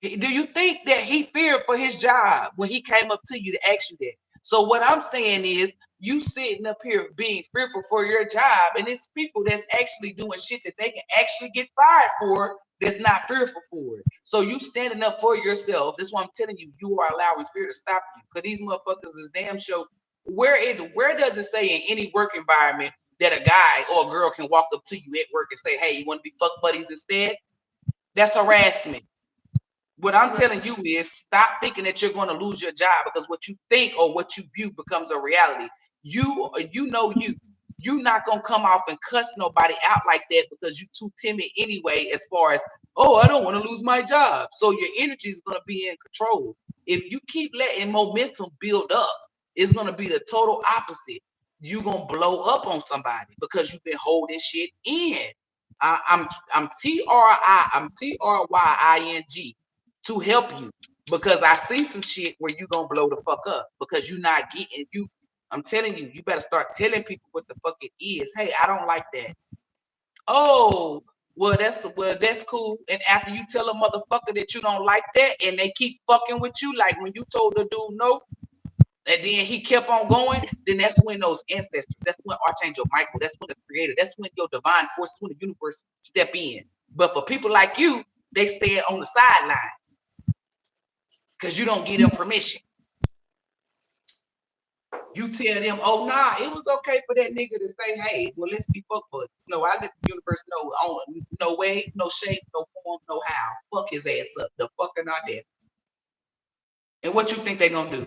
Do you think that he feared for his job when he came up to you to ask you that? So what I'm saying is you sitting up here being fearful for your job, and it's people that's actually doing shit that they can actually get fired for that's not fearful for it. So you standing up for yourself. That's why I'm telling you, you are allowing fear to stop you. Because these motherfuckers is damn sure. Where does it say in any work environment that a guy or a girl can walk up to you at work and say, hey, you want to be fuck buddies instead? That's harassment. What I'm telling you is stop thinking that you're going to lose your job because what you think or what you view becomes a reality. You're not going to come off and cuss nobody out like that because you're too timid anyway, as far as, oh, I don't want to lose my job. So your energy is going to be in control. If you keep letting momentum build up, it's going to be the total opposite. You're going to blow up on somebody because you've been holding shit in. I'm TRYING to help you because I see some shit where you gonna blow the fuck up because you're not getting you. I'm telling you, you better start telling people what the fuck it is. Hey, I don't like that. Oh, Well, that's cool. And after you tell a motherfucker that you don't like that, and they keep fucking with you, like when you told the dude no, and then he kept on going, then that's when those ancestors, that's when Archangel Michael, that's when the creator, that's when your divine force, when the universe step in. But for people like you, they stay on the sideline because you don't give them permission. You tell them, oh nah, it was okay for that nigga to say, hey, well, let's be fuck buddies. No, I let the universe know on no way, no shape, no form, no how. Fuck his ass up. The fucking audacity. And what you think they gonna do?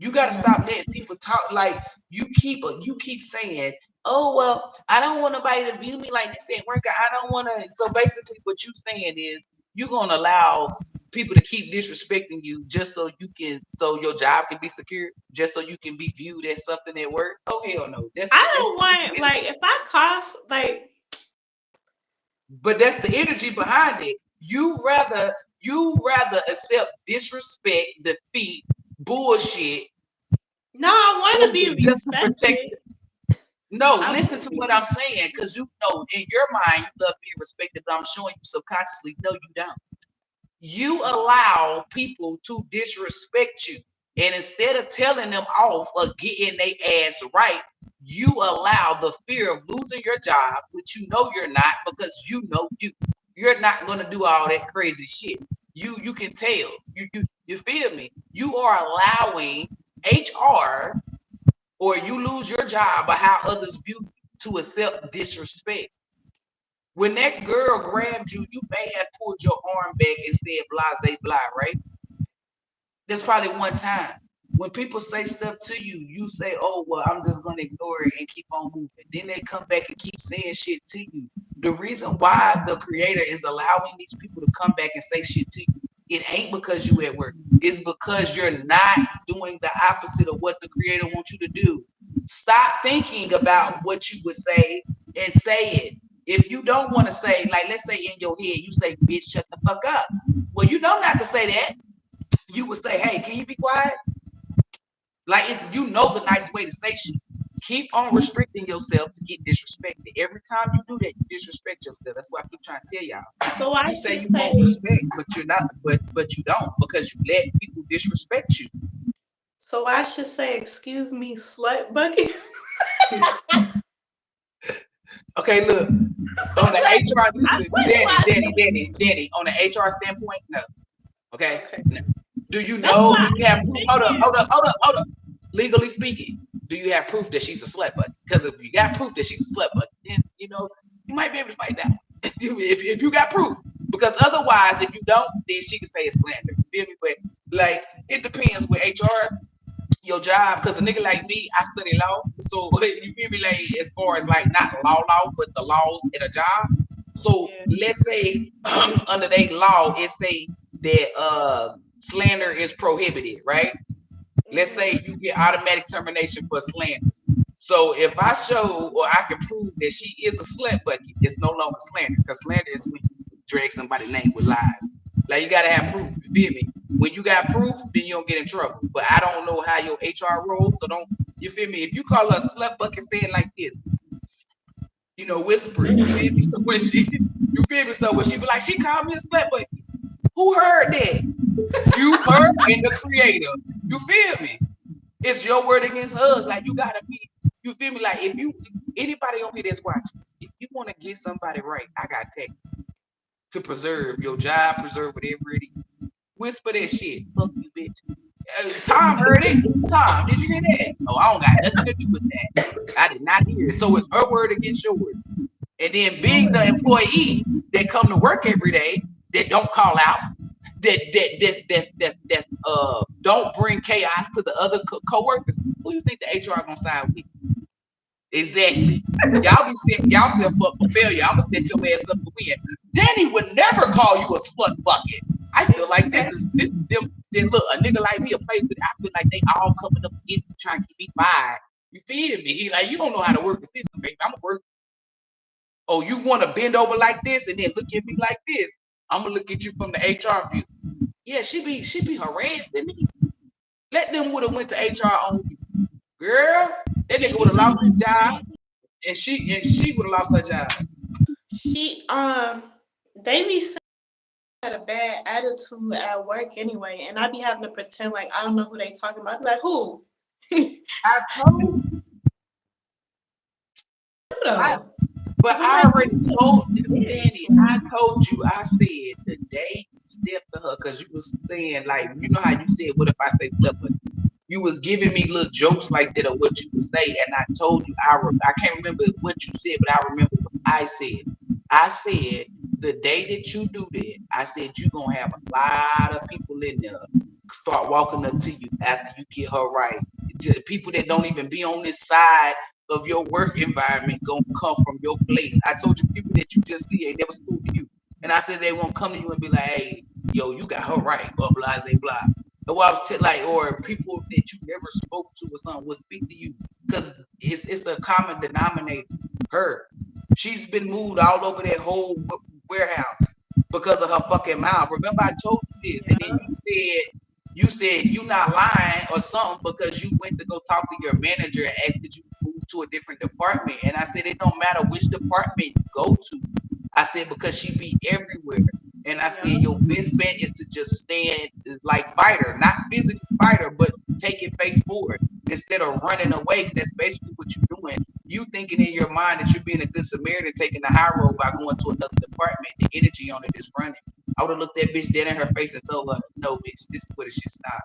You gotta stop letting people talk like you keep saying, oh well, I don't want nobody to view me like this at work. I don't want to. So basically, what you saying is you're gonna allow people to keep disrespecting you just so your job can be secure, just so you can be viewed as something at work. Oh hell no. I don't want, like, if I cost, like, but that's the energy behind it. You rather accept disrespect, defeat, bullshit. No, I want to be just to protect respected. No, listen to what I'm saying, because you know in your mind you love being respected, but I'm showing you subconsciously, no, you don't. You allow people to disrespect you, and instead of telling them off or getting their ass right, you allow the fear of losing your job, which you know you're not, because you know you're not going to do all that crazy shit. You can tell. You feel me? You are allowing HR, or you lose your job by how others view you, to accept disrespect. When that girl grabbed you, you may have pulled your arm back and said blase blah, right? There's probably one time. When people say stuff to you, you say, oh, well, I'm just going to ignore it and keep on moving. Then they come back and keep saying shit to you. The reason why the creator is allowing these people to come back and say shit to you, it ain't because you at work. It's because you're not doing the opposite of what the creator wants you to do. Stop thinking about what you would say and say it. If you don't want to say, like, let's say in your head, you say, bitch, shut the fuck up. Well, you don't have to say that. You would say, hey, can you be quiet? Like, it's, you know, the nice way to say shit. Keep on restricting yourself to get disrespected. Every time you do that, you disrespect yourself. That's why I keep trying to tell y'all. So I You say should you say, want respect, but you're not, but you don't, because you let people disrespect you. so I should say, excuse me, slut bucket. Okay, look. On the HR, listen, Danny, on the HR standpoint, no. Okay? No. Do you know, do you have proof? Hold up. Legally speaking, do you have proof that she's a slut bucket? Because if you got proof that she's a slut bucket, then, you know, you might be able to fight that one. if you got proof. Because otherwise, if you don't, then she can say it's slander. You feel me? But, like, it depends with HR, your job, because a nigga like me, I study law. So, you feel me? Like, as far as, like, not law, but the laws at a job. So, let's say, under their law, it say that slander is prohibited, right? Let's say you get automatic termination for slander. So if I show or I can prove that she is a slut bucket, it's no longer slander, because slander is when you drag somebody's name with lies. Like, you gotta have proof. You feel me? When you got proof, then you don't get in trouble. But I don't know how your HR rolls, so don't. You feel me? If you call her a slut bucket, say it like this. You know, whisper it. You feel me? So when you feel me? So when she be like, she called me a slut bucket. Who heard that? You heard and the creator. You feel me? It's your word against hers. Like, you gotta be, you feel me? Like, if you, anybody on here that's watching, if you want to get somebody right, I got tech to preserve your job, preserve whatever it is. Whisper that shit. Fuck you, bitch. Tom heard it. Tom, did you hear that? Oh, I don't got nothing to do with that. I did not hear it. So it's her word against your word. And then being the employee that come to work every day, that don't call out, that don't bring chaos to the other co-workers. Who you think the HR gonna side with? Exactly. Y'all set up for failure. I'm gonna set your ass up for win. Danny would never call you a slut bucket. I feel like this is them. Then look, a nigga like me, a play with. I feel like they all coming up against me trying to keep me fired. You feel me? He like, you don't know how to work the system, baby. I'm gonna work. Oh, you want to bend over like this and then look at me like this? I'm gonna look at you from the HR view. Yeah, she be harassing me. Let them would have went to HR on you, girl. That nigga would have lost his job, and she would have lost her job. She they be saying I had a bad attitude at work anyway, and I be having to pretend like I don't know who they talking about. I be like, who? I told I Though. but 'Cause I'm I like, already told bitch. Danny, I told you, I said the day you stepped to her, because you was saying, like, you know how you said, what if I say stuff, but you was giving me little jokes like that of what you would say, and I told you, I can't remember what you said, but I remember what I said. I said, the day that you do that, I said, you're going to have a lot of people in there start walking up to you after you get her right. Just people that don't even be on this side of your work environment gonna come from your place. I told you people that you just see ain't never spoke to you. And I said they won't come to you and be like, hey, yo, you got her right, or blah, blah. Or I was like, or people that you never spoke to or something will speak to you. Because it's a common denominator. Her. She's been moved all over that whole warehouse because of her fucking mouth. Remember I told you this, and then you said you not lying or something because you went to go talk to your manager and asked that you move to a different department. And I said it don't matter which department you go to. I said because she be everywhere. And I said your best bet is to just stand like fighter, not physically fighter, but take it face forward instead of running away. Because that's basically what you're doing. You thinking in your mind that you're being a good Samaritan, taking the high road by going to another department. The energy on it is running. I would have looked that bitch dead in her face and told her, no, bitch, this is where the shit stop.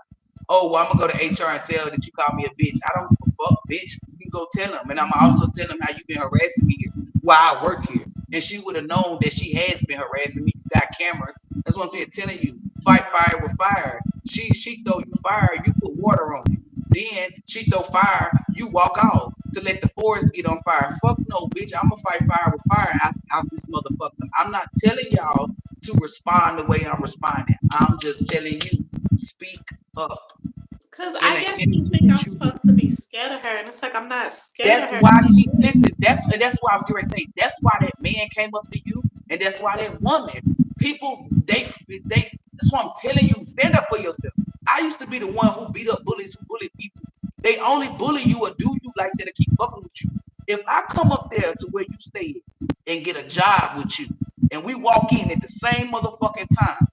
Oh, well, I'm going to go to HR and tell that you called me a bitch. I don't give a fuck, bitch. You can go tell them. And I'm also tell them how you been harassing me here while I work here. And she would have known that she has been harassing me. You got cameras. That's what I'm saying, telling you. Fight fire with fire. She throw you fire, you put water on it. Then she throw fire, you walk off to let the forest get on fire. Fuck no, bitch. I'm going to fight fire with fire out this motherfucker. I'm not telling y'all to respond the way I'm responding. I'm just telling you, speak up. Cause I guess you think I'm supposed to be scared of her, and it's like I'm not scared That's of her. why she listen. That's why I was going to say. That's why that man came up to you, and that's why that woman. People, they. That's why I'm telling you. Stand up for yourself. I used to be the one who beat up bullies, who bullied people. They only bully you or do you like that to keep fucking with you. If I come up there to where you stay and get a job with you, and we walk in at the same motherfucking time,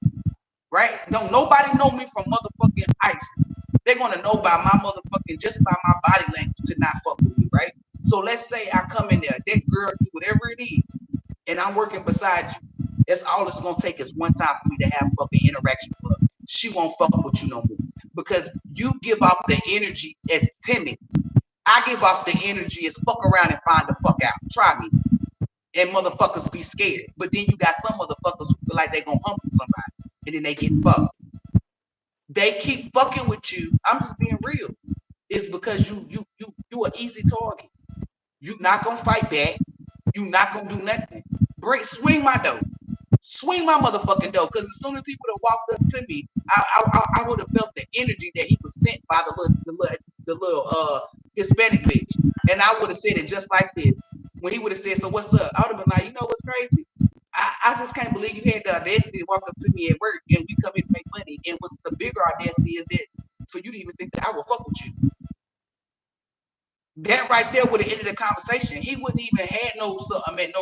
right? Don't nobody know me from motherfucking ice. They're gonna know by my motherfucking just by my body language to not fuck with me, right? So let's say I come in there, that girl do whatever it is, and I'm working beside you. That's all it's gonna take is one time for me to have fucking interaction with her. She won't fuck with you no more because you give off the energy as timid. I give off the energy as fuck around and find the fuck out. Try me. And motherfuckers be scared. But then you got some motherfuckers who feel like they gonna humble somebody and then they get fucked. They keep fucking with you. I'm just being real. It's because you an easy target. You not gonna fight back. You not gonna do nothing. Swing my door. Swing my motherfucking door. Because as soon as he would have walked up to me, I would have felt the energy that he was sent by the little Hispanic bitch. And I would have said it just like this. When he would have said, so what's up? I would have been like, you know what's crazy? I just can't believe you had the audacity to walk up to me at work and we come here to make money. And what's the bigger audacity is that for you to even think that I will fuck with you. That right there would have ended the conversation. He wouldn't even had no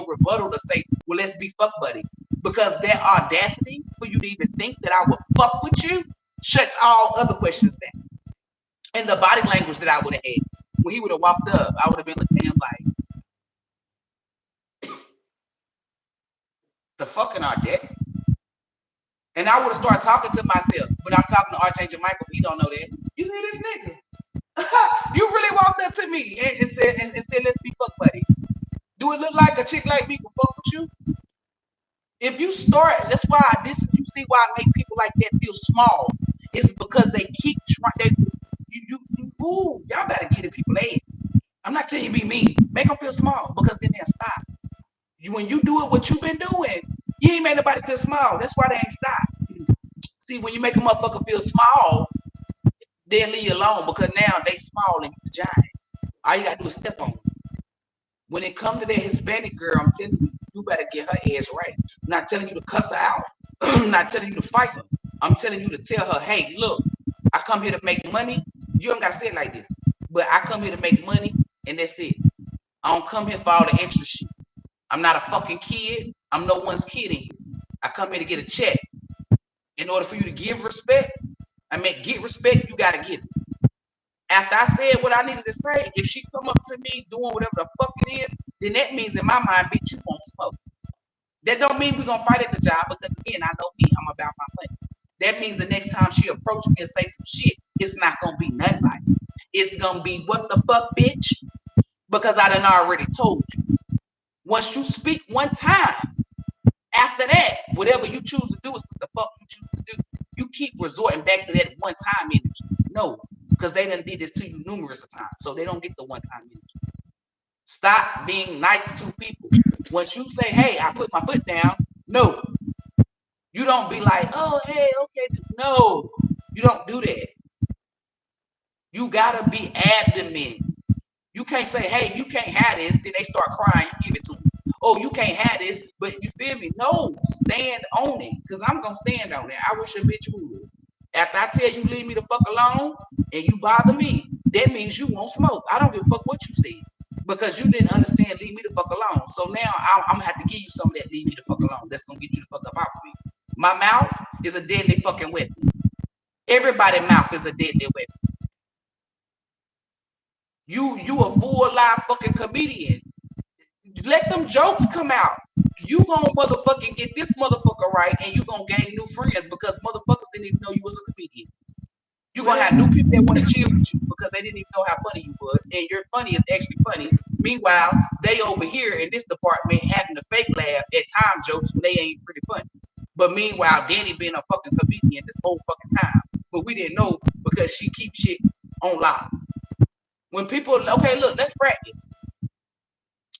rebuttal to say, well, let's be fuck buddies. Because that audacity for you to even think that I would fuck with you shuts all other questions down. And the body language that I would have had. When he would have walked up, I would have been looking at him like, the fucking audacity. And I would have started talking to myself, but I'm talking to Archangel Michael. He don't know that. You see this nigga? You really walked up to me and said, let's be fuck buddies. Do it look like a chick like me will fuck with you? If you start, that's why you see why I make people like that feel small. It's because they keep trying. Y'all better get in people's head. I'm not telling you be mean. Make them feel small because then they'll stop. When you do it, what you've been doing, you ain't made nobody feel small. That's why they ain't stop. See, when you make a motherfucker feel small, they'll leave you alone because now they small and you giant. All you gotta do is step on them. When it comes to that Hispanic girl, I'm telling you, you better get her ass right. I'm not telling you to cuss her out. I'm not telling you to fight her. I'm telling you to tell her, hey, look, I come here to make money. You don't gotta say it like this, but I come here to make money and that's it. I don't come here for all the extra shit. I'm not a fucking kid. I'm no one's kid in here. I come here to get a check. In order for you to give respect, get respect, you gotta give it. After I said what I needed to say, if she come up to me doing whatever the fuck it is, then that means in my mind, bitch, you won't smoke. That don't mean we're gonna fight at the job, because again, I know me, I'm about my money. That means the next time she approach me and say some shit, it's not gonna be nothing like it. It's gonna be, what the fuck, bitch? Because I done already told you. Once you speak one time, after that, whatever you choose to do is what the fuck you choose to do. You keep resorting back to that one time energy. No, because they done did this to you numerous of times, so they don't get the one time energy. Stop being nice to people. Once you say, hey, I put my foot down, no. You don't be like, oh, hey, okay. No, you don't do that. You gotta be adamant. You can't say, hey, you can't have this. Then they start crying. You give it to them. Oh, you can't have this, but you feel me? No, stand on it, because I'm going to stand on it. I wish a bitch would. After I tell you leave me the fuck alone and you bother me, that means you won't smoke. I don't give a fuck what you said, because you didn't understand leave me the fuck alone. So now I'm going to have to give you some of that leave me the fuck alone. That's going to get you the fuck up off of me. My mouth is a deadly fucking weapon. Everybody's mouth is a deadly weapon. You a full live fucking comedian. Let them jokes come out. You gonna motherfucking get this motherfucker right, and you gonna gain new friends, because motherfuckers didn't even know you was a comedian. You gonna have new people that want to chill with you because they didn't even know how funny you was, and your funny is actually funny. Meanwhile, they over here in this department having to fake laugh at time jokes when they ain't pretty funny. But meanwhile, Danny been a fucking comedian this whole fucking time, but we didn't know because she keeps shit on lock. When people, okay, look, let's practice.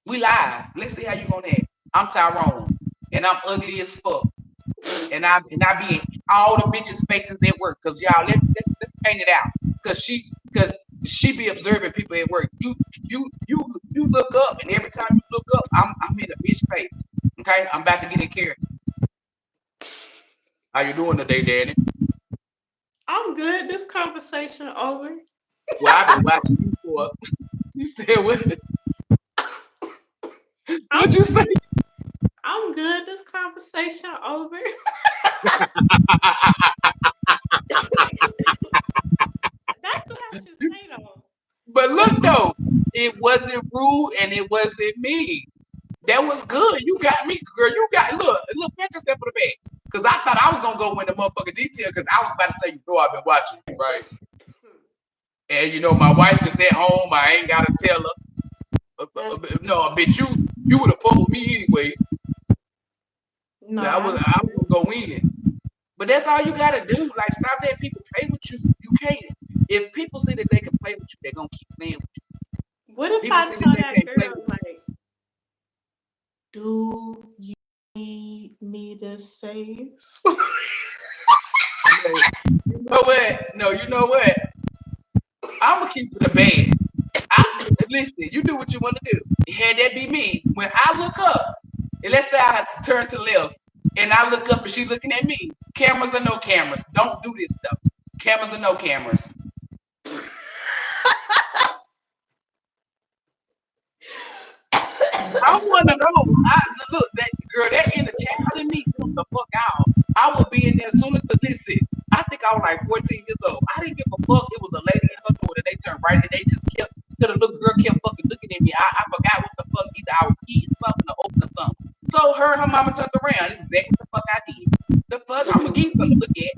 We live. Let's see how you gonna act. I'm Tyrone, and I'm ugly as fuck, and I be in all the bitches' faces at work. Cause y'all, let's paint it out. Cause she be observing people at work. You look up, and every time you look up, I'm in a bitch face. Okay, I'm about to get in character. How you doing today, Danny? I'm good. This conversation over. Well, I've been watching you for. You said what? What'd you say? I'm good. This conversation over. That's what I should say though. But look though, it wasn't rude and it wasn't mean. That was good. You got me, girl. You got look, Petra step for the back. Cause I thought I was gonna go into motherfucking detail, because I was about to say, you know, I've been watching you, right? And you know, my wife is at home. I ain't gotta tell her. No, I bet you would have fucked with me anyway. No, I was gonna go in. But that's all you gotta do. Like, stop letting people play with you. You can't. If people see that they can play with you, they're gonna keep playing with you. what if People I see that tell they that can't play girl with like, do you need me to say? you. You know what? No, you know what? I'm gonna keep it a band. Listen, you do what you want to do. Had that be me, when I look up, and let's say I turn to the left, and I look up and she's looking at me. Cameras or no cameras, don't do this stuff. Cameras or no cameras. I'm one of those. Look, that girl, that inner child in me, come the fuck out. I would be in there as soon as the listen. I think I was like 14 years old. I didn't give a fuck. It was a lady and her daughter. They turned right and they just kept, the little girl kept fucking looking at me. I forgot what the fuck. Either I was eating something or opening something. So her and her mama turned around. This is exactly what the fuck I did. The fuck? I'm gonna give you something to look at.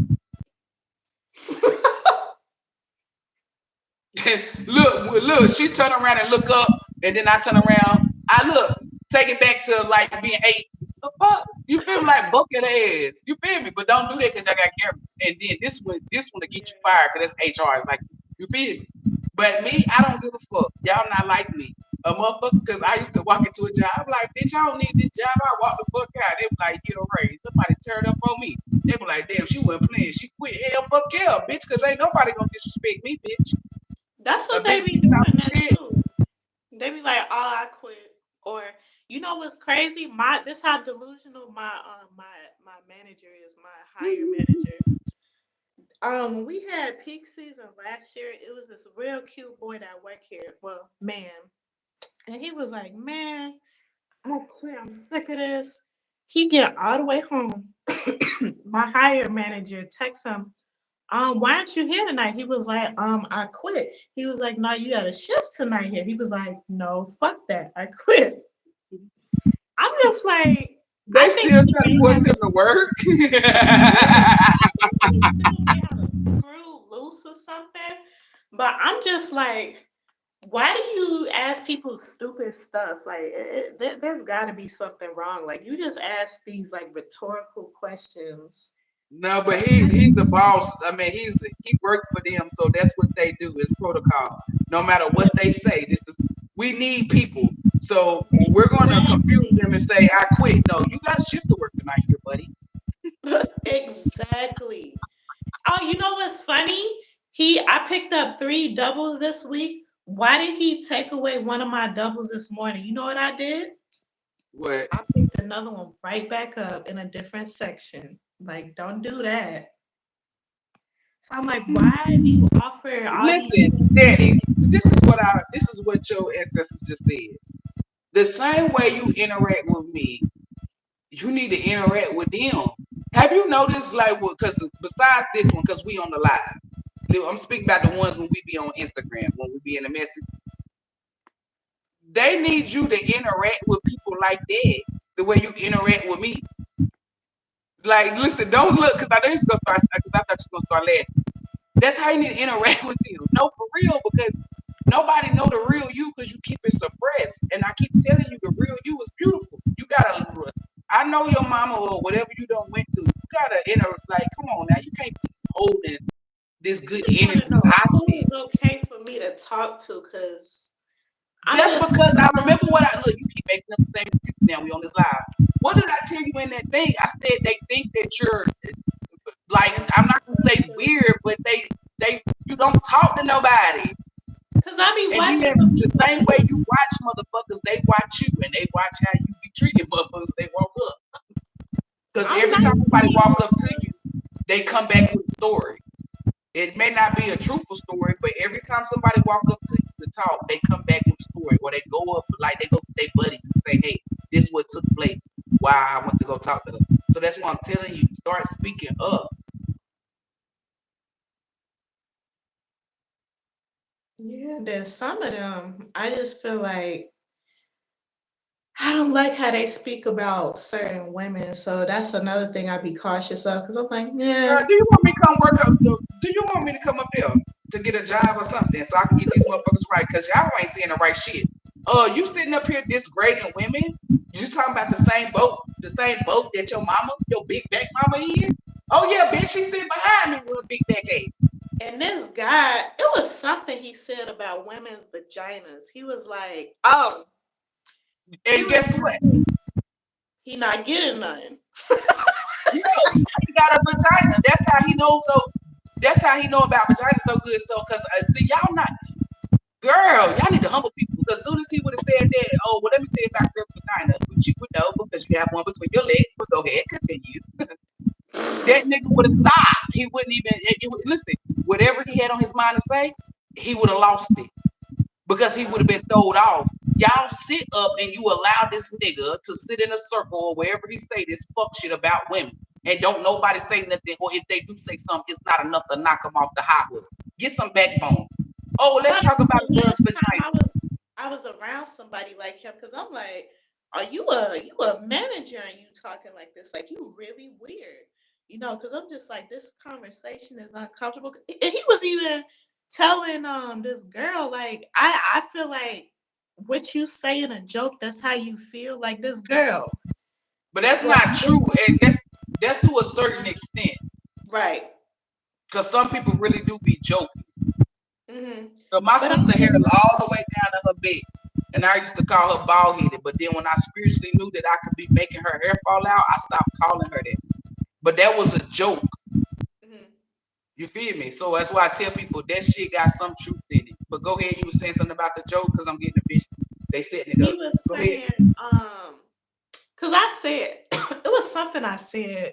look, she turned around and look up, and then I turn around. I look, take it back to like being 8. The fuck? You feel me? Like bucket ass. You feel me? But don't do that because I got cameras. And then this one to get you fired because that's HR. It's like, you feel me? But me, I don't give a fuck. Y'all not like me. A motherfucker, because I used to walk into a job. I'm like, bitch, I don't need this job. I walk the fuck out. They be like, get a raise. Somebody turned up on me. They be like, damn, she wasn't playing. She quit. Hell, fuck yeah, bitch, because ain't nobody gonna disrespect me, bitch. That's A what they bitch be be doing talking that shit. too. They be like, "Oh, I quit," or you know what's crazy? This how delusional my manager is. My higher manager. We had peak season last year. It was this real cute boy that worked here. Well, man, and he was like, "Man, I quit. I'm sick of this. He get all the way home. My hire manager texts him, why aren't you here tonight? He was like, I quit. He was like, no, you got a shift tonight here. He was like, no, fuck that. I quit. I'm just like, They I think still he try to may force have him to work. he still may have a screw loose or something. But I'm just like, why do you ask people stupid stuff? Like, there's got to be something wrong. Like, you just ask these like rhetorical questions. No, but he's the boss. I mean, he works for them, so that's what they do. It's protocol. No matter what they say, we need people. So we're gonna confuse Exactly. them and say, "I quit." No, you got a shift to work tonight, here, buddy. Exactly. Oh, you know what's funny? I picked up 3 doubles this week. Why did he take away one of my doubles this morning? You know what I did? What? I picked another one right back up in a different section. Like, don't do that. So I'm like, why do you offer all these? Listen, Daddy. This is what your ancestors just said. The same way you interact with me, you need to interact with them. Have you noticed, like, because besides this one, because we on the live, I'm speaking about the ones when we be on Instagram, when we be in the message. They need you to interact with people like that, the way you interact with me. Like, listen, don't look, because I know you're gonna start, because I thought you were gonna start laughing. That's how you need to interact with them. No, for real, because nobody know the real you because you keep it suppressed. And I keep telling you, the real you is beautiful. You gotta. I know your mama or whatever you done went through. You gotta like, come on now, you can't be holding this good I just want energy to know who hostage. is okay for me to talk to, because I'm That's just because I remember what I look. You keep making up the same excuse now. We on this live. What did I tell you in that thing? I said they think that you're like, I'm not gonna say weird, but they you don't talk to nobody. because I be And watching then some the people same way you watch motherfuckers, they watch you and they watch how you be treating motherfuckers. They walk up because I'm every nice time to somebody walk people. up to you, they come back with a story. It may not be a truthful story, but every time somebody walk up to you to talk, they come back with a story, or they go up like they go to their buddies and say, "Hey, this is what took place. Why I went to go talk to her." So that's why I'm telling you, start speaking up. Yeah, then some of them, I just feel like I don't like how they speak about certain women. So that's another thing I'd be cautious of, because I'm like, Girl, yeah. do you want me to come work up? Do you want me to come up there to get a job or something so I can get these motherfuckers right? Cause y'all ain't saying the right shit. You sitting up here disgrading women? You talking about the same boat that your mama, your big back mama is? Oh yeah, bitch, she's sitting behind me with a big back ass. And this guy, it was something he said about women's vaginas. He was like, oh, he And was guess what? like, he not getting nothing. No, he got a vagina. That's how he knows. So that's how he know about vagina so good. So, cause see, y'all not. Girl, y'all need to humble people because as soon as he would have said that, oh, well, let me tell you about girl's vagina, which you would know because you have one between your legs. But go ahead, continue. That nigga would have stopped. He wouldn't even listen. Whatever he had on his mind to say, he would have lost it because he would have been throwed off. Y'all sit up and you allow this nigga to sit in a circle or wherever he say this fuck shit about women. And don't nobody say nothing, or if they do say something, it's not enough to knock them off the high horse. Get some backbone. Oh, let's But talk about a the girl's last time vagina. I was around somebody like him, because I'm like, are you a manager and you talking like this? Like, you really weird, because I'm just like, this conversation is uncomfortable. And he was even telling this girl, like, I feel like what you say in a joke, that's how you feel, like this girl. But that's Like, not true, and that's to a certain extent. right. Because some people really do be joking. Hmm. So my But I'm sister hair like, is all the way down to her back. And I used to call her bald headed. But then when I spiritually knew that I could be making her hair fall out, I stopped calling her that. But that was a joke. mhm. You feel me? So that's why I tell people that shit got some truth in it. But go ahead, you were saying something about the joke because I'm getting the bitch. They setting it He up. was Go ahead. saying, because I said, it was something I said.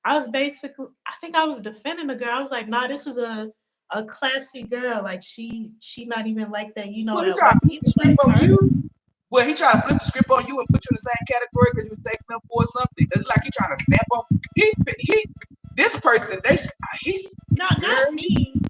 I was basically, I think I was defending the girl. I was like, nah, this is a classy girl. Like, she not even like that, Who you at work. talking? He To was sleep like, on her? you? Well, he tried to flip the script on you and put you in the same category because you were taking them for something. It's like he trying to snap on. This person, he's not girl. me.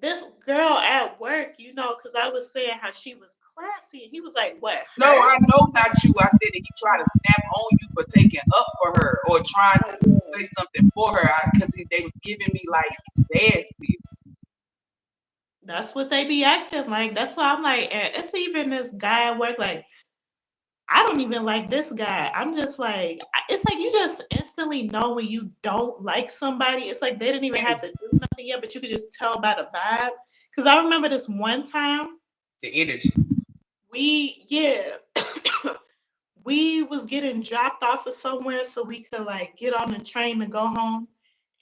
This girl at work, you know, because I was saying how she was classy. He was like, "What, No, her?" I know not you. I said that he tried to snap on you for taking up for her or trying to say something for her because they was giving me like nasty. That's what they be acting like. That's why I'm like, it's even this guy at work. Like, I don't even like this guy. I'm just like, it's like you just instantly know when you don't like somebody. It's like they didn't even have to do nothing yet, but you could just tell by the vibe. Because I remember this one time The energy. yeah, we was getting dropped off of somewhere so we could like get on the train to go home.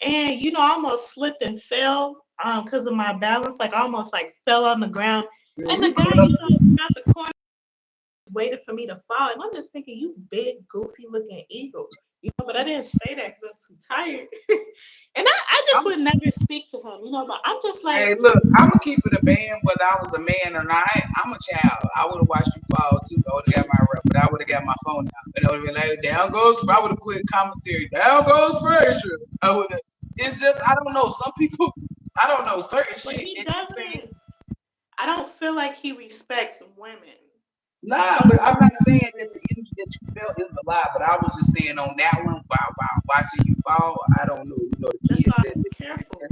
And you know, I almost slipped and fell because of my balance. Like I almost like fell on the ground. Girl, And the you guy, you clumsy. know, came out the corner waited for me to fall. And I'm just thinking, you big, goofy looking eagle. You know, but I didn't say that because I was too tired. And I just would never speak to him, you know, but I'm just Hey, like, look, I would keep it a band whether I was a man or not. I'm a child. I would have watched you fall too. I would have got my rep, but I would have got my phone out. And I would have been like, down goes, I would have put commentary, down goes Frazier. I would have, it's just, I don't know. Some people, I don't know, certain but shit. he It just be, doesn't, I don't feel like he respects women. nah, So, but I'm not saying that the energy that you felt is a lie, but I was just saying on that one, wow, watching you fall, I don't know. You know, the that's kids why I that was careful.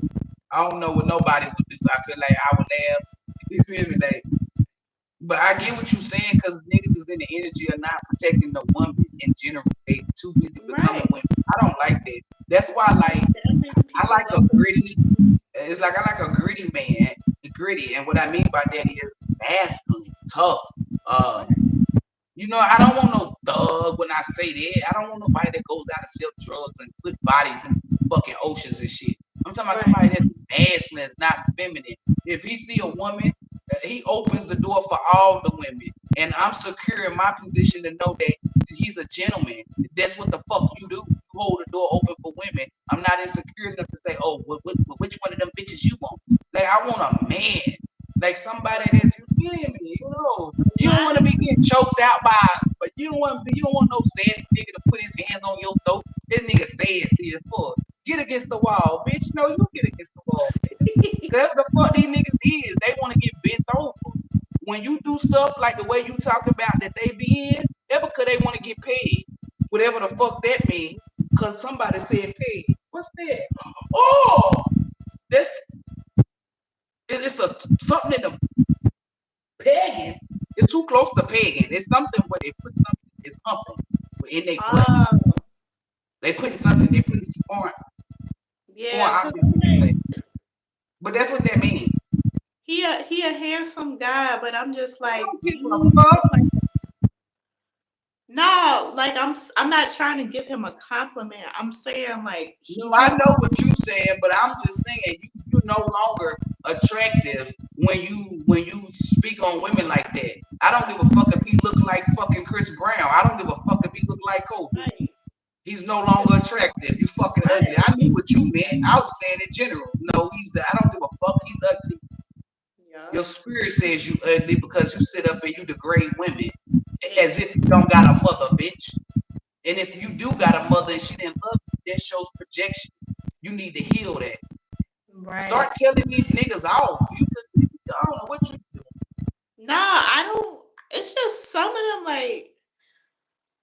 I don't know what nobody would do. I feel like I would laugh. You feel me? Like, but I get what you're saying because niggas is in the energy of not protecting the woman in general. They too busy becoming Right. women. I don't like that. That's why, like, Dabbing I people's like a open. gritty. It's like I like a gritty man, gritty, and what I mean by that is masculine, tough. You know, I don't want no thug when I say that. I don't want nobody that goes out and sell drugs and put bodies in fucking oceans and shit. I'm talking about Right. somebody that's masculine, that's not feminine. If he see a woman, he opens the door for all the women. And I'm secure in my position to know that he's a gentleman. That's what the fuck you do. You hold the door open for women. I'm not insecure enough to say, oh, which one of them bitches you want? Like, I want a man. Like somebody that's you feel me, you know. A You don't lot want to of be getting choked out by, but you don't want no sassy nigga to put his hands on your throat. This nigga sassy as fuck. Get against the wall, bitch. No, you get against the wall, nigga. Cause the fuck these niggas is, they want to get bent over. When you do stuff like the way you talk about that they be in, ever because they want to get paid, whatever the fuck that means. Cause somebody said paid. What's that? Oh, that's it's a something in the pagan. It's too close to pagan. It's something where they put something. It's humping in their butt. um, They put something. They put foreign yeah, because objects in their butt. But that's what that means. he a handsome guy, but I'm just I like, don't do give a you fuck. feel like no, like I'm not trying to give him a compliment. I'm saying like No, he I just know what you're saying, but I'm just saying you're no longer attractive when you speak on women like that. I don't give a fuck if he look like fucking Chris Brown. I don't give a fuck if he look like Kobe. right, He's no longer attractive. You fucking ugly. right. I knew what you meant. I was saying in general. No, I don't give a fuck. He's ugly. Yeah. Your spirit says you ugly because you sit up and you degrade women as if you Exactly. don't got a mother, bitch. And if you do got a mother and she didn't love you, that shows projection. You need to heal that. Right. Start telling these niggas off. You just, I don't know what you do. Nah, I don't. It's just some of them like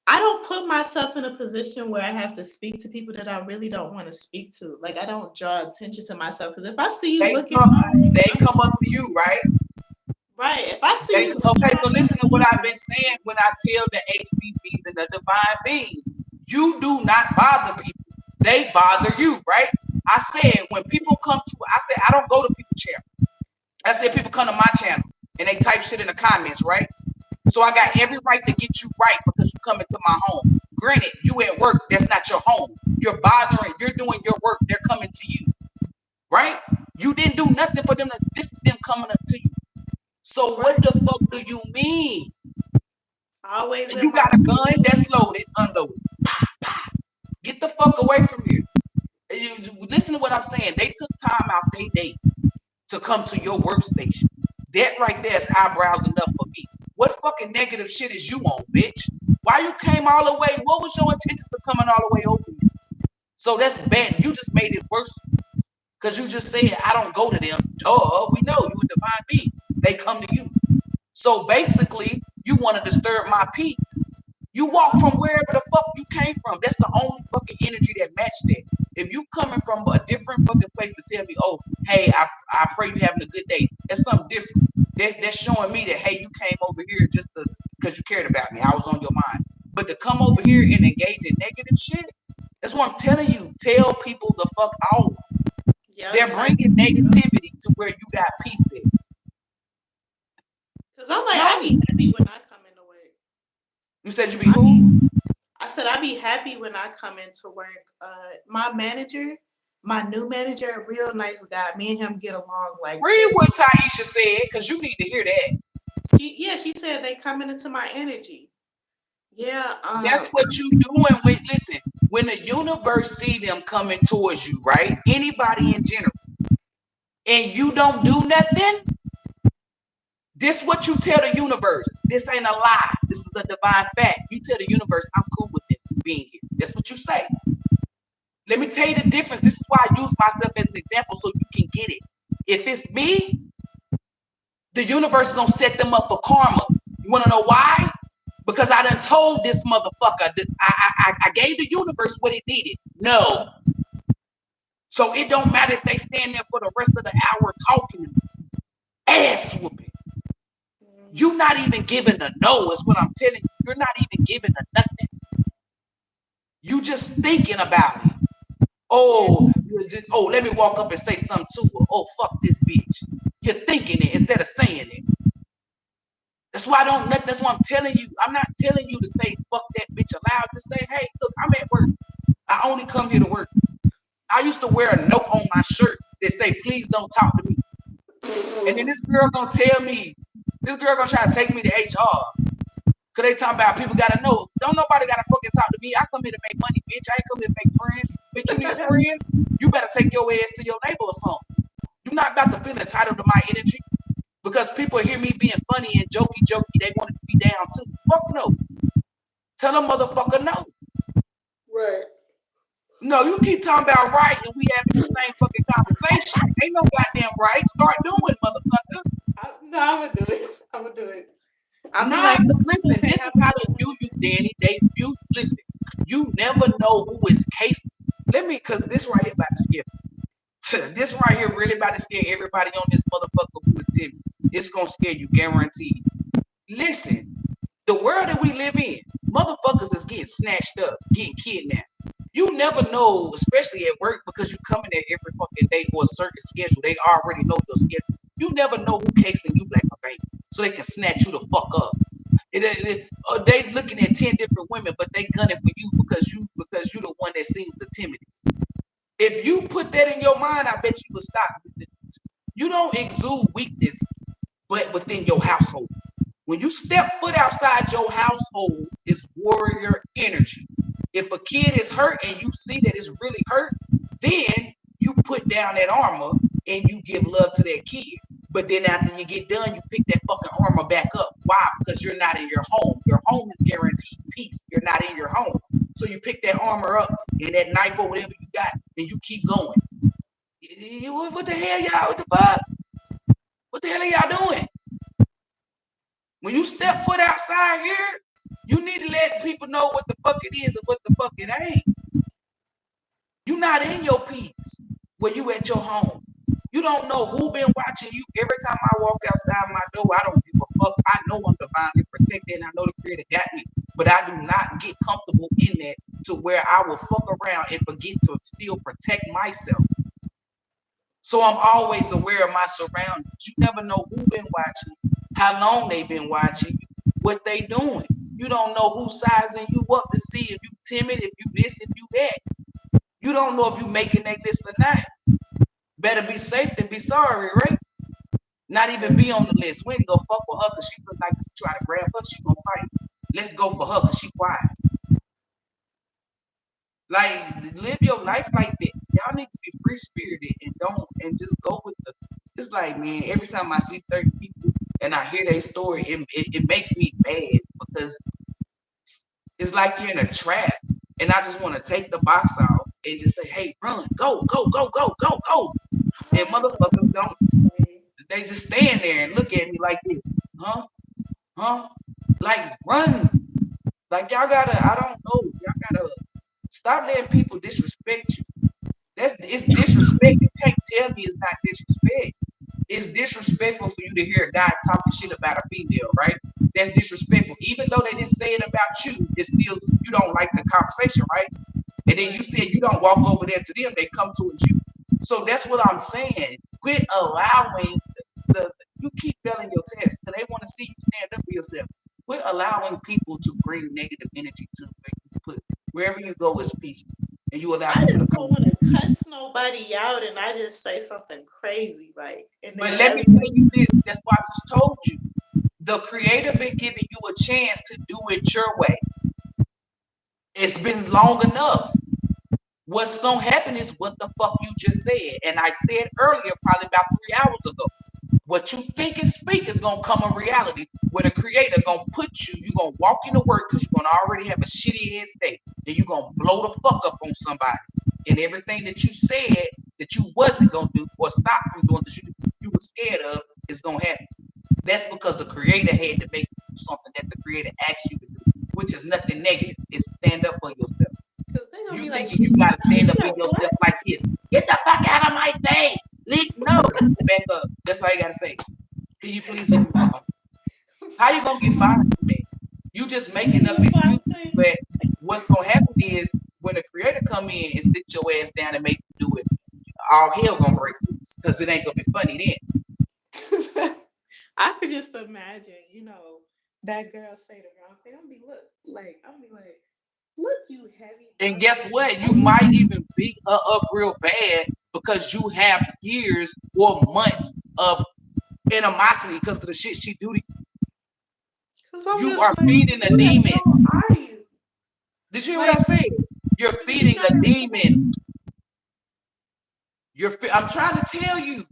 I don't put myself in a position where I have to speak to people that I really don't want to speak to. Like I don't draw attention to myself because if I see you They looking come, wrong, they come up to you, right? right? If I see They you looking okay. So wrong, listen to what I've been saying when I tell the HBBs and the divine beings. You do not bother people. They bother you, right? I said when people come to, I said I don't go to people's channel. I said people come to my channel and they type shit in the comments, right? So I got every right to get you right because you come into my home. Granted, you at work, that's not your home. You're bothering, you're doing your work, they're coming to you, right? You didn't do nothing for them. This is them coming up to you. So what right? the fuck do you mean? Always in You my got a gun that's loaded, unloaded. Get the fuck away from here. You listen to what I'm saying. They took time out their day to come to your workstation. That right there is eyebrows enough for me. What fucking negative shit is you on, bitch? Why you came all the way? What was your intention for coming all the way over here? So that's bad. You just made it worse. Because you just said, I don't go to them. Duh, we know you a divine being. They come to you. So basically, you want to disturb my peace. You walk from wherever the fuck you came from. That's the only fucking energy that matched that. If you coming from a different fucking place to tell me, oh, hey, I pray you having a good day, that's something different. That's showing me that, hey, you came over here just because you cared about me. I was on your mind. But to come over here and engage in negative shit, that's what I'm telling you. Tell people the fuck off. Yeah, They're bringing negativity to where you got peace in. Cause I'm like, I be happy when I come into work. You said you be who? I said I be happy when I come into work. My manager, my new manager, a real nice guy. Me and him get along like. Read what Taisha said, because you need to hear that. She said they coming into my energy. Yeah. That's what you doing with, listen, when the universe see them coming towards you, right? Anybody in general, and you don't do nothing, this what you tell the universe. This ain't a lie. This is a divine fact. You tell the universe, I'm cool with it being here. That's what you say. Let me tell you the difference. This is why I use myself as an example so you can get it. If it's me, the universe is going to set them up for karma. You want to know why? Because I done told this motherfucker that I gave the universe what it needed. No. So it don't matter if they stand there for the rest of the hour talking to me. Ass whooping. You not even giving a no is what I'm telling you. You're not even giving a nothing. You just thinking about it. Oh, let me walk up and say something to her. Oh, fuck this bitch. You're thinking it instead of saying it. That's why that's why I'm telling you. I'm not telling you to say fuck that bitch aloud. Just say, hey, look, I'm at work. I only come here to work. I used to wear a note on my shirt that say, please don't talk to me. And then this girl gonna tell me, this girl gonna try to take me to HR. Cause they talking about people gotta know. Don't nobody gotta fucking talk to me. I come here to make money, bitch. I ain't come here to make friends. Bitch, you need a friend? You better take your ass to your neighbor or something. You're not about to feel entitled to my energy. Because people hear me being funny and jokey, they want to be down too. Fuck no. Tell them motherfucker no. Right. No, you keep talking about right and we having the same fucking conversation. Ain't no goddamn right. Start doing, motherfucker. No, I'm gonna do it. I'm gonna do it. I'm No, like, listen, this is how they view you, Danny. They view, listen, you never know who is capable. Because this right here about to scare. This right here really about to scare everybody on this motherfucker who is timid. It's gonna scare you, guaranteed. Listen, the world that we live in, motherfuckers is getting snatched up, getting kidnapped. You never know, especially at work, because you come in there every fucking day or a certain schedule. They already know your schedule. You never know who casing you like a baby, so they can snatch you the fuck up. They looking at 10 different women, but they gunning for you because you the one that seems the timidest. If you put that in your mind, I bet you would stop. You don't exude weakness, but within your household. When you step foot outside your household, it's warrior energy. If a kid is hurt and you see that it's really hurt, then you put down that armor and you give love to that kid. But then after you get done, you pick that fucking armor back up. Why? Because you're not in your home. Your home is guaranteed peace. You're not in your home. So you pick that armor up and that knife or whatever you got, and you keep going. What the hell, y'all? What the fuck? What the hell are y'all doing? When you step foot outside here, you need to let people know what the fuck it is and what the fuck it ain't. You're not in your peace where you at your home. You don't know who been watching you. Every time I walk outside my door, I don't give a fuck. I know I'm divinely protected and I know the Creator got me. But I do not get comfortable in that to where I will fuck around and forget to still protect myself. So I'm always aware of my surroundings. You never know who been watching, how long they been watching, what they doing. You don't know who's sizing you up to see if you timid, if you this, if you that. You don't know if you making that list or not. Better be safe than be sorry, right? Not even be on the list. We ain't gonna fuck with her because she look like you try to grab her, she gonna fight. Let's go for her because she quiet. Like, live your life like that. Y'all need to be free spirited and just go with the. It's like, man, every time I see 30 people and I hear their story, it makes me mad because it's like you're in a trap, and I just want to take the box out and just say, "Hey, run, go, go, go, go, go, go!" And motherfuckers don't. They just stand there and look at me like this, huh? Huh? Like run. Like y'all gotta, I don't know, y'all gotta stop letting people disrespect you. It's disrespect. You can't tell me it's not disrespect. It's disrespectful for you to hear a guy talking shit about a female, right? That's disrespectful. Even though they didn't say it about you, it's still you don't like the conversation, right? And then you said you don't walk over there to them, they come towards you. So that's what I'm saying. Quit allowing you keep failing your test because they want to see you stand up for yourself. Quit allowing people to bring negative energy to where you put wherever you go is peaceful. And you allow I people to just come. don't want to cuss nobody out, and I just say something crazy, like, and But then let me everybody. tell you this, that's why I just told you. The creator been giving you a chance to do it your way. It's been long enough. What's gonna happen is what the fuck you just said. And I said earlier, probably about 3 hours ago. What you think is speak is gonna come a reality where the creator gonna put you gonna walk into work because you're gonna already have a shitty ass day. And you're gonna blow the fuck up on somebody. And everything that you said that you wasn't gonna do or stop from doing that you were scared of is gonna happen. That's because the creator had to make you do something that the creator asked you to do, which is nothing negative. It's stand up for yourself. Because they gonna You be like, thinking you gotta stand up in yourself what? like this. Get the fuck out of my face. No, back up. That's all you gotta say. Can you please leave me alone? How you gonna get fired from that? You just making up What I excuses. say? But what's gonna happen is when the creator come in and sit your ass down and make you do it, all hell gonna break loose because it ain't gonna be funny then. I could just imagine, that girl say the wrong thing. I'm be like, look, you heavy And bundle. guess what? You might even beat her up real bad because you have years or months of animosity because of the shit she do to you. Because I'm You just are like, feeding a who the demon. hell are you? Did you hear what I Like, said? You're she feeding not a even. demon. I'm trying to tell you.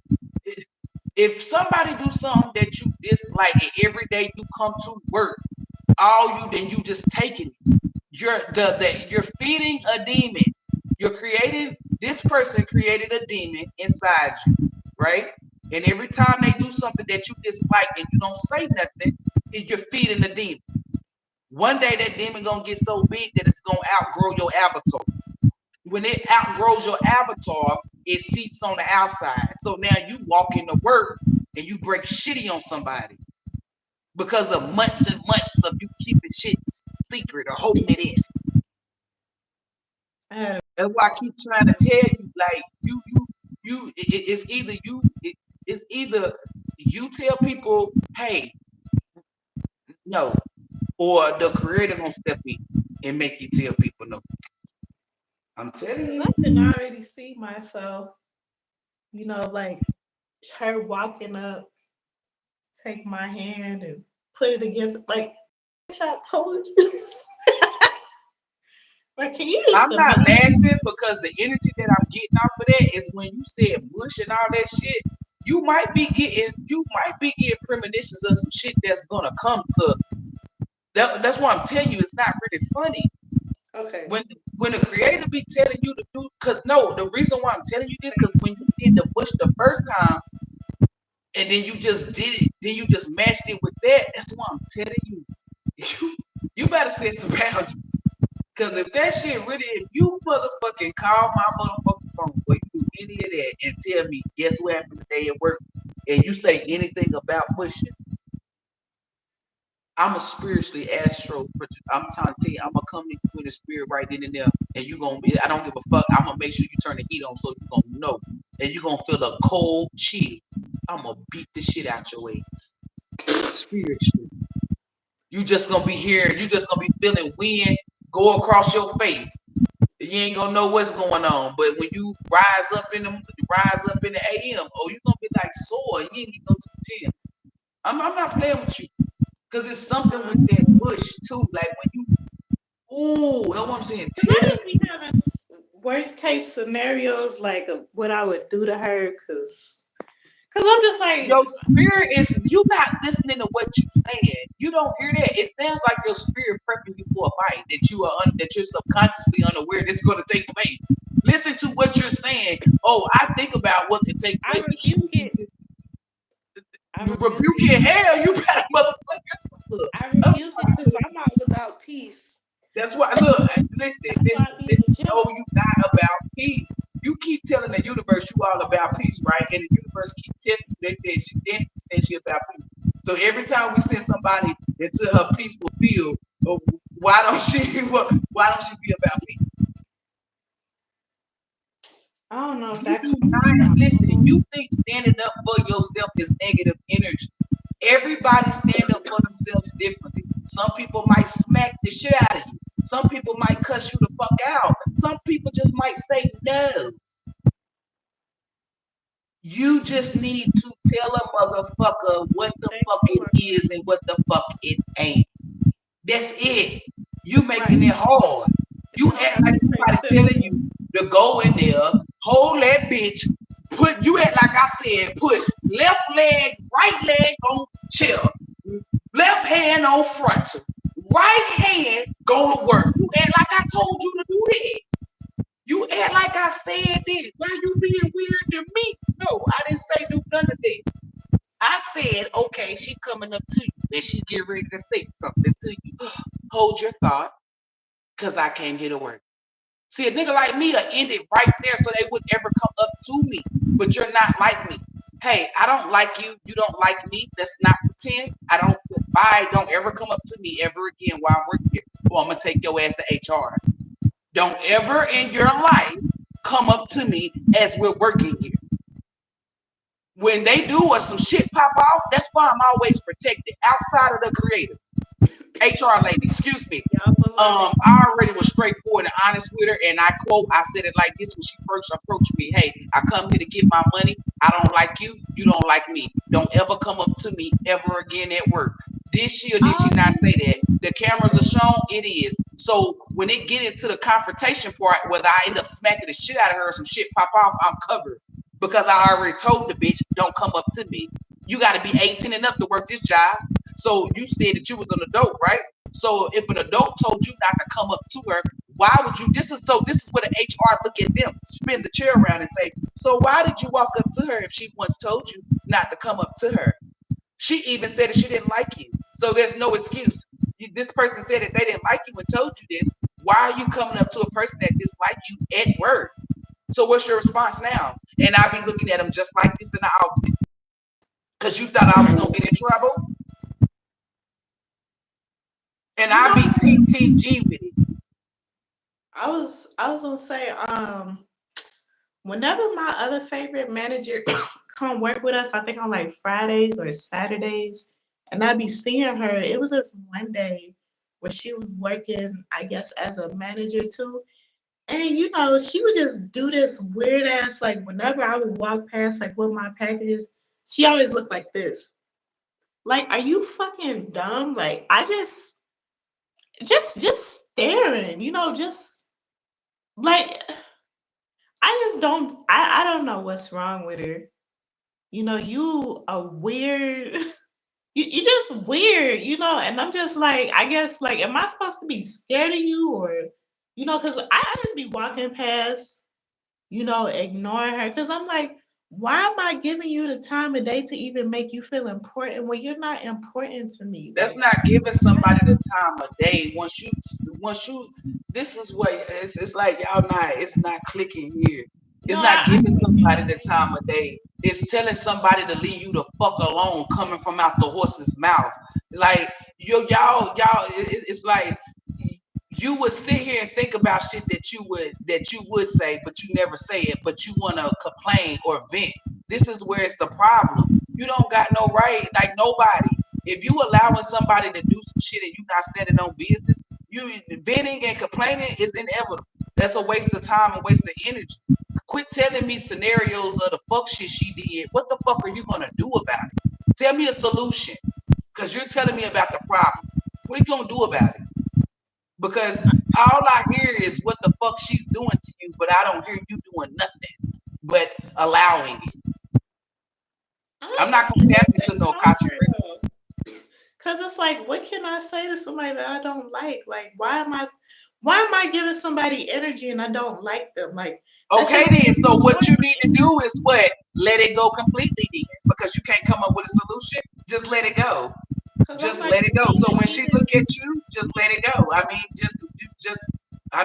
If somebody do something that you dislike and every day you come to work, then you just taking it. You're feeding a demon. You're creating this person created a demon inside you, right? And every time they do something that you dislike and you don't say nothing, you're feeding the demon. One day that demon gonna get so big that it's gonna outgrow your avatar. When it outgrows your avatar, it seeps on the outside. So now you walk into work and you break shitty on somebody because of months and months of you keeping shit secret or holding it in. That's why I keep trying to tell you, like it's either it's either you tell people, hey, no, or the creator gonna step in and make you tell people no. I'm telling Because you. I can already see myself, like her walking up, take my hand and put it against, like, I told you. Like, can you just I'm not imagine? laughing because the energy that I'm getting off of that is when you said mush and all that shit. You might be getting premonitions of some shit that's gonna come to. That's why I'm telling you, it's not really funny Okay. when the creator be telling you to do. Cause no, the reason why I'm telling you this, cause when you did the mush the first time, and then you just did it, then you just matched it with that. That's why I'm telling you, you better set some boundaries. Cause if that shit really, if you motherfucking call my motherfucking phone or you do any of that and tell me, guess what happened today at work, and you say anything about pushing, I'm a spiritually astro. I'm trying to tell you, I'm gonna come to you in the spirit right then and there, and you gonna be. I don't give a fuck. I'm gonna make sure you turn the heat on so you gonna know, and you gonna feel a cold chill. I'm gonna beat the shit out your ass spiritually. You just gonna be hearing. You just gonna be feeling wind go across your face. You ain't gonna know what's going on. But when you rise up in the AM, oh, you gonna be like sore. You ain't even go to the gym. I'm not playing with you. Cause it's something with that bush too. Like when you that's what I'm saying. Because Tell I me just be having worst case scenarios, like of what I would do to her, because Cause I'm just like, Your spirit is, you not listening to what you saying. You don't hear that. It sounds like your spirit prepping you for a fight that you are that you're subconsciously unaware this is going to take place. Listen to what you're saying. Oh, I think about what could take I place. rebuke it. I You rebuke rebuke it. it. Hell, you better motherfucker. Look, I rebuke it because I'm all about peace. that's why. Look, listen, That's why I be in listen. the gym. No, you not about peace. You keep telling the universe you all about peace, right? And the universe keep testing. They said she didn't say she about peace. So every time we send somebody into her peaceful field, why don't she? Why don't she be about peace? I don't know if You that do comes not from my listen. mom. You think standing up for yourself is negative energy. Everybody stand up for themselves differently. Some people might smack the shit out of you. Some people might cuss you the fuck out. Some people just might say no. You just need to tell a motherfucker what the fuck Next it door. is and what the fuck it ain't. That's it. You making Right. it hard. You You don't act have like to say somebody simple. telling you to go in there, hold that bitch, you act like I said, put left leg, right leg on chair, left hand on front, right hand go to work. You act like I told you to do that. You act like I said that. Why you being weird to me? No, I didn't say do none of that. I said, okay, she coming up to you and she get ready to say something to you. Hold your thought, cause I can't get to work. See, a nigga like me will end it right there so they would ever come up to me. But you're not like me. Hey, I don't like you. You don't like me. Let's not pretend. Don't ever come up to me ever again while I'm working here. Or I'm gonna take your ass to HR. Don't ever in your life come up to me as we're working here. When they do or some shit pop off, that's why I'm always protected outside of the creative. HR lady, excuse me. Y'all beloved. I already was straightforward and honest with her, and I said it like this when she first approached me. Hey, I come here to get my money. I don't like you. You don't like me. Don't ever come up to me ever again at work. Did she or did she not say that? The cameras are shown. It is. So when it get into the confrontation part, whether I end up smacking the shit out of her or some shit pop off, I'm covered because I already told the bitch, don't come up to me. You got to be 18 and up to work this job. So you said that you was an adult, right? So if an adult told you not to come up to her, why would you? This is where the HR look at them, spin the chair around and say, so why did you walk up to her if she once told you not to come up to her? She even said that she didn't like you. So there's no excuse. This person said that they didn't like you and told you this. Why are you coming up to a person that dislikes you at work? So what's your response now? And I'll be looking at them just like this in the office. Because you thought I was going to get in trouble? And You I'll know, be TTG with it. I was gonna say, whenever my other favorite manager come work with us, I think on like Fridays or Saturdays, and I be seeing her. It was this one day where she was working, I guess, as a manager too. And you know, she would just do this weird ass like whenever I would walk past like with my packages, she always looked like this. Like, are you fucking dumb? Like, I just staring, you know, just like I just don't I don't know what's wrong with her. You know, you a weird you just weird, you know, and I'm just like, I guess like am I supposed to be scared of you or you know, because I just be walking past, you know, ignoring her. Cause I'm like, why am I giving you the time of day to even make you feel important when you're not important to me? That's Like, not giving somebody the time of day. Once you this is what it's like y'all not it's not clicking here. no, It's not I giving get what you're somebody the saying. time of day. It's telling somebody to leave you the fuck alone coming from out the horse's mouth. Like it's like you would sit here and think about shit that you would say, but you never say it, but you want to complain or vent. This is where it's the problem. You don't got no right, like nobody. If you allowing somebody to do some shit and you not standing on business, you venting and complaining is inevitable. That's a waste of time and waste of energy. Quit telling me scenarios of the fuck shit she did. What the fuck are you gonna do about it? Tell me a solution. Cause you're telling me about the problem. What are you gonna do about it? Because all I hear is what the fuck she's doing to you, but I don't hear you doing nothing but allowing it. I'm not gonna tap into no Akashic records. Cause it's like, what can I say to somebody that I don't like? Like, why am I giving somebody energy and I don't like them? Like, that's Okay just then, so what you need to do is what? Let it go completely then. Because you can't come up with a solution, just let it go. because I'm Just like, let it go. So when she even look at you, just let it go. I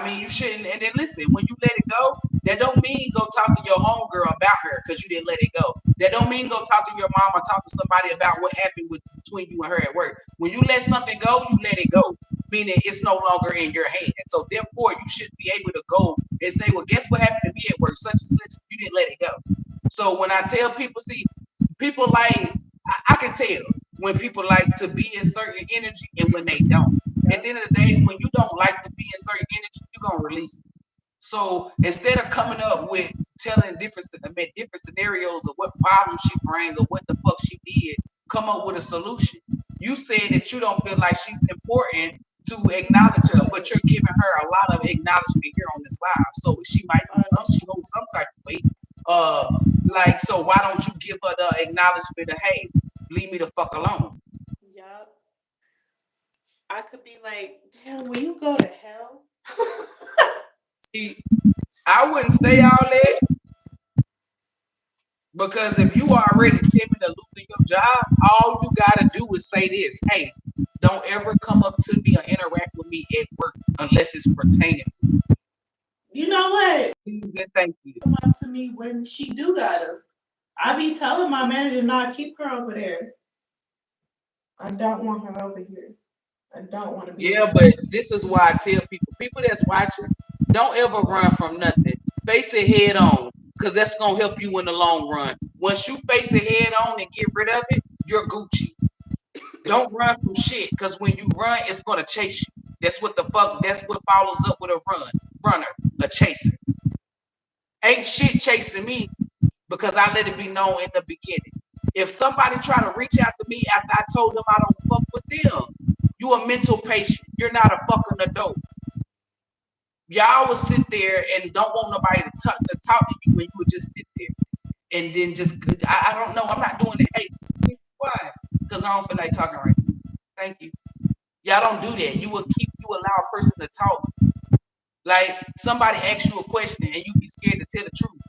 mean, you shouldn't. And then listen, when you let it go, that don't mean go talk to your homegirl about her because you didn't let it go. That don't mean go talk to your mom or talk to somebody about what happened between you and her at work. When you let something go, you let it go, meaning it's no longer in your hand. And so therefore, you should be able to go and say, well, guess what happened to me at work? Such and such. You didn't let it go. So when I tell people, see, people like I can tell when people like to be in certain energy and when they don't. At the end of the day, when you don't like to be in certain energy, you're gonna release it. So instead of coming up with telling different scenarios of what problems she bring or what the fuck she did, come up with a solution. You said that you don't feel like she's important to acknowledge her, but you're giving her a lot of acknowledgement here on this live. So she might be she holds some type of weight. Like, so why don't you give her the acknowledgement of, hey, leave me the fuck alone? Yup. I could be like, damn, will you go to hell? See, I wouldn't say all that because if you are already timid or losing your job, all you gotta do is say this: hey, don't ever come up to me or interact with me at work unless it's pertaining. You know what? Please and thank you. Come up to me when she do got her. I be telling my manager not keep her over there. I don't want her over here. I don't want to be. Yeah, but this is why I tell people that's watching, don't ever run from nothing. Face it head on, because that's gonna help you in the long run. Once you face it head on and get rid of it, you're Gucci. Don't run from shit, because when you run, it's gonna chase you. That's what follows up with a runner, a chaser. Ain't shit chasing me because I let it be known in the beginning. If somebody try to reach out to me after I told them I don't fuck with them, you a mental patient. You're not a fucking adult. Y'all will sit there and don't want nobody to talk to you when you would just sit there. And then I don't know. I'm not doing it. Hey, why? Because I don't feel like talking right now. Thank you. Y'all don't do that. You allow a person to talk. Like somebody asks you a question and you be scared to tell the truth.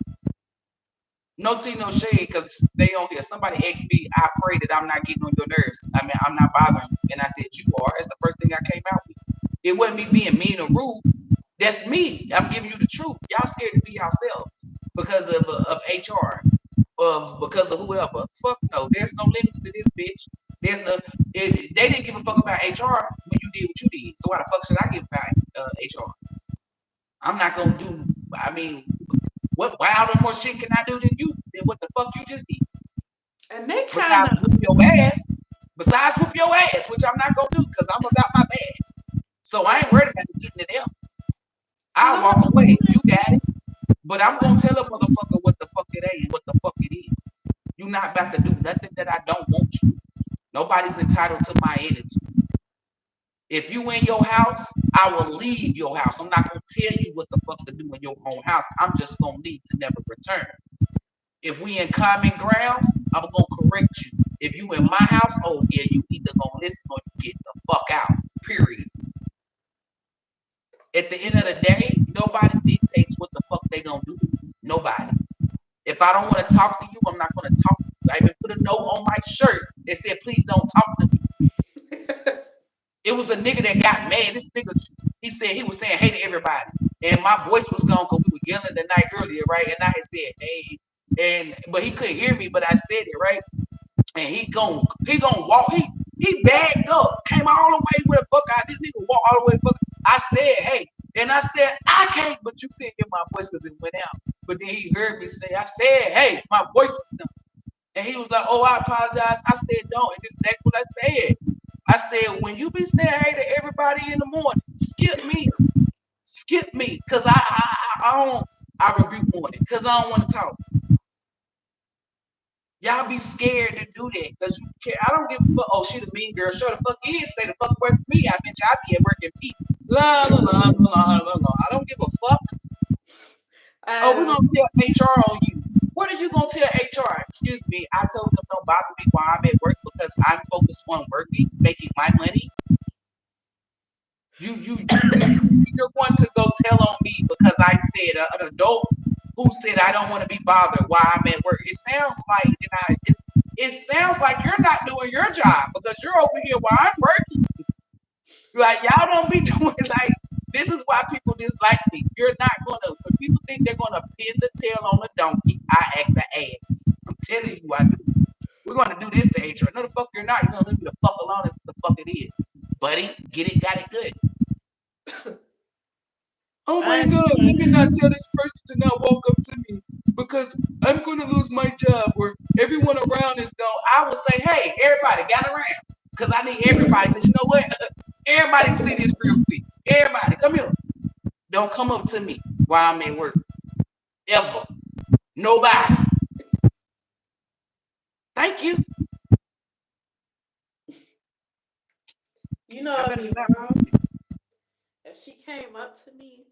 No tea, no shade, because they on here. Somebody asked me, I pray that I'm not getting on your nerves. I mean, I'm not bothering you. And I said, you are. That's the first thing I came out with. It wasn't me being mean or rude. That's me. I'm giving you the truth. Y'all scared to be yourselves because of HR, because of whoever. Fuck no. There's no limits to this bitch. They didn't give a fuck about HR when you did what you did. So why the fuck should I give about HR? I'm not gonna do. I mean, what wilder more shit can I do than what the fuck you just did? And they kind Besides of whoop your ass. Besides whoop your ass, which I'm not gonna do because I'm about my bag. So I ain't worried about getting to them. I'll walk away. You got it. But I'm gonna tell a motherfucker what the fuck it ain't and what the fuck it is. You're not about to do nothing that I don't want you. Nobody's entitled to my energy. If you in your house, I will leave your house. I'm not gonna tell you what the fuck to do in your own house. I'm just gonna leave to never return. If we in common grounds, I'm gonna correct you. If you in my house, oh yeah, you either gonna listen or you get the fuck out. Period. At the end of the day, nobody dictates what the fuck they gonna do. Nobody. If I don't want to talk to you, I'm not gonna talk to you. I even put a note on my shirt that said, please don't talk to me. It was a nigga that got mad. This nigga, he was saying hey to everybody. And my voice was gone because we were yelling the night earlier, right? And I had said, hey. But he couldn't hear me, but I said it, right? And he gon' walk. He bagged up, came all the way where the fuck out. This nigga walked all the way fuck. I said, hey. And I said, I can't, but you couldn't hear my voice because it went out. But then he heard me say, I said, hey, my voice is done. And he was like, oh, I apologize. I said, don't. And this is exactly what I said. I said, when you be saying hey to everybody in the morning, skip me. Skip me. Because I rebuke morning. Because I don't want to talk. Y'all be scared to do that. Because you care. I don't give a fuck. Oh, she the mean girl. Sure the fuck is. Stay the fuck away from me. I bet y'all be at work in peace. La, la, la, la, la, la. I don't give a fuck. Oh, we're going to tell HR on you. What are you gonna tell HR? Excuse me, I told them don't bother me while I'm at work because I'm focused on working, making my money. You're going to go tell on me because I said an adult who said I don't want to be bothered while I'm at work. It sounds like you're not doing your job because you're over here while I'm working. Like y'all don't be doing like this is why people dislike me. You're not gonna when people think they're gonna pin the tail on a donkey, I act the ass. I'm telling you I do. We're gonna do this to HR. No the fuck you're not. You're gonna leave me the fuck alone. That's what the fuck it is. Buddy, get it, got it good. Oh my god, let me not tell this person to not walk up to me because I'm gonna lose my job or everyone around is gone. I will say, hey, everybody, gather around. Because I need everybody, because you know what? Everybody can see this real quick. Everybody, come here. Don't come up to me while I'm at work. Ever. Nobody. Thank you. You know, I I'd better be stop. wrong if she came up to me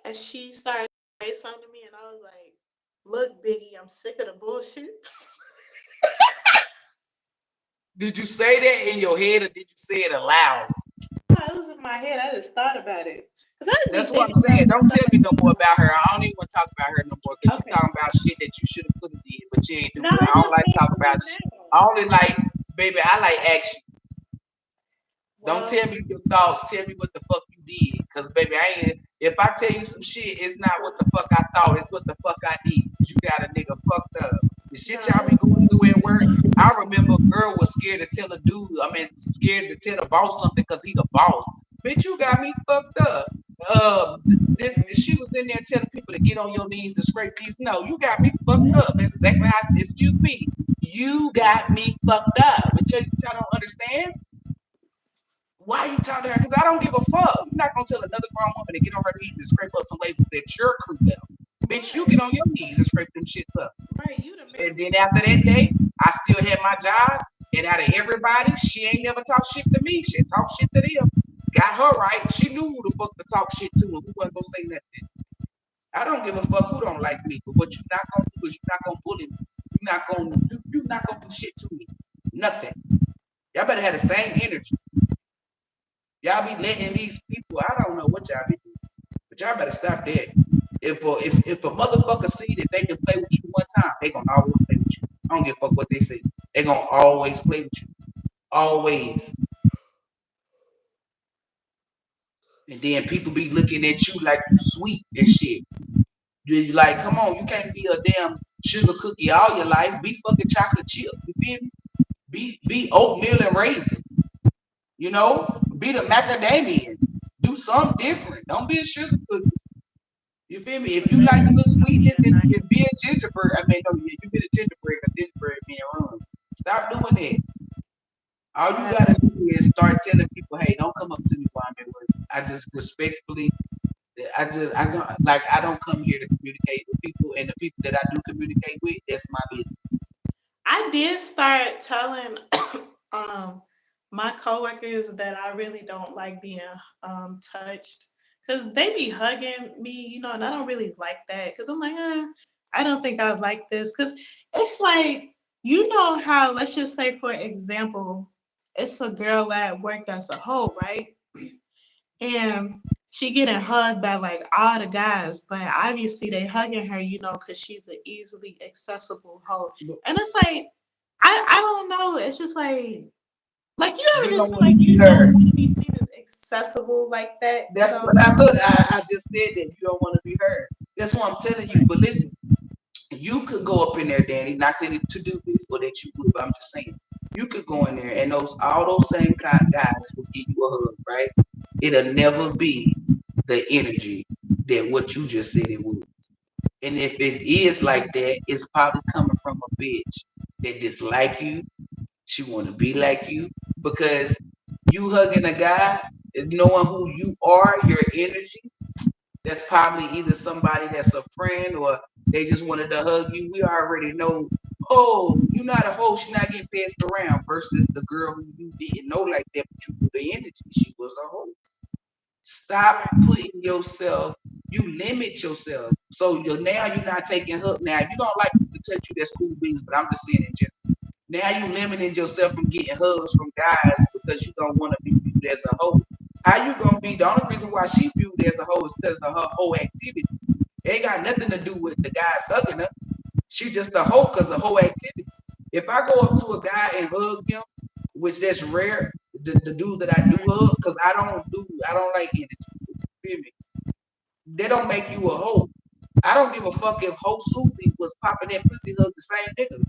and she started saying something to me, and I was like, "Look, Biggie, I'm sick of the bullshit." Did you say that in your head or did you say it aloud? It was in my head. I just thought about it because I just That's be what I'm thinking saying. about Don't stuff. tell me no more about her. I don't even want to talk about her no more because you Okay. talking about shit that you should have could have did, but you ain't do No, it. it I don't just like to came talk to about me shit. now. I only like, baby, I like action. Don't Well, tell me your thoughts. Tell me what the fuck you did. Cause baby, I ain't. If I tell you some shit, it's not what the fuck I thought. It's what the fuck I did. You got a nigga fucked up. The no, shit y'all be going through at work. I remember a girl was scared to tell a dude. I mean, scared to tell the boss something because he the boss. Bitch, you got me fucked up. This she was in there telling people to get on your knees to scrape these. No, you got me fucked up. That's exactly how. Excuse me. You got me fucked up. But y'all don't understand. Why are you talking to her? Because I don't give a fuck. You're not gonna tell another grown woman to get on her knees and scrape up some labels that you're creeped up. Bitch, you get on your knees and scrape them shits up. right, you the man. And then after that day, I still had my job. And out of everybody, she ain't never talked shit to me. She talked shit to them. Got her right. She knew who the fuck to talk shit to, and we wasn't gonna say nothing. I don't give a fuck who don't like me. But what you're not gonna do is you're not gonna bully me. You're not gonna do shit to me. Nothing. Y'all better have the same energy. Y'all be letting these people, I don't know what y'all be doing, but y'all better stop that. If a motherfucker see that they can play with you one time, they gonna always play with you. I don't give a fuck what they say. They gonna always play with you. Always. And then people be looking at you like you sweet and shit. You like, come on, you can't be a damn sugar cookie all your life. Be fucking chocolate chip. You feel me? Be oatmeal and raisin. You know? Be the macadamia. Do something different. Don't be a sugar cookie. You feel me? If you like a little sweetness, then be a gingerbread. I mean, no, yeah, you be a gingerbread, because gingerbread being wrong. Stop doing that. All you gotta do is start telling people, hey, don't come up to me while I'm at work. I just respectfully, I don't come here to communicate with people, and the people that I do communicate with, that's my business. I did start telling my coworkers that I really don't like being touched because they be hugging me, and I don't really like that because I'm like, I don't think I like this because it's like how let's just say for example, it's a girl at work that's a hoe, right? And she getting hugged by like all the guys, but obviously they hugging her, because she's the easily accessible hoe. And it's like I don't know. It's just like you ever You just don't feel want to like be you don't heard. want to be seen as accessible like that, That's what I just said that you don't want to be heard. That's what I'm telling you. But listen, you could go up in there, Danny. Not saying to do this or that you would, but I'm just saying you could go in there and all those same kind of guys will give you a hug, right? It'll never be the energy that what you just said it would. And if it is like that, it's probably coming from a bitch that dislike you. She want to be like you because you hugging a guy, knowing who you are, your energy. That's probably either somebody that's a friend or they just wanted to hug you. We already know, oh, you're not a hoe, she's not getting passed around versus the girl who you didn't know like that, but you knew the energy. She was a hoe. Stop putting yourself, you limit yourself. So now you're not taking her. Now you don't like people to touch you. That's cool beans, but I'm just saying in general. Now you limiting yourself from getting hugs from guys because you don't want to be viewed as a hoe. How you gonna be? The only reason why she viewed as a hoe is because of her whole activities. It ain't got nothing to do with the guys hugging her. She just a hoe because of whole activity. If I go up to a guy and hug him, which that's rare, the dudes that I do hug, because I don't like energy. Feel me? They don't make you a hoe. I don't give a fuck if Ho Susie was popping that pussy hug the same nigga.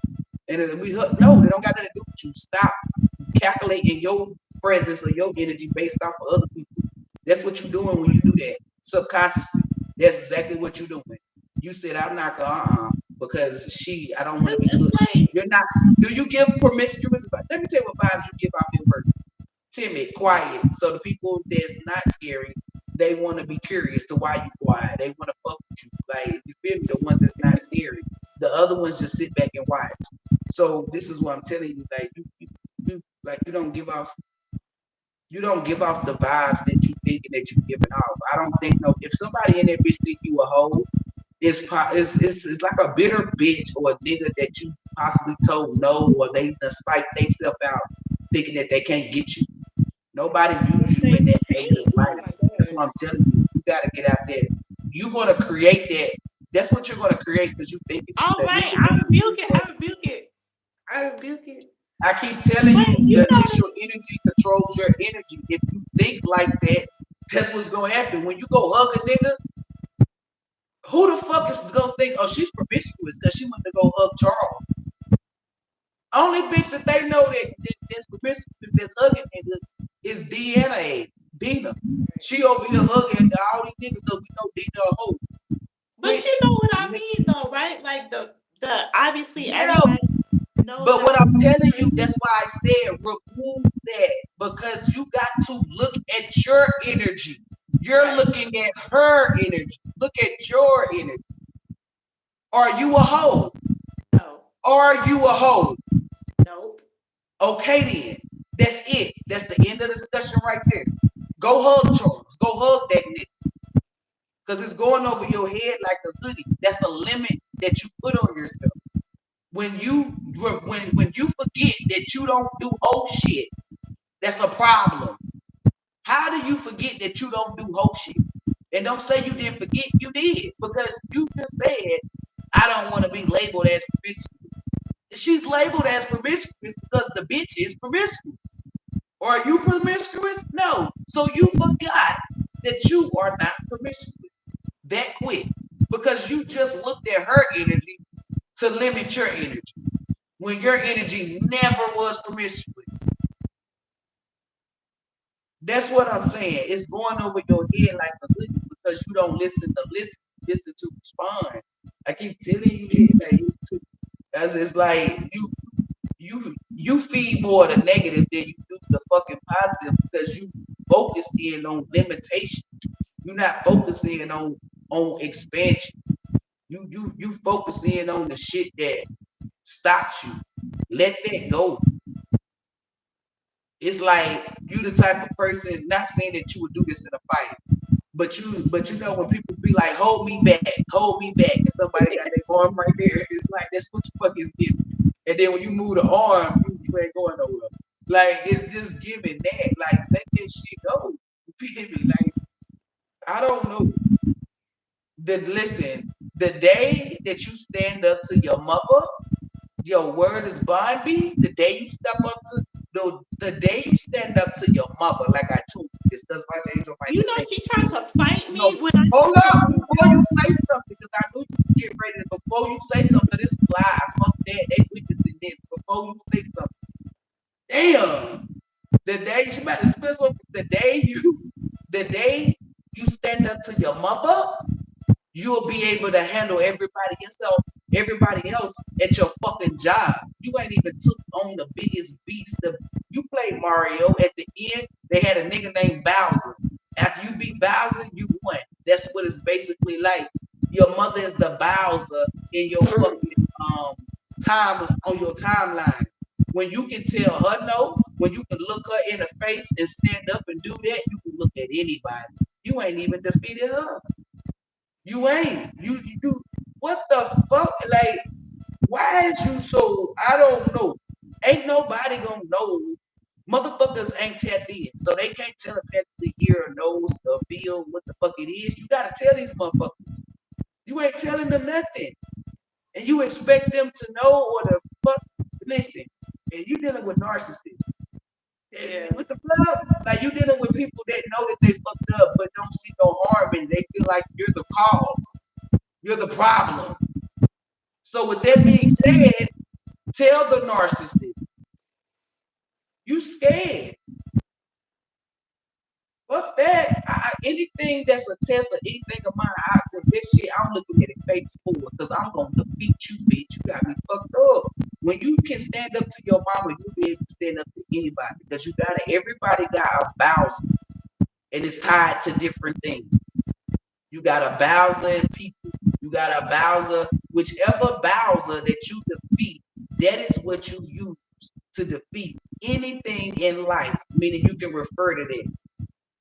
And we hug. No, they don't got nothing to do with you. Stop calculating your presence or your energy based off of other people. That's what you're doing when you do that subconsciously. That's exactly what you're doing. You said I'm not gonna because I don't want to be looked. Like, You're not. Do you give promiscuous? Let me tell you what vibes you give off in person. Timid, quiet. So the people that's not scary, they want to be curious to why you quiet. They want to fuck with you. Like you feel me? The ones that's not scary. The other ones just sit back and watch. So this is what I'm telling you. Like you don't give off the vibes that you thinking that you giving off. I don't think no. If somebody in that bitch think you a hoe, it's like a bitter bitch or a nigga that you possibly told no, or they done spike themselves out thinking that they can't get you. Nobody views you in that negative light. That's what I'm telling you. You gotta get out there. You're gonna create that. That's what you're gonna create because you think all the right, initial I energy. rebuke it. I rebuke it. I keep telling But you, you the know initial energy controls your energy. If you think like that, that's what's gonna happen. When you go hug a nigga, who the fuck is gonna think, oh, she's promiscuous because she went to go hug Charles? Only bitch that they know that's promiscuous that's hugging niggas is Dina. She over here hugging all these niggas that we know Dina a hoe. but you know what I mean though, right? Like the obviously Yeah, everybody knows but that. what I'm telling you, that's why I said remove that because you got to look at your energy. You're Right. looking at her energy. Look at your energy. Are you a hoe? No. Are you a hoe? Nope. Okay then. That's it. That's the end of the discussion right there. Go hug Charles. Go hug that nigga. Because it's going over your head like a hoodie. That's a limit that you put on yourself. When you forget that you don't do whole shit, that's a problem. How do you forget that you don't do whole shit? And don't say you didn't forget, you did. Because you just said, I don't want to be labeled as promiscuous. She's labeled as promiscuous because the bitch is promiscuous. Or are you promiscuous? No. So you forgot that you are not promiscuous that quick. Because you just looked at her energy to limit your energy. When your energy never was promiscuous. That's what I'm saying. It's going over your head like a hoodie because you don't listen to respond. I keep telling you that. As it's like you feed more the negative than you do the fucking positive because you focus in on limitation. You're not focusing on expansion. You focus in on the shit that stops you. Let that go. It's like you the type of person, not saying that you would do this in a fight, but you know when people be like, hold me back, and somebody got their arm right there, it's like that's what the fuck is giving. And then when you move the arm, you ain't going nowhere. Like it's just giving that. Like let that shit go. You feel me? Like I don't know. The day that you stand up to your mother, your word is bond be. The day you step up to the day you stand up to your mother, like I told you, this does my angel my You know she tried to fight no, me when I hold tried up to before you say something, because I knew you was getting ready to before you say something, this is live. Fuck that, they witnessing this before you say something. Damn. The day she might have the day you stand up to your mother, you'll be able to handle everybody else at your fucking job. You ain't even took on the biggest beast. You played Mario. At the end, they had a nigga named Bowser. After you beat Bowser, you won. That's what it's basically like. Your mother is the Bowser in your fucking time on your timeline. When you can tell her no, when you can look her in the face and stand up and do that, you can look at anybody. You ain't even defeated her. You ain't. You what the fuck? Like, why is you so I don't know. Ain't nobody gonna know. Motherfuckers ain't tapped in. So they can't telepathically hear or knows or feel what the fuck it is. You gotta tell these motherfuckers. You ain't telling them nothing. And you expect them to know or the fuck listen. And you dealing with narcissists. Yeah. What the fuck? Like you dealing with people that know that they fucked up but don't see no harm and they feel like you're the cause. You're the problem. So with that being said, tell the narcissist, you scared. Fuck that. Anything that's a test or anything of mine, this shit, I'm looking at it face forward because I'm going to defeat you, bitch. You got me fucked up. When you can stand up to your mama, you'll be able to stand up to anybody because everybody got a Bowser and it's tied to different things. You got a Bowser in people. You got a Bowser, whichever Bowser that you defeat, that is what you use to defeat anything in life, meaning you can refer to that.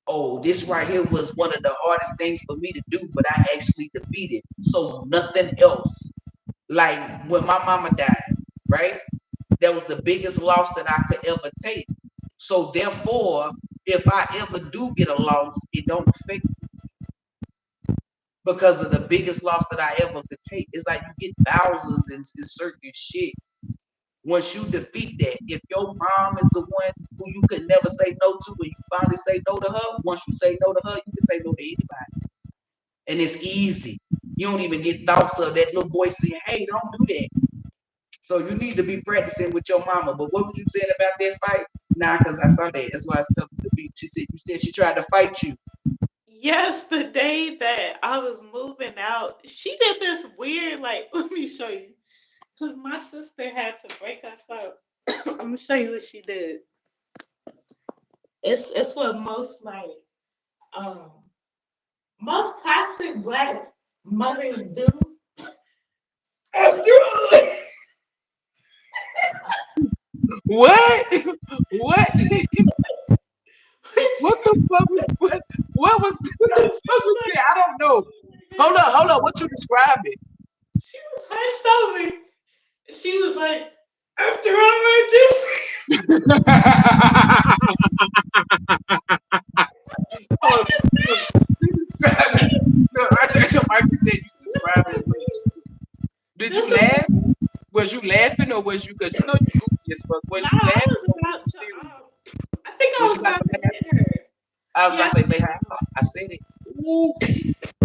Oh, this right here was one of the hardest things for me to do, but I actually defeated. So nothing else. Like when my mama died, right? That was the biggest loss that I could ever take. So therefore, if I ever do get a loss, it don't affect me because of the biggest loss that I ever could take. It's like you get Bowsers and certain shit. Once you defeat that, if your mom is the one who you could never say no to, and you finally say no to her, once you say no to her, you can say no to anybody. And it's easy. You don't even get thoughts of that little voice saying, hey, don't do that. So you need to be practicing with your mama. But what was you saying about that fight? Nah, because I saw that. That's why I was telling you to be. You said she tried to fight you. Yes, the day that I was moving out, she did this weird, like, let me show you. Because my sister had to break us up. I'm gonna show you what she did. It's what most um most toxic black mothers do. What? What? What the fuck was what was that? I don't know. Hold up. What you describing? She was hunched over. She was like, after all I did. Oh, she describing. No, I said your mic said you describing what she. Did you This is laugh? Was you laughing or was you? Because you know you goofy as fuck. Was nah. you I laughing was or was about you to. serious? I think I Was was you about about to to laugh? hit her. I was about Yeah, to say lay her out. I said it. Ooh.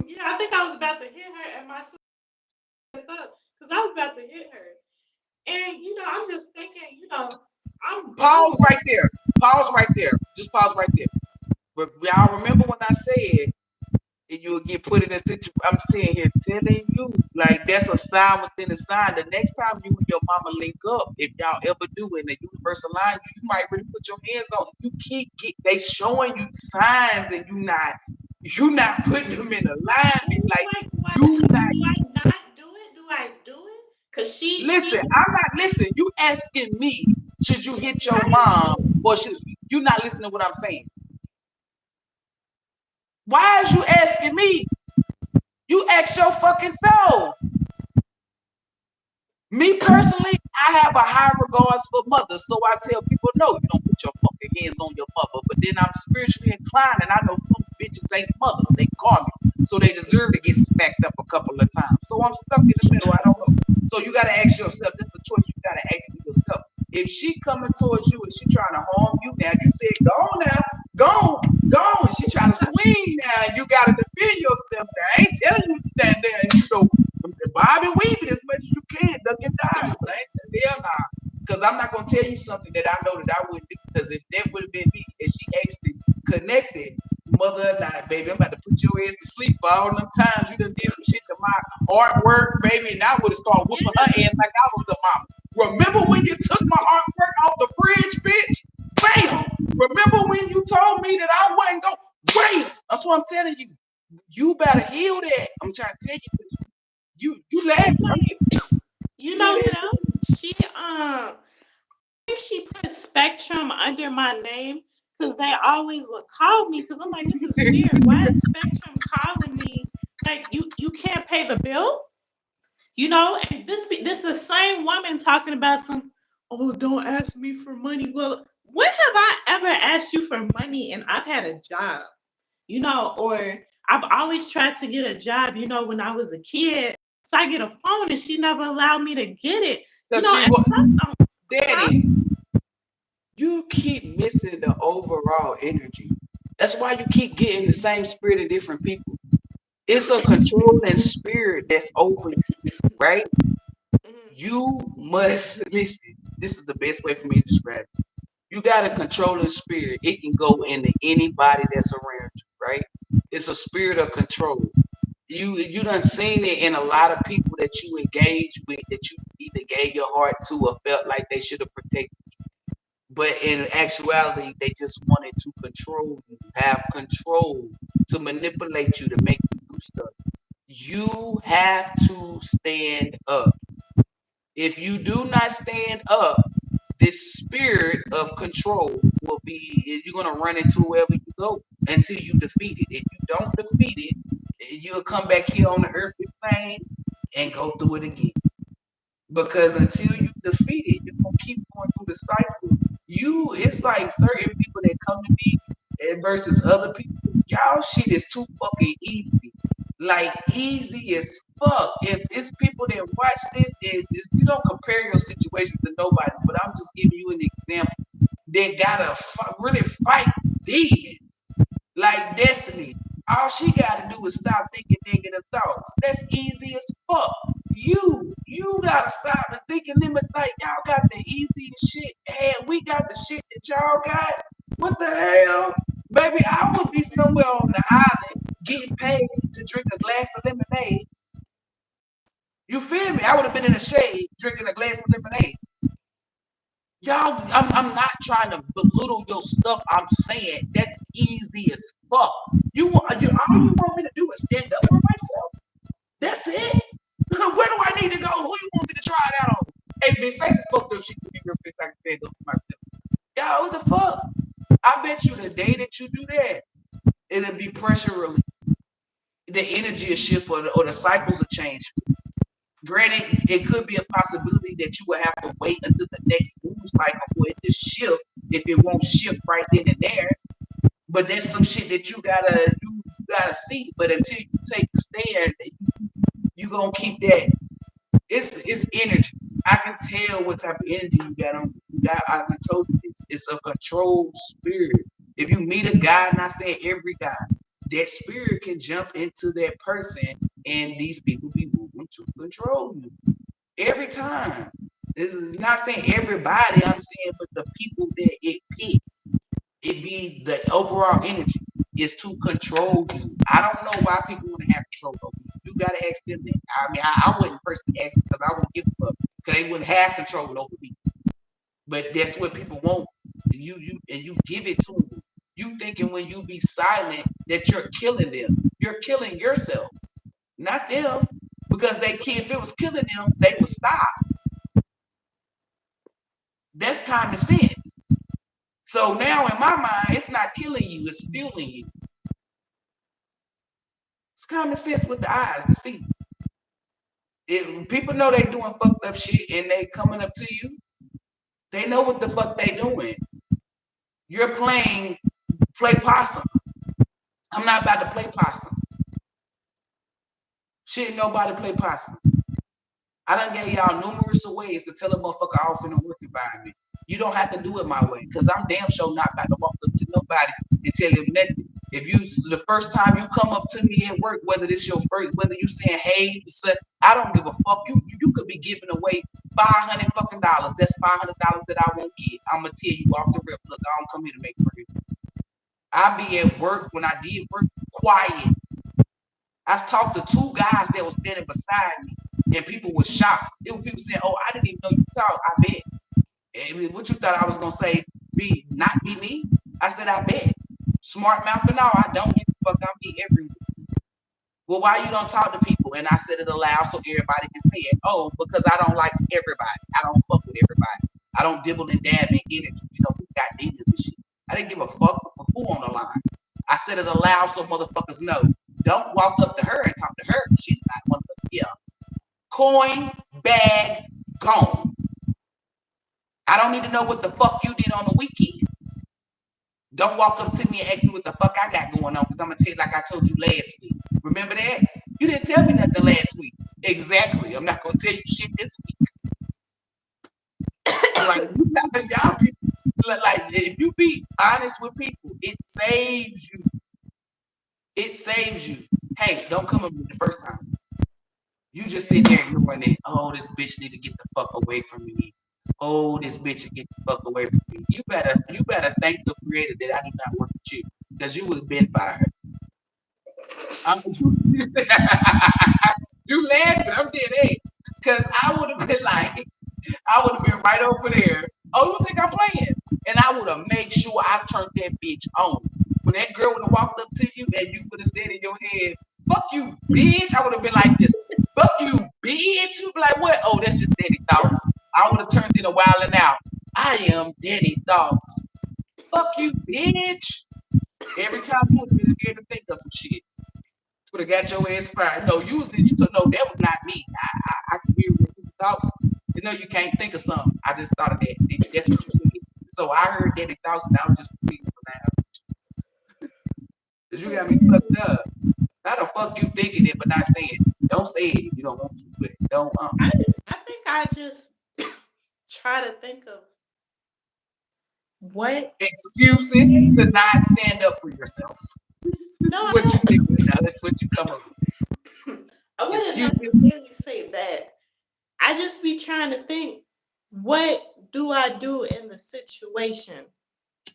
yeah. I think I was about to hit her, and my sister up because I was about to hit her. And I'm just thinking, I'm Pause grown. right there. Pause right there. Just pause right there. But y'all remember when I said and you'll get put in a situation. I'm sitting here telling you, like that's a sign within a sign. The next time you and your mama link up, if y'all ever do in the universe align you, you might really put your hands on. You keep they showing you signs, and you not putting them in alignment. Like Like, what? you Do not. I not do it? Do I do it? Cause Listen, I'm not listening. You asking me, should you hit she's your not mom, doing or should you not listening to what I'm saying? Why is you asking me? You ask your fucking self. Me personally, I have a high regards for mothers, so I tell people, no, you don't put your fucking hands on your mother. But then I'm spiritually inclined, and I know some bitches ain't mothers, they karmas, so they deserve to get smacked up a couple of times. So I'm stuck in the middle. I don't know. So you gotta ask yourself. That's the choice you gotta ask yourself. If she coming towards you and she trying to harm you, now you said, go on now, go on. She trying to swing now, and you gotta defend yourself. Now I ain't telling you to stand there and bob and weave it as much as you can, duck and dive. But I ain't telling hell nah. Because I'm not gonna tell you something that I know that I wouldn't do. Because if that would have been me and she actually connected, mother or not, baby, I'm about to put your ass to sleep for all them times you done did some shit to my artwork, baby, and I would have started whooping her ass like I was the mama. Remember when you took my artwork off the fridge, bitch? Bam! Remember when you told me that I wasn't going? Bam! That's what I'm telling you. You better heal that. I'm trying to tell you. You It's laughing. like, you Heal know that what shit. else? I think she put Spectrum under my name because they always would call me. Because I'm like, this is weird. Why is Spectrum calling me like you can't pay the bill. You know, and this is the same woman talking about some, oh, don't ask me for money. Well, when have I ever asked you for money and I've had a job? You know, or I've always tried to get a job, you know, when I was a kid. So I get a phone and she never allowed me to get it. You Cause know, she and was plus, huh? Danny, you keep missing the overall energy. That's why you keep getting the same spirit in different people. It's a controlling spirit that's over you, right? You must listen. This is the best way for me to describe it. You got a controlling spirit. It can go into anybody that's around you, right? It's a spirit of control. You done seen it in a lot of people that you engage with, that you either gave your heart to or felt like they should have protected. But in actuality, they just wanted to control you, have control, to manipulate you, to make you do stuff. You have to stand up. If you do not stand up, this spirit of control will be, you're going to run into wherever you go until you defeat it. If you don't defeat it, you'll come back here on the earthly plane and go through it again. Because until you defeat it, you're going to keep going through the cycles. It's like certain people that come to me versus other people. Y'all shit is too fucking easy. Like, easy as fuck. If it's people that watch this, you don't compare your situation to nobody's, but I'm just giving you an example. They gotta really fight dead. Like Destiny. All she gotta do is stop thinking negative thoughts. That's easy as fuck. You gotta stop the thinking limit. Like, y'all got the easiest shit, and we got the shit that y'all got. What the hell? Baby, I would be somewhere on the island getting paid to drink a glass of lemonade. You feel me? I would have been in the shade drinking a glass of lemonade. Y'all, I'm not trying to belittle your stuff. I'm saying that's easy as fuck. All you want me to do is stand up for myself. That's it. Where do I need to go? Who you want me to try it out on? Hey, bitch, say some fucked up shit to me real quick. I can stand up for myself. Y'all, what the fuck? I bet you the day that you do that, it'll be pressure relief. The energy will shift or the cycles will change. Granted, it could be a possibility that you will have to wait until the next news cycle for it to shift if it won't shift right then and there. But that's some shit that you gotta see. But until you take the stand, you gonna keep that. It's energy. I can tell what type of energy you got on. I told you this. It's a controlled spirit. If you meet a guy, not saying every guy, that spirit can jump into that person, and these people be moving to control you every time. This is not saying everybody. I'm saying, but the people that it picks, it be the overall energy is to control you. I don't know why people want to have control over you. You gotta ask them that. I mean, I wouldn't personally ask because I wouldn't give a fuck because they wouldn't have control over me. But that's what people want. You give it to them. You thinking when you be silent that you're killing them. You're killing yourself, not them. Because if it was killing them, they would stop. That's common sense. So now in my mind, it's not killing you, it's fueling you. It's common sense with the eyes to see. If people know they doing fucked up shit and they coming up to you, they know what the fuck they doing. You're playing play possum. I'm not about to play possum. Shit, nobody play possum. I done gave y'all numerous ways to tell a motherfucker off in a work environment. You don't have to do it my way, because I'm damn sure not about to walk up to nobody and tell him nothing. If the first time you come up to me at work, whether this your first, whether you saying hey, I don't give a fuck. You could be giving away $500 fucking dollars. That's $500 that I won't get. I'm gonna tell you off the rip. Look, I don't come here to make friends. I be at work when I did work quiet. I talked to two guys that was standing beside me, and people were shocked. There were people saying, "Oh, I didn't even know you talk." I bet. And what you thought I was gonna say? Not be me? I said, I bet. Smart mouth and all. I don't give a fuck. I'm be everywhere. Well, why you don't talk to people? And I said it aloud so everybody can say it. Oh, because I don't like everybody. I don't fuck with everybody. I don't dibble and dab in energy. You know, we got demons and shit. I didn't give a fuck who on the line. I said it aloud so motherfuckers know. Don't walk up to her and talk to her. She's not one of the coin, bag, gone. I don't need to know what the fuck you did on the weekend. Don't walk up to me and ask me what the fuck I got going on, because I'm gonna tell you like I told you last week. Remember that? You didn't tell me nothing last week. Exactly. I'm not gonna tell you shit this week. Like y'all be like, if you be honest with people, it saves you. It saves you. Hey, don't come up with the first time. You just sit there ignoring it. Oh, this bitch need to get the fuck away from me. Oh, this bitch get the fuck away from me. You better thank the creator that I do not work with you, because you would have been fired. You laughing? I'm dead ass. Because I would have been like, I would have been right over there. Oh, you think I'm playing? And I would have made sure I turned that bitch on. When that girl would have walked up to you and you would have said in your head, fuck you, bitch, I would have been like this. Fuck you, bitch. You'd be like, what? Oh, that's just Danny Thoughts. I would have turned it a while and out. I am Danny Thoughts. Fuck you, bitch. Every time you would have been scared to think of some shit. Would have got your ass fired. No, you told no, that was not me. I can hear your thoughts. You know, you can't think of something. I just thought of that. That's what you said. So I heard Danny Thoughts and I was just reading for now. Because you got me fucked up. How the fuck you thinking it but not saying it? Don't say it if you don't want to, but don't. I think I just try to think of what excuses to not stand up for yourself. This is what you think now. That's what you come up with. I wouldn't necessarily say that. I just be trying to think, what do I do in the situation?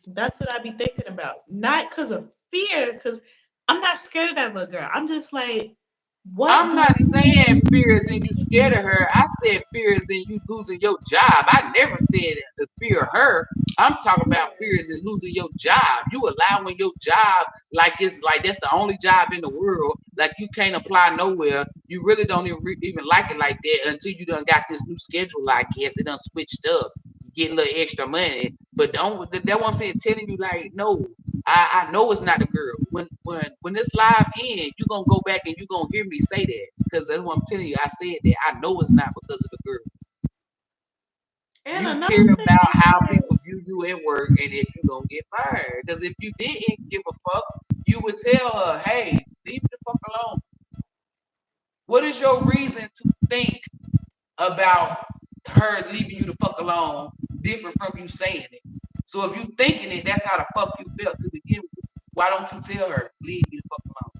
That's what I be thinking about. Not because of fear, because I'm not scared of that little girl. I'm just like, what? I'm not saying fear is in you scared of her. I said fear is in you losing your job. I never said the fear of her. I'm talking about fear is in losing your job. You allowing your job like it's like that's the only job in the world. Like you can't apply nowhere. You really don't even like it like that until you done got this new schedule. I guess it done switched up. You get a little extra money, but don't. That's what I'm saying. Telling you like no. I know it's not the girl. When this live end, you're gonna go back and you're gonna hear me say that. Because that's what I'm telling you. I said that. I know it's not because of the girl. And you care about how people view you at work and if you're gonna get fired. Because if you didn't give a fuck, you would tell her, hey, leave me the fuck alone. What is your reason to think about her leaving you the fuck alone different from you saying it? So if you thinking it, that's how the fuck you felt to begin with. Why don't you tell her, leave me the fuck alone?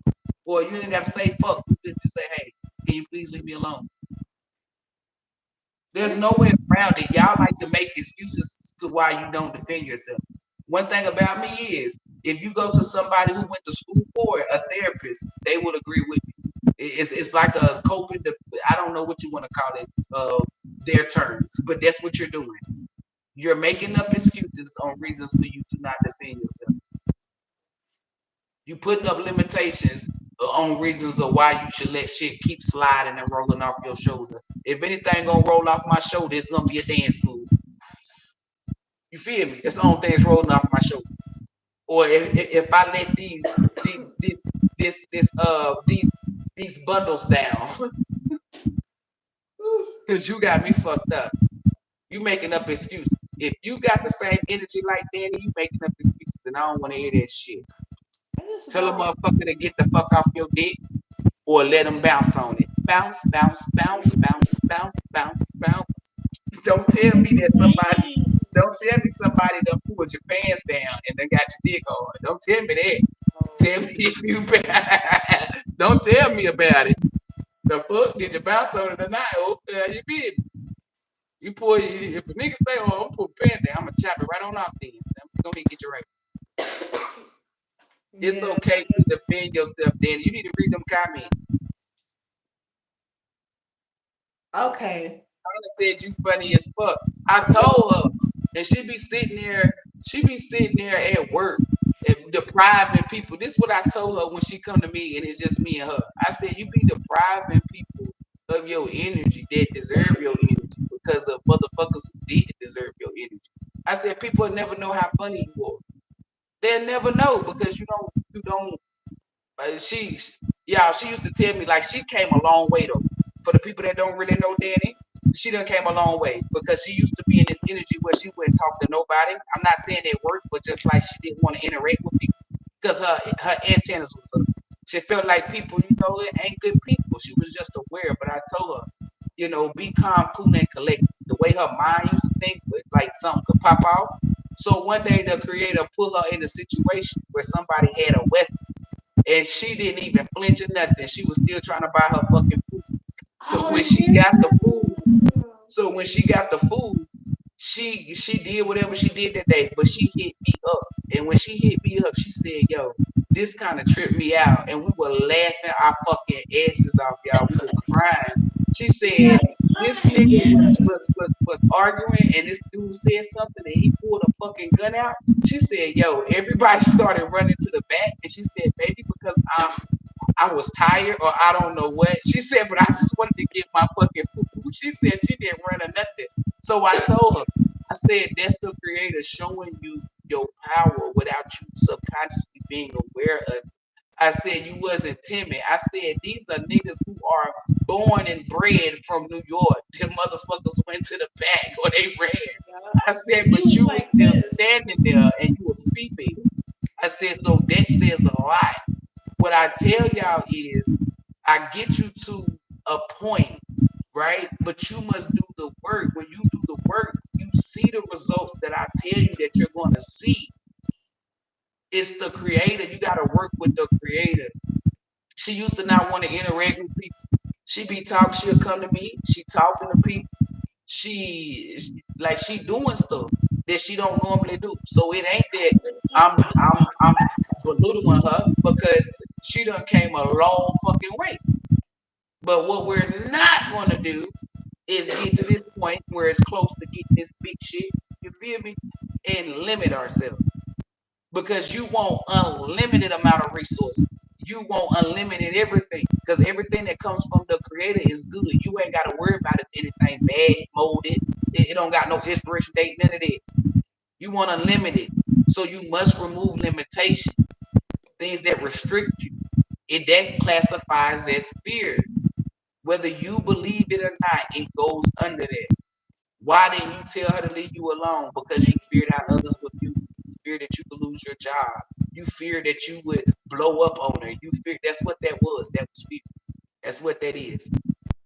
Or you ain't gotta say fuck, you could just say, hey, can you please leave me alone? There's no way around it. Y'all like to make excuses to why you don't defend yourself. One thing about me is, if you go to somebody who went to school for it, a therapist, they would agree with me. It's like a coping. I don't know what you want to call it, their terms, but that's what you're doing. You're making up excuses on reasons for you to not defend yourself. You putting up limitations on reasons of why you should let shit keep sliding and rolling off your shoulder. If anything gonna roll off my shoulder, it's gonna be a dance move. You feel me? It's the only thing that's rolling off my shoulder. Or if I let these bundles down, because you got me fucked up. You making up excuses. If you got the same energy like Danny, you making up excuses, then I don't want to hear that shit. Tell a motherfucker to get the fuck off your dick, or let them bounce on it. Bounce, bounce, bounce, bounce, bounce, bounce, bounce. Don't tell me somebody done pulled your pants down and they got your dick hard. Don't tell me that. Tell me if you don't tell me about it. The fuck, did you bounce on it or not? Oh, you bid. You pull, if a nigga say, oh, I'm putting pants down, I'm gonna chop it right on off then. Go ahead and get your right. It's okay to defend yourself, then. You need to read them comments. Okay. I said you funny as fuck. I told her, and she be sitting there at work, depriving people. This is what I told her when she come to me, and it's just me and her. I said you be depriving people of your energy that deserve your energy because of motherfuckers who didn't deserve your energy. I said people will never know how funny you are. They'll never know because you don't. Yeah, she used to tell me like she came a long way though. For the people that don't really know Danny, she done came a long way because she used to be in this energy where she wouldn't talk to nobody. I'm not saying it worked, but just like she didn't want to interact with people because her antennas was up. She felt like people, it ain't good people. She was just aware, but I told her, be calm, cool, and collect. The way her mind used to think, like something could pop out. So one day the creator put her in a situation where somebody had a weapon and she didn't even flinch or nothing. She was still trying to buy her fucking food. So Oh when she got the food, yeah. so when she got the food, she did whatever she did that day, but she hit me up. And when she hit me up, she said, "Yo, this kind of tripped me out," and we were laughing our fucking asses off, y'all. We was crying. She said, "This nigga was arguing, and this dude said something, and he pulled a fucking gun out." She said, "Yo, everybody started running to the back," and she said, "Maybe because I was tired or I don't know what." She said, "But I just wanted to get my fucking food." She said she didn't run or nothing. So I told her, I said, "That's the creator showing you your power without you subconsciously being aware of it." I said, "You wasn't timid." I said, "These are niggas who are born and bred from New York. Them motherfuckers went to the back or they ran." I said, He "But was you was like still this. standing there and you was female." I said, "So that says a lot." What I tell y'all is I get you to a point, right? But you must do the work. When you do the work, you see the results that I tell you that you're going to see. It's the creator. You got to work with the creator. She used to not want to interact with people. She be talking, she'll come to me. She talking to people. She doing stuff that she don't normally do. So it ain't that I'm belittling her because she done came a long fucking way. But what we're not gonna do is get to this point where it's close to getting this big shit. You feel me? And limit ourselves because you want unlimited amount of resources. You want unlimited everything because everything that comes from the creator is good. You ain't got to worry about if anything bad, molded. It don't got no expiration date, none of that. You want unlimited. So you must remove limitations, things that restrict you. That classifies as fear. Whether you believe it or not, it goes under that. Why didn't you tell her to leave you alone? Because you feared how others would view you. You feared that you could lose your job. You feared that you would blow up on her. You feared that's what that was. That was fear. That's what that is.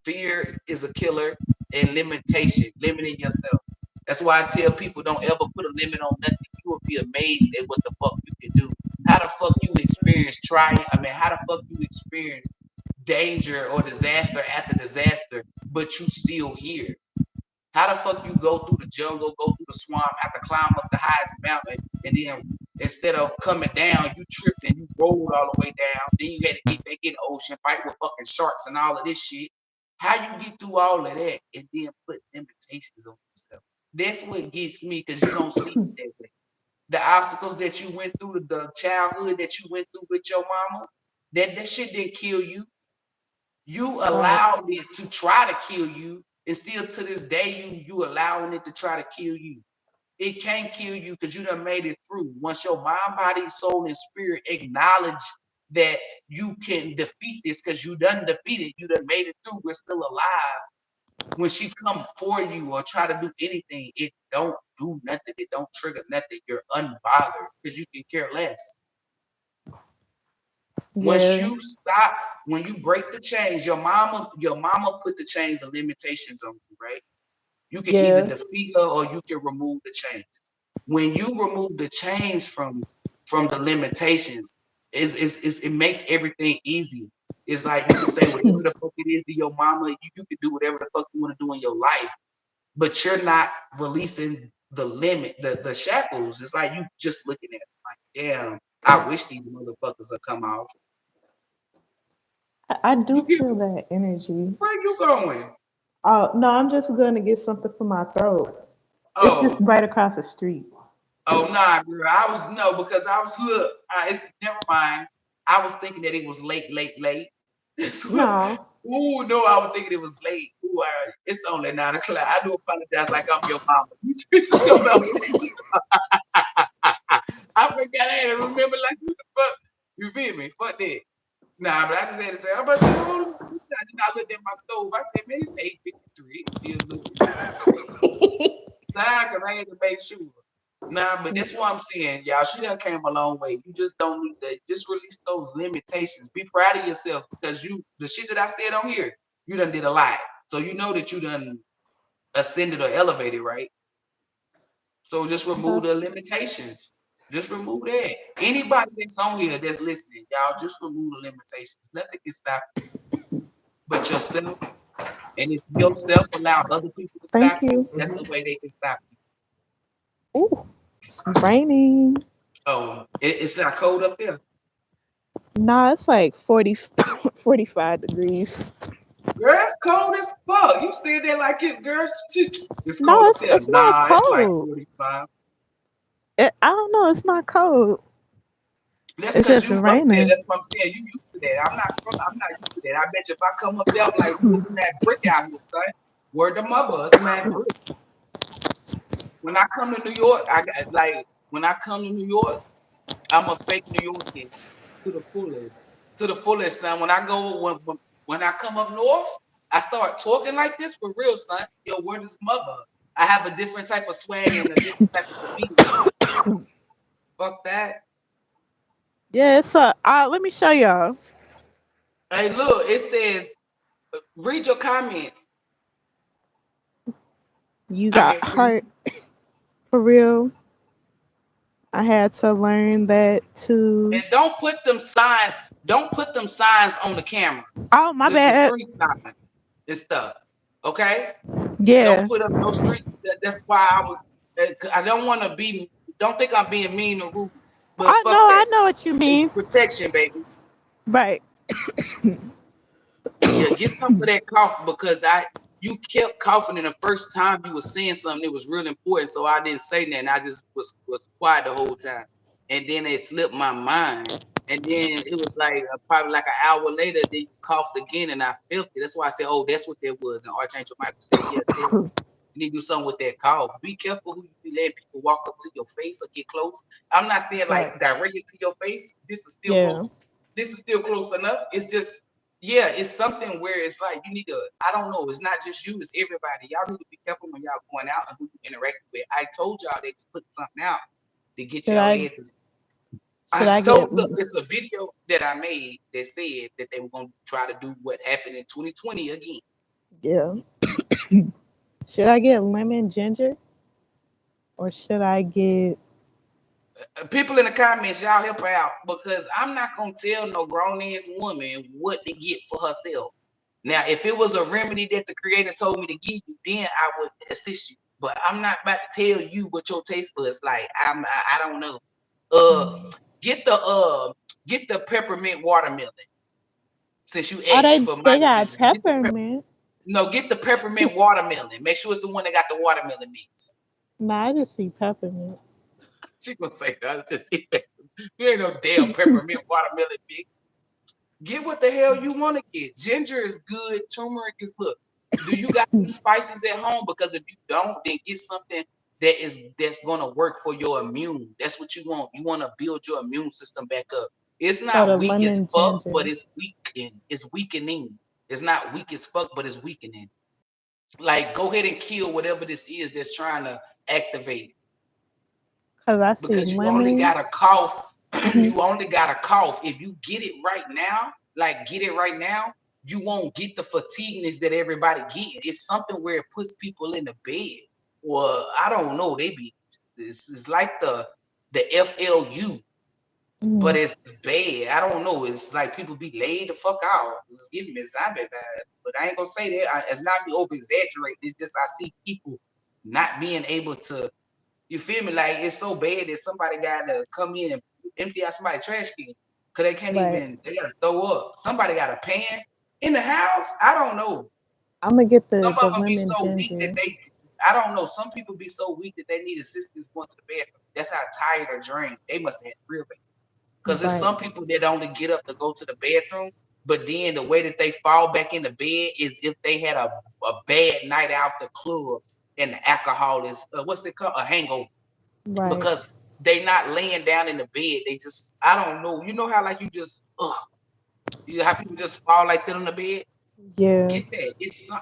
Fear is a killer and limitation, limiting yourself. That's why I tell people don't ever put a limit on nothing. You will be amazed at what the fuck you can do. How the fuck you experience how the fuck you experience danger or disaster after disaster, but you still here? How the fuck you go through the jungle, go through the swamp, have to climb up the highest mountain, and then instead of coming down, you tripped and you rolled all the way down. Then you had to get back in the ocean, fight with fucking sharks and all of this shit. How you get through all of that and then put limitations on yourself? That's what gets me because you don't see it that way. The obstacles that you went through, the childhood that you went through with your mama, that shit didn't kill you. You Right. allowed it to try to kill you, and still to this day, you allowing it to try to kill you. It can't kill you because you done made it through. Once your mind, body, soul, and spirit acknowledge that you can defeat this because you done defeated, you done made it through, we're still alive. When she come for you or try to do anything, it don't do nothing. It don't trigger nothing. You're unbothered because you can care less. Once Yeah. you stop, when you break the chains, your mama put the chains and limitations on you, right? You can either Yeah. defeat her or you can remove the chains. When you remove the chains from the limitations, it makes everything easy. It's like you can say whatever the fuck it is to your mama, you can do whatever the fuck you want to do in your life, but you're not releasing the limit, the shackles. It's like you just looking at it like, damn, I wish these motherfuckers would come off. I do You get feel that energy. where you going? Oh no, I'm just going to get something for my throat. It's just Oh, right across the street. oh nah, girl. I was no because I was look. It's never mind. I was thinking that it was late, late, late. That's what. No. Ooh, no, I was thinking it was late. Ooh, it's only 9 o'clock. I do apologize, like I'm your mama. This is about. I forgot I had to remember like you the fuck. You feel me? Fuck that. Nah, but I just had to say, I'm about to say, hold on. Then I looked at my stove. I said, man, it's 8:53. It's still looking nah, because I had to make sure. Nah, but that's what I'm saying, y'all. She done came a long way. You just don't need to just release those limitations. Be proud of yourself because the shit that I said on here, you done did a lot. So you know that you done ascended or elevated, right? So just remove the limitations. Just remove that. Anybody that's on here that's listening, y'all just remove the limitations. Nothing can stop you but yourself. And if yourself allow other people to stop Thank you, you. that's the way they can stop you. Ooh, it's raining. Oh, it's not cold up there. Nah, it's like 40, 45 degrees. Girl, it's cold as fuck. You said that like it, girl. It's No, cold up there. it's not Nah, it's like cold. 45. I don't know. It's not cold. That's It's because just you up there. raining. That's what I'm saying. You used to that. I'm not used to that. I bet you if I come up there, I'm like, it's mad brick out here, son. Word to mother, it's mad brick. When I come to New York, I got like when I come to New York, I'm a fake New Yorker to the fullest. To the fullest, son. When I come up north, I start talking like this for real, son. Yo, word is mother. I have a different type of swag and a different type of demeanor. Fuck that. Yeah, it's let me show y'all. Hey, look, it says read your comments. You I got mean, read. heart for real. I had to learn that too. And don't put them signs. Don't put them signs on the camera. Oh, my The bad. street signs and stuff. Okay. Don't Yeah. put up no streets. That's why I was. I don't want to be. Don't think I'm being mean or rude. But I know. fuck I that. know what you It's mean. protection, baby. Right. Yeah, get some of that cough because you kept coughing in the first time you was saying something that was real important. So I didn't say nothing. I just was quiet the whole time. And then it slipped my mind. And then it was like probably like an hour later, then you coughed again and I felt it. That's why I said, oh, that's what that was. And Archangel Michael said, yeah, tell you. You need to do something with that cough. Be careful who you be letting people walk up to your face or get close. I'm not saying Right. like directly to your face. This is still Yeah. close. This is still close enough. It's just yeah, it's something where it's like you need to. I don't know. It's not just you. It's everybody. Y'all need to be careful when y'all going out and who you interact with. I told y'all they put something out to get Should y'all I asses. I should I get so look. It's a video that I made that said that they were gonna try to do what happened in 2020 again. yeah. Should I get lemon ginger or should I get People in the comments, y'all help her out because I'm not gonna tell no grown ass woman what to get for herself. Now, if it was a remedy that the creator told me to give you, then I would assist you. But I'm not about to tell you what your taste buds like. I don't know. Uh, get the uh get the peppermint watermelon since you Oh, asked for my they got decision. peppermint. No, get the peppermint watermelon. Make sure it's the one that got the watermelon mix. Nah, I just see peppermint. She gonna say that. Just you ain't no damn peppermint watermelon mix. Get what the hell you want to get. Ginger is good. Turmeric is look. Do you got these spices at home? Because if you don't, then get something that's gonna work for your immune. That's what you want. You want to build your immune system back up. It's Oh, not the weak as lemon fuck, but ginger. it's weakening. It's weakening. It's not weak as fuck, but it's weakening. Like go ahead and kill whatever this is that's trying to activate Cause I see because you only lemon. got a cough. Hmm. You only got a cough. If you get it right now, like get it right now, you won't get the fatigueness that everybody get. It's something where it puts people in the bed. Well, I don't know. They be this is like the FLU, but it's bad. I don't know. It's like people be laid the fuck out. It's giving me zombie vibes. But I ain't gonna say that. It's not be over exaggerating. It's just I see people not being able to you feel me? Like it's so bad that somebody got to come in and empty out somebody's trash can because they can't Right. even. They got to throw up. Somebody got a pan in the house. I don't know. I'm gonna get Some the of them be lemon so weak that ginger. they. I don't know. Some people be so weak that they need assistance going to the bathroom. That's how tired or drained they must have had real bad. Because there's Right. some people that only get up to go to the bathroom, but then the way that they fall back in the bed is if they had a bad night out the club and the alcohol is what's it called a hangover Right. because they not laying down in the bed. They just I don't know. You know how like you just You have people just fall like that on the bed. Yeah. Get that.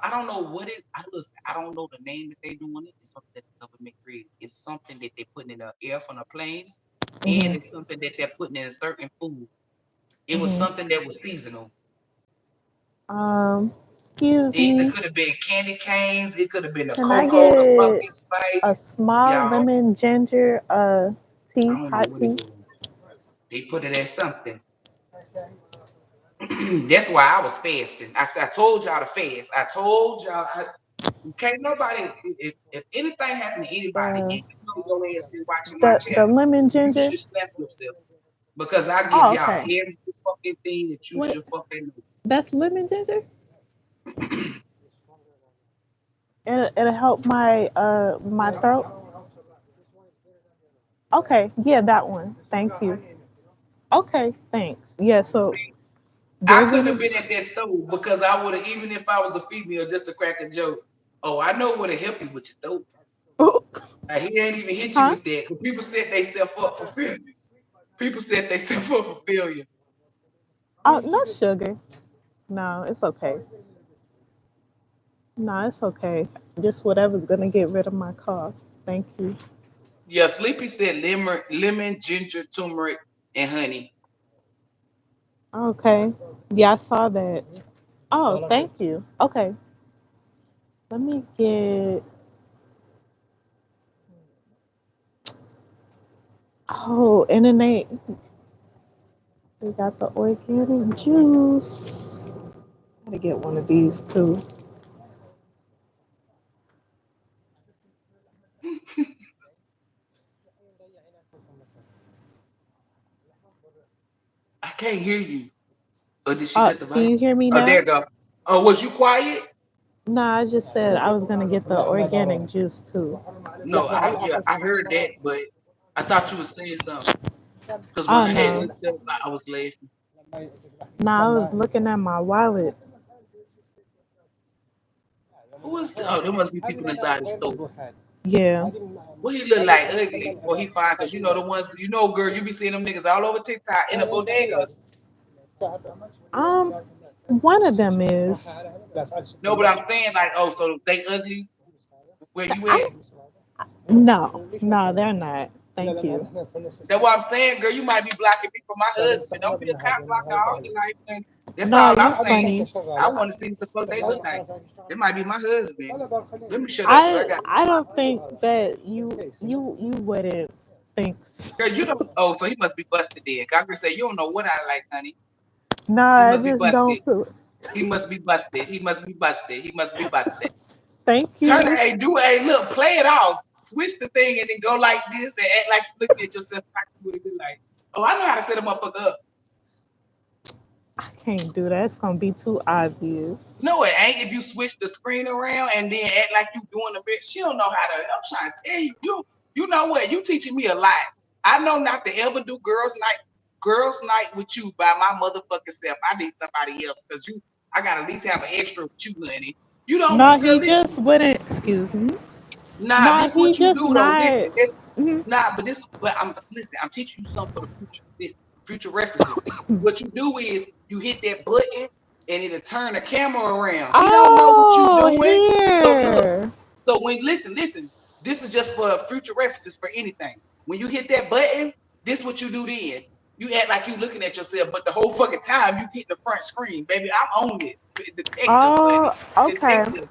I don't know what it. I don't know the name that they doing it. It's something that the government created. It's something that they putting in the air from the planes, and Mhm. it's something that they're putting in a certain food. It was Mhm. something that was seasonal. Excuse It me. could have been candy canes. It could have been the Can I cocoa, the get pumpkin a spice. small Y'all, lemon ginger I tea, don't know hot what it tea? was. They put it as something. That's why I was fasting. I told y'all to fast. I told y'all. Can't nobody. If anything happened to anybody, and The you know your ass been watching my the channel, lemon you ginger. should slap yourself because I give Oh, y'all okay. every fucking thing that you What? should fucking That's lemon ginger. know. It'll help my throat. Okay, yeah, that one. Thank you. Okay, thanks. Yeah, so I they're couldn't gonna. have been at that stove because I would have, even if I was a female, just to crack a joke. Oh, I know what to help you with your throat. He ain't even hit you Huh? with that. Cause people set themselves up for failure. People set themselves up for failure. Oh, no sugar. No, it's okay. No, it's okay. Just whatever's gonna get rid of my cough. Thank you. Yeah, Sleepy said lemon, ginger, turmeric, and honey. Okay. Yeah, I saw that. Oh, thank you. Okay. Let me get. Oh, and then they got the organic juice. Gotta get one of these too. I can't hear you. Or did she Oh, cut the can volume? you hear me Oh, there now? you go. Oh, was you quiet? No, I just said I was gonna get the organic juice too. No, I heard that, but I thought you was saying something. Because when Oh I had no, looked up, I was laughing. no, I was looking at my wallet. Who is the, oh, there must be people inside the store. Yeah. What he look like ugly or he fine? Cause you know the ones girl, you be seeing them niggas all over TikTok in a bodega. Um, one of them is. No, but I'm saying like, oh, so they ugly where you I'm at? no, no, they're not. Thank you. That's what I'm saying, girl. You might be blocking me from my husband. Don't be a cop blocker all your life. And that's No, all you I'm saying. funny. I want to see what the fuck they look like. It might be my husband. Let me shut up because I got I don't think that you wouldn't think. girl. You don't. Oh, so he must be busted then. Congress say you don't know what I like, honey. No, He I must be just busted. don't feel. He must be busted. He must be busted. He must be busted. Thank Turn it, you. hey, do a look, play it off. Switch the thing and then go like this and act like you looking at yourself like what it be like. Oh, I know how to set a motherfucker up. I can't do that. It's gonna be too obvious. No, it ain't if you switch the screen around and then act like you doing the bit. She don't know how to. I'm trying to tell you. You know what? You teaching me a lot. I know not to ever do girls' night with you by my motherfucking self. I need somebody else because I gotta at least have an extra with you, honey. You don't No, girl, he just listen. wouldn't. Excuse me. Nah, No, this he what you just do though. Listen, not. this Mhm. nah, but this but I'm listen, I'm teaching you something for the future. Listen, future references. What you do is you hit that button and it'll turn the camera around. He don't know what you Oh, doing. So look, here. so when listen, this is just for future references for anything. When you hit that button, this what you do then. You act like you looking at yourself, but the whole fucking time you get the front screen, baby. I'm on it. Detective, honey. Oh, okay. Detective.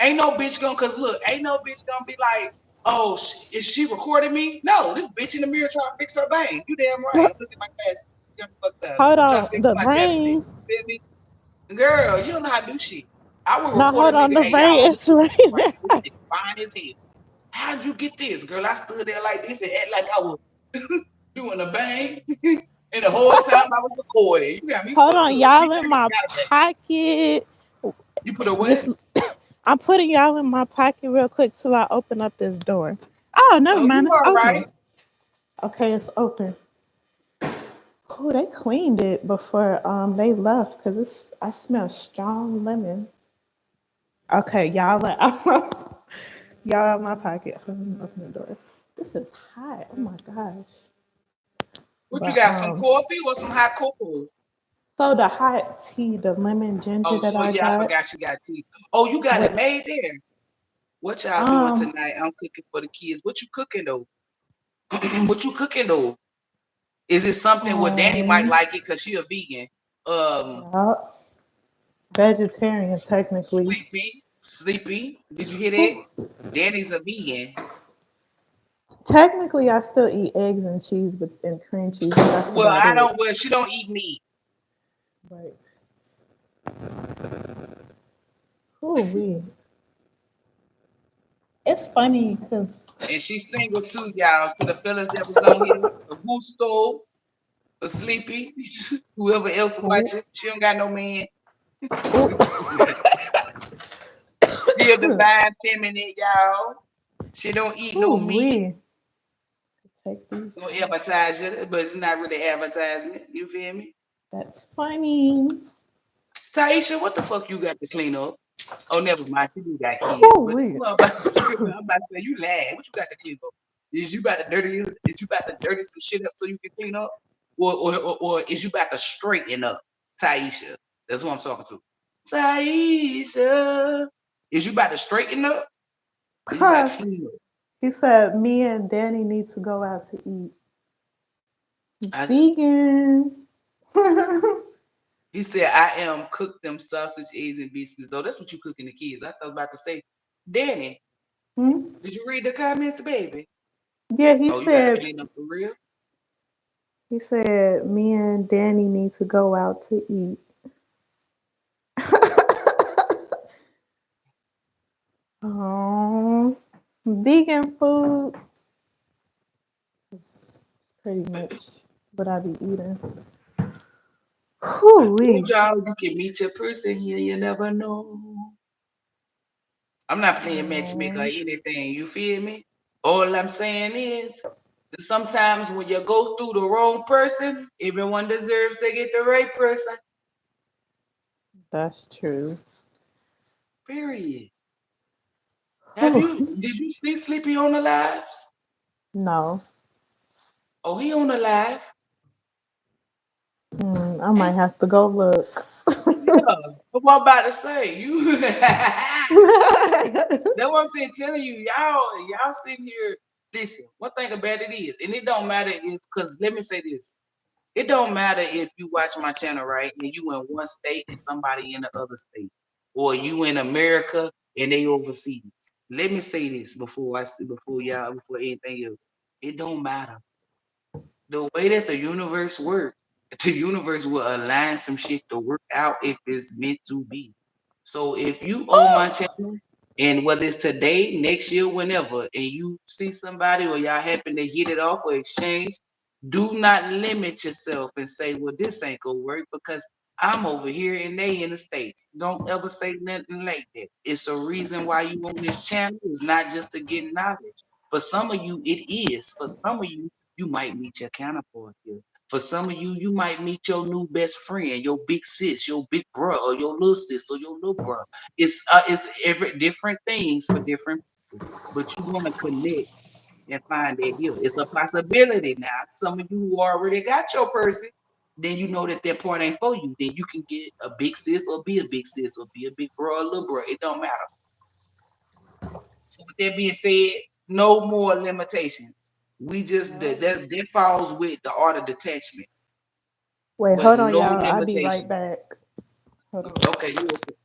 Ain't no bitch gonna, cause look, ain't no bitch gonna be like, oh, is she recording me? No, this bitch in the mirror trying to fix her bang. You damn right. Look at my glasses. Get fucked up. Hold I'm trying to on. fix The my chapstick. rain. You feel me? Girl, you don't know how to do shit. I would No, record a hold on. nigga, The hey, y'all, rain look is at this nigga right raining. here. This nigga fine as hell. How'd you get this? Girl, I stood there like this and act like I was doing a bang. And the whole time I was recording. You got me Hold fucked on, up. y'all Bitch, in I my got that. pocket. You put a what? Just, I'm putting y'all in my pocket real quick till I open up this door. Oh, never Oh, mind. you It's all right. open. Okay, it's open. Oh, they cleaned it before they left because it's I smell strong lemon. Okay, y'all y'all in my pocket. Hold on, open the door. This is hot. Oh my gosh. What you But got? Some coffee or some hot cocoa? So the hot tea, the lemon ginger Oh, that so I yeah, I got, forgot she got tea. Oh, you got it what made there. What y'all doing um tonight? I'm cooking for the kids. What you cooking though? What you cooking though? Is it something where Danny might um like it because she a vegan? Um, yeah, vegetarian technically. sleepy. Did you hear that? Whew. Danny's a vegan. Technically I still eat eggs and cheese and cream cheese, but that's Well, about I it. don't. Well, she don't eat meat. But ooh wee. It's funny because And she's single too, y'all. To the fellas that was on here, who stole, or sleepy, whoever else ooh, watching, she don't got no man. ooh, She a divine feminine, y'all. She don't eat no ooh meat. wee. Take these No out. advertising, but it's not really advertisement. You feel me? That's funny. Taisha, what the fuck you got to clean up? Oh, never mind. She do got kids, Ooh but wee. I'm about to, I'm about to say you laugh. What you got to clean up? Is you about to dirty? Is you about to dirty some shit up so you can clean up, or is you about to straighten up, Taisha? That's what I'm talking to. Taisha, is you about to straighten up, or you about to clean up? He said me and Danny need to go out to eat. I, Vegan. he said, I am cook them sausage, eggs, and biscuits. Though that's what you cooking the kids. I thought about to say, Danny, Hmm? did you read the comments, baby? Yeah, Oh, you got to clean up for real? he said me and Danny need to go out to eat. Oh, vegan food is pretty much what I be eating. I Whew. told y'all you can meet your person here. You never know. I'm not playing matchmaker or Oh, anything. You feel me? All I'm saying is that sometimes when you go through the wrong person, everyone deserves to get the right person. that's true. Period. Whew. Did you see Sleepy on the lives? No, Oh, he on the live. I might have to go look. Yeah. What I'm about to say. You That's what I'm saying, telling you, y'all sitting here. Listen, one thing about it is, and it don't matter if, because let me say this. It don't matter if you watch my channel, right, and you in one state and somebody in the other state, or you in America and they overseas. Let me say this before anything else. It don't matter. The way that the universe works, the universe will align some shit to work out if it's meant to be. So if you own my channel, and whether it's today, next year, whenever, and you see somebody or y'all happen to hit it off or exchange, do not limit yourself and say, well, this ain't gonna work because I'm over here and they in the States. Don't ever say nothing like that. It's a reason why you on this channel. It's not just to get knowledge. For some of you, it is. For some of you, you might meet your counterpart here. For some of you, you might meet your new best friend, your big sis, your big bro, or your little sis, or your little bro. It's every different things for different people, but you want to connect and find that here. It's a possibility now. Some of you who already got your person, then you know that that part ain't for you. Then you can get a big sis or be a big sis or be a big bro or a little bro. It don't matter. So with that being said, no more limitations. We just that falls with the art of detachment, Wait, but hold on, no y'all. I'll be right limitations. back. Hold on. Okay, you okay.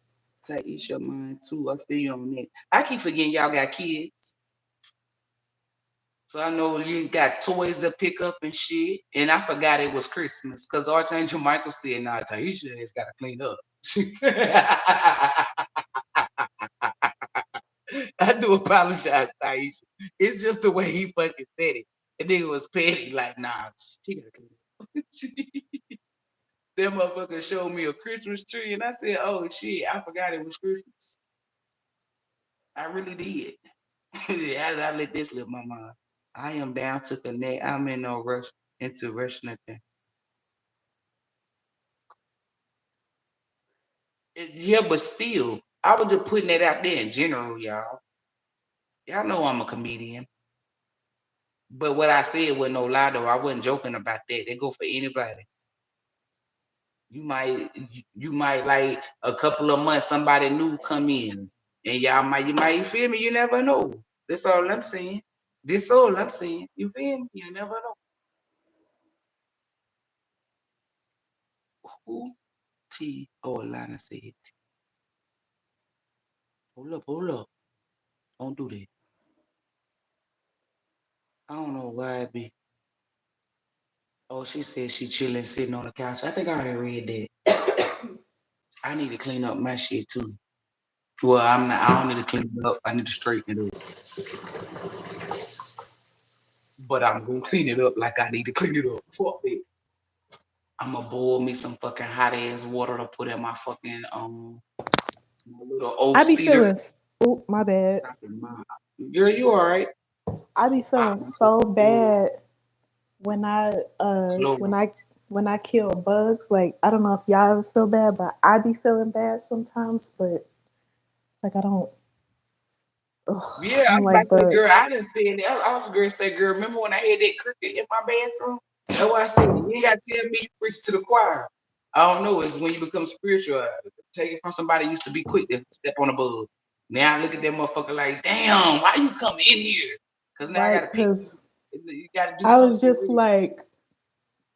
Taisha mine too. I feel you on that. I keep forgetting y'all got kids. So I know you got toys to pick up and shit. And I forgot it was Christmas because Archangel Michael said, nah, Taisha has got to clean up. I do apologize, Taisha. It's just the way he fucking said it. And nigga was petty, like, nah, she got to clean up. That motherfucker showed me a Christmas tree, and I said, oh shit, I forgot it was Christmas. I really did. How did I let this slip my mind? I am down to connect. I'm in no rush into rush nothing. Yeah, but still, I was just putting that out there in general, y'all. Y'all know I'm a comedian. But what I said was no lie, though. I wasn't joking about that. They go for anybody. you might like a couple of months somebody new come in and you might you feel me? You never know. That's all I'm saying. This all I'm saying. You feel me? You never know. Who T Lana said. Hold up. Don't do that. I don't know why it be. Oh, she said she chilling, sitting on the couch. I think I already read that. I need to clean up my shit too. Well, I'm not. I don't need to clean it up. I need to straighten it up. But I'm gonna clean it up like I need to clean it up. Fuck it. I'm gonna boil me some fucking hot ass water to put in my fucking my little old I be cedar. feeling. Oh, my bad. Girl, you all right? I be I feeling also so bad when I slow. when I kill bugs. Like I don't know if y'all ever feel bad, but I be feeling bad sometimes. But it's like I don't. Ugh, Yeah, I I don't was about like to say, girl, bugs. I didn't see it. I was gonna say, girl, remember when I had that cricket in my bathroom? That's why I said you ain't gotta tell me you preach to the choir. I don't know. It's when you become spiritual. Take it from somebody who used to be quick to step on a bug. Now I look at that motherfucker like, damn, why you come in here? Cause now I Right? gotta pick Because you. You gotta do I was something just real. like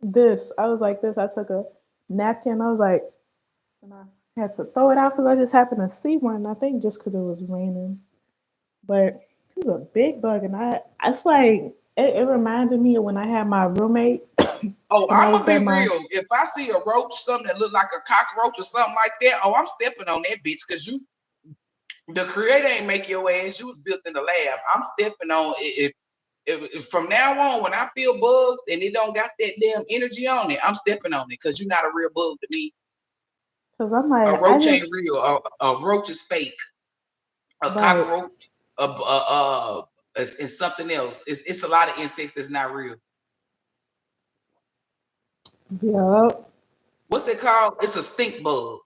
this. I was like this. I took a napkin. I was like, and I had to throw it out because I just happened to see one. I think just because it was raining, but it was a big bug, and it's like it reminded me of when I had my roommate Oh, when I I'm was gonna be at my. real. If I see a roach, something that look like a cockroach or something like that, oh, I'm stepping on that bitch because the creator ain't make your ass. You was built in the lab. I'm stepping on it. If from now on, when I feel bugs and it don't got that damn energy on it, I'm stepping on it because you're not a real bug to me. Because I'm A like, I roach ain't just, real. A roach is fake. A right, cockroach, is something else. It's a lot of insects that's not real. yep, What's it called? It's a stink bug.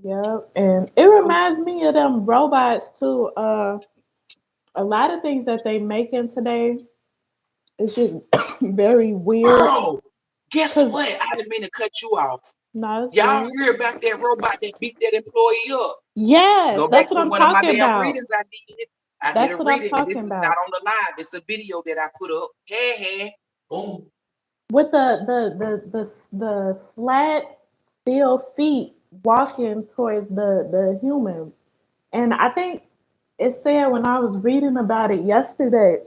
yep. And it reminds me of them robots too. A lot of things that they making today is just very weird. Girl, guess Because, what? I didn't mean to cut you off. no, it's Y'all good. hear about that robot that beat that employee up? Yes, Go that's back what to I'm one of my talking damn about. readings I did. I did That's a what I'm reading, and talking this is not about. on the live. It's a video that I put up. Hey, boom. With the flat steel feet walking towards the human. And I think it said when I was reading about it yesterday,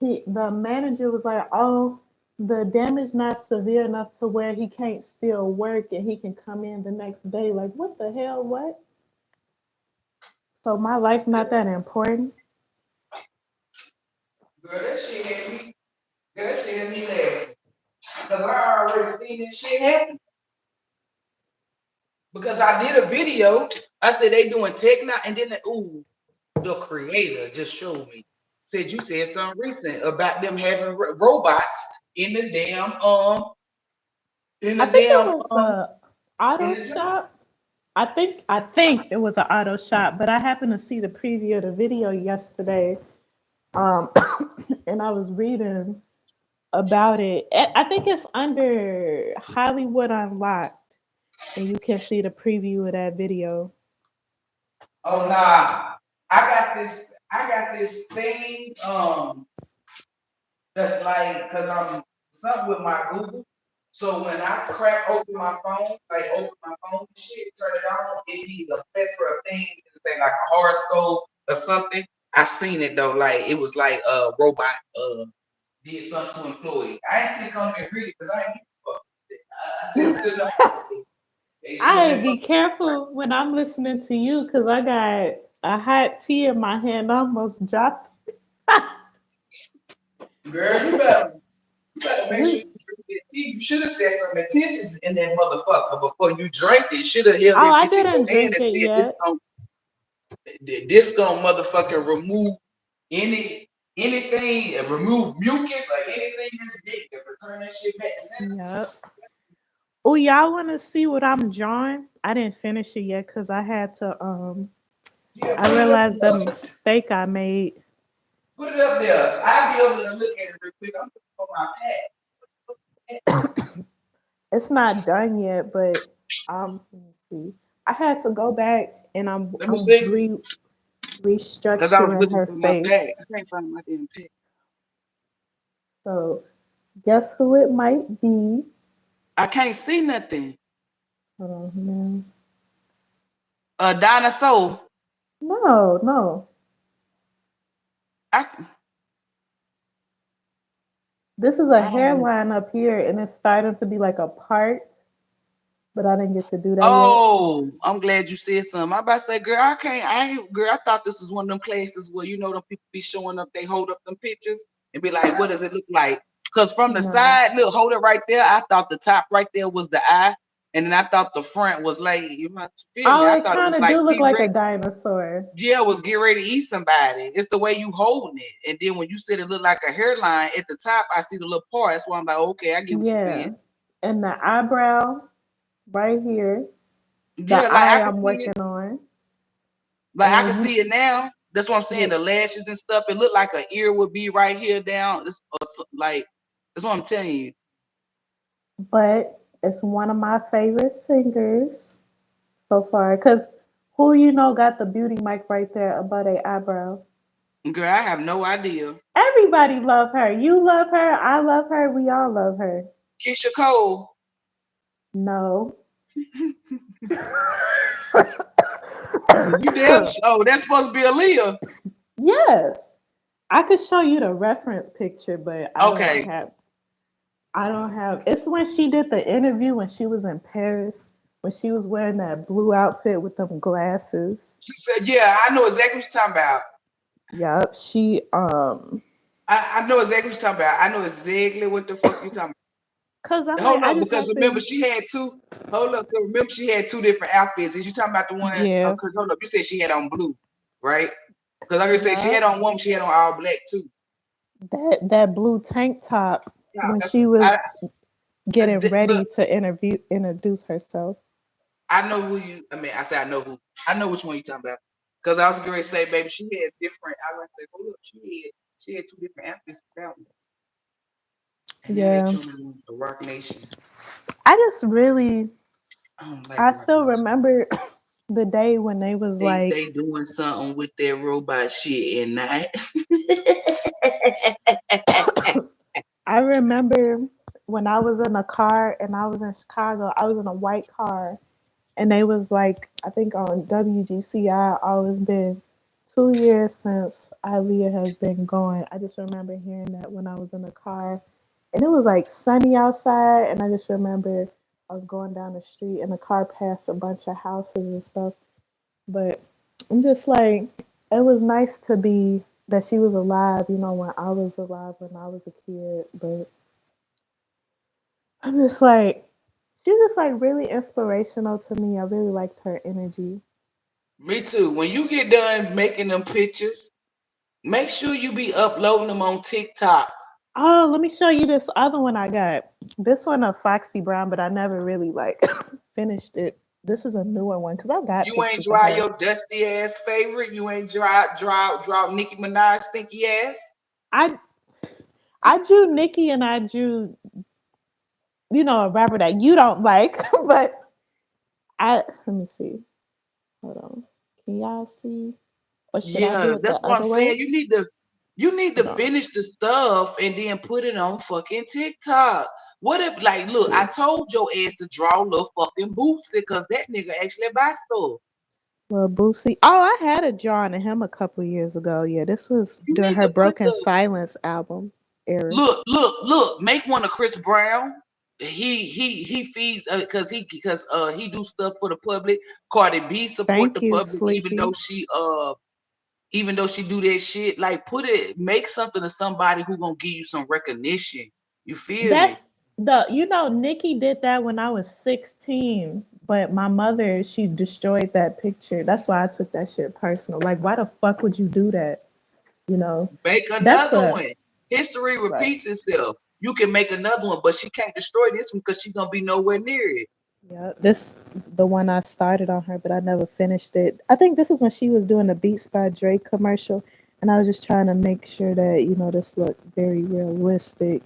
the manager was like, "Oh, the damage not severe enough to where he can't still work and he can come in the next day." Like, what the hell? What? So my life not that important? Girl, that shit had me. Girl, that shit had me laughing. Because I already seen this shit happen. Because I did a video. I said they doing tech now, and then the creator just showed me. Said you said something recent about them having robots in the damn in I the think it damn was a in auto the job. shop. I think it was an auto shop, but I happened to see the preview of the video yesterday. Um, and I was reading about it. I think it's under Hollywood Unlocked, and you can see the preview of that video. Oh nah. I got this thing that's like because I'm something with my Google. So when I crack open my phone, like open my phone and shit, turn it on, it be a plethora of things. It's say like a horoscope or something. I seen it though, like it was like a robot did something to employee. I ain't take on and read it because I ain't give a fuck. I said still up. They I showing be careful when I'm listening to you because I got a hot tea in my hand. I almost dropped. girl, you better make sure we. you drink that tea. You should have said some intentions in that motherfucker before you drank it. Should have held Oh, that I bitch in didn't your hand drink and it said yet. this gonna motherfucking remove anything, remove mucus or anything that's negative. Return that shit back to sense. Yep. Oh, y'all want to see what I'm drawing? I didn't finish it yet because I had to. Yeah, I put it up realized the there. mistake I made. Put it up there. I'll be able to look at it real quick. I'm looking for my pad. It's not done yet, but let me see. I had to go back and Let me I'm see. Because I was restructuring looking her for my pack. face. I can't find my damn pack. So guess who it might be? I can't see nothing. Hold on now. A dinosaur. No, no. I, This is a I don't know. hairline up here and it's starting to be like a part, but I didn't get to do that yet. Oh, I'm glad you said something. I about to say, girl, I ain't, girl, I thought this was one of them classes where, you know, them people be showing up, they hold up them pictures and be like, what does it look like? Because from the No. side, look, hold it right there. I thought the top right there was the eye. And then I thought the front was like, you must feel me? Oh, I it thought it kind was of like do look like a T-Rex. dinosaur. Yeah, was getting ready to eat somebody. It's the way you holding it. And then when you said it looked like a hairline at the top, I see the little part. That's why I'm like, okay, I get what you're Yeah. saying. And the eyebrow right here, the Yeah, like I eye can I'm see it. working on. Like I can And see it now. That's what I'm saying. yeah, The lashes and stuff. It looked like an ear would be right here down. It's like that's what I'm telling you. but it's one of my favorite singers so far. Cause who you know got the beauty mic right there above their eyebrow? Girl, I have no idea. Everybody love her. You love her. I love her. We all love her. Keisha Cole. No. You damn. Oh, that's supposed to be Aaliyah. Yes. I could show you the reference picture, but Okay. I don't have it's when she did the interview when she was in Paris, when she was wearing that blue outfit with them glasses. She said, "Yeah, I know exactly what you're talking about. Yup. She I know exactly what you're talking about. I know exactly what the fuck you talking cause I'm about. like, Hold I up, just because want remember to she had two. Hold up, 'cause remember she had two different outfits. Is you talking about the one? yeah. Because hold up, you said she had on blue, right? Because like I said, she had Yup. on one. She had on all black too. That blue tank top Yeah, when she that's was getting look. ready to introduce herself. I know who you. I mean, I say I know who. I know which one you talking about. Because I was going to say, baby, she had different. I was say, oh look, she had two different outfits about me. And now they Yeah. told me the Rock Nation. I just really I don't like I Rock still Nation. remember the day when they was Think like they doing something with their robot shit and not. I remember when I was in a car and I was in Chicago, I was in a white car and they was like, I think on WGCI, always been 2 years since Aaliyah has been going. I just remember hearing that when I was in the car and it was like sunny outside. And I just remember I was going down the street and the car passed a bunch of houses and stuff. But I'm just like, it was nice to be that she was alive, when I was alive, when I was a kid. But I'm just like, she's just like really inspirational to me. I really liked her energy. Me too. When you get done making them pictures, make sure you be uploading them on TikTok. Oh, let me show you this other one I got. This one of Foxy Brown, but I never really like finished it. This is a newer one because I got You ain't pictures of dry her. your dusty ass favorite. You ain't draw Nicki Minaj stinky ass. I I drew Nikki and I drew, a rapper that you don't like, but let me see. Hold on. Can y'all see? Or should I do Yeah, it the that's what I'm other way? saying. You need to Hold on. finish the stuff and then put it on fucking TikTok. What if, like, look, I told your ass to draw little fucking Bootsy because that nigga actually buy stuff. Well, Boosie. Oh, I had a drawing of him a couple years ago. Yeah, this was You during need her to put Broken the Silence album era. look. Make one of Chris Brown. He feeds because he do stuff for the public. Cardi B support Thank the you, public Sleepy. even though she do that shit, like make something to somebody who gonna give you some recognition. You feel That's me? Nikki did that when I was 16, but my mother, she destroyed that picture. That's why I took that shit personal. Like, why the fuck would you do that? You know, Make that's another a one. History right. repeats itself. You can make another one, but she can't destroy this one because she's gonna be nowhere near it. Yeah, this the one I started on her, but I never finished it. I think this is when she was doing the Beats by Drake commercial, and I was just trying to make sure that this looked very realistic.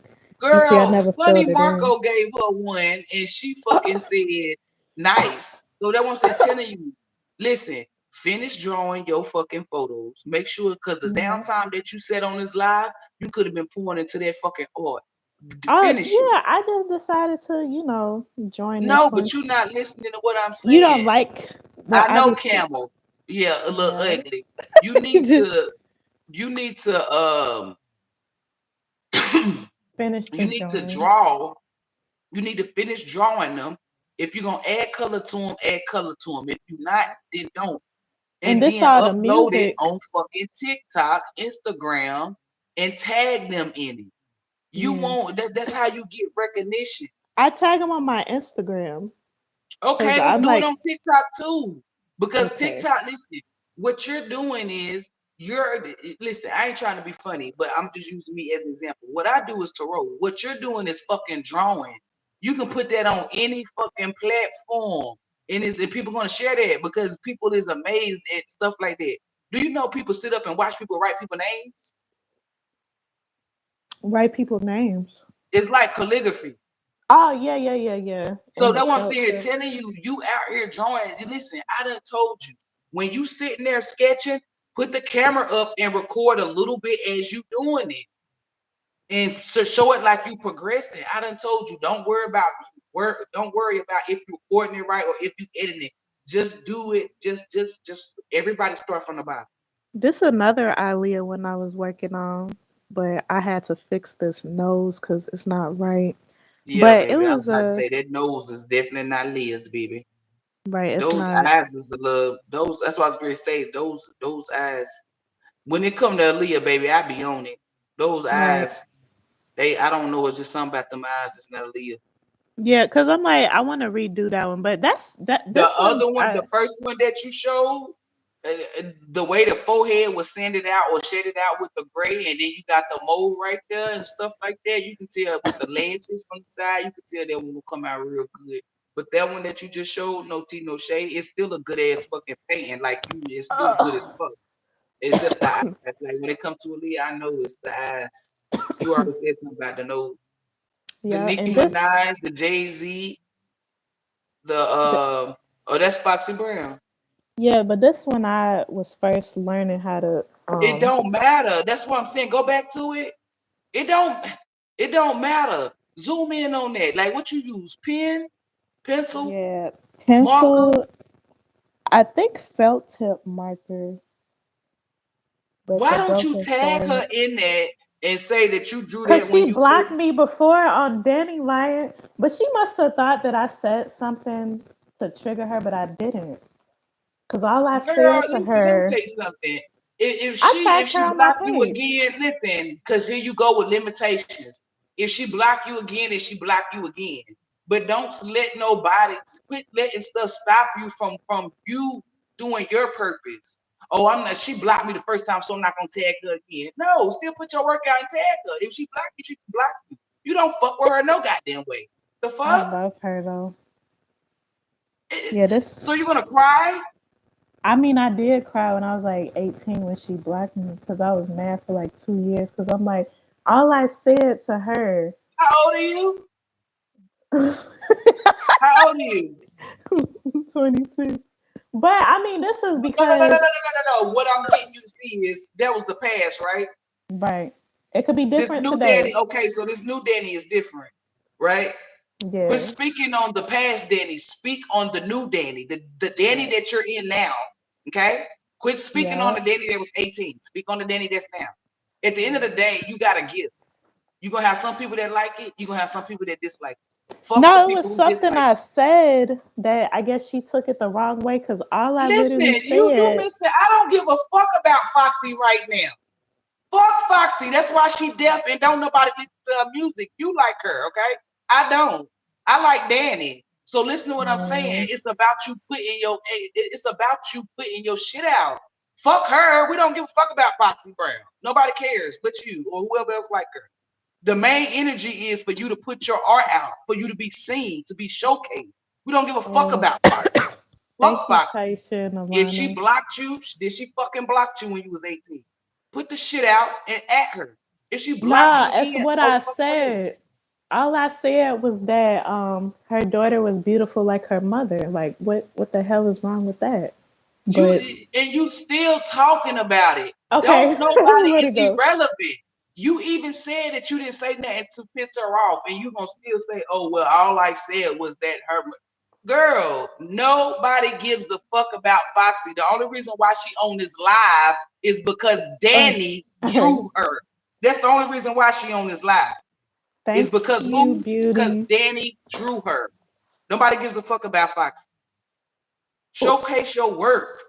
You see, I Girl, never Funny filled it in. Marco gave her one and she fucking said nice. So that one said telling you, listen, finish drawing your fucking photos. Make sure because the Yeah. downtime that you said on this live, you could have been pouring into that fucking art. Oh Finish it. yeah, I just decided to, join No, this one. but you're not listening to what I'm You don't saying. like, well, I know obviously, camel. Yeah, a little yeah. ugly. You need Just to you need to finish you the need to drawing. draw. You need to finish drawing them. If you're gonna add color to them, add color to them. If you're not, then don't. And And this then all the upload it music. on fucking TikTok, Instagram, and tag them in it. You Yeah. won't. That's how you get recognition. I tag them on my Instagram because Okay, well, I'm do it like, on TikTok too. Because okay. TikTok, listen, what you're doing is listen, I ain't trying to be funny, but I'm just using me as an example. What I do is tarot. What you're doing is fucking drawing. You can put that on any fucking platform. And people gonna share that because people is amazed at stuff like that. Do you know people sit up and watch people write people names? Write people names. It's like calligraphy. Oh yeah, yeah, yeah, yeah. So And the that's what I'm felt saying, tip. telling you, you out here drawing. Listen, I done told you, when you sitting there sketching, put the camera up and record a little bit as you doing it, and so show it like you progressing. I done told you, don't worry about if you're recording it right or if you editing it. Just do it. Just everybody start from the bottom. This another Aaliyah when I was working on, but I had to fix this nose because it's not right. Yeah, But it baby. I was was about to a say that nose is definitely not Liz, baby. right. It's Those not eyes is the love. Those. That's what I was going to say. Those eyes. When it come to Aaliyah, baby, I be on it. Those right. eyes, I don't know, it's just something about them eyes that's not Aaliyah. Yeah, because I'm like, I want to redo that one, but that The this one, other one, the first one that you showed, the way the forehead was sanded out or shaded out with the gray, and then you got the mold right there and stuff like that. You can tell with the lenses from the side, you can tell that one will come out real good. But that one that you just showed, no tea, no shade, it's still a good ass fucking painting. Like you, it's still good as fuck. It's just the eyes. Like when it comes to Aaliyah, I know it's the eyes. You already said something about the nose. The yeah, Nicki and this Minaj, the Jay-Z, the the, oh that's Foxy Brown. yeah, but this one I was first learning how to It don't matter. That's what I'm saying. Go back to it. It don't it don't matter. Zoom in on that. Like what you use, pen, pencil, yeah, marker. pencil. I think felt tip marker, but Why the don't you broken tag her side. in that and say that you drew Cause that when she you blocked first? me before on Danny Lion, but she must have thought that I said something to trigger her, but I didn't. Cause all I Girl, said to let me her, tell you something. If I she if tagged her she on my block you page. again, listen, because here you go with limitations. If she block you again, and she block you again. But don't let nobody quit letting stuff stop you from you doing your purpose. Oh, I'm not. She blocked me the first time, so I'm not gonna tag her again. No, still put your work out and tag her. If she block you, she can block you. You don't fuck with her no goddamn way. The I fuck? love her though. Eh, Yeah, this. So you're gonna cry? I mean, I did cry when I was like 18 when she blocked me because I was mad for like 2 years. Because I'm like, all I said to her, How old are you? How old are you? 26. But I mean, this is No, no, no, no, no, because, no, no, no. What I'm getting you to see is that was the past, right? right, it could be This different new Danny, today. okay, so this new Danny is different, right? Quit Yeah, speaking on the past Danny. Speak on the new Danny, the Danny right. that you're in now. Okay? Quit speaking on Yeah. the Danny that was 18. Speak on the Danny that's now. At the end of the day, you gotta give. You're gonna have some people that like it, you're gonna have some people that dislike it. Fuck the No, it was people who something dislike I it. said that I guess she took it the wrong way because all I literally Listen, you said, missed it. I don't give a fuck about Foxy right now. Fuck Foxy. That's why she deaf and don't nobody listen to her music. You like her, okay? I don't. I like Danny. So listen to what I'm saying. mm, It's about you putting your it's about you putting your shit out. Fuck her. We don't give a fuck about Foxy Brown. Nobody cares but you or whoever else like her. The main energy is for you to put your art out, for you to be seen, to be showcased. We don't give a fuck well, about Foxy. Fuck thank you, Foxy. Taisha and If she Alana. blocked you, did she fucking blocked you when you was 18? Put the shit out and at her. If she blocked Nah, you that's again, what oh I fuck her. said. All I said was that her daughter was beautiful like her mother. Like what the hell is wrong with that? You But and you still talking about it. okay, Don't nobody let is it go. irrelevant. You even said that you didn't say nothing to piss her off, and you gonna still say, "Oh well, all I said was that her." Girl, nobody gives a fuck about Foxy. The only reason why she on this live is because Uh, Danny okay. drew her. That's the only reason why she on this live. Is Thank because you, who? Because beauty. Danny drew her. Nobody gives a fuck about Foxy. Oh, Showcase your work.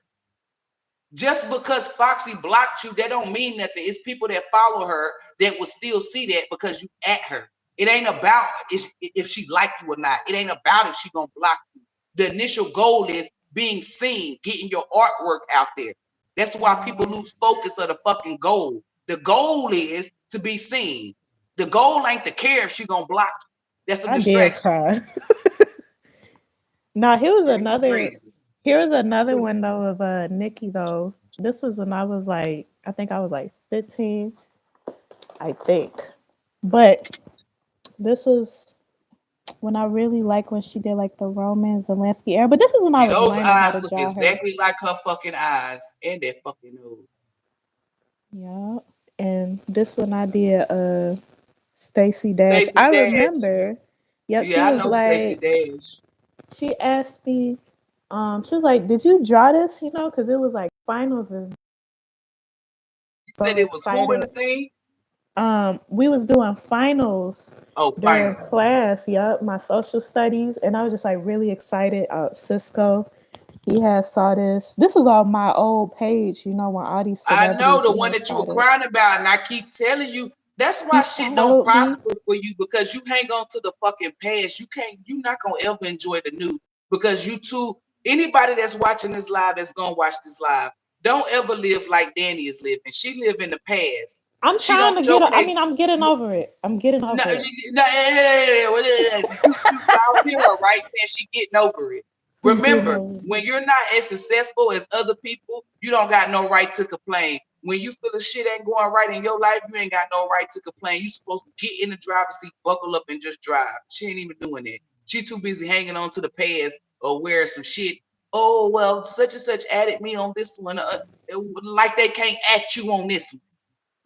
Just because Foxy blocked you, that don't mean nothing. It's people that follow her that will still see that because you at her. It ain't about if she like you or not. It ain't about if she gonna block you. The initial goal is being seen, getting your artwork out there. That's why people lose focus of the fucking goal. The goal is to be seen. The goal ain't to care if she gonna block you. That's a I did distraction. cry. Now Girl, you crazy. here was another one though of Nikki though. This was when I was like I think I was like 15, I think. But this was when I really like when she did like the Roman Zelensky era. But this is when I See, was those learning how eyes to look draw her. exactly like her fucking eyes and that fucking nose. Yeah. And this one I did Stacy Dash. Stacey I Dash. remember, yep, she Yeah, I was know Stacey like Dash. she asked me, she was like, "Did you draw this?" You know, because it was like finals is You so said it was who in the excited. thing? We was doing finals Oh, during finals. class, yep, my social studies, and I was just like really excited. Cisco, he had saw this. This was on my old page, you know, when all these I know celebrities, the you one know, that you were started. crying about, and I keep telling you that's He why shit don't followed me. prosper for you because you hang on to the fucking past. You can't. You're not gonna ever enjoy the new because you too. Anybody that's watching this live, that's gonna watch this live, don't ever live like Danny is living. She live in the past. I'm She trying don't to get. I showcase. mean, I'm getting over it. I'm getting No, over it. no, y'all hear her right saying she getting over it. I'm getting Remember, over it. when you're not as successful as other people, you don't got no right to complain. When you feel the shit ain't going right in your life, you ain't got no right to complain. You supposed to get in the driver's seat, buckle up, and just drive. She ain't even doing that. She too busy hanging on to the past or wearing some shit. Oh well, such and such added me on this one, like they can't add you on this one.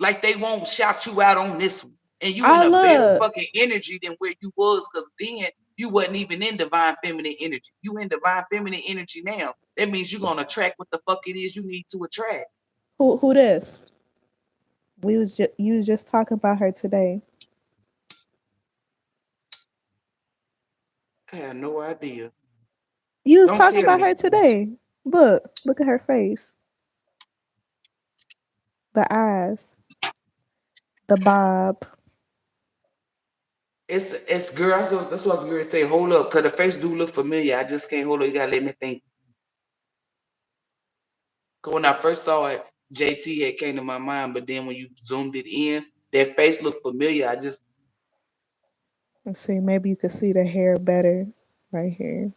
Like they won't shout you out on this one. And you in I a better look. fucking energy than where you was, because then you wasn't even in divine feminine energy. You in divine feminine energy now. That means you're gonna attract what the fuck it is you need to attract. Who this? You was just talking about her today. I have no idea. You was Don't talking tell about me. her today. Look at her face, the eyes, the bob. It's girl. That's what I was gonna say. Hold up, cause the face do look familiar. I just can't hold up. You gotta let me think. Cause when I first saw it, JT had came to my mind, but then when you zoomed it in, that face looked familiar. I just Let's see, maybe you could see the hair better right here.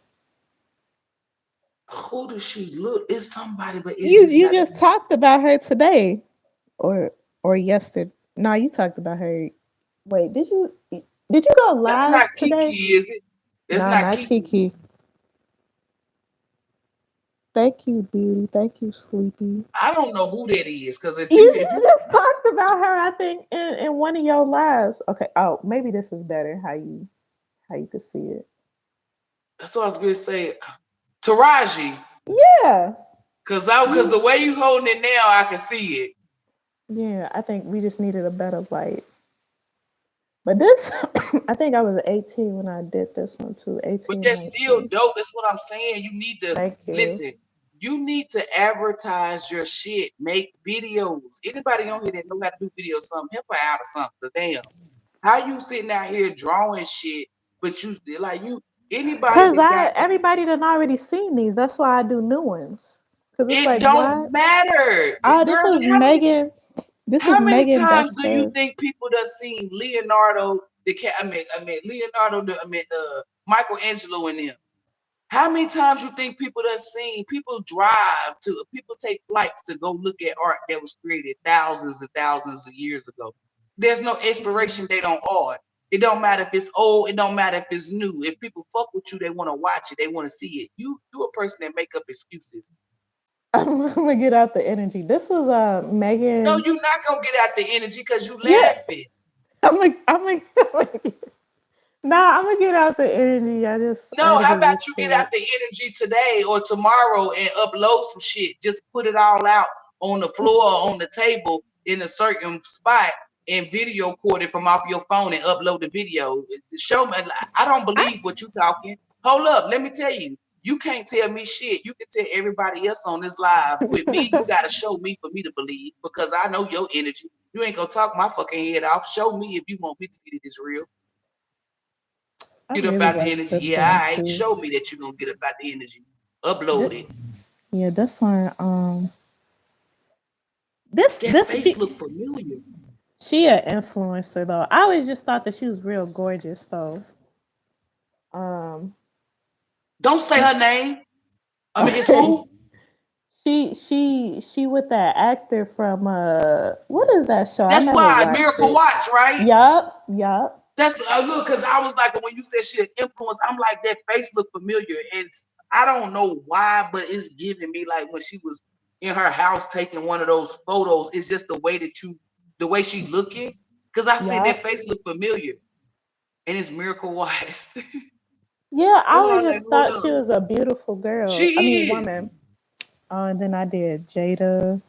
who does she look? It's somebody, but it's just You not. just talked about her today, or yesterday. No, you talked about her. Wait, did you go That's live not Kiki, today? is it? That's No, not not Kiki. Kiki. Thank you, beauty. Thank you, sleepy. I don't know who that is because if you You just talked about her, I think, in one of your lives. Okay. Oh, maybe this is better. How you could see it. that's what I was gonna say, Taraji, Yeah. because You. the way you holding it now, I can see it. Yeah. I think we just needed a better light. But this, I think I was 18 when I did this one too. But 18, that's still 19. dope. That's what I'm saying. You need to Thank you. listen. You need to advertise your shit. Make videos. Anybody on here that know how to do videos, something help her out or something. 'Cause damn, how you sitting out here drawing shit, but you like you anybody Cause that got everybody done already seen these. That's why I do new ones. Cause it's it like don't what? matter, Oh, this girl. was Megan. This is How many Megan times do you Besper. think people done seen Leonardo the cat? Leonardo Michelangelo in them. How many times you think people done seen people take flights to go look at art that was created thousands and thousands of years ago? There's no expiration date on art. It don't matter if it's old. It don't matter if it's new. If people fuck with you, they want to watch it. They want to see it. You a person that make up excuses. I'm gonna get out the energy. This was No, Megan. you not gonna get out the energy because you Yeah, laughing. I'm like, nah, I'm gonna get out the energy. I No, had to how get about used you get to out it. the energy today or tomorrow and upload some shit? Just put it all out on the floor or on the table in a certain spot and video record it from off your phone and upload the video. Show me. I don't I believe what you talking. Hold up, let me tell you. You can't tell me shit. You can tell everybody else on this live. With me, you gotta show me for me to believe because I know your energy. You ain't gonna talk my fucking head off. Show me if you want me to see that it's real. I Get up really out the like energy. this Yeah, one all right. too. Show me that you're gonna get up out the energy. Upload Th- it. yeah, this one. This That this face look familiar. she an influencer though. I always just thought that she was real gorgeous though. Um, Don't say her name. I mean, it's who? she with that actor from what is that show? I That's never why watched Miracle it. Watch, right? Yup. That's look, because I was like, when you said she an influence, I'm like, that face look familiar. And I don't know why, but it's giving me like when she was in her house taking one of those photos. It's just the way she looking. Because I said that Yup. face look familiar. And it's Miracle Watch. Yeah, I That's why I always was like, just hold thought she up. was a beautiful girl. I mean, She is. woman. And then I did Jada.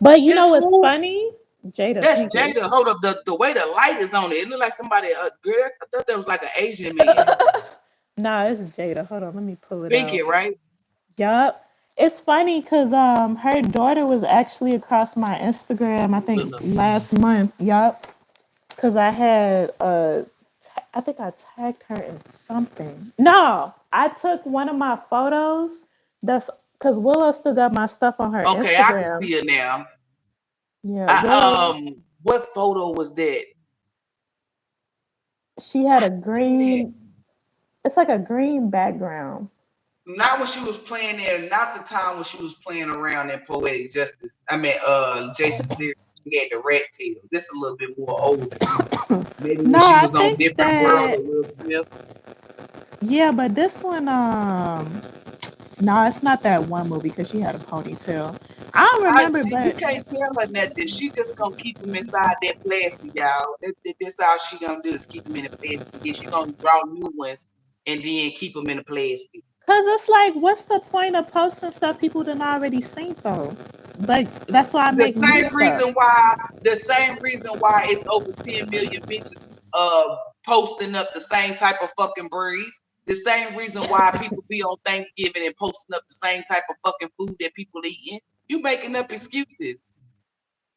But you know That's what's who. funny? Jada That's Pinkett. Jada. Hold up. The way the light is on it, it looked like somebody. Girl, I thought that was like an Asian man. Nah, it's Jada. Hold on, let me pull it Pinky, out. right? Yup. It's funny because her daughter was actually across my Instagram, I think Look. last month. Yup. Because I had I think I tagged her in something. No, I took one of my photos. That's because Willow still got my stuff on her Okay, I can Instagram. see it now. Yeah, Willow. What photo was that? She had I a seen that. green. It's like a green background. Not when she was playing there. Not the time when she was playing around in Poetic Justice. I mean, Jason Clear. She had the rat tail. This a little bit more older. Maybe when No, she I was on think Different World that with Will Smith. yeah, but this one, no, it's not that one movie because she had a ponytail. I don't I remember, see. You but can't tell her nothing. She just gonna keep them inside that plastic, y'all. That's all she gonna do is keep them in the plastic. Then she gonna draw new ones and then keep them in the plastic. cause it's like, what's the point of posting stuff people done already seen though? Like that's why I The make new same stuff. reason why, the same reason why it's over 10 million bitches posting up the same type of fucking breeze. The same reason why people be on Thanksgiving and posting up the same type of fucking food that people eating. You making up excuses.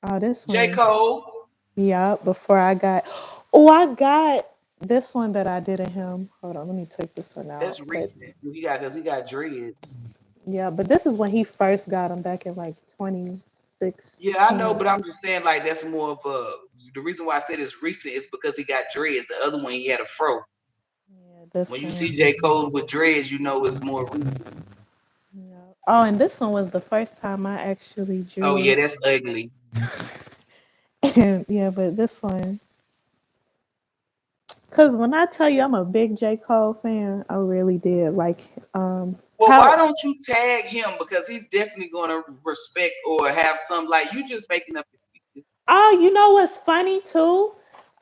Oh, this J. one. Cole, Yeah, before I got. Oh, I got this one that I did of him. Hold on, let me take this one that's out. But recent. He got dreads. yeah, but this is when he first got him back in like Yeah, I know, 2016. but I'm just saying like that's more of a the reason why I said it's recent is because he got dreads. The other one he had a fro. Yeah, When this you one. see J. Cole with dreads, you know it's more recent. Yeah. Oh, and this one was the first time I actually Oh drew yeah, it. that's ugly. And yeah, but this one, cause when I tell you I'm a big J. Cole fan, I really did like Well, why how. don't you tag him? Because he's definitely gonna respect or have some like you just making up excuses. Oh, you know what's funny too?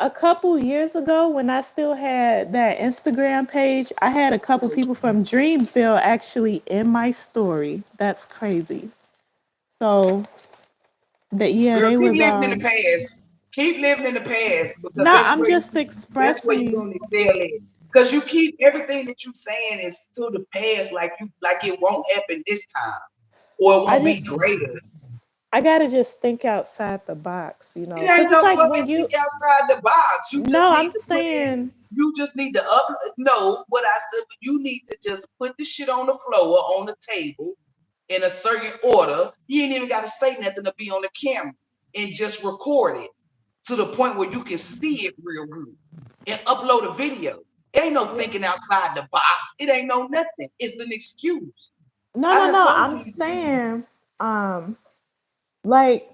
A couple years ago, when I still had that Instagram page, I had a couple people from Dreamville actually in my story. That's crazy. So that yeah, Girl, they keep was living in the past. Keep living in the past because no, I'm just that's where you're expressing. gonna excel at. Because you keep everything that you saying is to the past, like it won't happen this time, or it I won't be just greater. I gotta just think outside the box, It because ain't it's no like fucking when think you. outside the box. You just No, need I'm to put in. saying You just need to up. No, what I said. You need to just put the shit on the floor or on the table in a certain order. You ain't even got to say nothing to be on the camera and just record it to the point where you can see it real good and upload a video. It ain't no yeah. thinking outside the box. It ain't no nothing. It's an excuse. No, I no, done no. told I'm you. saying, like,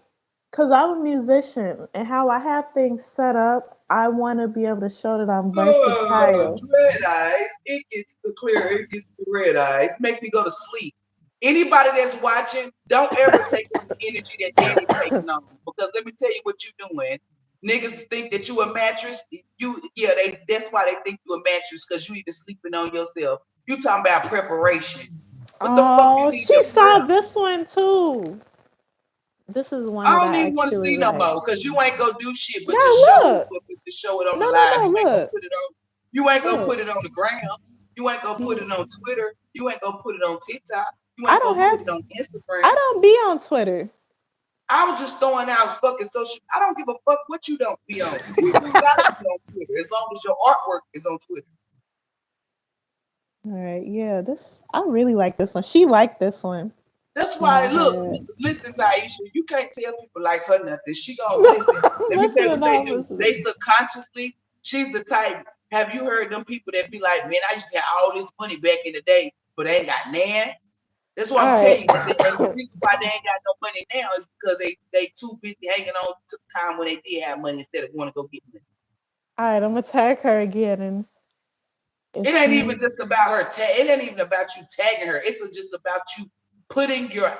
cause I'm a musician and how I have things set up. I want to be able to show that I'm Oh, versatile. red eyes. It gets the clear. It gets the red eyes. Make me go to sleep. Anybody that's watching, don't ever take on the energy that Danny taking on. Because let me tell you what you're doing. Niggas think that you a mattress. That's why they think you a mattress, because you even sleeping on yourself. You talking about preparation. What the fuck you Oh, need she to saw prep? this one too. This is one I that don't I even want to actually see no like. more, because you ain't gonna do shit but Now just look. show it on the No, no, live. no, You ain't gonna look. put it on. You ain't gonna Look. put it on the gram. You ain't gonna put Yeah. it on Twitter. You ain't gonna put it on TikTok. You I ain't don't gonna have put it to, on I Instagram. don't be on Twitter. I was just throwing out fucking social. I don't give a fuck what you don't be on. You don't gotta be on Twitter as long as your artwork is on Twitter. All right, yeah, this I really like this one. She liked this one That's that I why, look, had. listen to Aisha. You can't tell people like her nothing. She gonna No, listen. Let me tell you listening, what no, they I'm do. They listening. subconsciously, she's the type. Have you heard them people that be like, man, I used to have all this money back in the day, but they ain't got nan? That's what All I'm right. telling you. And the reason why they ain't got no money now is because they too busy hanging on to the time when they did have money instead of going to go get money. All right, I'm gonna tag her again, and if It ain't she, even just about her tag. It ain't even about you tagging her. It's just about you putting your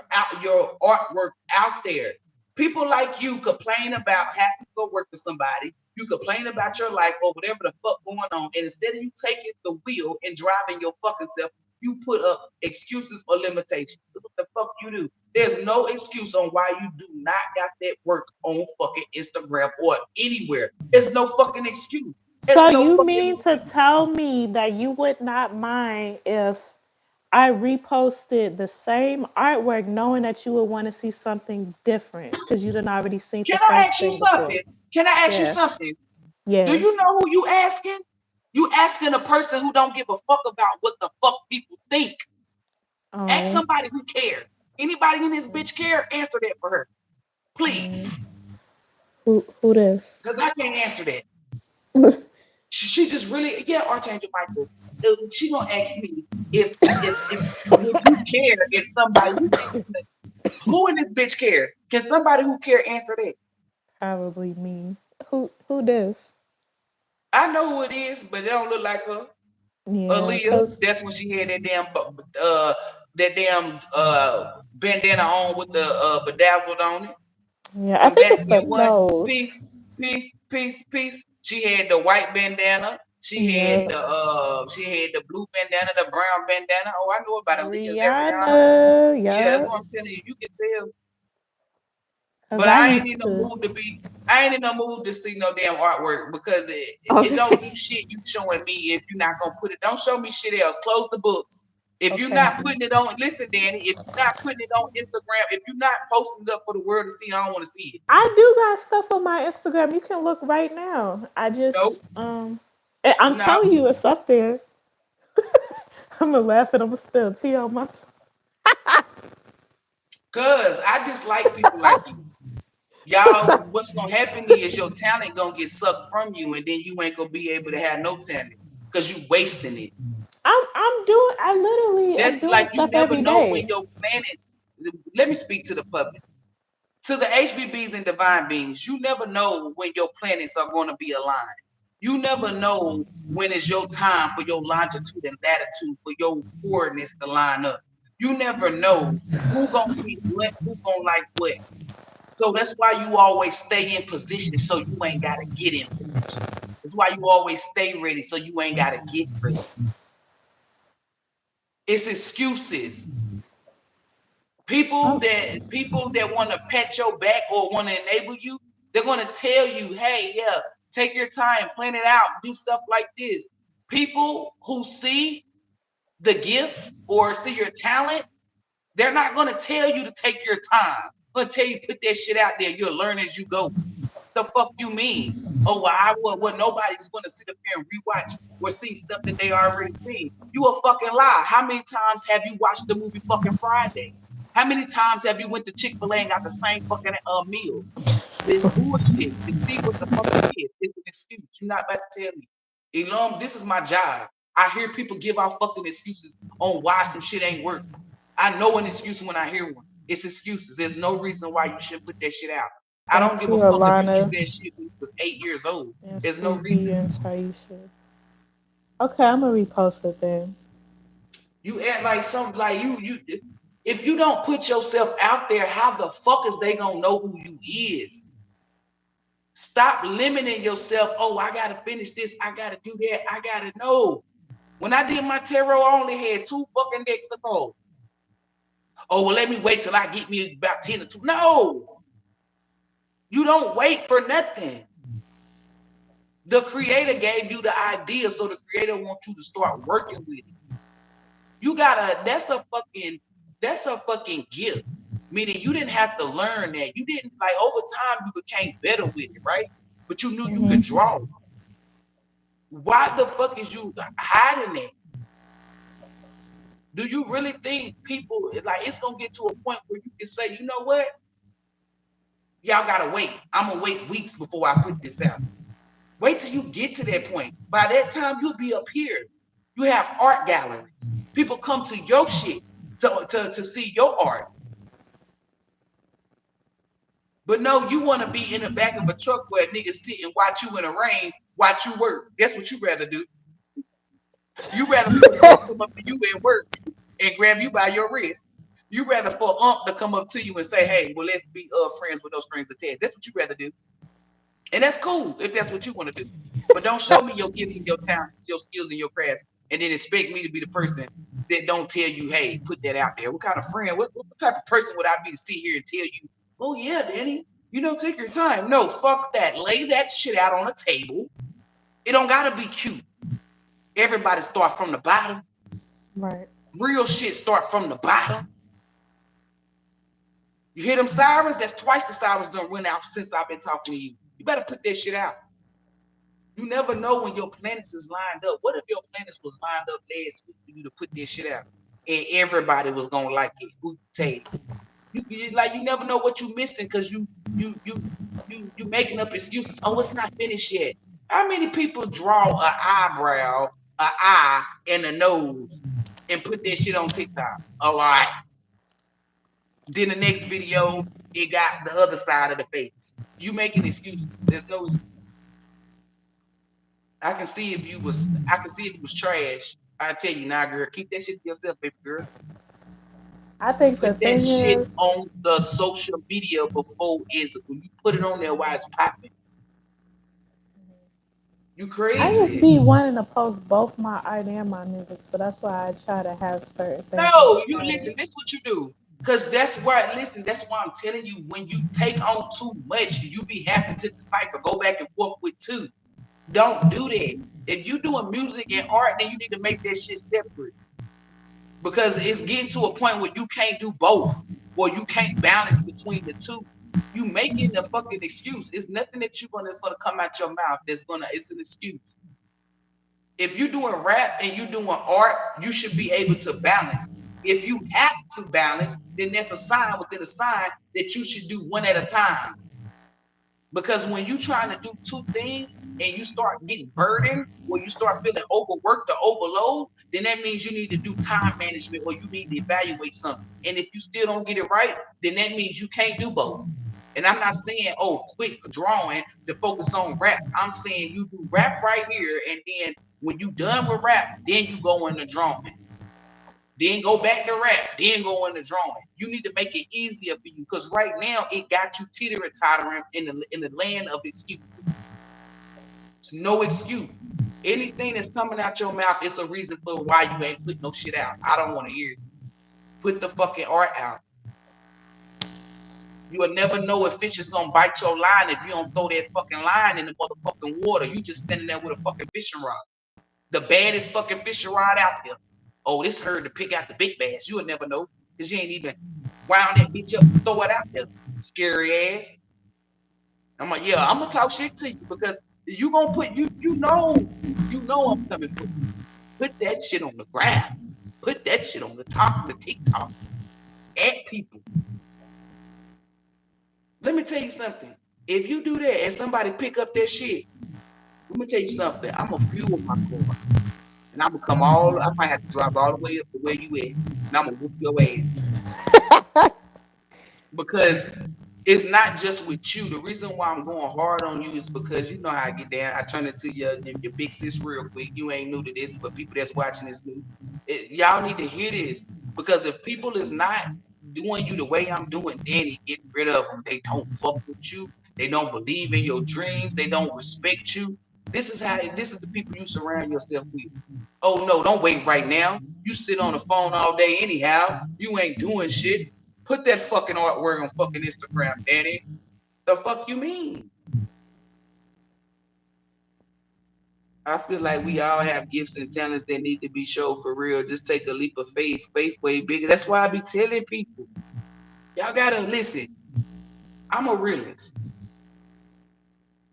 artwork out there. People like you complain about having to go work for somebody. You complain about your life or whatever the fuck going on, and instead of you taking the wheel and driving your fucking self, you put up excuses or limitations. That's what the fuck you do. There's no excuse on why you do not got that work on fucking Instagram or anywhere. There's no fucking excuse. so There's no you fucking mean to excuse. tell me that you would not mind if I reposted the same artwork, knowing that you would want to see something different because you didn't already seen the Can I first ask you thing before? something? Can I ask you Yeah, something? Do yeah. you know who you asking? You asking a person who don't give a fuck about what the fuck people think. Ask Oh, somebody who cares. Anybody in this bitch care? Answer that for her, mm. please. Who this? Because I can't answer that. She just really, yeah, Archangel Michael. She gonna ask me if would you care if somebody who in this bitch care? Can somebody who care answer that? Probably me. Who this? I know who it is, but it don't look like her. Yeah, Aaliyah, cause that's when she had that damn bandana on with the bedazzled on it yeah, I from think back it's the in one. nose. Peace, peace, peace, peace. She had the white bandana. Yeah, She had the blue bandana, the brown bandana. Oh, I know about Aaliyah's Ariana. Rihanna. Yeah, that's Yeah, what I'm telling you. You can tell. cause But I I ain't used in no to. mood to be. I ain't in no mood to see no damn artwork because it don't do Okay, shit. You showing me if you're not gonna put it. Don't show me shit else. Close the books. If you're okay. not putting it on, listen, Danny. If you're not putting it on Instagram, if you're not posting it up for the world to see, I don't want to see it. I do got stuff on my Instagram. You can look right now. Nope, I'm no, telling you, it's up there. I'm gonna laugh and I'm gonna spill tea on my. cause I dislike people like you. Y'all, what's gonna happen is your talent gonna get sucked from you, and then you ain't gonna be able to have no talent because you wasting it. I'm doing. I'm That's doing like you stuff never every know when day. your planets. Let me speak to the public, to the HBBs and divine beings. You never know when your planets are going to be aligned. You never know when it's your time for your longitude and latitude for your coordinates to line up. You never know who gonna get what, who gonna like what. So that's why you always stay in position so you ain't gotta get in position. That's why you always stay ready so you ain't gotta get ready. It's excuses. I'm, People that want to pat your back or want to enable you, they're going to tell you, hey, yeah, take your time, plan it out, do stuff like this. People who see the gift or see your talent, they're not going to tell you to take your time. They're going to tell you put that shit out there. You'll learn as you go. The fuck you mean? Oh, well, nobody's going to sit up here and rewatch or see stuff that they already seen. You a fucking lie. How many times have you watched the movie fucking Friday? How many times have you went to Chick-fil-A and got the same fucking meal? It's bullshit. See what the fuck it is. It's an excuse. You're not about to tell me. Elom, this is my job. I hear people give out fucking excuses on why some shit ain't working. I know an excuse when I hear one. It's excuses. There's no reason why you shouldn't put that shit out. I don't Thank give you, a fuck if you drew Alana that shit when you was 8 years old. and There's no Sweet reason. Bee and Taisha. Okay, I'm gonna repost it then. You act like something like you. If you don't put yourself out there, how the fuck is they gonna know who you is? Stop limiting yourself. Oh, I gotta finish this. I gotta do that. I gotta know. When I did my tarot, I only had 2 fucking decks of cards. Oh, well, let me wait till I get me about 10 or 2. No, you don't wait for nothing. The creator gave you the idea, so the creator wants you to start working with it. You gotta, that's a fucking gift. Meaning you didn't have to learn that. You didn't, like, over time you became better with it, right? But you knew you could draw. Why the fuck is you hiding it? Do you really think people, like, it's gonna get to a point where you can say, you know what? Y'all gotta wait. I'm gonna wait weeks before I put this out. Wait till you get to that point. By that time, you'll be up here. You have art galleries. People come to your shit to see your art. But no, you want to be in the back of a truck where niggas sit and watch you in the rain, watch you work. That's what you rather do. You rather for a girl come up to you at work and grab you by your wrist. You rather for to come up to you and say, hey, well, let's be friends with no strings attached. That's what you rather do. And that's cool if that's what you want to do. But don't show me your gifts and your talents, your skills and your crafts, and then expect me to be the person that don't tell you, hey, put that out there. What kind of friend, what type of person would I be to sit here and tell you, oh, yeah, Danny, take your time. No, fuck that. Lay that shit out on the table. It don't got to be cute. Everybody start from the bottom. Right. Real shit start from the bottom. You hear them sirens? That's twice the sirens done went out since I've been talking to you. You better put that shit out. You never know when your planets is lined up. What if your planets was lined up last week for you to put this shit out, and everybody was gonna like it? Who you take? You never know what you missing because you making up excuses. Oh, it's not finished yet. How many people draw an eyebrow, an eye, and a nose and put that shit on TikTok? A lot. Then the next video, it got the other side of the face. You making excuses. There's no excuse. I can see if you was trash. I tell you now, girl, keep that shit to yourself, baby girl. I think the Put that thing shit is, on the social media before when you put it on there while it's popping. You I just crazy. be wanting to post both my art and my music, so that's why I try to have certain things on No, you listen, status. this what you do. Cause that's why, listen, that's why I'm telling you, when you take on too much, you be having to decipher, go back and forth with two. Don't do that. If you doing music and art, then you need to make that shit separate. Because it's getting to a point where you can't do both, or you can't balance between the two. You making a fucking excuse. It's nothing that's gonna come out your mouth it's an excuse. If you're doing rap and you're doing art, you should be able to balance. If you have to balance, then that's a sign within a sign that you should do one at a time. Because when you're trying to do two things and you start getting burdened or you start feeling overworked or overload, then that means you need to do time management or you need to evaluate something. And if you still don't get it right, then that means you can't do both. And I'm not saying, oh, quit drawing to focus on rap. I'm saying you do rap right here, and then when you done with rap, then you go into drawing. Then go back to rap, then go into drawing. You need to make it easier for you because right now it got you teeter-tottering in the land of excuses. It's no excuse. Anything that's coming out your mouth is a reason for why you ain't putting no shit out. I don't want to hear it. Put the fucking art out. You will never know if fish is gonna bite your line if you don't throw that fucking line in the motherfucking water. You just standing there with a fucking fishing rod. The baddest fucking fishing rod out there. Oh, this herd to pick out the big bass. You will never know because you ain't even wound that bitch up and throw it out there. Scary ass. I'm like, yeah, I'm gonna talk shit to you because you gonna put you know I'm coming for you. Put that shit on the ground. Put that shit on the top of the TikTok. At people. Let me tell you something. If you do that and somebody pick up that shit, let me tell you something. I'm gonna fuel my car. And I'm gonna I might have to drive all the way up to where you at. And I'm gonna whoop your ass. Because it's not just with you. The reason why I'm going hard on you is because you know how I get down. I turn into your big sis real quick. You ain't new to this, but people that's watching this new. Y'all need to hear this because if people is not doing you the way I'm doing Danny, getting rid of them. They don't fuck with you. They don't believe in your dreams. They don't respect you. This is the people you surround yourself with. Oh no, don't wait right now. You sit on the phone all day anyhow. You ain't doing shit. Put that fucking artwork on fucking Instagram, Danny. The fuck you mean? I feel like we all have gifts and talents that need to be showed for real. Just take a leap of faith. Faith way bigger. That's why I be telling people. Y'all gotta listen. I'm a realist.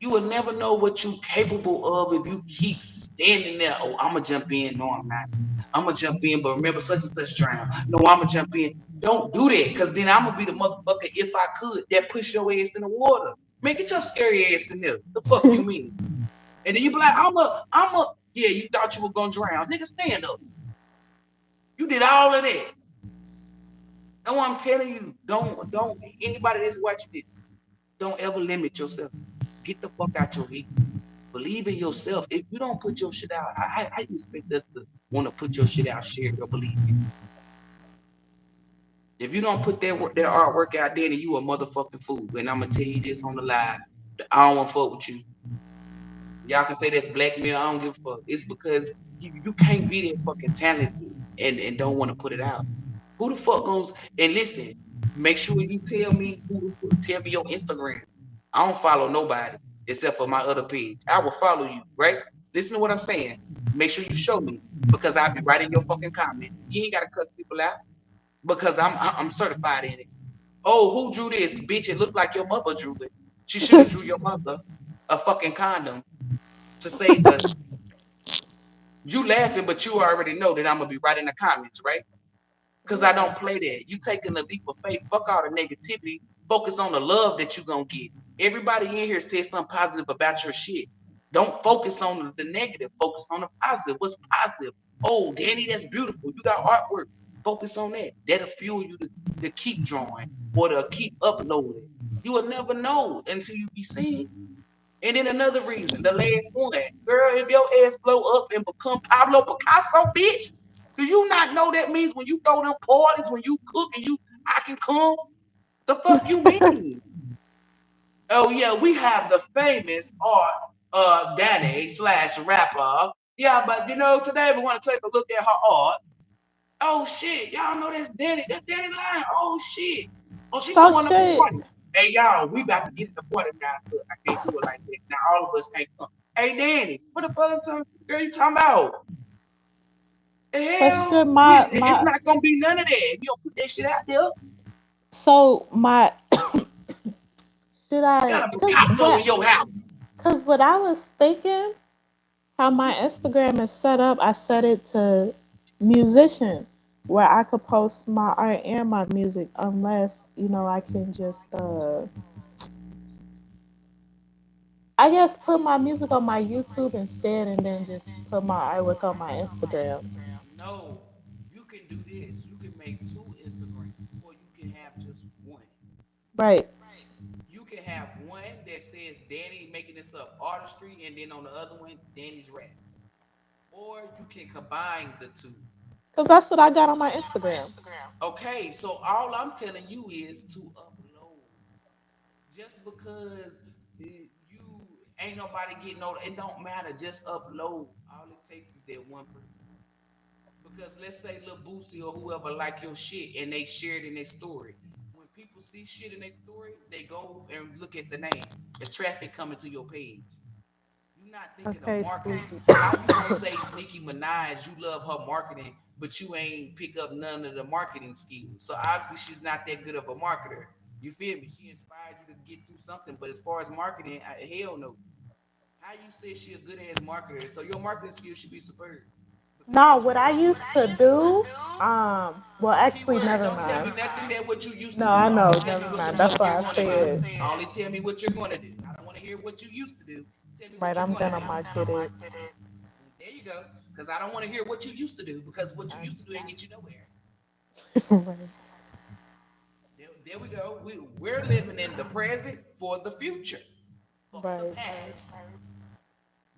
You will never know what you're capable of if you keep standing there. Oh, I'ma jump in. No, I'm not. I'ma jump in, but remember such and such drown. No, I'ma jump in. Don't do that, cause then I'ma be the motherfucker if I could that push your ass in the water. Man, get your scary ass in there. The fuck you mean? And then you be like, yeah, you thought you were gonna drown. Nigga, stand up. You did all of that. That's what I'm telling you. Don't anybody that's watching this, don't ever limit yourself. Get the fuck out your head. Believe in yourself. If you don't put your shit out, how you expect us to want to put your shit out, share or believe in? If you don't put that artwork out there, then you a motherfucking fool. And I'm gonna tell you this on the live. I don't want to fuck with you. Y'all can say that's blackmail. I don't give a fuck. It's because you can't be that fucking talented and don't want to put it out. Who the fuck goes and listen? Make sure you tell me your Instagram. I don't follow nobody except for my other page. I will follow you, right? Listen to what I'm saying. Make sure you show me because I'll be right in your fucking comments. You ain't gotta cuss people out because I'm certified in it. Oh, who drew this? Bitch, it looked like your mother drew it. She should have drew your mother a fucking condom to save us. You laughing, but you already know that I'm gonna be right in the comments, right? Because I don't play that. You taking a leap of faith. Fuck all the negativity. Focus on the love that you gonna get. Everybody in here said something positive about your shit. Don't focus on the negative. Focus on the positive. What's positive? Oh, Danny, that's beautiful. You got artwork. Focus on that. That'll fuel you to keep drawing or to keep uploading. You will never know until you be seen. And then another reason, the last one, girl, if your ass blow up and become Pablo Picasso, bitch, do you not know that means when you throw them parties, when you cook and I can come? The fuck you mean? Oh yeah, we have the famous art Danny slash rapper. Yeah, but today we want to take a look at her art. Oh shit, y'all know that's Danny. That's Danny Line. Oh shit. Oh, she So throwing up a shit. party. Hey y'all, we about to get in the party now. Look, I can't do it like that. Now all of us can't come. Hey Danny, what the fuck girl you talking about? The So hell? shit. It's not gonna be none of that. If you don't put that shit out there, So my should you I? got a Picasso in your house. Cause what I was thinking, how my Instagram is set up, I set it to musician, where I could post my art and my music, unless I can just I guess put my music on my YouTube instead, and then just put my artwork on my Instagram. No, you can do this. You can make two Instagrams, or you can have just one. Right. You can have one that says Danny making this up artistry, and then on the other one, Danny's raps. Or you can combine the two. Cause that's what I got on my Instagram. Okay, so all I'm telling you is to upload. Just because you ain't nobody getting no, it don't matter. Just upload. All it takes is that one person. Because let's say Lil Boosie or whoever like your shit and they share it in their story. When people see shit in their story, they go and look at the name. It's traffic coming to your page. You're not thinking of Okay, marketing. sleepy. How you gonna say Nicki Minaj, you love her marketing, but you ain't pick up none of the marketing skills? So obviously she's not that good of a marketer. You feel me? She inspired you to get through something, but as far as marketing, hell no. How you say she a good ass marketer? So your marketing skills should be superb. Because No, what you what I doing used to do, well, actually, keyword. never Don't tell me mind. nothing that what you used to No, do. I Only know, tell me never what the mind. fuck That's why you're I gonna do. said, Only tell me what you're gonna do. I don't want to hear what you used to do. Tell me what right, you're I'm gonna gonna do. market it. There you go. Because I don't want to hear what you used to do because what you I, used to do ain't get you nowhere. right. There we go. We're living in the present for the future. Fuck the Right. past.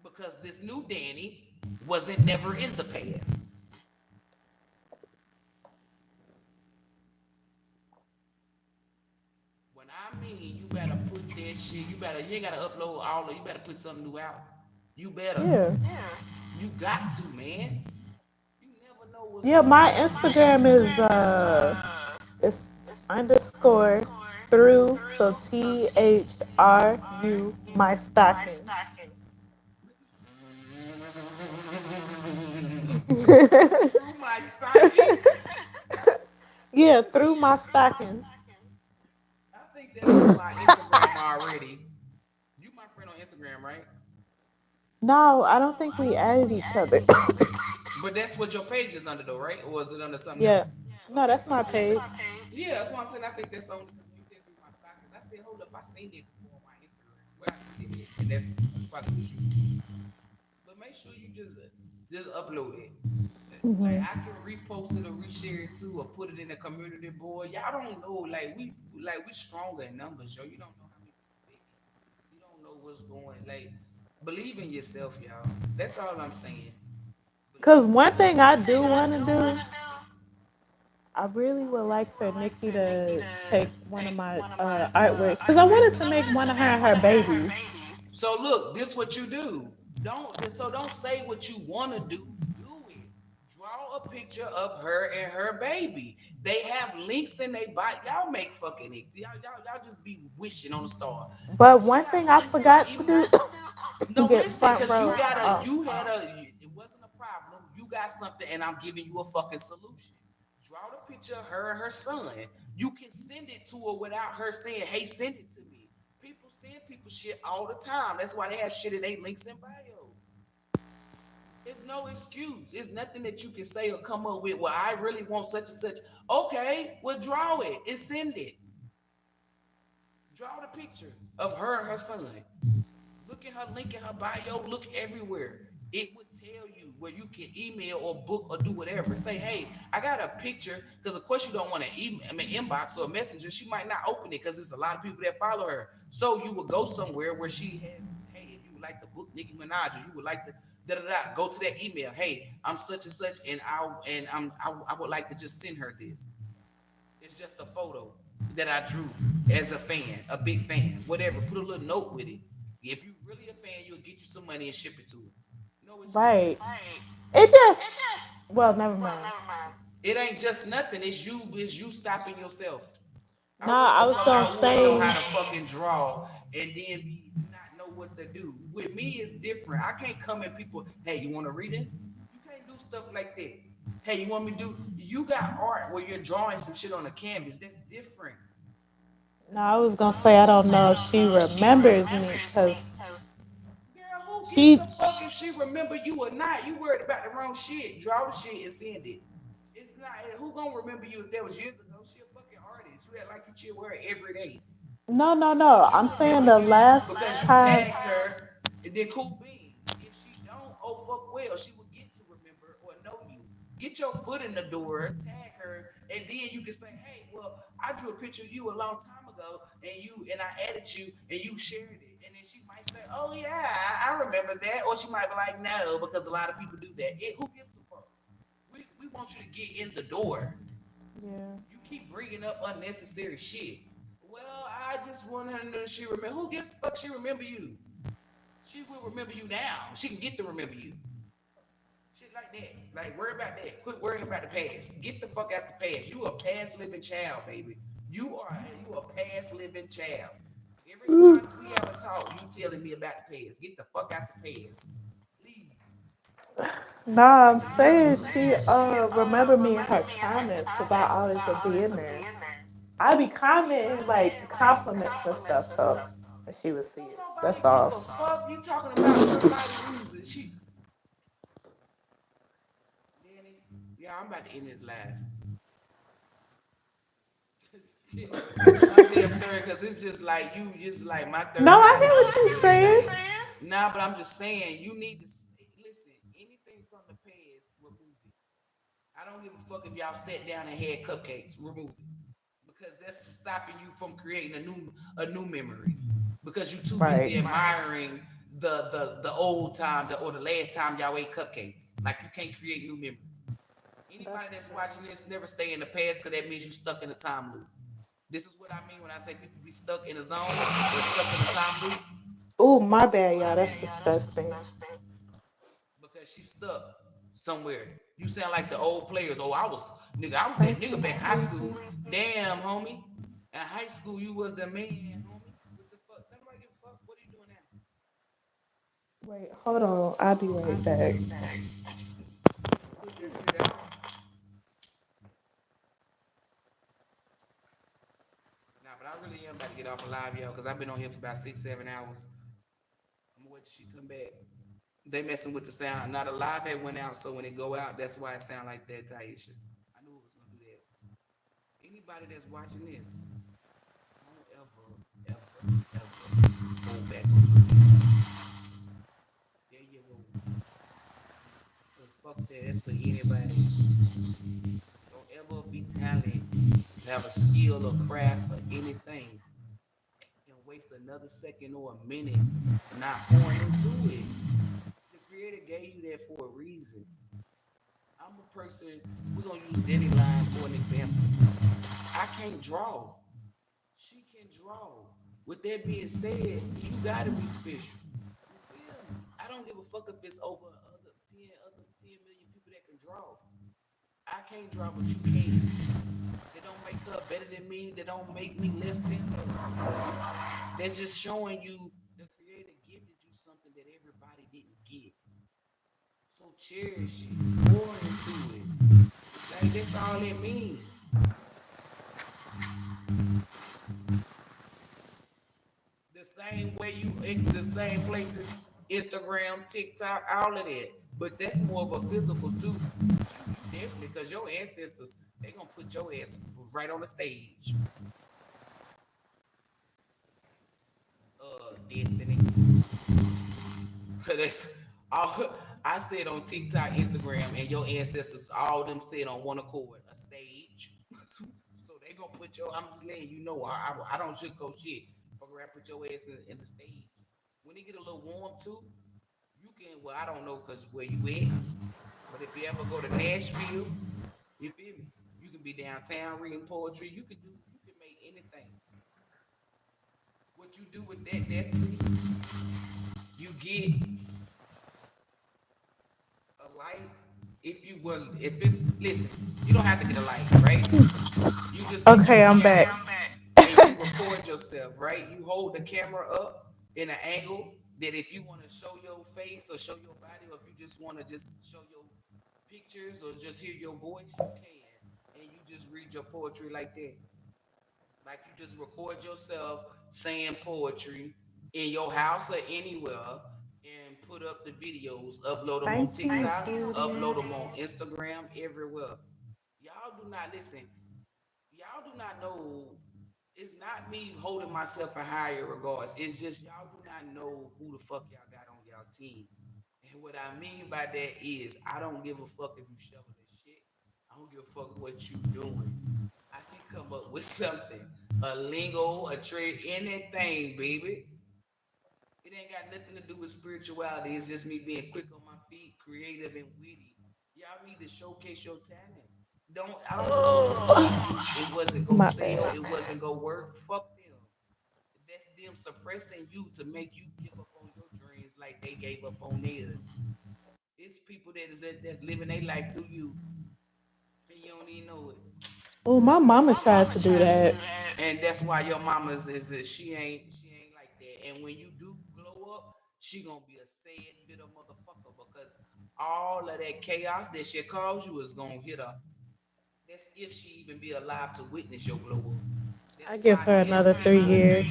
Because this new Danny wasn't never in the past. When I mean you better put that shit, you ain't gotta upload all of you better put something new out. You better. Yeah. You got to, man. You never know what's Yeah, going my on. Instagram is it's underscore through, so THRU my stockings. Through my stockings. Yeah, through my stockings. I think that's on my Instagram already. You my friend on Instagram, right? No, I don't think we added each other. But that's what your page is under though, right? Or is it under something else? Yeah. No, Okay, that's so my I think so. page. Yeah, that's what I'm saying. I think that's only because when you said through my stockings, I said, hold up, I seen it before on my Instagram. Where I seen it at. And that's probably was you. But make sure you just upload it. Like Hmm. I can repost it or reshare it too, or put it in the community board. Y'all don't know, like we stronger in numbers, yo. You don't know how many people big. You don't know what's going. Like, believe in yourself, y'all. That's all I'm saying. Because Believe in one thing I yourself. do want to do, I really would like for Nikki to take one of my artworks because I wanted to make one of her and her baby. So look, this what you do. Don't say what you want to do. Do it. Draw a picture of her and her baby. They have links in their bio. Y'all make fucking nicks. Y'all just be wishing on a star. But She one thing got I links in forgot to email. do, No, get listen, front because row. Oh, it wasn't a problem. You got something, and I'm giving you a fucking solution. Draw the picture of her and her son. You can send it to her without her saying, hey, send it to me. People send people shit all the time. That's why they have shit in their links in bio. It's no excuse. It's nothing that you can say or come up with. Well, I really want such and such. Okay, well, draw it and send it. Draw the picture of her and her son. Look at her link in her bio. Look everywhere. It would tell you where you can email or book or do whatever. Say, hey, I got a picture because of course you don't want to email, inbox or a messenger. She might not open it because there's a lot of people that follow her. So you would go somewhere where she has, hey, if you would like to book Nicki Minaj, or you would like to go to that email. Hey, I'm such and such, and I would like to just send her this. It's just a photo that I drew as a fan, a big fan, whatever. Put a little note with it. If you really a fan, you'll get you some money and ship it to her. No excuses. right. It just, well, never mind. It ain't just nothing. It's you. It's you stopping yourself. I Nah, wish I the was fuck gonna I would know how say, to fucking draw and then not know what to do. With me, it's different. I can't come at people. Hey, you want to read it? You can't do stuff like that. Hey, you want me to do? You got art where you're drawing some shit on a canvas. That's different. no, That's I what was I'm gonna talking say I don't about. know if she remembers me because Girl, who gives she, a fuck if she remember you or not? You worried about the wrong shit. Draw the shit and send it. It's not who gonna remember you if that was years ago. She a fucking artist. You act like you chill with her every day. no, no, If she no. do I'm saying remember the you last because you time, tagged her, then cool beans. If she don't, oh fuck well, she will get to remember or know you. Get your foot in the door, tag her, and then you can say, hey, well, I drew a picture of you a long time ago, and I added you and you shared it. And then she might say, oh yeah, I remember that. Or she might be like, no, because a lot of people do that. Who gives a fuck? We want you to get in the door. yeah. You keep bringing up unnecessary shit. Well, I just want her to know she remember. Who gives a fuck? She remember you. She will remember you now. She can get to remember you. Shit like that. Like worry about that. Quit worrying about the past. Get the fuck out the past. You a past living child, baby. You a past living child. Every time we have a talk, you telling me about the past. Get the fuck out the past, please. Nah, I'm saying Please. she remember me in her comments because I always would be in there. I be commenting like compliments and stuff, so she would see Don't it. nobody That's give all. a fuck. You talking about somebody who's she Danny? Yeah, I'm about to end this live. My damn third, because it's just like you, it's like my No, third I eye get is what just you're getting saying. big. Nah, but I'm just saying, you need to listen. Anything from the past, remove it. I don't give a fuck if y'all sat down and had cupcakes. Remove it because that's stopping you from creating a new memory because you're too Right. busy admiring the old time or the last time y'all ate cupcakes. Like you can't create new memories. Anybody That's that's true. watching this never stay in the past because that means you're stuck in a time loop. This is what I mean when I say people be stuck in a zone or stuck in a time loop. Oh, my This is bad, what y'all. I That's mean disgusting. because she's stuck somewhere. You sound like the old players. Oh, I was that Thank nigga you, back in high school. sweetie. Damn, homie. In high school, you was the man, homie. What the fuck? Nobody give a fuck. What are you doing now? Wait, hold on. I'll be right back. We'll get it out. Nah, but I really am about to get off a live, yo, because I've been on here for about 6, 7 hours. I'm gonna wait till she come back. They messing with the sound. Now the live had went out, so when it go out, that's why it sound like that, Taisha. I knew it was gonna do that. Anybody that's watching this, don't ever hold back on your peace. There you go. Cause fuck that. That's for anybody. Don't ever be talented, have a skill or craft or anything, and waste another second or a minute not pouring into it. The creator gave you that for a reason. I'm a person, we're gonna use DIDNT for an example. I can't draw. She can draw. With that being said, you gotta be special. You feel me? I don't give a fuck if it's over other 10 million people that can draw. I can't draw, but you can. They don't make her better than me. They don't make me less than her. That's just showing you the creator gifted you something that everybody didn't get. So cherish it. Pour into it. Like that's all it means. The same way you in the same places, Instagram, TikTok, all of that. But that's more of a physical too. But you definitely because your ancestors, they gonna put your ass right on the stage. Destiny. Cause that's all I said on TikTok, Instagram, and your ancestors, all them said on one accord, a stage. So they gonna put your. I'm just letting you know. I don't sugarcoat shit. Fuck around, put your ass in the stage. When it get a little warm too, you can. Well, I don't know cause where you at, but if you ever go to Nashville, you feel me? You can be downtown reading poetry. You can do. You can make anything. What you do with that destiny, you get a light. If it's listen, you don't have to get a light, right? You just get you Okay, a I'm camera back. and you record yourself, right? You hold the camera up in an angle that if you want to show your face or show your body, or if you just want to just show your pictures or just hear your voice, you can. And you just read your poetry like that. Like you just record yourself saying poetry in your house or anywhere and put up the videos, upload them on Thank you, TikTok, sweetie. upload them on Instagram, everywhere. Y'all do not listen. Y'all do not know. It's not me holding myself in higher regards. It's just y'all do not know who the fuck y'all got on y'all team. And what I mean by that is I don't give a fuck if you shovel this shit. I don't give a fuck what you doing. I can come up with something. A lingo, a trade, anything, baby. It ain't got nothing to do with spirituality. It's just me being quick on my feet, creative and witty. Y'all need to showcase your talent. I don't give a fuck who told you it wasn't go My sell, bad. it wasn't go work. Fuck them. That's them suppressing you to make you give up on your dreams like they gave up on theirs. It's people that's living their life through you, and you don't even know it. Oh, my mama tried to do that. And that's why your mama's is she ain't like that. And when you do glow up, she gonna be a sad bitter motherfucker because all of that chaos that she caused you is gonna hit her. That's if she even be alive to witness your glow up. I That's why give I her tell another people, 3 years.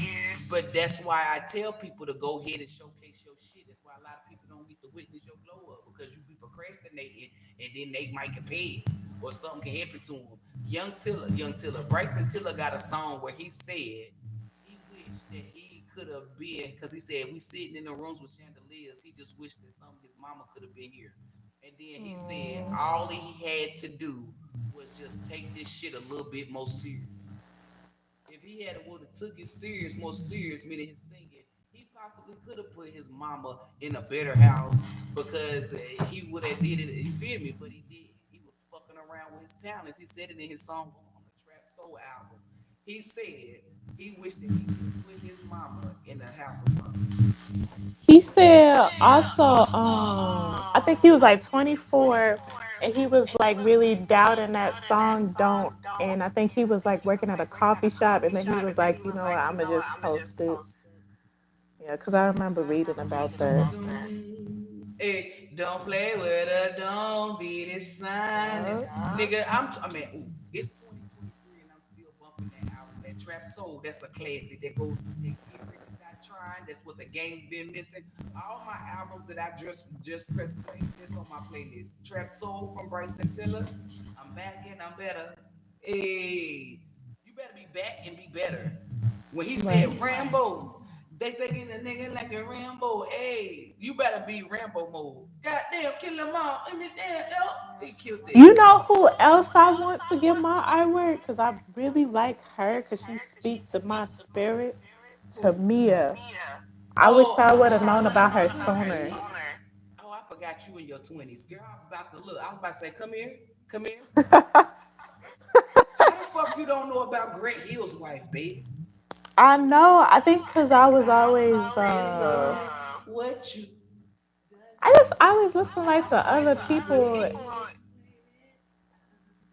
but that's why I tell people to go ahead and showcase your shit. That's why a lot of people don't get to witness your glow up because you be procrastinating and then they might capes or something can happen to them. Young Tiller, Bryson Tiller got a song where he said he wished that he could have been because he said we sitting in the rooms with chandeliers. He just wished that some of his mama could have been here. And then he said Mm. all he had to do was just take this shit a little bit more serious. if he had would have took it serious, more serious, meaning his singing, he possibly could have put his mama in a better house because he would have did it. You feel me? But he did. He was fucking around with his talents. He said it in his song on the Trap Soul album. He said he wished that he could have put his mama in a house or something. He said also, I think he was like 24 and he was like really doubting that song Don't. And I think he was like working at a coffee shop and then he was like, you know what, I'm gonna just post it. Yeah, because I remember reading about that. Hey, don't play with her, don't be dishonest. Yeah. Nigga, I mean, ooh, it's 2023 and I'm still bumping that album, that Trap Soul. That's a classic that goes with that Get Rich or Die Trying. That's what the game's been missing. All my albums that I just press play, this on my playlist. Trap Soul from Bryson Tiller. I'm back and I'm better. Hey, you better be back and be better. When he Right. said Rambo, they thinking a nigga like a Rambo. Hey, you better be Rambo mode. Goddamn, kill them all. I mean, damn, yo. He killed You it. know who else I want to get my artwork? Because I really like her because she speaks to my spirit. To Who? Mia. I wish Oh, I would have known about her sooner. oh, I forgot you in your 20s. Girl, I was about to look. I was about to say, come here. Come here. How the fuck you don't know about Greg Hill's wife, babe? I know. I think because I was always, It's like what you I always listen like to other people,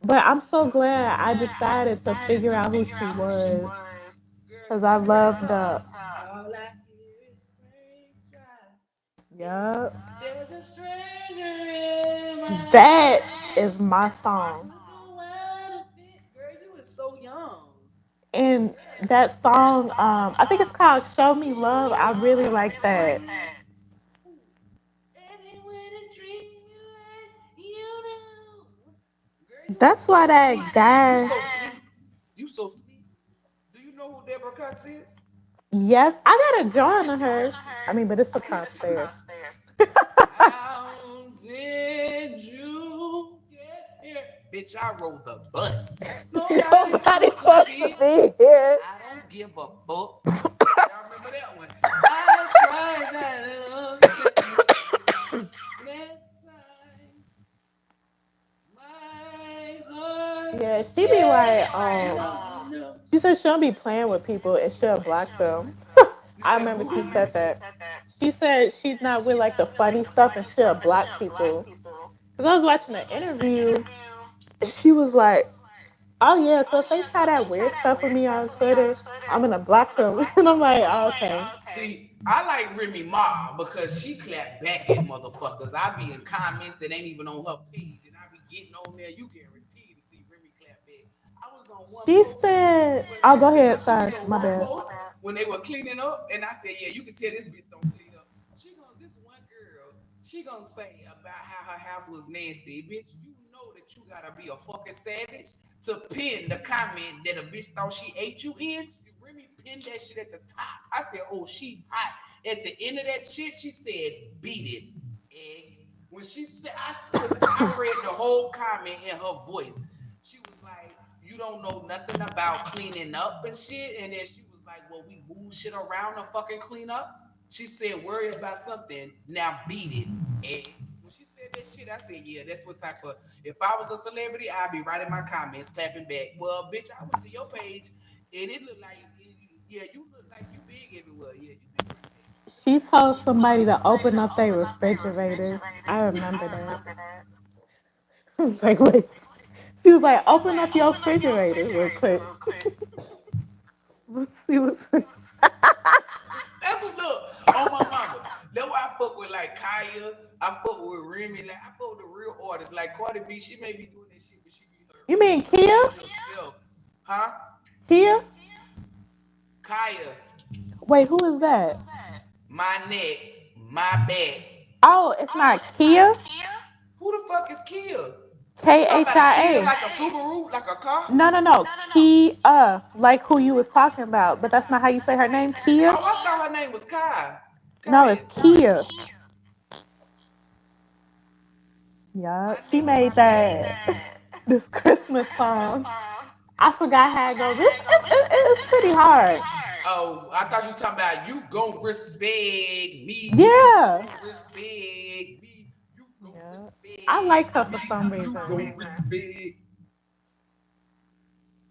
but I'm so glad I decided to figure out who she was girl, because I you heard the loved song. the, All I hear is raindrops. yup. There's a stranger in my That is my house. song. Girl, you was so young. And that song, I think it's called Show Me Love. I really like that. Girl, you was That's so why that sweet. You guy, so sweet. You so sweet. Do you know who Deborah Cox is? yes, I got a drawing of her. I mean, but it's across there. How did you get here? Bitch, I rode the bus. Nobody's Nobody supposed to supposed to be. be here. I don't give a fuck. Y'all remember that one? I tried that love. Next time, my heart Yeah, she be says like, no, no. she said she don't be playing with people and she'll block them. You I said remember she who? said that. She said she's not with like the funny stuff and she'll block people. Because I was watching an interview, she was like, oh yeah, so if they try that weird stuff with me on Twitter, I'm gonna block them. And I'm like, oh, okay. See, I like Remy Ma because she clapped back at motherfuckers. I be in comments that ain't even on her page, and I be getting on there. You guarantee to see Remy clap back. I was on one She post, said, but oh, go listen, ahead. she was Sorry, on my one bad. post when they were cleaning up, and I said, "Yeah, you can tell this bitch don't clean up." She gonna this one girl, she gonna say about how her house was nasty, bitch. You know that you gotta be a fucking savage to pin the comment that a bitch thought she ate you in. Remy pinned that shit at the top. I said, "Oh, she hot." At the end of that shit, she said, "Beat it, egg." When she said, because I read the whole comment in her voice. She was like, "You don't know nothing about cleaning up and shit." And then she was like, "Well, we move shit around to fucking clean up." She said, "Worry about something. Now beat it, egg." When she said that shit, I said, "Yeah, that's what type of. If I was a celebrity, I'd be writing my comments, clapping back." Well, bitch, I went to your page and it looked like, yeah, you look like you big everywhere. Yeah, you big right She told somebody to open up their refrigerator. I remember that. I was like, wait. She was like, open up your refrigerator real quick. Let's see what's. That's what look on my mama. That's why I fuck with like Kaya. I fuck with Remy. Like I fuck with the real artists. Like Cardi B, she may be doing that shit, but she be You mean her Kia? natural self. Huh? Kia? Kaya, Wait, who is that? my neck, my back. Oh, it's not Kia. Who the fuck is Kia? You K talking H about a I Kia A. like a Subaru, like a car? No, no, no. Kia, like who you was talking about, but that's not how you say her name. Kia. Oh, I thought her name was Kai. No, it's Kaya. Kia. Yeah, My she neck and my made back. that this Christmas song. I forgot how it goes. it's pretty hard. Oh, I thought you was talking about you gon' respect me. You Yeah. gon' respect me. You gon' Yeah. I respect like her for me. some You reason. gon' respect.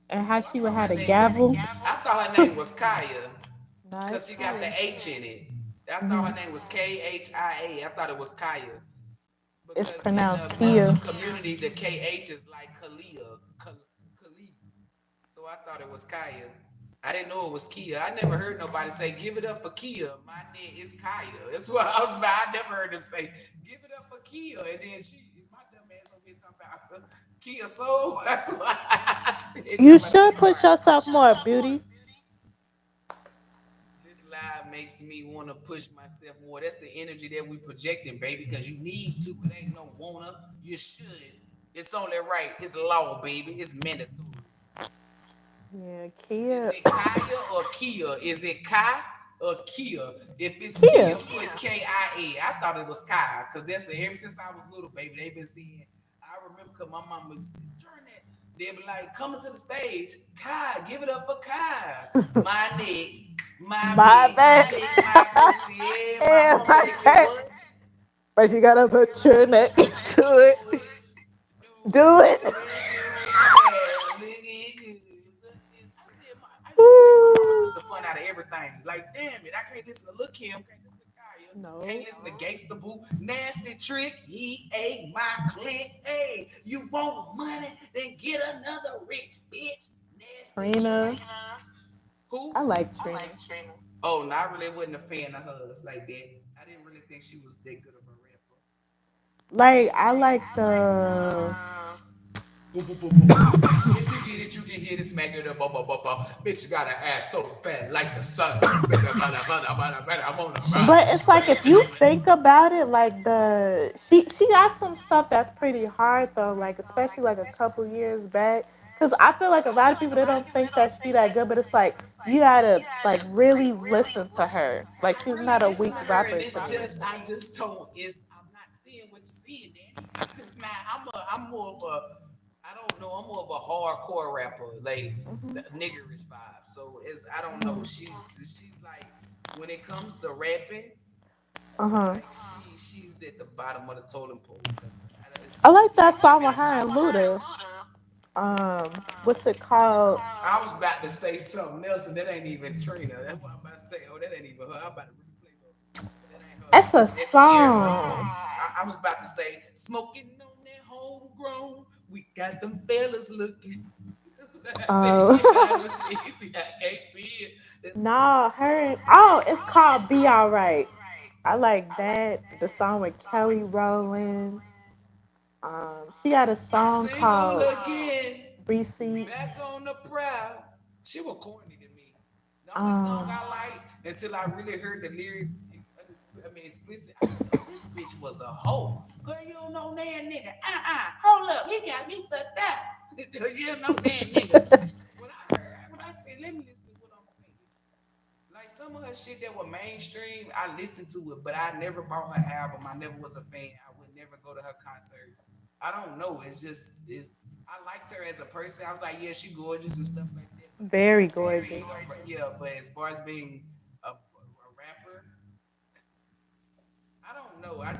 And how Oh, I she would thought have her a name was. gavel. I thought her name was Kaya, cause Nice she got the Kaya. H in it. I thought her Hmm. name was KHIA. I thought it was Kaya, It's because in pronounced the Kia. Muslim community, the KH is like Kalia, Khalid. So I thought it was Kaya. I didn't know it was Kia. I never heard nobody say, "Give it up for Kia." My name is Kaya. That's what I was about. I never heard them say, "Give it up for Kia." And then my dumb ass over here talking about Kia Soul. That's why I said, You talking about should Kia. push yourself more, beauty. This live makes me want to push myself more. That's the energy that we projecting, baby, because you need to. It ain't no wanna. You should. It's only right. It's law, baby. It's mandatory. Yeah, Is Kia. it Kaya or Kia? Is it Kai or Kia? If it's Kia, Kia. put Kia. I thought it was Kai, because that's ever since I was little, baby. They've been saying. I remember because my mom was turn that. They be like, coming to the stage, Kai, give it up for Kai. My neck, my My bed, bad. lick my pussy. Yeah, my Yeah, mama my say it bad. what? But you gotta put your neck into it. Do it, Do it. do it, yeah, look it good. I used to think my mama took the fun out of everything. Like, damn it, I can't listen to Lil Kim, can't listen to Kaya, can't No. listen to Gangsta Boo, Nasty Trick. He ate my click. Hey, you want money? Then get another rich bitch. Nasty Trina. Trina. Who? I like Trina. Oh, no, I really wasn't a fan of hers like that. I didn't really think she was that good of a rapper. Like I like the Boom, boom, boom, boom, boom, boom. If you get it, you can hit it, smack it up, bum, bum, bum, bum. Bitch, you got an ass so fat like the sun. Bitch, I'm on a run. but it's like if you think about it, like she got some stuff that's pretty hard though, like especially like a couple years back. Cause I feel like a lot of people they don't think that she that good, but it's like you gotta like really listen to her. Like I she's really not a listen weak to her, and rapper to it's me. just, I just don't, I'm not seeing what you're seeing, Danny. I'm just not, I'm more of a, I don't know, I'm more of a hardcore rapper, like Hmm. niggerish vibe. So I don't know. Hmm. She's like, when it comes to rapping, Uh huh. like she's at the bottom of the totem pole, because I it's like just that not song giving. with her and Luda. What's it called? I was about to say something else, and that ain't even Trina. That's what I'm about to say. Oh, that ain't even her. I'm about to really play her, but that ain't her. It's a That's Sierra. song. I was about to say, smoking on that homegrown. We got them fellas looking. That's what I think. I Oh. was easy. I can't see it. No, her. Oh, it's called "Be Alright." I like that. The song with Kelly Rowland. She got a I'm song single called again. "Receipts." Back on the prowl. She was corny to me. The only song Um, I liked until I really heard the lyrics, I mean explicit, I said, oh, this bitch was a hoe. Girl, you don't know that nigga. Hold up, he got me fucked up. You don't know that nigga. When I said, let me listen to what I'm saying. Like some of her shit that were mainstream, I listened to it, but I never bought her album. I never was a fan. I would never go to her concert. I don't know. It's I liked her as a person. I was like, yeah, she gorgeous and stuff like that. But as far very as her being gorgeous. yeah, but as far as being a rapper, I don't know. I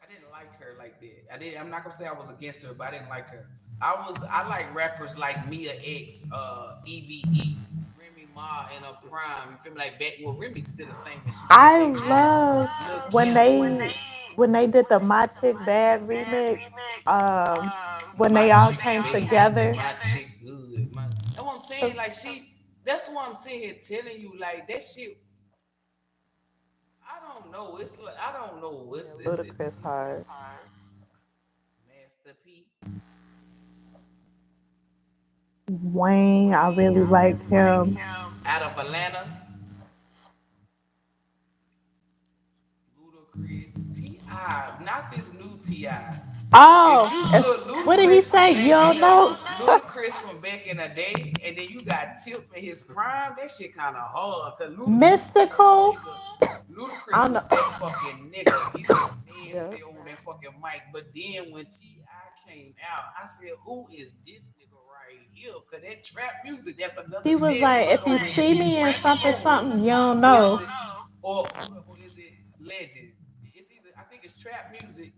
didn't like her like that. I'm not gonna say I was against her, but I didn't like her. I like rappers like Mia X, EVE, Remy Ma in a prime. You feel me? Like back, well, Remy's still the same as she was I back then. love Lil when Kim, they did the "My Chick Bad" remix. Um, when my they all chick came bad, together. my chick good. That's what I'm saying. 'Cause, Like that's what I'm saying here telling you. Like that shit. I don't know. It's like I don't know. yeah, It's Ludacris hard. Master P Wayne, I really like him. out of Atlanta. Ludacris, T.I., not this new T.I. If Oh, you it's look what did he Ludacris from say? You back in don't know? Ludacris from back in the day, and then you got Tip in his prime, that shit kind of hard. Cause Ludacris was that Mystical. nigga. I Ludacris don't know. was that fucking nigga. He was Yep. nasty on that fucking mic. But then when T.I. came out, I said, "Who is this nigga right here. Cause that trap music, that's another He was tag like, you if go you with. see me in Trap something, soul. something, you don't Or is know. it or is it legend? It's either I think it's trap music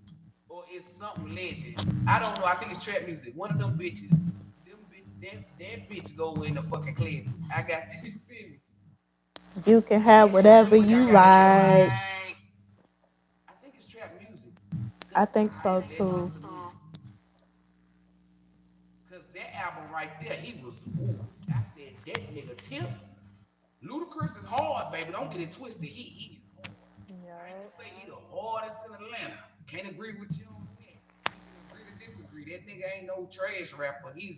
or it's something legend. I don't know. I think it's trap music. One of them bitches, that bitch go in the fucking classic. I got you feel me? You can I think have it's trap whatever music. I you got in there. like. I think it's trap music. I Cause think I so let too. Mr. Lou. Cause that album right there, he was. Ooh, I said that nigga Tip. Ludacris is hard, baby. Don't get it twisted. He is hard. I ain't gonna Yup. say he the hardest in Atlanta. Can't agree with you on that. We can agree to disagree. That nigga ain't no trash rapper. He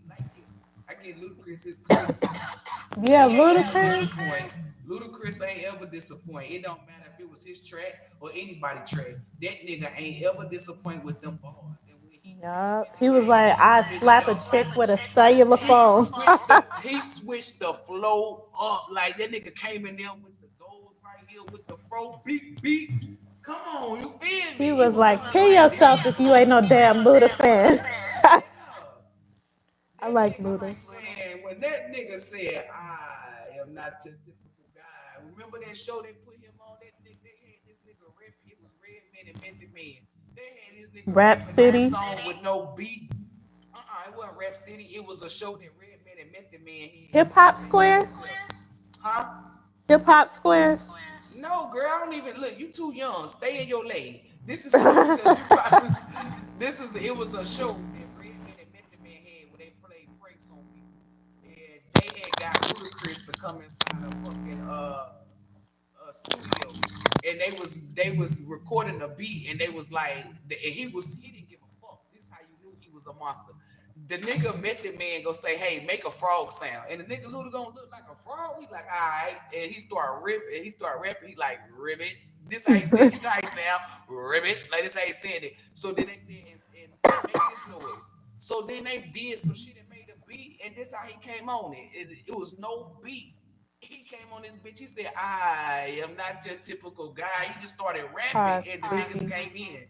like it. I get Ludacris his credit. Yeah, He ain't ever Ludacris. disappoint. Ludacris ain't ever disappoint. It don't matter if it was his track or anybody track. That nigga ain't ever disappoint with them bars. And when he came up Yup. in the He was game, like, he I switched slap a up. chick with a cellular phone. He switched the flow up. Like that nigga came in there with the goals right here with the fro beat beat. Come on, you feel me? He He was was like, coming kill in like this. yourself if you ain't no damn Luda fan. Yeah. I That like nigga be Luda. saying when that nigga said, "I am not your typical guy." Remember that show they put him on? That nigga, they had this nigga rapping. It was Redman and Method Man. They had this nigga Rap rapping on a City. song with no beat. It wasn't Rap City. It was a show that Redman and Method Man had. Hip Hop They named Squares. themselves, huh? Hip Hop Squares. No, girl, I don't even look. You too young. Stay in your lane. This is something because you probably was. This is it was a show that Redman and Method Man had where they played pranks on people, and they had got Ludacris to come inside a fucking studio, and they was recording a beat, and they was like, and he didn't give a fuck. This is how you knew he was a monster. The nigga Method Man go say, "Hey, make a frog sound," and the nigga Luda gonna look like a frog. He like, "All right," and he start rapping. He like, "Ribbit." This how he said, you know how he sound, "Ribbit." Like this how he said it. So then they said, and make this noise. So then they did some shit and made a beat, and this how he came on it. It was no beat. He came on this bitch. He said, "I am not your typical guy." He just started rapping, and the niggas Toxicity. came in.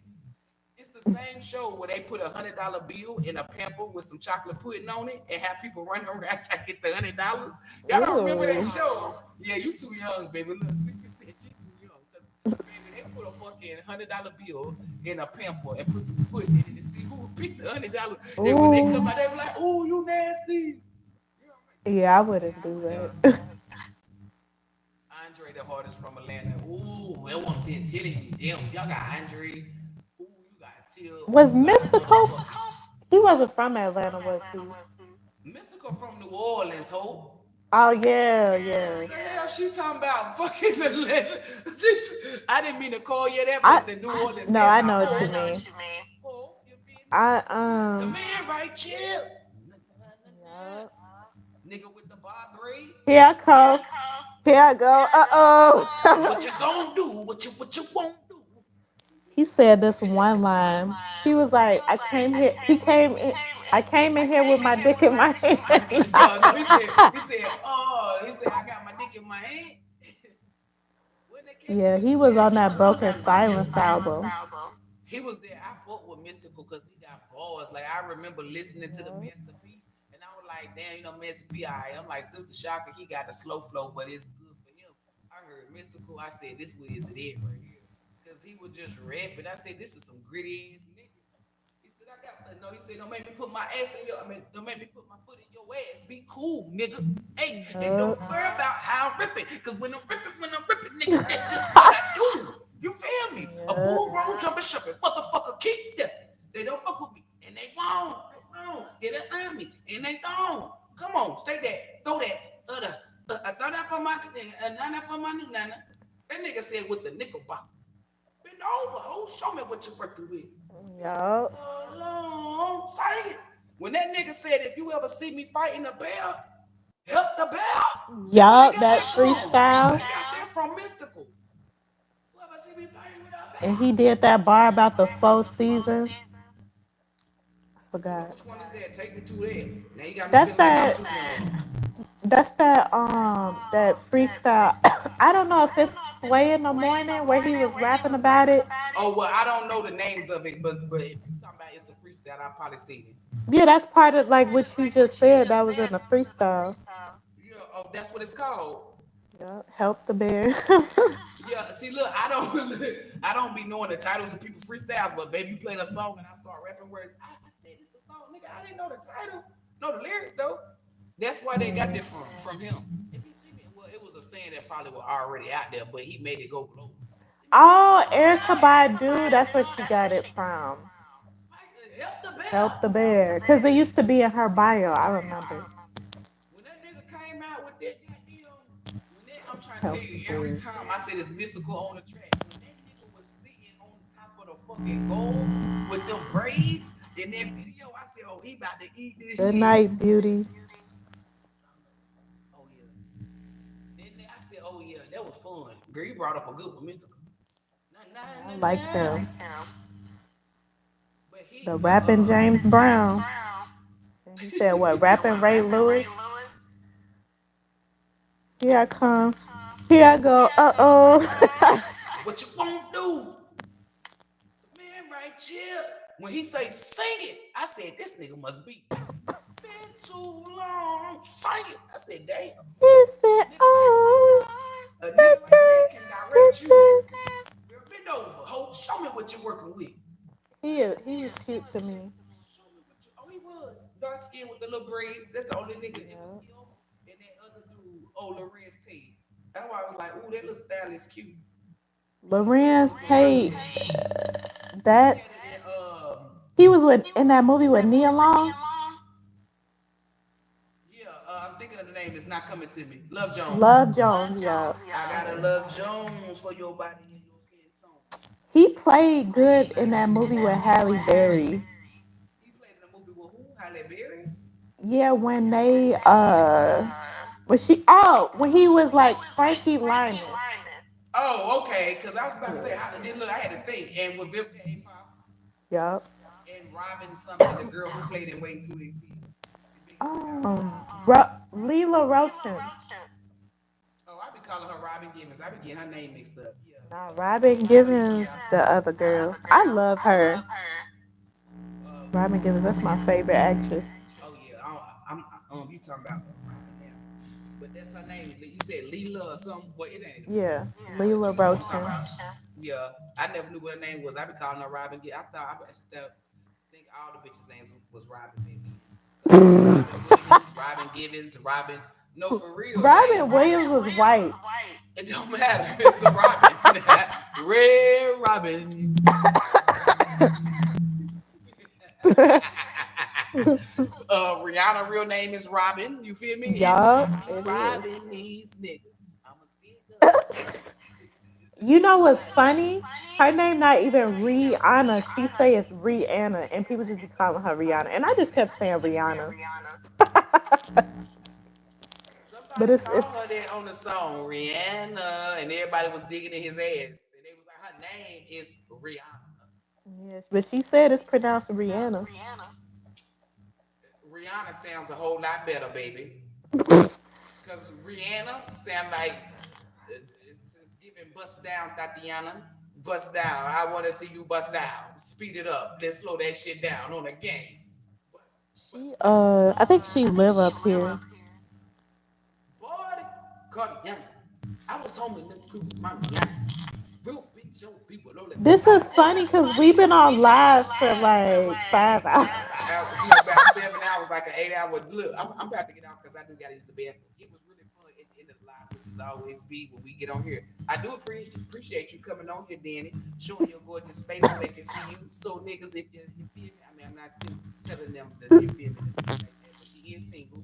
It's the same show where they put $100 bill in a pamper with some chocolate pudding on it and have people running around trying to get the $100. Y'all don't remember that Ooh. show? Yeah, you too young, baby. Look, Sleepy said she too young. Cause baby, they put a fucking $100 bill in a pamper and put some pudding in it to see who would pick the $100. And when they Ooh. come out, they be like, "Oh, you nasty." You know, make fun Yeah, I of them wouldn't niggas. do Yeah. that. Andre the hardest from Atlanta. Ooh, that one saying telling you, damn, y'all got Andre. Ooh, you got Tip. Was You got Mystical? motherfucking He wasn't from Atlanta, was he? Mystical from New Orleans, ho. Oh yeah, yeah. The hell she talking about fucking Atlanta? I didn't mean to call you that, I but the New Orleans no, had I my know what you whole, mean. you feel me? I The man right chill. Yup. Nigga with the bob braids. Here I go. Here I go. What Uh-oh. you gonna do? What you won't do? He said this one line. He was like, I came here he came in I came in here with my dick in my hand. No, he said, I got my dick in my hand. When they catch Yeah, you, he was on that Broken Silence album. he was there. I fought with Mystical because he got bars. Like I remember listening to the Yup. Master P, and I was like, damn, Master P, all right. I'm like, still the shocker. He got a slow flow, but it's good for him. I heard Mystical. I said, this is it right here, because he was just rapping. I said, this is some gritty ass nigga. He said, I got no. He said, don't make me put my ass in your. I mean, don't make me put my foot in your ass. Be cool, nigga. Hey, and don't Yup. worry about how I'm ripping. Cause when I'm ripping, nigga, that's just what I do. You feel me? A Yup. full grown jumping, shupping, motherfucker, keep stepping. They don't fuck with me, and they won't. They won't. They don't me, and they don't. Come on, say that. Throw that. Throw that for my nana for my new nana. That nigga said with the nickel box. Bend over, ho. Show me what you're working with. Been Yup. so long. Say it. When that nigga said, if you ever see me fighting a bear, help the bear. That where they Yup, got that that from. They freestyle. got that from Mystical. Whoever see me fighting with a And bear. he did that bar about the 4 seasons. I forgot. Which one is that? Take me to that. Now you got me That's feeling like I'm that too young. that freestyle. I don't know if it's Sway in the Morning where he was rapping about it. Oh well, I don't know the names of it, but if you talking about it's a freestyle, I probably seen it. Yeah, that's part of like what you just said. That was in the freestyle. Yeah, oh, that's what it's called. Yeah, help the bear. Yeah, see, look, I don't, I don't be knowing the titles of people freestyles, but baby, you played a song and I start rapping words. I said it's the song, nigga. I didn't know the title, know the lyrics though. That's why they got Mm. that from him. If you see me, well, it was a saying that probably was already out there, but he made it go global. See, nigga, Oh, help the Erica bear, Badu, that's where she got it from. help the Help the bear. bear. Because it used to be in her bio. I remember. When that nigga came out with that goddamn, when that I'm trying to tell Help you, the every bear. time I say this mystical on the track, when that nigga was sitting on top of the fucking goal with them braids in that video, I said, oh, he about to eat this Good shit. night, beauty. Oh yeah. Then I said, oh yeah, that was fun. Girl, you brought up a good one, mystical. Nah, Yeah, I nah, nah, like nah. him. But The he, rapping James Brown. And he said, what? Rapping Ray Lewis? Here I come. Here I go. Uh oh. what you won't do, man, right here. When he say sing it, I said this nigga must be bitches. Been too long, sing it. I said, damn, It's been on. a nigga like that can direct you. Girl, bend over, hold, show me what you're working with. He was cute to me. Show me what you. Oh, he was dark skin with the little braids. That's the only nigga. It was Yeah. him and that other dude, oh Lorenz Tate. That's why I was like, ooh, that little style is cute. What's the Lorenz other boy Tate. name? He had That's it in he was with in that movie with Nia Long. yeah, I'm thinking of the name. It's not coming to me. Love Jones. Love Jones. Yeah. I gotta Yeah. love Jones for your body and your skin tone. He played good in that movie with Halle Berry. He played in a movie with who? Halle Berry. Yeah, when they when she when he was like Frankie Lyman. Oh, okay. Cause I was about to say, Yeah. I didn't look. I had to think. And with Vivica A. Fox Yup. and Robin something, the girl who played in Waiting to Exhale. See, Big is pronounced it wrong. Leela Roten. Oh, I be calling her Robin Givens. I be getting her name mixed up. Yeah. Nah, So Robin I know you talking Givens, about. the other girl. I love her. Robin Givens, that's my favorite actress. Oh yeah, I'm you talking about Robin now. But that's her name. You said Leela or something. Well, it ain't important. Yeah, But you Leela know who I'm talking Roten. about. Yeah, I never knew what her name was. I be calling her Robin. I thought I still think all the bitches' names was Robin back then. Cause it was Robin Williams, Robin Givens, Robin. No, for real, they. Robin Williams was white. It don't matter. It's a Robin. Red Robin. Rihanna real name is Robin. You feel me? And I Yup, be it is. robbing these niggas. I'ma stick up. You know what's funny? Her name not even Rihanna. She say it's Rihanna, and people just be calling her Rihanna. And I just kept saying Rihanna, but Somebody it's called her that on the song, Rihanna, and everybody was digging in his ass. And they was like, her name is Rihanna. yes, but she said it's pronounced Rihanna. Rihanna sounds a whole lot better, baby. Cause Rihanna sound like it's giving bust down, Tatiana. Bust down. I want to see you bust down. Speed it up. Let's slow that shit down on the game. She Bust down. I think she live up here. Boy, Cardiana. I was home in the crew with my Rihanna. Real big show people don't let This nobody is fuck funny with because we've been on live for like 5 hours. about 7 hours, like an 8 hour. Look, I'm about to get out because I do got to use the bathroom. It was really fun at the end of the live, which is always be when we get on here. I do appreciate you coming on here, Danny, showing your gorgeous face so they can see you. So niggas, if you feel me, I mean, I'm not telling them that you feel me to do it like that, but she is single,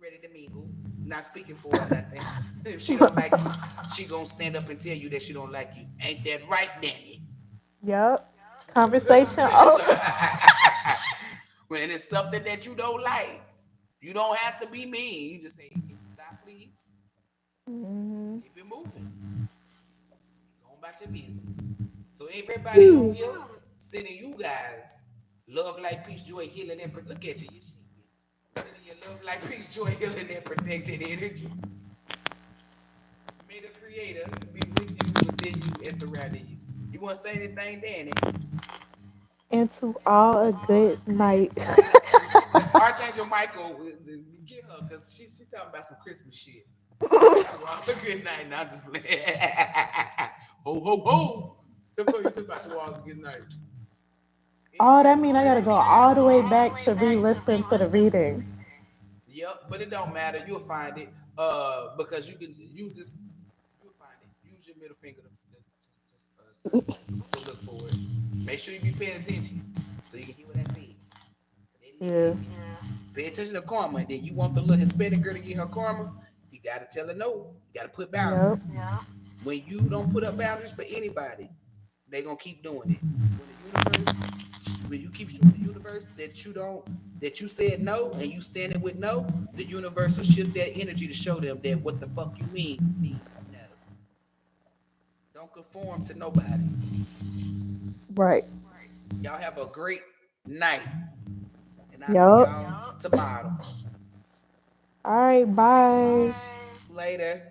ready to mingle. Not speaking for her nothing. If she don't like you, she gonna stand up and tell you that she don't like you. Ain't that right, Danny? Yep. Conversation over. When it's something that you don't like, you don't have to be mean. You just say, "Can you stop, please? Hmm. Keep it moving. Go about your business." So everybody on here sending you guys love, like peace, joy, healing, and look at you, you sheepy. Sending you love, like peace, joy, healing, and protected energy. May the Creator be with you, within you, and surrounding you. You want to say anything, Danny? And to all a good night. Archangel Michael, get her because she talking about some Christmas shit. To all a good night. Now just playing. Ho ho ho. The fuck you talking about to all a good night? Oh, Anybody that who mean I says gotta go all the way back to re-listen to the reading. yep, but it don't matter. You'll find it. Because you can use this. You'll find it. Use your middle finger to search to look for it. Make sure you be paying attention so you can hear what I said. Yeah. Pay attention to karma, and then you want the little Hispanic girl to get her karma. You gotta tell her no. You gotta put Yep. boundaries. When you don't put up boundaries for anybody, they gonna keep doing it. When the universe, when you keep showing the universe that you said no and you standing with no, the universe will shift that energy to show them that what the fuck you mean means no. Don't conform to nobody. Right. Y'all have a great night, and I'll see Yep. y'all tomorrow. All right. Bye. Later.